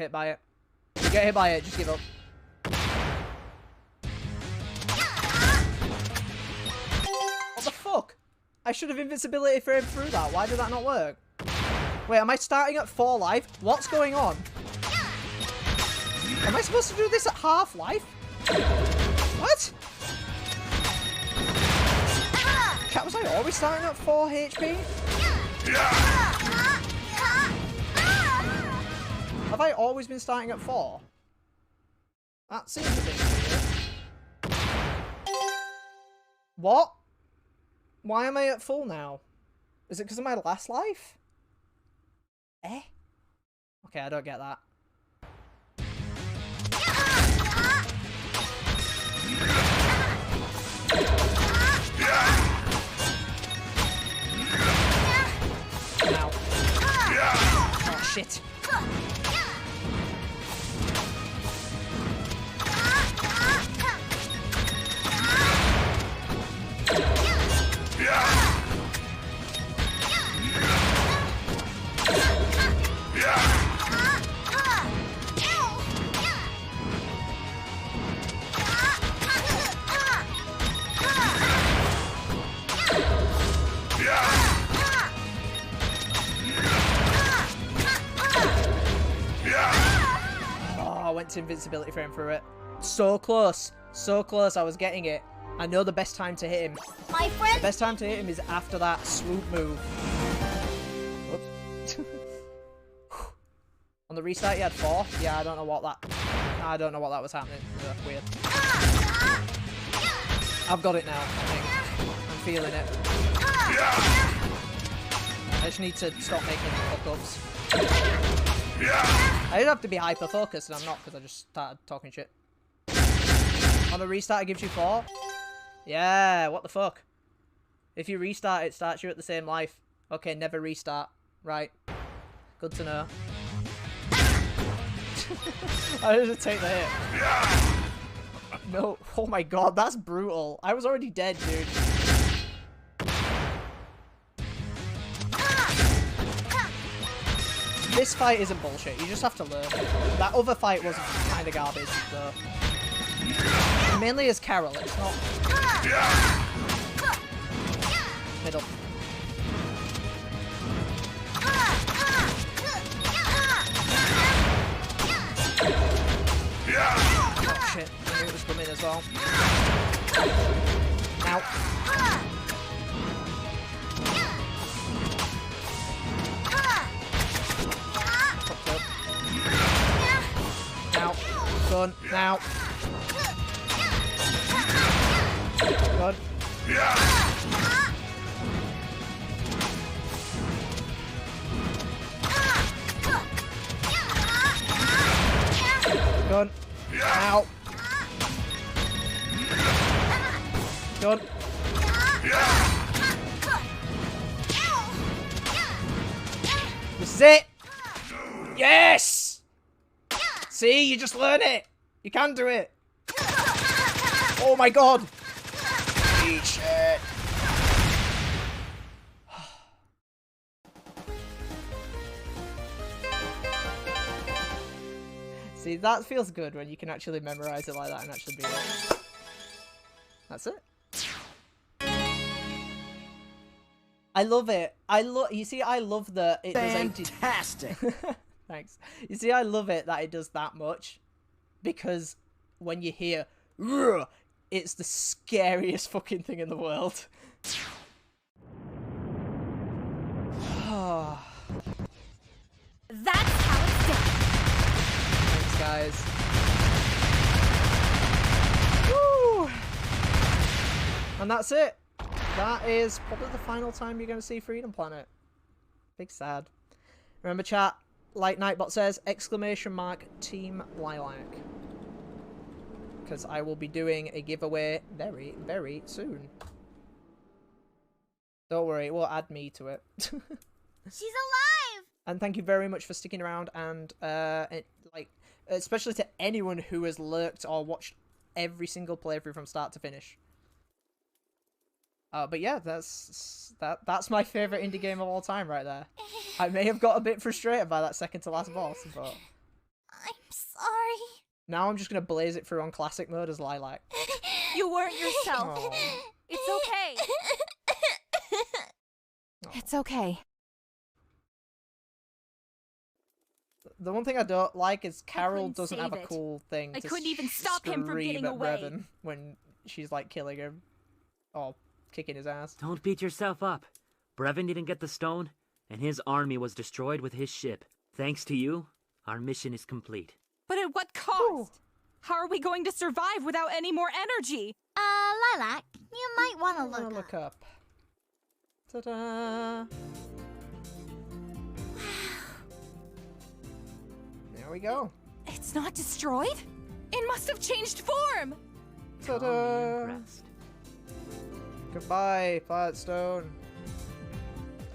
hit by it. You get hit by it, just give up. What the fuck? I should have invincibility framed through that. Why did that not work? Wait, am I starting at 4 life? What's going on? Am I supposed to do this at half life? What? Cat, was I always starting at 4 HP? Have I always been starting at 4? That seems a bit weird. What? Why am I at full now? Is it because of my last life? Eh? Okay, I don't get that. Ow. Oh, shit. I went to invincibility frame for it. So close. So close. I was getting it. I know the best time to hit him. My friend. The best time to hit him is after that swoop move. Whoops. On the restart, you had 4. Yeah, I don't know what that was happening. Weird. I've got it now. I think. I'm feeling it. I just need to stop making fuck-ups. I don't have to be hyper-focused, and I'm not, because I just started talking shit. On the restart, it gives you 4? Yeah, what the fuck? If you restart, it starts you at the same life. Okay, never restart. Right. Good to know. I just take the hit. No. Oh my god, that's brutal. I was already dead, dude. This fight isn't bullshit. You just have to learn. That other fight was kind of garbage, though. Mainly as Carol, it's not... Middle. Oh shit, I knew it was coming as well. Now. Now. Done. Now. Good. Done. Ow. Done. This is it. Yes! See, you just learn it. You can do it. Oh my god. Eat shit. See, that feels good when you can actually memorize it like that and actually be it. That's it. I love it. You see, I love that it does 80. Fantastic. Thanks. You see, I love it that it does that much, because when you hear, "Rrr," it's the scariest fucking thing in the world. That's how it's done. Thanks, guys. Woo! And that's it. That is probably the final time you're going to see Freedom Planet. Big sad. Remember, chat, like Nightbot says, !Team Lilac. Because I will be doing a giveaway very, very soon. Don't worry, it will add me to it. She's alive! And thank you very much for sticking around, and especially to anyone who has lurked or watched every single playthrough from start to finish. But yeah, that's my favourite indie game of all time right there. I may have got a bit frustrated by that second to last boss, but... Now I'm just gonna blaze it through on classic mode as Lilac. You weren't yourself. Aw. It's okay. It's okay. The one thing I don't like is Carol couldn't doesn't have a save it. cool thing I to couldn't even stop him from scream getting at away. Brevin when she's like killing him or kicking his ass. Don't beat yourself up. Brevin didn't get the stone, and his army was destroyed with his ship. Thanks to you, our mission is complete. But at what cost? How are we going to survive without any more energy? Lilac, you might want to look up. Ta-da! There we go. It's not destroyed? It must have changed form! Ta-da! Goodbye, Firestone.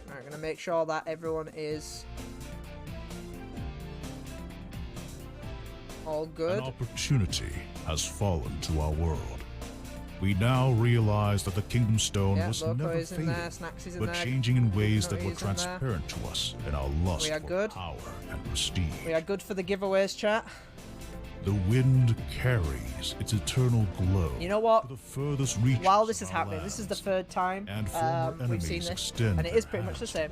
Alright, gonna make sure that everyone is all good. An opportunity has fallen to our world. We now realize that the Kingdom Stone Yeah, was Loco never is in there, fading, Snaxy's in but there, changing in ways that were Coconut's in there. transparent to us in our lust We are for good. power and prestige. We are good for the giveaways, chat. The wind carries its eternal glow You know what? to the furthest reaches While this is of our happening, this is lands, the third time and former we've seen enemies this, extend and it is their pretty much the hands same.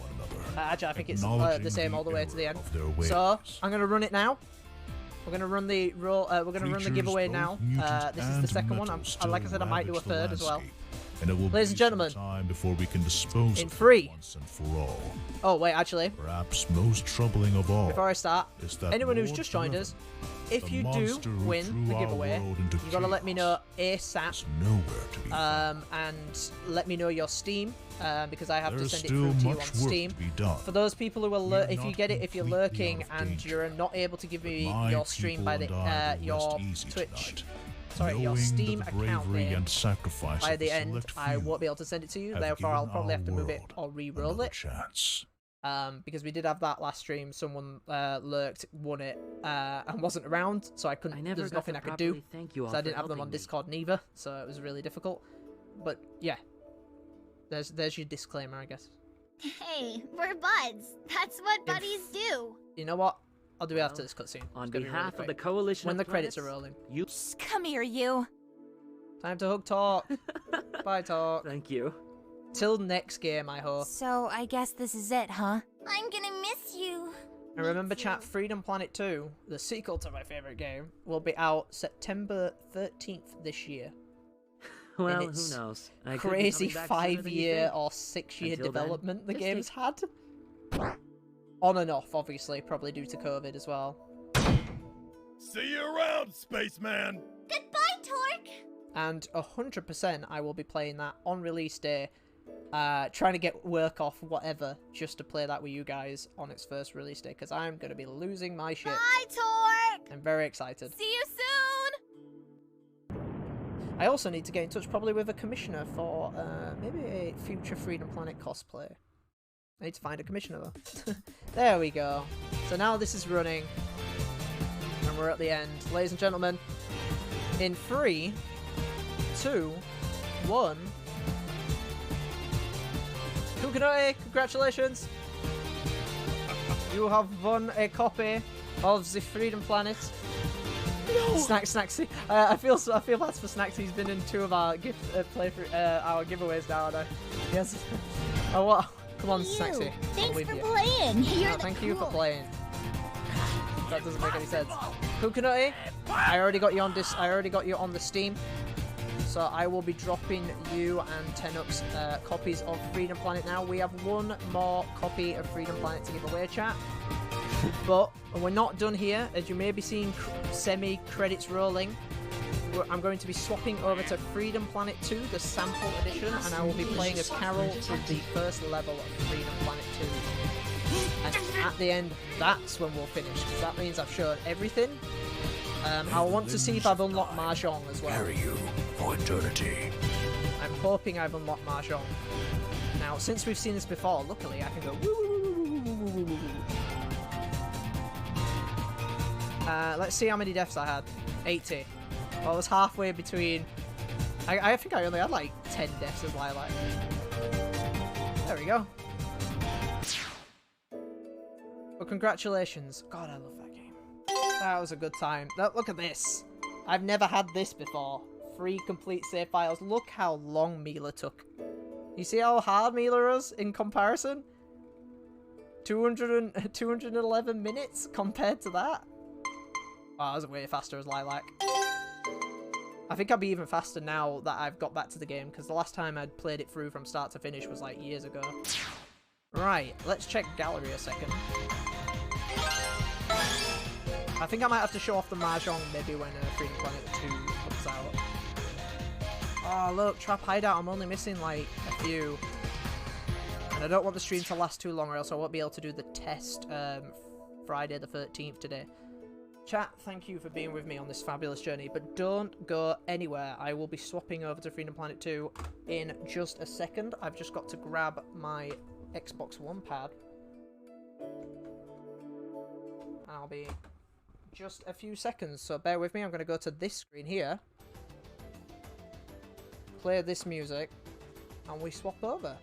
Actually, I think it's the acknowledging same all the way to the error end. of their ways. So I'm gonna run it now. We're gonna run the roll. We're gonna run the Creatures, giveaway both now. mutant This is the and second one. metal, still Like I said, I might do a ravage the third as well. landscape, and it will Ladies be and gentlemen, some time before we can dispose in of them 3. once and for all. Oh wait, actually, Perhaps most troubling of all before I start, is that anyone who's Lord just joined us, the if you do monster who win threw the our giveaway, world into you gotta let me know ASAP. nowhere to be And let me know your Steam, because I have to There's send it still through to you on much work Steam. to be done. For those people who are, We are if you not get it, if you're completely lurking out of and danger. you're not able to give me My your stream people by the and I will your rest easy Twitch, tonight, sorry, your knowing that Steam the account bravery name and sacrifice by of the the end, select I few won't be able to send it to you. have Therefore, I'll given probably our have to move it world or re-roll another it. chance. Because we did have that last stream. Someone lurked, won it, and wasn't around, so I couldn't. never There's got nothing to I could do. properly thank you all So I for didn't have them on helping me. Discord neither, so it was really difficult. But yeah, there's your disclaimer, I guess. Hey, we're buds. That's what buddies do. You know what? I'll do it after this cutscene. On It's gonna be really behalf of the quick. coalition When of the credits are planets, rolling. You Come here, you. Time to hug talk. Bye talk. Thank you. Till next game, I hope. So, I guess this is it, huh? I'm gonna miss you. And remember, chat, Freedom Planet 2, the sequel to my favorite game, will be out September 13th this year. Well, In who its knows? I could be Crazy coming back sooner than you 5-year think. or 6-year Until then, development the just game's had. On and off, obviously, probably due to COVID as well. See you around, spaceman! Goodbye, Torque! And 100% I will be playing that on release day, trying to get work off, whatever, just to play that with you guys on its first release day, because I'm going to be losing my shit. Bye, Torque! I'm very excited. See you soon! I also need to get in touch probably with a commissioner for maybe a future Freedom Planet cosplay. I need to find a commissioner though. There we go. So now this is running. And we're at the end. Ladies and gentlemen, in 3, 2, 1. Kukanoi, congratulations! You have won a copy of the Freedom Planet. No. Snacksy. I feel bad for Snacksy. He's been in 2 of our our giveaways now. Yes. Oh what? Come on, Snacksy. Thanks for playing. You're thank you for playing. That doesn't make any sense. Kukanoi, I already got you on this. I already got you on the Steam. So I will be dropping you and Tenux copies of Freedom Planet now. We have 1 more copy of Freedom Planet to give away, chat. But we're not done here. As you may be seeing semi-credits rolling, I'm going to be swapping over to Freedom Planet 2, the sample edition, and I will be playing as Carol through the first level of Freedom Planet 2. And at the end, that's when we'll finish, because that means I've shown everything. I want to see if I've unlocked Mahjong as well. Carry you for eternity. I'm hoping I've unlocked Mahjong. Now, since we've seen this before, luckily I can go woo woo woo woo woo woo woo woo. Let's see how many deaths I had. 80. Well, I was halfway between... I think I only had like 10 deaths as Lilac. There we go. Well, congratulations. God, I love that game. That was a good time. Look at this. I've never had this before. 3 complete save files. Look how long Mila took. You see how hard Mila is in comparison? 211 minutes compared to that? Oh, I was way faster as Lilac. I think I'll be even faster now that I've got back to the game, because the last time I'd played it through from start to finish was like years ago. Right, let's check gallery a second. I think I might have to show off the Mahjong maybe when Freedom Planet 2 comes out. Oh look, Trap Hideout, I'm only missing like a few. And I don't want the stream to last too long or else I won't be able to do the test Friday the 13th today. Chat, thank you for being with me on this fabulous journey, but don't go anywhere. I will be swapping over to Freedom Planet 2 in just a second. I've just got to grab my Xbox One pad. I'll be just a few seconds, so bear with me. I'm going to go to this screen here, play this music, and we swap over.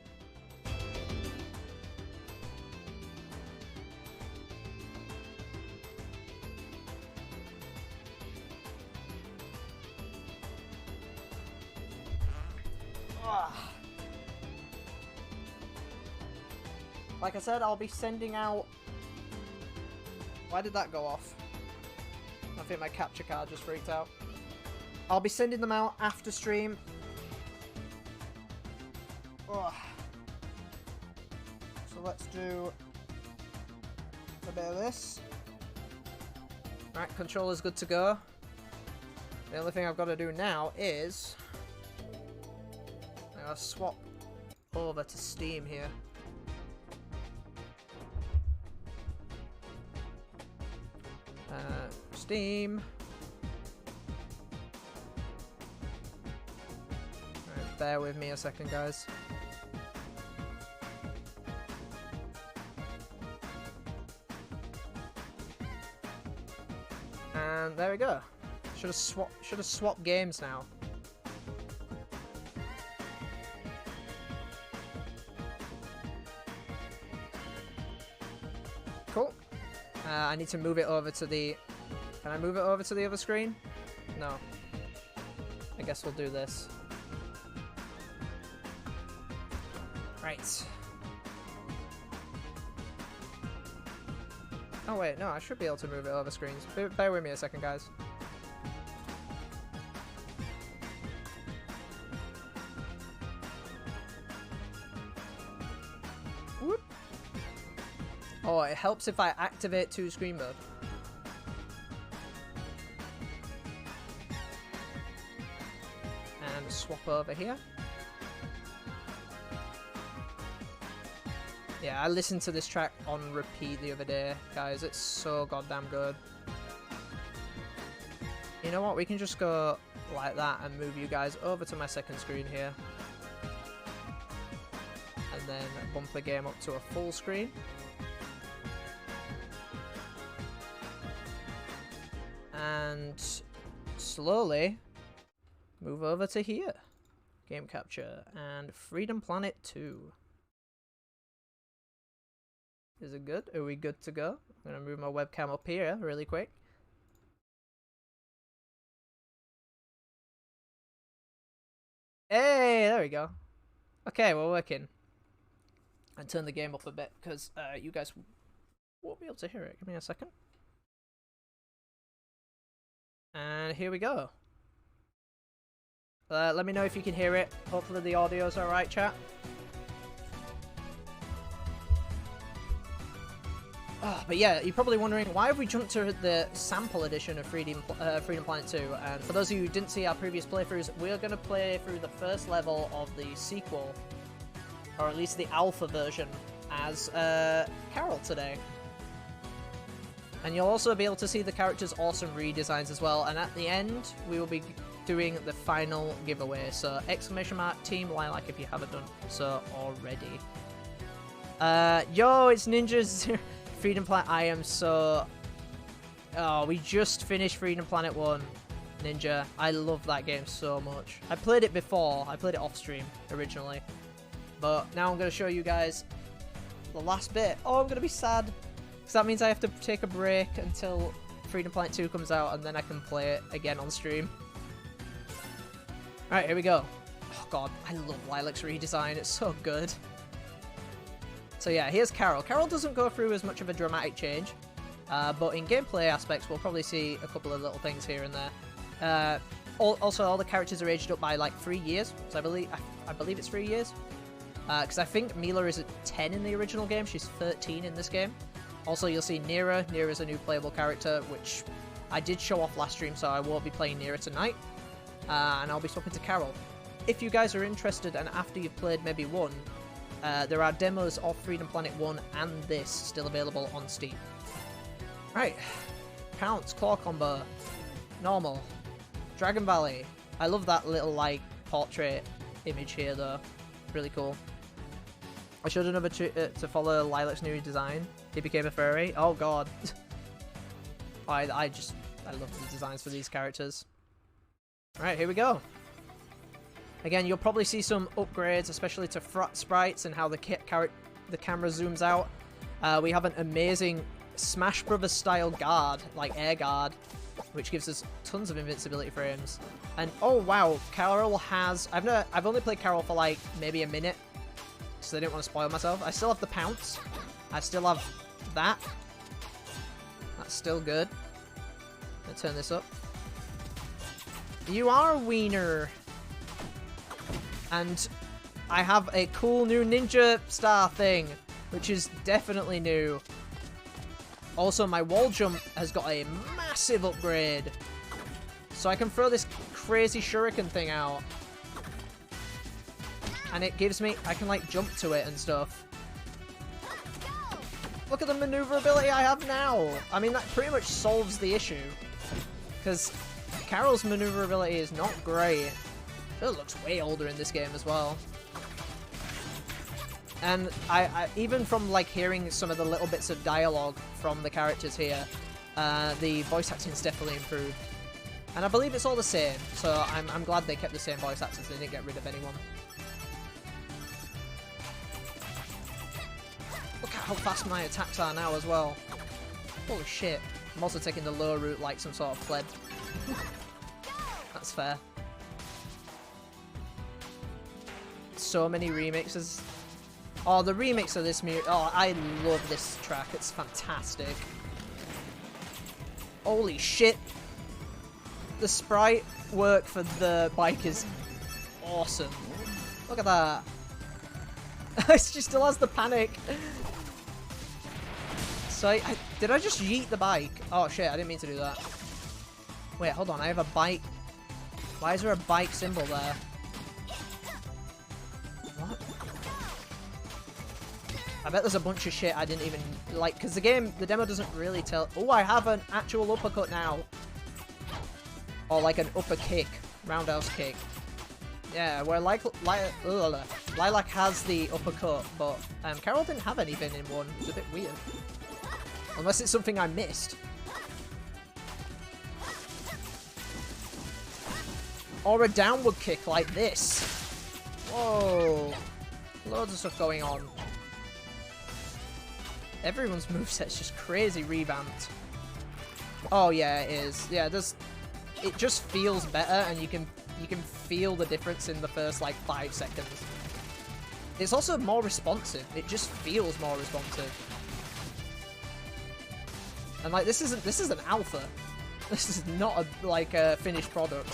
Like I said, I'll be sending out... Why did that go off? I think my capture card just freaked out. I'll be sending them out after stream. Ugh. So let's do a bit of this. Right, controller's good to go. The only thing I've got to do now is... I'm going to swap over to Steam here. Steam. Right, bear with me a second, guys. And there we go. Should have swapped games now. Cool. I need to move it over to the... Can I move it over to the other screen? No. I guess we'll do this. Right. Oh wait, no, I should be able to move it over screens. Bear with me a second, guys. Whoop. Oh, it helps if I activate 2-screen mode. And swap over here. Yeah, I listened to this track on repeat the other day, guys. It's so goddamn good. You know what? We can just go like that and move you guys over to my second screen here. And then bump the game up to a full screen. And slowly move over to here. Game capture and Freedom Planet 2. Is it good? Are we good to go? I'm going to move my webcam up here really quick. Hey, there we go. Okay, we're working. I turn the game up a bit because you guys won't be able to hear it. Give me a second. And here we go. Let me know if you can hear it. Hopefully the audio's alright, chat. Oh, but yeah, you're probably wondering, why have we jumped to the sample edition of Freedom Planet 2? And for those of you who didn't see our previous playthroughs, we're going to play through the first level of the sequel, or at least the alpha version, as Carol today. And you'll also be able to see the character's awesome redesigns as well, and at the end, we will be doing the final giveaway, so exclamation mark Team Lilac if you haven't done so already. Yo, it's Ninjas Freedom Planet. I am so... Oh, we just finished Freedom Planet 1, Ninja. I love that game so much. I played it before. I played it off stream originally. But now I'm going to show you guys the last bit. Oh, I'm going to be sad. Because that means I have to take a break until Freedom Planet 2 comes out, and then I can play it again on stream. Alright, here we go. Oh god, I love Lilac's redesign, it's so good. So yeah, here's Carol. Carol doesn't go through as much of a dramatic change, but in gameplay aspects we'll probably see a couple of little things here and there. Also, all the characters are aged up by like 3 years, so I believe it's 3 years. Because I think Mila is at 10 in the original game, she's 13 in this game. Also, you'll see Nera. Nera's a new playable character, which I did show off last stream, so I won't be playing Nera tonight. And I'll be swapping to Carol. If you guys are interested, and after you've played maybe 1, there are demos of Freedom Planet 1 and this still available on Steam. Right, Counts, Claw Combo, Normal, Dragon Valley. I love that little, like, portrait image here, though. Really cool. I showed another to follow Lilac's new design. He became a furry. Oh god. I love the designs for these characters. Alright, here we go. Again, you'll probably see some upgrades, especially to sprites and how the camera zooms out. We have an amazing Smash Brothers style guard, like air guard, which gives us tons of invincibility frames. And oh wow, Carol has... I've only played Carol for like maybe a minute, so I didn't want to spoil myself. I still have the Pounce. I still have that. That's still good. Let's turn this up. You are a wiener. And I have a cool new ninja star thing, which is definitely new. Also, my wall jump has got a massive upgrade. So I can throw this crazy shuriken thing out. And it gives me... I can, like, jump to it and stuff. Look at the maneuverability I have now! I mean, that pretty much solves the issue. Because Carol's maneuverability is not great. It looks way older in this game as well. And I even from like hearing some of the little bits of dialogue from the characters here, the voice acting's definitely improved. And I believe it's all the same, so I'm glad they kept the same voice actors, they didn't get rid of anyone. Look at how fast my attacks are now as well. Holy shit. I'm also taking the low route like some sort of pleb. That's fair. So many remixes. Oh, the remix of this music. Oh, I love this track. It's fantastic. Holy shit. The sprite work for the bike is awesome. Look at that. She still has the panic. So, did I just yeet the bike? Oh shit, I didn't mean to do that. Wait, hold on. I have a bike. Why is there a bike symbol there? What? I bet there's a bunch of shit I didn't even like, because the demo doesn't really tell. Oh, I have an actual uppercut now. Or like an upper kick, roundhouse kick. Yeah, where Lilac has the uppercut, but Carol didn't have anything in one. It's a bit weird. Unless it's something I missed. Or a downward kick like this. Whoa. Loads of stuff going on. Everyone's moveset's just crazy revamped. Oh yeah, it is. Yeah, it just feels better, and you can feel the difference in the first like 5 seconds. It's also more responsive. It just feels more responsive. And like this is an alpha. This is not a finished product.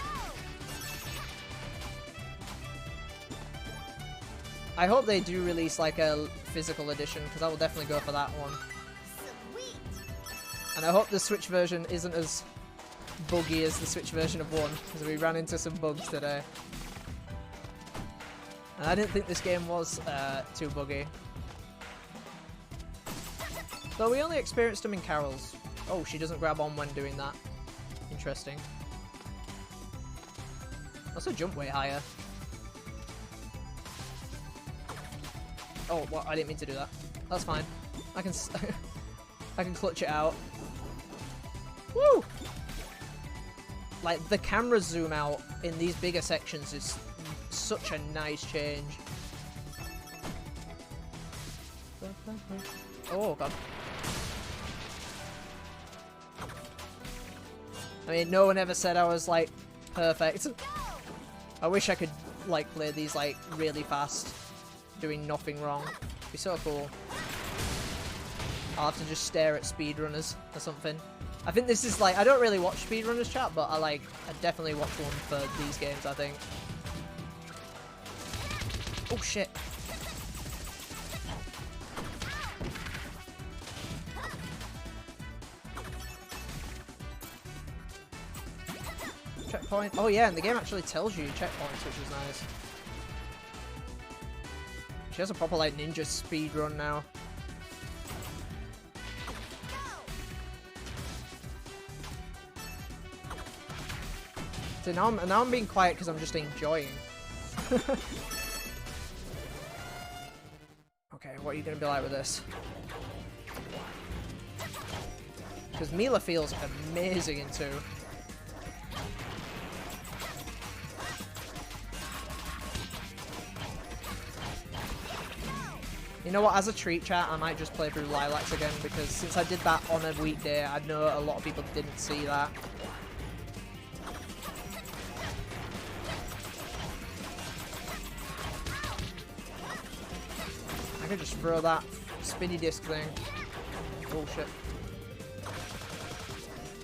I hope they do release like a physical edition, because I will definitely go for that one. Sweet. And I hope the Switch version isn't as buggy as the Switch version of 1, because we ran into some bugs today. And I didn't think this game was too buggy. Though we only experienced them in Carol's. Oh, she doesn't grab on when doing that. Interesting. Also jump way higher. Oh, what? I didn't mean to do that. That's fine. I can I can clutch it out. Woo! Like, the camera zoom out in these bigger sections is such a nice change. Oh, God. I mean, no one ever said I was, like, perfect. I wish I could, like, play these, like, really fast, doing nothing wrong. It'd be so cool. I'll have to just stare at speedrunners or something. I think this is, like, I don't really watch speedrunners chat, but I definitely watch one for these games, I think. Oh, shit. Checkpoint. Oh yeah, and the game actually tells you checkpoints, which is nice. She has a proper like ninja speed run now. So now I'm being quiet because I'm just enjoying. Okay, what are you gonna be like with this? Because Mila feels amazing in 2. You know what, as a treat chat, I might just play through Lilacs again, because since I did that on a weekday, I know a lot of people didn't see that. I could just throw that spinny disc thing. Bullshit.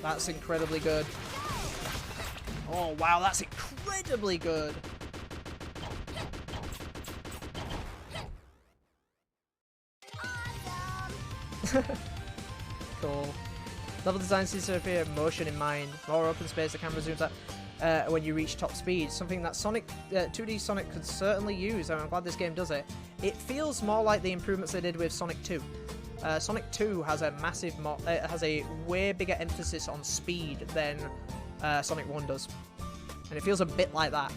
That's incredibly good. Oh wow, that's incredibly good! Cool. Level design seems to appear motion in mind. More open space, the camera zooms out when you reach top speed. Something that 2D Sonic could certainly use, and I'm glad this game does it. It feels more like the improvements they did with Sonic 2. Sonic 2 has a massive, has a way bigger emphasis on speed than Sonic 1 does. And it feels a bit like that.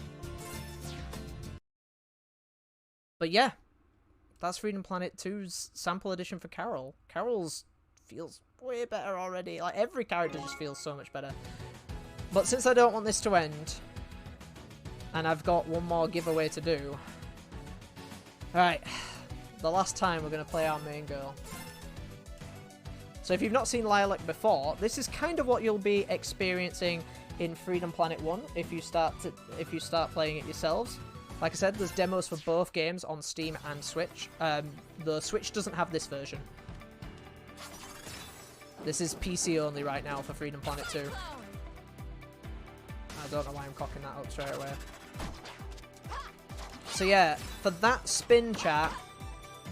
But yeah. That's Freedom Planet 2's sample edition for Carol. Carol's feels way better already. Like, every character just feels so much better. But since I don't want this to end, and I've got one more giveaway to do, alright, the last time we're going to play our main girl. So if you've not seen Lilac before, this is kind of what you'll be experiencing in Freedom Planet 1 if you start playing it yourselves. Like I said, there's demos for both games on Steam and Switch. The Switch doesn't have this version. This is PC only right now for Freedom Planet 2. I don't know why I'm cocking that up straight away. So yeah, for that spin chat,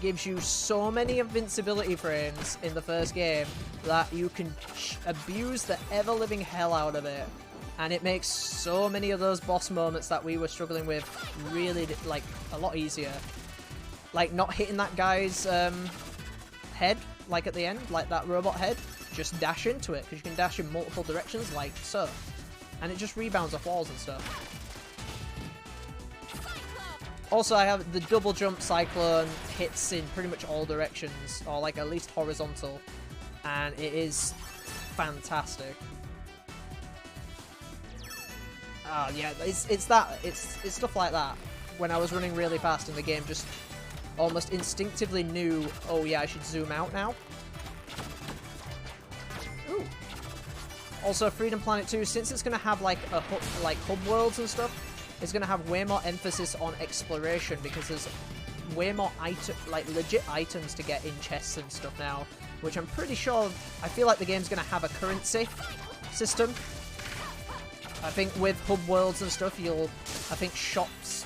gives you so many invincibility frames in the first game that you can abuse the ever-living hell out of it. And it makes so many of those boss moments that we were struggling with really, like, a lot easier. Like, not hitting that guy's head, like, at the end, like that robot head. Just dash into it, because you can dash in multiple directions, like so. And it just rebounds off walls and stuff. Also, I have the double jump cyclone hits in pretty much all directions, or, like, at least horizontal. And it is fantastic. Yeah, it's stuff like that. When I was running really fast and the game just almost instinctively knew, oh yeah, I should zoom out now. Ooh. Also, Freedom Planet 2, since it's going to have like hub worlds and stuff, it's going to have way more emphasis on exploration because there's way more legit items to get in chests and stuff now, which I'm pretty sure, I feel like the game's going to have a currency system. I think with hub worlds and stuff, I think shops,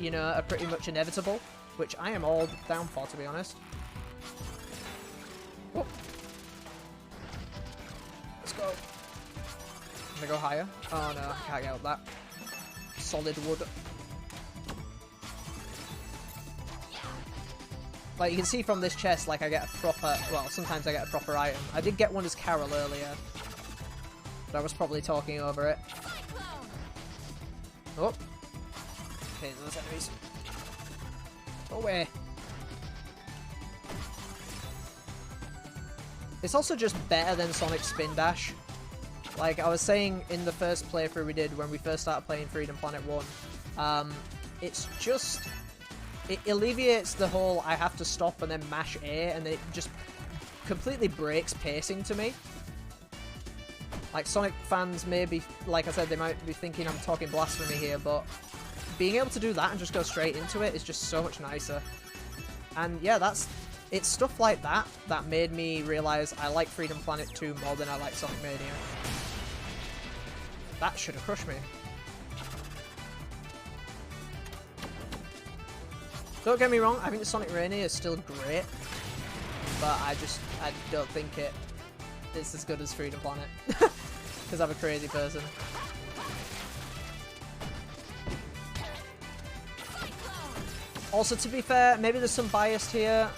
you know, are pretty much inevitable, which I am all down for, to be honest. Oh. Let's go. Can I go higher? Oh no, I can't get up that. Solid wood. Like, you can see from this chest, like, I get a proper, well, sometimes I get a proper item. I did get one as Carol earlier, but I was probably talking over it. Oh. Okay, those enemies. Go away. It's also just better than Sonic Spin Dash. Like I was saying in the first playthrough we did when we first started playing Freedom Planet 1, it's just... It alleviates the whole I have to stop and then mash A, and then it just completely breaks pacing to me. Like, Sonic fans may be, like I said, they might be thinking I'm talking blasphemy here, but being able to do that and just go straight into it is just so much nicer. And yeah, it's stuff like that that made me realize I like Freedom Planet 2 more than I like Sonic Mania. That should have crushed me. Don't get me wrong, I think Sonic Mania is still great, but I don't think it's as good as Freedom Planet. Because I'm a crazy person. Also, to be fair, maybe there's some bias here.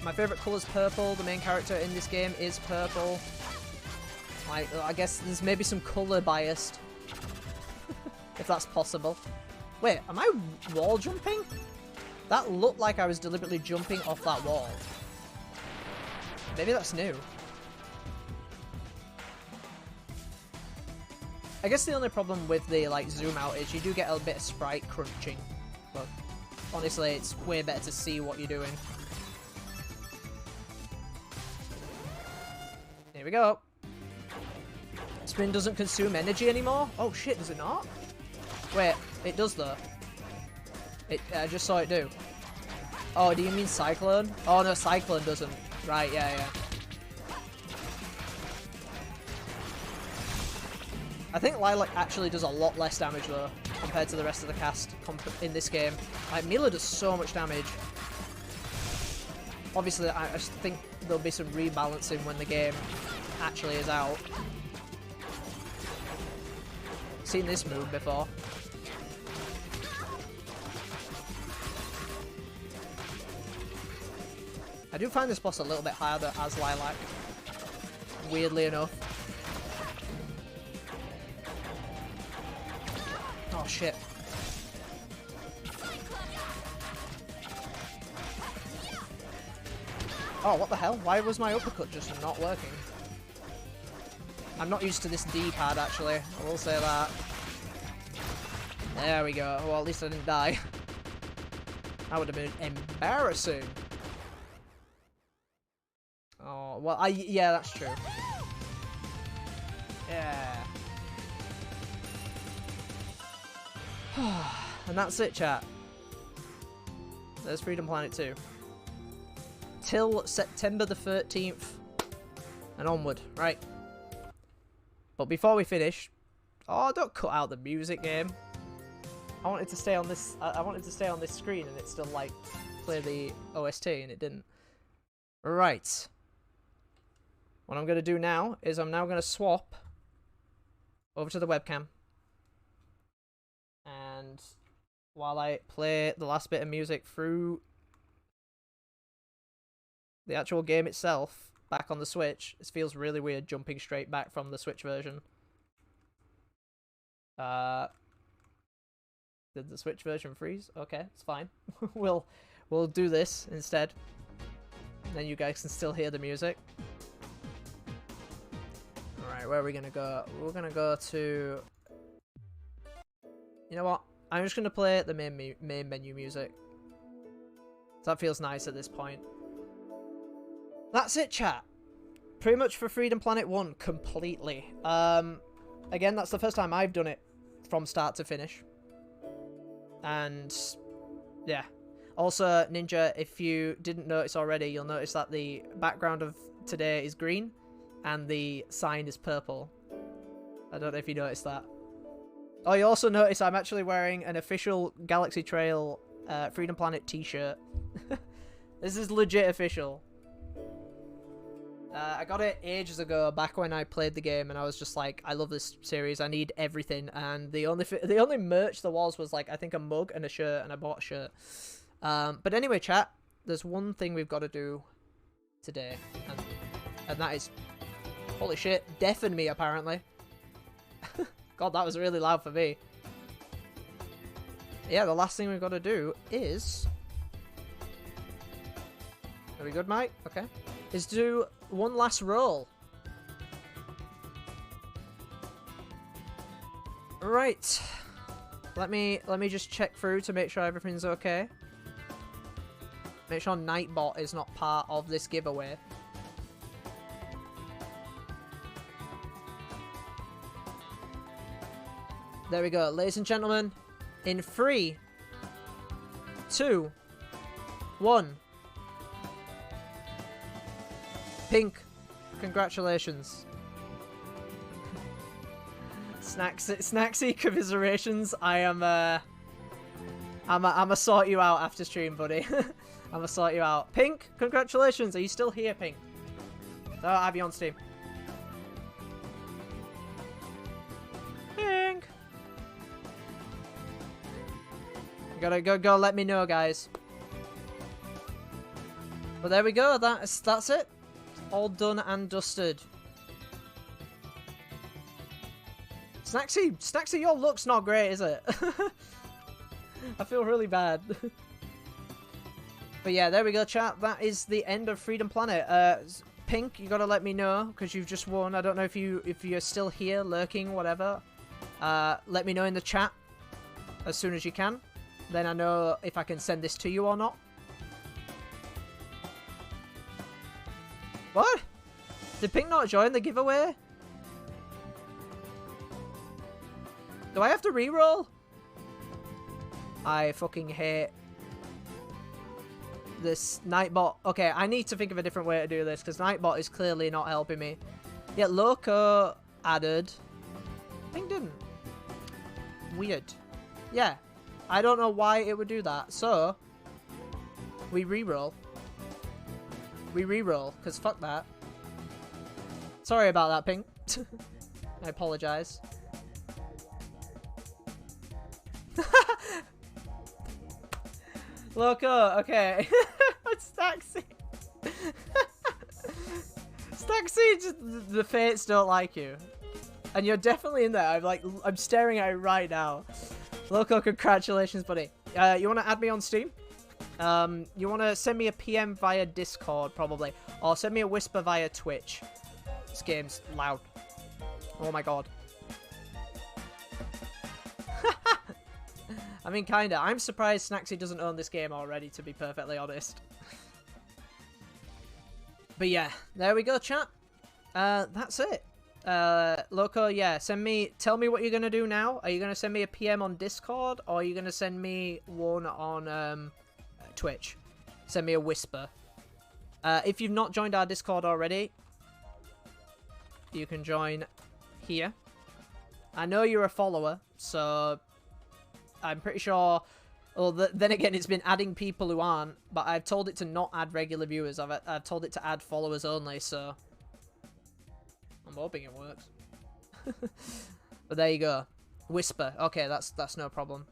My favourite colour is purple. The main character in this game is purple. Like, I guess there's maybe some colour biased. If that's possible. Wait, am I wall jumping? That looked like I was deliberately jumping off that wall. Maybe that's new. I guess the only problem with the like zoom out is you do get a bit of sprite crunching. But honestly, it's way better to see what you're doing. Here we go. Spin doesn't consume energy anymore? Oh shit, does it not? Wait, it does though. I just saw it do. Oh, do you mean Cyclone? Oh no, Cyclone doesn't. Right, yeah. I think Lilac actually does a lot less damage though, compared to the rest of the cast in this game. Like, Mila does so much damage. Obviously, I think there'll be some rebalancing when the game actually is out. Seen this move before. I do find this boss a little bit harder as Lilac, weirdly enough. Oh shit. Oh, what the hell? Why was my uppercut just not working? I'm not used to this D-pad actually, I will say that. There we go. Well, at least I didn't die. That would have been embarrassing. Oh, well, yeah, that's true. Yeah. And that's it, chat. There's Freedom Planet 2. Till September the 13th and onward, right? But before we finish, oh, don't cut out the music, game. I wanted to stay on this. I wanted to stay on this screen, and it still like play the OST, and it didn't. Right. What I'm gonna do now is I'm now gonna swap over to the webcam. And while I play the last bit of music through the actual game itself, back on the Switch, it feels really weird jumping straight back from the Switch version. Did the Switch version freeze? Okay, it's fine. We'll do this instead. And then you guys can still hear the music. Alright, where are we gonna go? We're gonna go to... You know what? I'm just gonna play the main menu music. That feels nice at this point. That's it, chat. Pretty much for Freedom Planet 1, completely. Again, that's the first time I've done it from start to finish. And, yeah. Also, Ninja, if you didn't notice already, you'll notice that the background of today is green, and the sign is purple. I don't know if you noticed that. Oh, you also notice I'm actually wearing an official Galaxy Trail Freedom Planet t-shirt. This is legit official. I got it ages ago, back when I played the game, and I was just like, I love this series, I need everything, and the only merch there was like, I think a mug and a shirt, and I bought a shirt. But anyway, chat, there's one thing we've got to do today, and that is, holy shit, deafen me, apparently. God, that was really loud for me. Yeah, the last thing we've got to do is... Are we good, Mike? Okay. Is do one last roll. Right. Let me just check through to make sure everything's okay. Make sure Nightbot is not part of this giveaway. There we go. Ladies and gentlemen, in 3, 2, 1. Pink, congratulations. Snacksy commiserations. I'ma sort you out after stream, buddy. I'ma sort you out. Pink, congratulations. Are you still here, Pink? Oh, I'll have you on Steam. Pink. Gotta go let me know, guys. But there we go. That's it. All done and dusted. Snacksy, your look's not great, is it? I feel really bad. But yeah, there we go, chat. That is the end of Freedom Planet. Pink, you gotta let me know because you've just won. I don't know if you're still here, lurking, whatever. Let me know in the chat as soon as you can. Then I know if I can send this to you or not. What? Did Pink not join the giveaway? Do I have to reroll? I fucking hate this Nightbot. Okay, I need to think of a different way to do this because Nightbot is clearly not helping me. Yeah, Loco added. Pink didn't. Weird. Yeah. I don't know why it would do that. So, we reroll. We reroll, because fuck that. Sorry about that, Pink. I apologize. Loco, okay. Staxy. Staxy, just, the fates don't like you. And you're definitely in there. I'm staring at it right now. Loco, congratulations, buddy. You want to add me on Steam? You want to send me a PM via Discord, probably. Or send me a whisper via Twitch. This game's loud. Oh my god. I mean, kinda. I'm surprised Snacksy doesn't own this game already, to be perfectly honest. But yeah, there we go, chat. That's it. Loco, yeah, tell me what you're gonna do now. Are you gonna send me a PM on Discord, or are you gonna send me one on, Twitch? Send me a whisper. If you've not joined our Discord already, you can join here. I know you're a follower, so I'm pretty sure... Well, then again, it's been adding people who aren't, but I've told it to not add regular viewers. I've told it to add followers only, so... I'm hoping it works. But there you go. Whisper. Okay, that's no problem.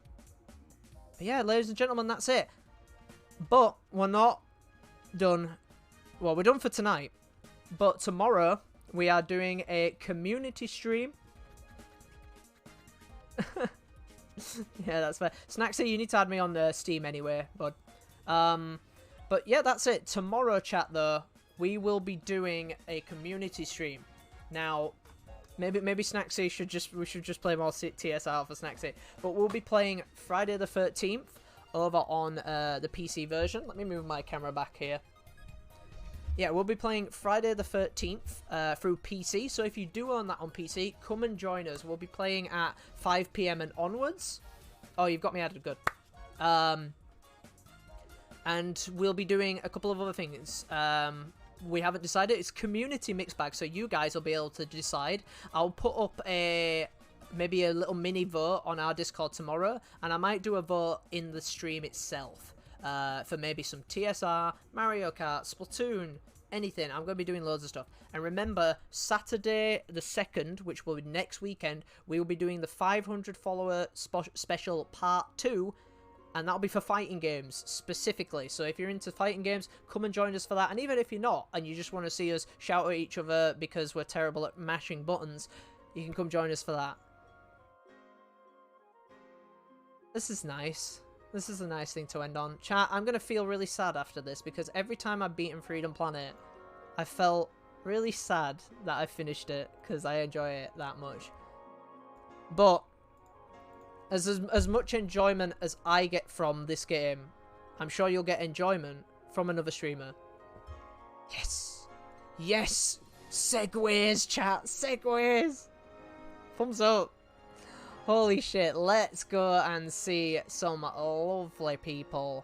But yeah, ladies and gentlemen, that's it. But we're not done. Well, we're done for tonight. But tomorrow, we are doing a community stream. Yeah, that's fair. Snacksy, you need to add me on Steam anyway, bud. But yeah, that's it. Tomorrow, chat, though, we will be doing a community stream. Now, maybe Snacksy we should just play more TSR for Snacksy. But we'll be playing Friday the 13th over on the PC version. Let me move my camera back here. Yeah, we'll be playing Friday the 13th through PC. So if you do own that on PC, come and join us. We'll be playing at 5 PM and onwards. Oh, you've got me added. Good. And we'll be doing a couple of other things. We haven't decided. It's community mixed bag, so you guys will be able to decide. I'll put up maybe a little mini vote on our Discord tomorrow, and I might do a vote in the stream itself. For maybe some TSR, Mario Kart, Splatoon, anything. I'm going to be doing loads of stuff. And remember, Saturday the 2nd, which will be next weekend, we will be doing the 500 follower special part 2, and that'll be for fighting games specifically. So if you're into fighting games, come and join us for that. And even if you're not, and you just want to see us shout at each other because we're terrible at mashing buttons, you can come join us for that. This is nice. This is a nice thing to end on. Chat, I'm going to feel really sad after this because every time I've beaten Freedom Planet, I felt really sad that I finished it because I enjoy it that much. But as much enjoyment as I get from this game, I'm sure you'll get enjoyment from another streamer. Yes! Yes! Segways, chat! Segways! Thumbs up! Holy shit, let's go and see some lovely people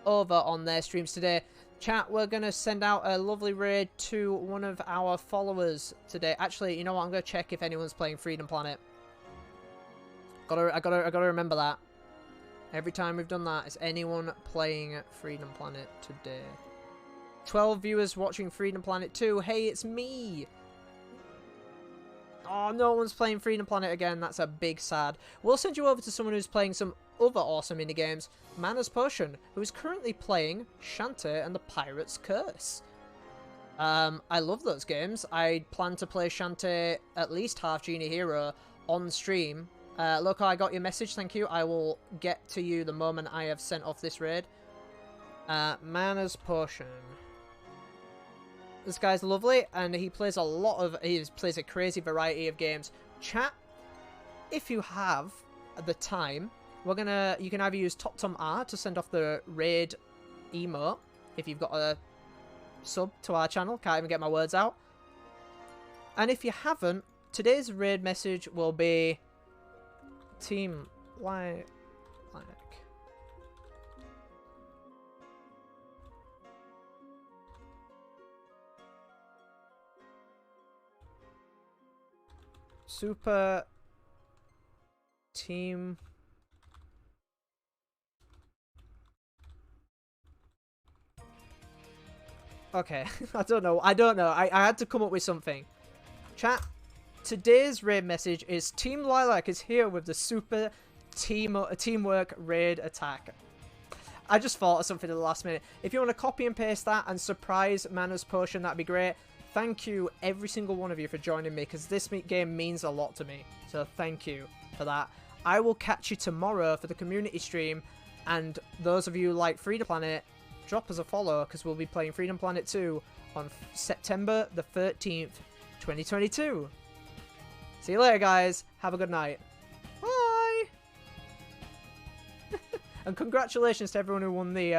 over on their streams today. Chat, we're going to send out a lovely raid to one of our followers today. Actually, you know what? I'm going to check if anyone's playing Freedom Planet. I gotta remember that. Every time we've done that, is anyone playing Freedom Planet today? 12 viewers watching Freedom Planet 2. Hey, it's me! Oh, no one's playing Freedom Planet again. That's a big sad. We'll send you over to someone who's playing some other awesome minigames. Manners Potion, who's currently playing Shantae and the Pirate's Curse. I love those games. I plan to play Shantae, at least half Genie Hero, on stream. Loco, I got your message, thank you. I will get to you the moment I have sent off this raid. Manners Potion. This guy's lovely, and he plays plays a crazy variety of games. Chat, if you have the time, you can either use TopTomR to send off the raid emote, if you've got a sub to our channel, can't even get my words out. And if you haven't, today's raid message will be Team like Super Team Okay, I don't know. I had to come up with something. Chat, today's raid message is Team Lilac is here with the super teamwork raid attack. I just thought of something at the last minute. If you want to copy and paste that and surprise Manners Potion, that'd be great. Thank you, every single one of you, for joining me, because this game means a lot to me. So thank you for that. I will catch you tomorrow for the community stream, and those of you who like Freedom Planet, drop us a follow, because we'll be playing Freedom Planet 2 on September the 13th, 2022. See you later, guys. Have a good night. Bye! And congratulations to everyone who won the